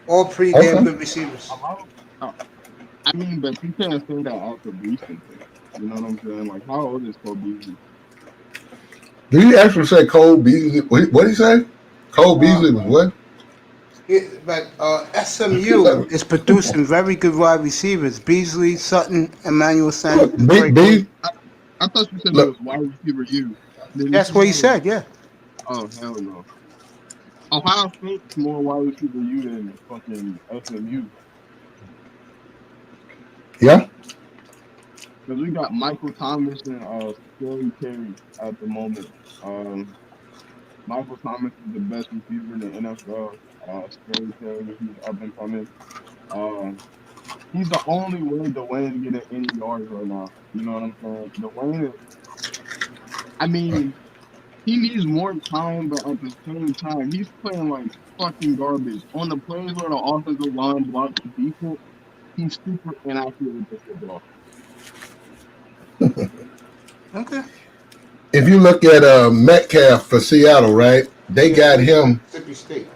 All pretty damn good receivers. I mean, but you can't say that after Beasley. You know what I'm saying? Like, how old is Cole Beasley? Did he actually say Cole Beasley? What did he say? Cole Beasley was what? But SMU is producing very good wide receivers. Beasley, Sutton, Emmanuel Sanders. I thought you said it was wide receiver U. That's what he said, yeah. Oh, hell no. Ohio State's more wide receiver U than fucking SMU. Yeah. Because we got Michael Thomas and Scary Terry at the moment. Michael Thomas is the best receiver in the NFL. Scary Terry, he's up and coming. He's the only way Dwayne's getting any yards right now. You know what I'm saying? Dwayne is, he needs more time, but at the same time, he's playing like fucking garbage. On the plays where the offensive line blocks the defense, he's super inaccurate with the football. Okay. If you look at Metcalf for Seattle, right? They got him. Mississippi State.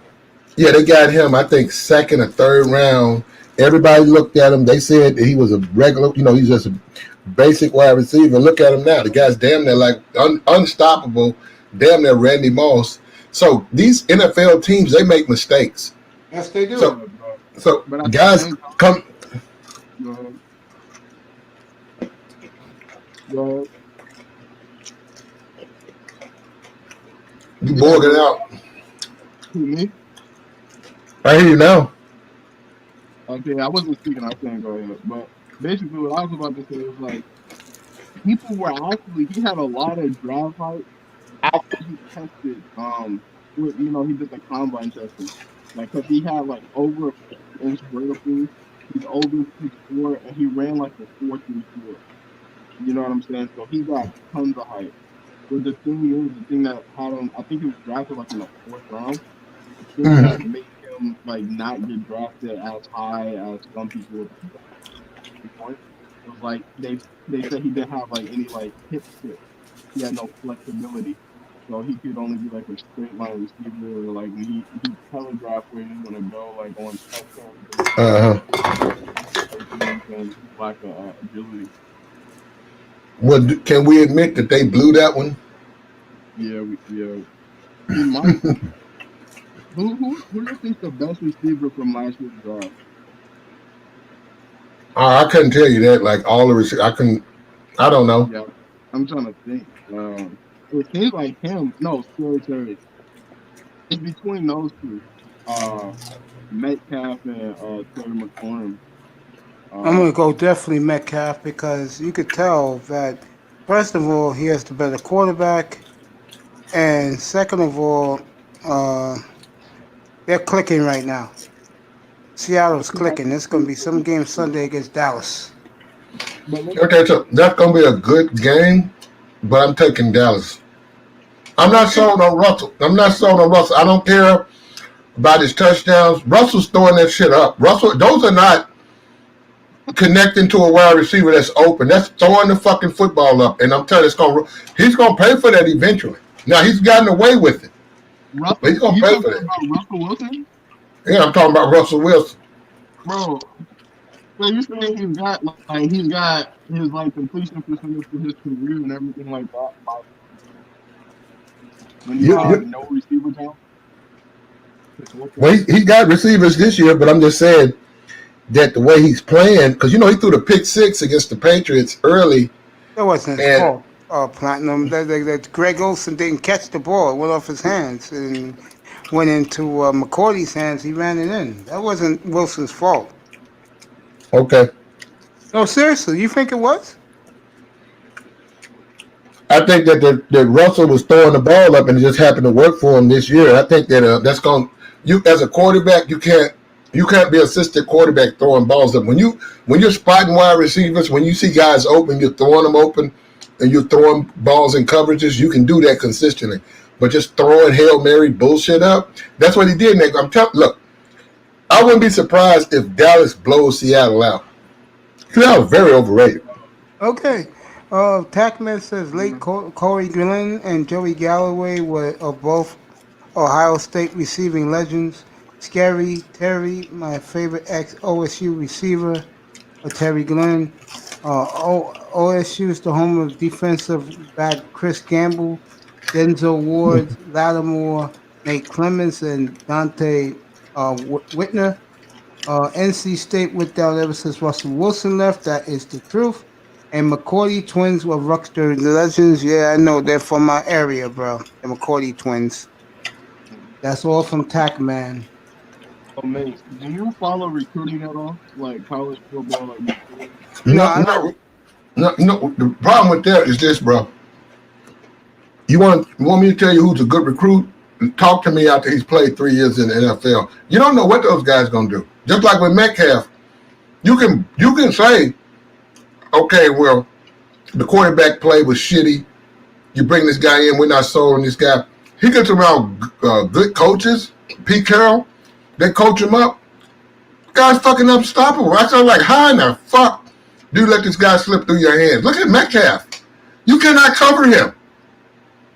Yeah, they got him, I think, second or third round. Everybody looked at him. They said that he was a regular, he's just a basic wide receiver. Look at him now. The guy's damn near like unstoppable, damn near Randy Moss. So these NFL teams, they make mistakes. Yes, they do. So guys come. You bored it out. Me? I hear you now. Okay, I wasn't speaking. I can't go ahead. But basically, what I was about to say was like, people were actually, he had a lot of draft hype after he tested. He did the combine testing. Like, cause he had like over 4-inch vertical. He's over 6'4", and he ran like a 4.34. You know what I'm saying? So he got tons of hype. But the thing that had him, I think he was drafted like in the 4th round. The thing that made him like not get drafted as high as some people would. It was like they said he didn't have like any like hip fit. He had no flexibility. So he could only be like a straight line receiver, or like he telegraphed where he's gonna go, like on touchdown. Lack of agility. Well, can we admit that they blew that one? Yeah. He might. Who do you think the best receiver from last year's draft? I couldn't tell you that. Like all the receivers, I don't know. Yeah, I'm trying to think. It seems like him. No, Terry. It's between those two. Metcalf and Terry McLaurin. I'm going to go definitely Metcalf because you could tell that, first of all, he has the better quarterback. And second of all, they're clicking right now. Seattle's clicking. It's going to be some game Sunday against Dallas. Okay, so that's going to be a good game, but I'm taking Dallas. I'm not sold on Russell. I don't care about his touchdowns. Russell's throwing that shit up. Those are not connecting to a wide receiver that's open. That's throwing the fucking football up. And I'm telling you, he's going to pay for that eventually. Now, he's gotten away with it. Russell, But he's going to you pay talking for that. about Russell Wilson? Yeah, I'm talking about Russell Wilson. Bro, so you saying he's got his like completion percentage for his career and everything like that. When you have no receiver down. Well, he got receivers this year, but I'm just saying that the way he's playing, because, you know, he threw the pick six against the Patriots early. That wasn't his fault, Platinum. That Greg Olsen didn't catch the ball. It went off his hands and went into McCourty's hands. He ran it in. That wasn't Wilson's fault. Okay. No, seriously, you think it was? I think that Russell was throwing the ball up and it just happened to work for him this year. I think that that's going. You as a quarterback, you can't be assistant quarterback throwing balls up. When you're spotting wide receivers, when you see guys open, you're throwing them open, and you're throwing balls in coverages. You can do that consistently. But just throwing Hail Mary bullshit up, that's what he did. Nick, look, I wouldn't be surprised if Dallas blows Seattle out. Seattle's very overrated. Okay. Tackman says late Corey Glenn and Joey Galloway are both Ohio State receiving legends. Scary Terry, my favorite ex-OSU receiver, Terry Glenn. OSU is the home of defensive back Chris Gamble, Denzel Ward, Lattimore, Nate Clemens, and Dante Whitner. NC State without ever since Russell Wilson left. That is the truth. And McCourty twins were Ruxter legends. Yeah, I know. They're from my area, bro. The McCourty twins. That's all from Tackman. Oh, man. Do you follow recruiting at all? Like college football? Like No. The problem with that is this, bro. You want me to tell you who's a good recruit? Talk to me after he's played 3 years in the NFL. You don't know what those guys gonna do. Just like with Metcalf, you can say, okay, well, the quarterback play was shitty. You bring this guy in, we're not sold on this guy. He gets around good coaches, Pete Carroll, they coach him up. The guy's fucking unstoppable. I sound like, how in the fuck do you let this guy slip through your hands? Look at Metcalf. You cannot cover him.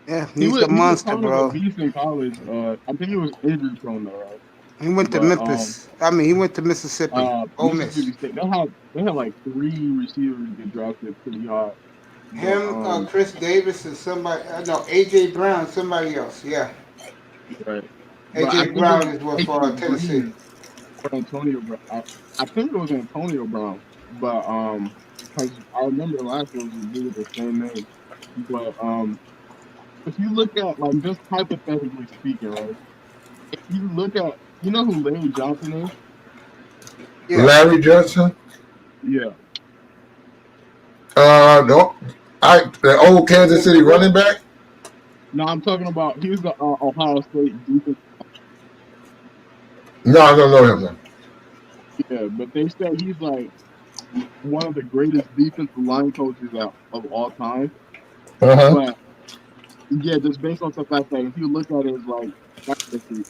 Yeah, he's a monster, bro. He was in college. I think he was injury prone though, right? He went to Memphis. He went to Mississippi. Ole Miss. State. They had like 3 receivers get drafted pretty hard. Him, Chris Davis, and somebody. No, AJ Brown, somebody else. Yeah. Right. AJ Brown is what for Tennessee. Antonio Brown. I think it was Antonio Brown, but because I remember last year was really the same name. But if you look at like just hypothetically speaking, right? If you look at, you know who Larry Johnson is? Yeah. Larry Johnson? Yeah. No. The old Kansas City running back? No, I'm talking about, he's the Ohio State defense. No, I don't know him then. Yeah, but they said he's like one of the greatest defensive line coaches of all time. But yeah, just based on the fact that if you look at it, like,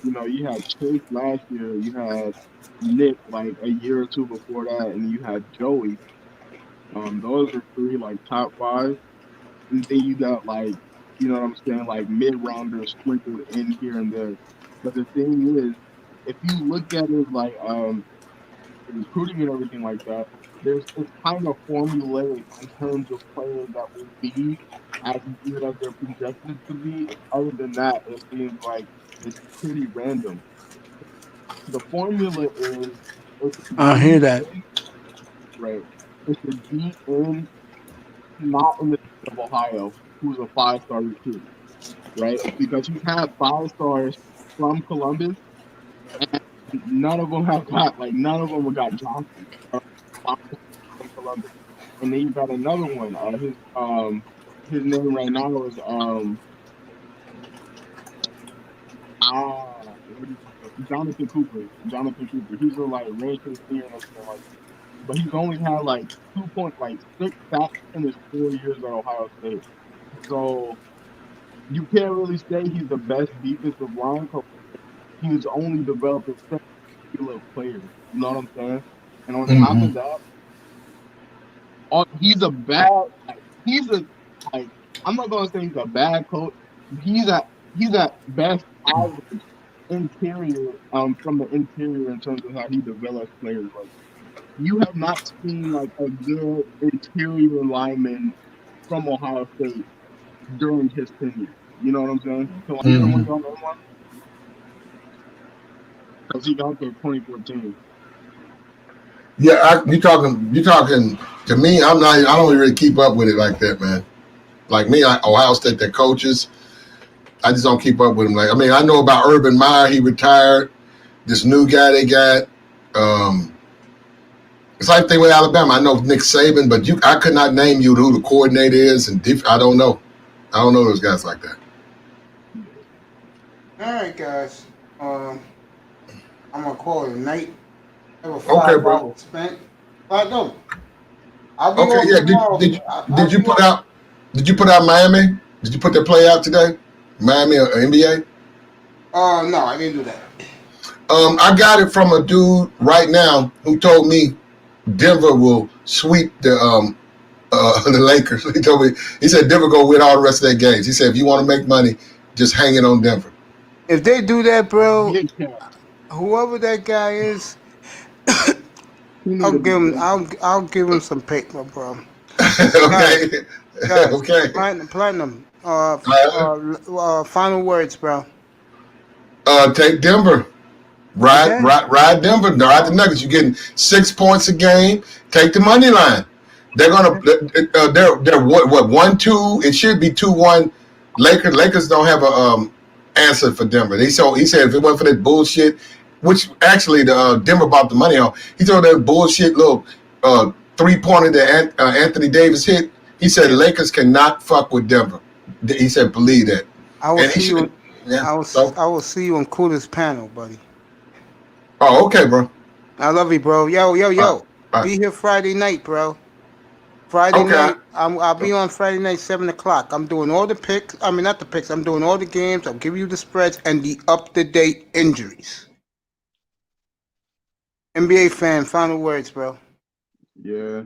you know, you had Chase last year, you had Nick like a year or two before that, and you had Joey. Those are 3 like top 5, and then you got like, you know what I'm saying, like mid-rounders sprinkled in here and there. But the thing is, if you look at it like recruiting and everything like that, it's kind of formulaic in terms of players that will be as good as they're projected to be. Other than that, it seems like it's pretty random. The formula is... I hear that. Right. It's a DN not in the state of Ohio who's a 5-star recruit, right? Because you have 5 stars from Columbus, and none of them got Johnson from Columbus. And then you got another one. His name right now is Jonathan Cooper. He's a like racial senior and everything like that. But he's only had like 2.6 sacks in his 4 years at Ohio State. So you can't really say he's the best defensive line coach. He's only developed a set of players. You know what I'm saying? And on top of that, He's a bad. He's a like. I'm not gonna say he's a bad coach. He's at best average interior. From the interior in terms of how he develops players. Like you have not seen like a good interior lineman from Ohio State during his tenure. You know what I'm saying? So like, even when he's on the line, because he got there 2014. Yeah, you talking to me. I don't really keep up with it like that, man. Like me, Ohio State, their coaches, I just don't keep up with them. Like, I mean, I know about Urban Meyer. He retired. This new guy they got. It's like thing with Alabama. I know Nick Saban, but I could not name you who the coordinator is, and I don't know. I don't know those guys like that. All right, guys. I'm gonna call it a night. Have a 5 Okay, bro. hours spent. I don't. I'll be Okay, off yeah. tomorrow. Did you put out? Did you put out Miami? Did you put their play out today? Miami or NBA? No, I didn't do that. I got it from a dude right now who told me Denver will sweep the Lakers. He told me, he said Denver go win all the rest of their games. He said if you want to make money, just hang it on Denver. If they do that, bro, whoever that guy is, I'll give him some paper, bro. Okay. Guys, Okay. Platinum. Final words, bro. Take Denver. Ride Denver. Ride the Nuggets. You're getting 6 points a game. Take the money line. They're gonna. They're what 1-2. It should be 2-1. Lakers don't have a answer for Denver. He said if it wasn't for that bullshit, which actually the Denver bought the money on. He told that bullshit little 3-pointer that Anthony Davis hit. He said Lakers cannot fuck with Denver. He said believe that. I will see you. I will see you on Coolest panel, buddy. Oh, okay, bro. I love you, bro. Yo. Be here Friday night, bro. Friday night. I'll be on Friday night, 7:00. I'm doing all the picks. I mean, not the picks. I'm doing all the games. I'll give you the spreads and the up-to-date injuries. NBA fan, final words, bro. Yeah.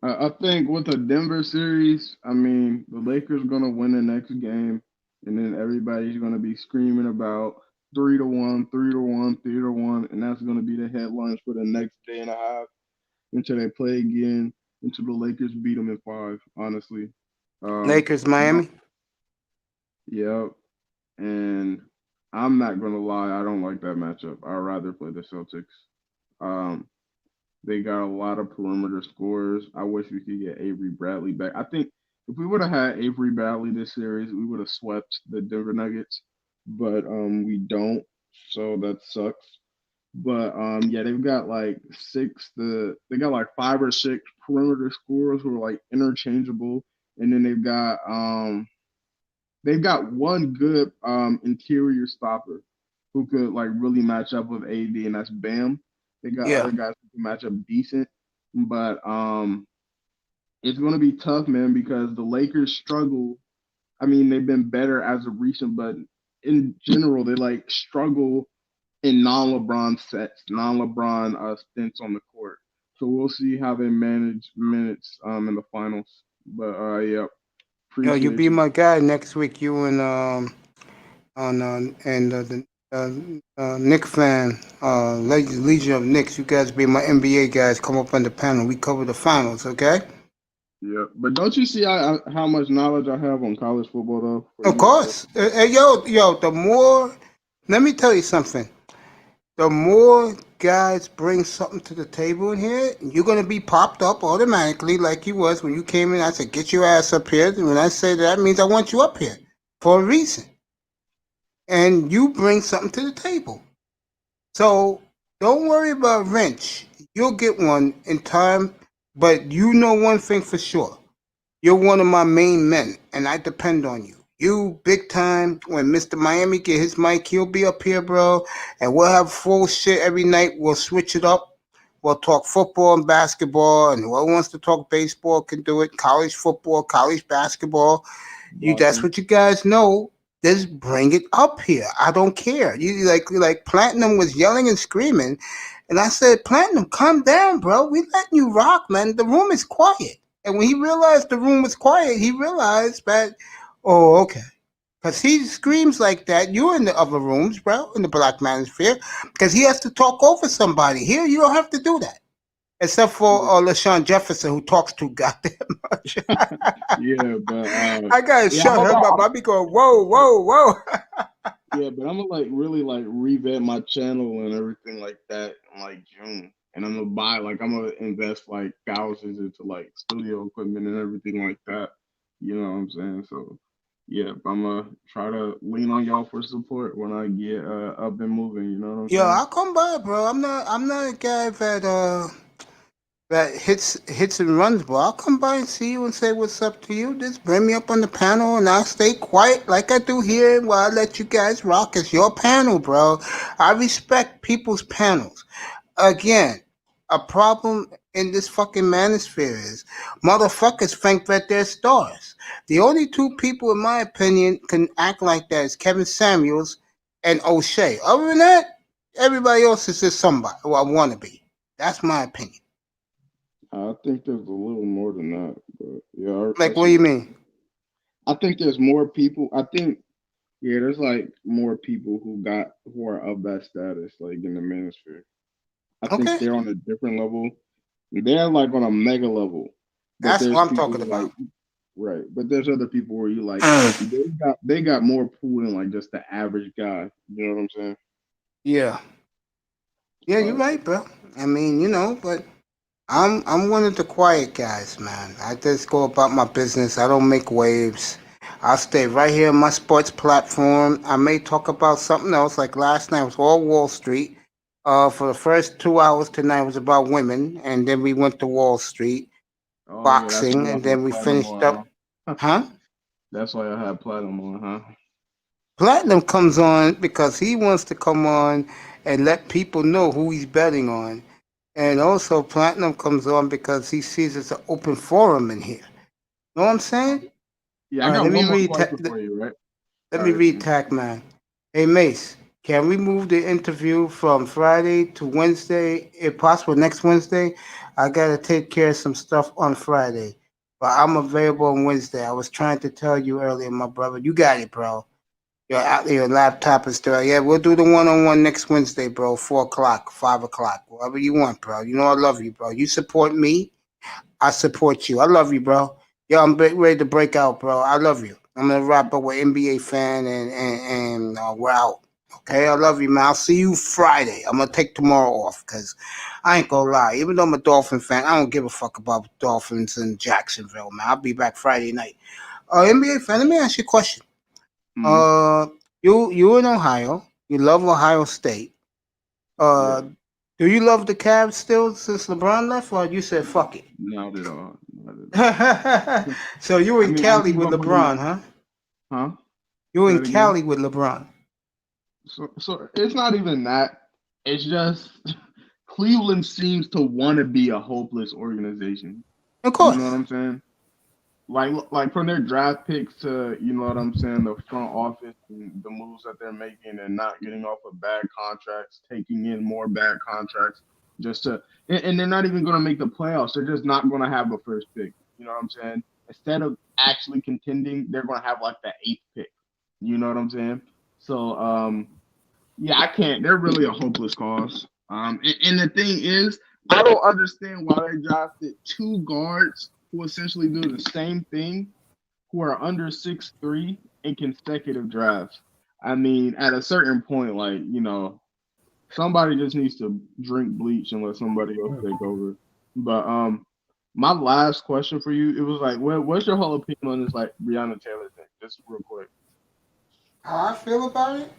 I think with the Denver series, I mean, the Lakers are going to win the next game, and then everybody's going to be screaming about 3-1, 3-1, 3-1, and that's going to be the headlines for the next day and a half until they play again, until the Lakers beat them in 5, honestly. Lakers, Miami? Yep. And I'm not going to lie, I don't like that matchup. I'd rather play the Celtics. They got a lot of perimeter scorers. I wish we could get Avery Bradley back. I think if we would have had Avery Bradley this series, we would have swept the Denver Nuggets. But we don't, so that sucks. But yeah, they've got like 5 or 6 perimeter scorers who are like interchangeable, and then they've got one good interior stopper who could like really match up with AD, and that's Bam. They got other guys who can match up decent, but it's going to be tough, man, because the Lakers struggle. I mean, they've been better as of recent, but in general, they like struggle in non-LeBron sets, non-LeBron stints on the court. So we'll see how they manage minutes in the finals. But yeah, Yo, you be my guy next week. You and Nick fan, Legion of Knicks. You guys be my NBA guys. Come up on the panel. We cover the finals, okay? Yeah, but don't you see how much knowledge I have on college football, though? Of course. Yo, the more, let me tell you something. The more guys bring something to the table in here, you're going to be popped up automatically like you was when you came in. I said, get your ass up here. And when I say that means I want you up here for a reason. And you bring something to the table. So don't worry about wrench. You'll get one in time. But you know one thing for sure. You're one of my main men, and I depend on you. You, big time, when Mr. Miami get his mic, he'll be up here, bro. And we'll have full shit every night. We'll switch it up. We'll talk football and basketball. And whoever wants to talk baseball can do it. College football, college basketball. That's what you guys know. Just bring it up here. I don't care. You like Platinum was yelling and screaming, and I said, Platinum, calm down, bro. We letting you rock, man. The room is quiet. And when he realized the room was quiet, he realized that, oh, okay. Because he screams like that. You're in the other rooms, bro, in the Black Manosphere, because he has to talk over somebody. Here, you don't have to do that. Except for LaShawn Jefferson, who talks too goddamn much. Yeah, but I gotta shut him up. I be going, whoa, whoa, whoa. yeah, but I'm gonna like really like revamp my channel and everything like that in like June. And I'm gonna invest like thousands into like studio equipment and everything like that. You know what I'm saying? So yeah, I'm gonna try to lean on y'all for support when I get up and moving, you know what I'm Yo, saying? I'll come by, bro. I'm not a guy that hits and runs, bro. I'll come by and see you and say what's up to you. Just bring me up on the panel and I'll stay quiet like I do here while I let you guys rock. It's your panel, bro. I respect people's panels. Again, a problem in this fucking manosphere is motherfuckers think that they're stars. The only two people, in my opinion, can act like that is Kevin Samuels and O'Shea. Other than that, everybody else is just somebody, or a wannabe. That's my opinion. I think there's a little more than that, but yeah, Like, what do you mean? I think there's more people. I think there's like more people who are of that status, like in the manosphere. I think Okay, they're on a different level. They're like on a mega level, but that's there's what I'm people talking like about. right, but there's other people where you like they got more pool than like just the average guy. You know what I'm saying? Yeah, yeah, you're right, bro. I mean, but I'm one of the quiet guys, man. I just go about my business. I don't make waves. I'll stay right here on my sports platform. I may talk about something else. Like last night was all Wall Street. For the first 2 hours tonight was about women, and then we went to Wall Street Oh yeah, that's boxing, why and I had then we platinum finished up. on, huh? Huh? That's why I had platinum on, huh? Platinum comes on because he wants to come on and let people know who he's betting on. And also, Platinum comes on because he sees it's an open forum in here. Know what I'm saying? Yeah, All I right, got let me one more read. question for you, right? Let All me right. read Tackman. Hey Mace, can we move the interview from Friday to Wednesday, if possible, next Wednesday? I gotta take care of some stuff on Friday, but I'm available on Wednesday. I was trying to tell you earlier, my brother. You got it, bro. Your laptop is still. Yeah, we'll do the one-on-one next Wednesday, bro. 4 o'clock, 5 o'clock, whatever you want, bro. You know I love you, bro. You support me, I support you. I love you, bro. Yo, I'm ready to break out, bro. I love you. I'm gonna wrap up with NBA fan and we're out. Okay, I love you, man. I'll see you Friday. I'm gonna take tomorrow off because I ain't gonna lie. Even though I'm a Dolphin fan, I don't give a fuck about Dolphins in Jacksonville, man. I'll be back Friday night. NBA fan, let me ask you a question. Uh, you in Ohio. You love Ohio State. Uh, do you love the Cavs still since LeBron left, or you said fuck it? Not at all. Not at all. So you I in mean, I'm Cali just with gonna put him. LeBron, huh? Huh? You Say in it again. Cali with LeBron. So it's not even that. It's just Cleveland seems to want to be a hopeless organization. Of You know course. what I'm saying? Like from their draft picks to, you know what I'm saying, the front office and the moves that they're making and not getting off of bad contracts, taking in more bad contracts just to and they're not even going to make the playoffs. They're just not going to have a first pick. You know what I'm saying? Instead of actually contending, they're going to have like the 8th pick. You know what I'm saying? So yeah, I can't. They're really a hopeless cause. And the thing is, I don't understand why they drafted 2 guards who essentially do the same thing, who are under 6'3" in consecutive drafts. I mean, at a certain point, like, somebody just needs to drink bleach and let somebody else take over. But my last question for you, it was like, what's your whole opinion on this, like, Breonna Taylor thing? Just real quick. How I feel about it?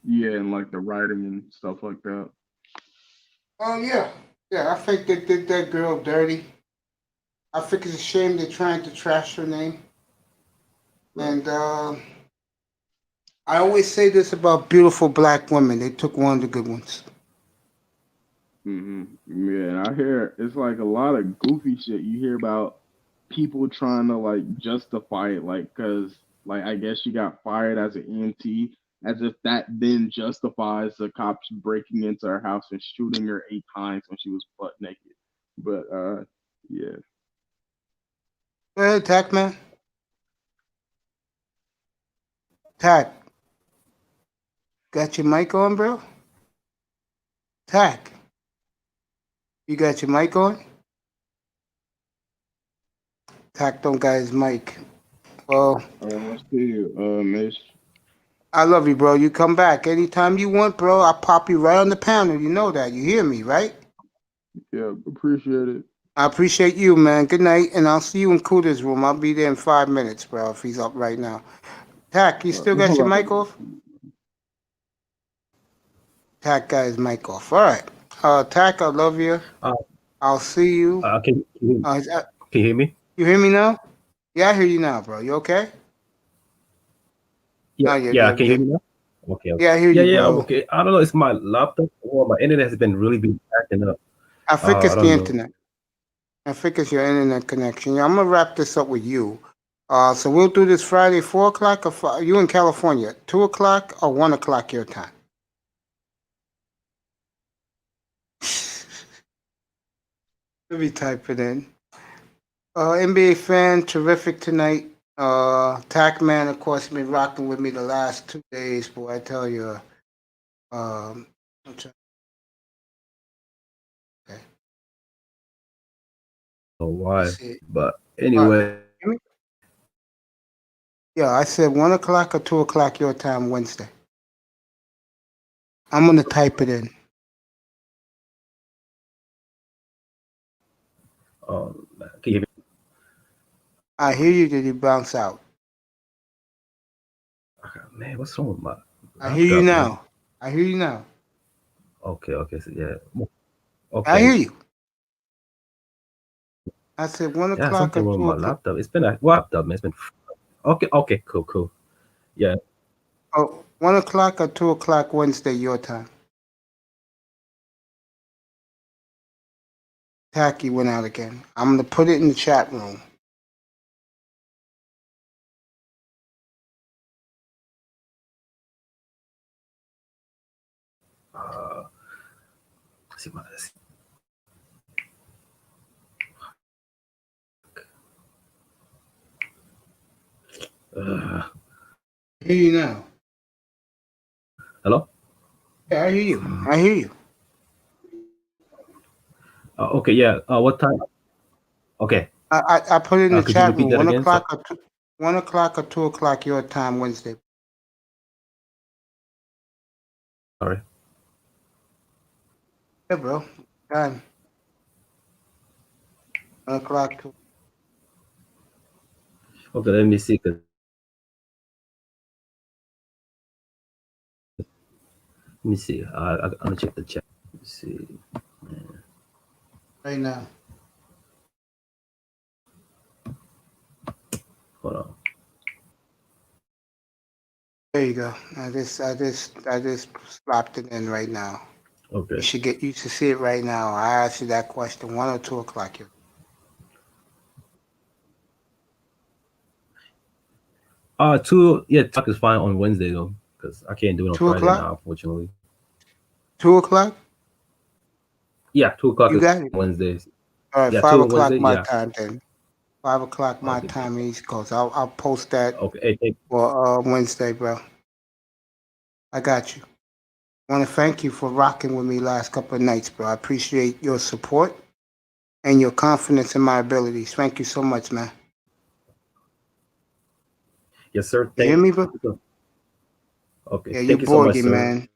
Yeah, and like the writing and stuff like that. Oh yeah, yeah. I think they did that girl dirty. I think it's a shame they're trying to trash her name. And I always say this about beautiful black women. They took one of the good ones. Yeah, I hear it's like a lot of goofy shit you hear about people trying to like justify it, like because Like, I guess she got fired as an EMT, as if that then justifies the cops breaking into her house and shooting her 8 times when she was butt naked. But yeah. Go ahead, Tack man. Tack, got your mic on, bro? Tack, you got your mic on? Tack don't got his mic. Well, I see you, Miss. I love you, bro. You come back anytime you want, bro. I'll pop you right on the panel. You know that. You hear me, right? Yeah, appreciate it. I appreciate you, man. Good night, and I'll see you in Cooter's room. I'll be there in 5 minutes, bro, if he's up right now. Tack, you still got Hold your on. mic off? Tack got his mic off. All right. Tack, I love you. I'll see you. Can you hear me? You hear me now? Yeah, I hear you now, bro. You okay? Yeah, No, yeah. Can you hear me now? Okay. Yeah, I hear yeah, you, yeah. I'm bro. okay. I don't know. It's my laptop or my internet has been really been acting up. I think it's I the don't know. internet. I think it's your internet connection. Yeah, I'm gonna wrap this up with you. So we'll do this Friday, 4 o'clock, or you in California, 2 o'clock or 1 o'clock your time. Let me type it in. NBA fan, terrific tonight. Tack man, of course, been rocking with me the last 2 days, boy. I tell you. I'm trying- okay. Oh, why? Let's see. But All right. anyway, Hear me? Yeah, I said 1 o'clock or 2 o'clock your time Wednesday. I'm gonna type it in. can you hear me? I hear you. Did you bounce out? Man, what's wrong with my I hear you laptop, man? now. I hear you now. Okay. So yeah. I hear Okay. you. I said one Yeah, o'clock or something wrong with my 2 o'clock. laptop. It's been a laptop, man. It's been okay. Cool. Yeah. Oh, 1 o'clock or 2 o'clock Wednesday your time. Tacky went out again. I'm gonna put it in the chat room. Let's see what this. I hear you now. Hello. Yeah, I hear you. I hear you. Okay. Yeah. What time? Okay. I put it in the Could you chat repeat room. that One again? o'clock or 2 o'clock your time Wednesday. Sorry. Yeah, bro. Time. 1 o'clock. Okay. Let me see. Let me see. I'm gonna check the chat. Let me see. Right now. Hold on. There you go. I just slapped it in right now. Okay. You should see it right now. I asked you that question. 1 or 2 o'clock. 2. Yeah, talk is fine on Wednesday though, because I can't do it on 2 Friday o'clock? now, unfortunately. 2 o'clock? Yeah, 2 o'clock You is got it. Wednesdays. All right, Yeah, 5 2 on o'clock Wednesday. my Yeah. time then. 5 o'clock my Okay. time East Coast. I'll post that Okay. Hey, for Wednesday, bro. I got you. I want to thank you for rocking with me last couple of nights, bro. I appreciate your support and your confidence in my abilities. Thank you so much, man. yes, sir. You hear me, bro? Okay. Yeah, you're Thank you so much, Borgie, sir. man.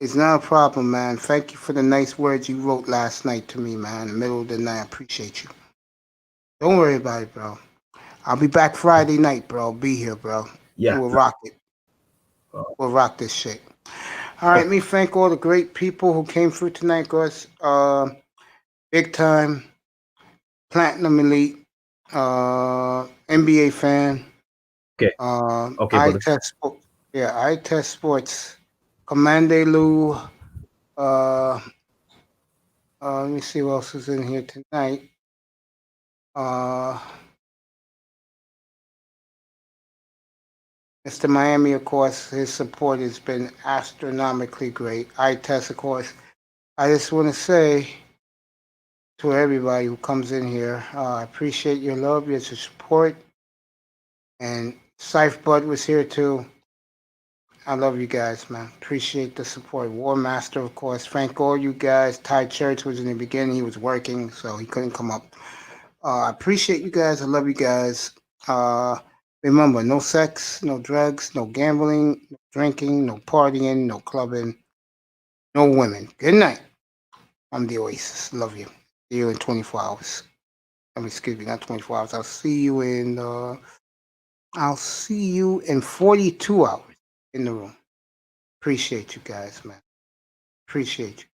It's not a problem, man. Thank you for the nice words you wrote last night to me, man. In the middle of the night. I appreciate you. Don't worry about it, bro. I'll be back Friday night, bro. Be here, bro. Yeah. We'll rock it. We'll rock this shit. All right, let me thank all the great people who came through tonight, guys. Big time, Platinum Elite, NBA fan. Okay. Okay, I brother. Test Sports. Yeah, I Test Sports. Commande Lou. Let me see who else is in here tonight. Mr. Miami, of course, his support has been astronomically great. iTest, of course. I just want to say to everybody who comes in here, I appreciate your love, your support. And Scythe Bud was here too. I love you guys, man. Appreciate the support. War Master, of course. Frank, all you guys. Ty Church was in the beginning. He was working, so he couldn't come up. I appreciate you guys. I love you guys. Remember, no sex, no drugs, no gambling, no drinking, no partying, no clubbing, no women. Good night. I'm the Oasis. Love you. See you in 24 hours. Excuse me, not 24 hours. I'll see you in 42 hours in the room. Appreciate you guys, man. Appreciate you.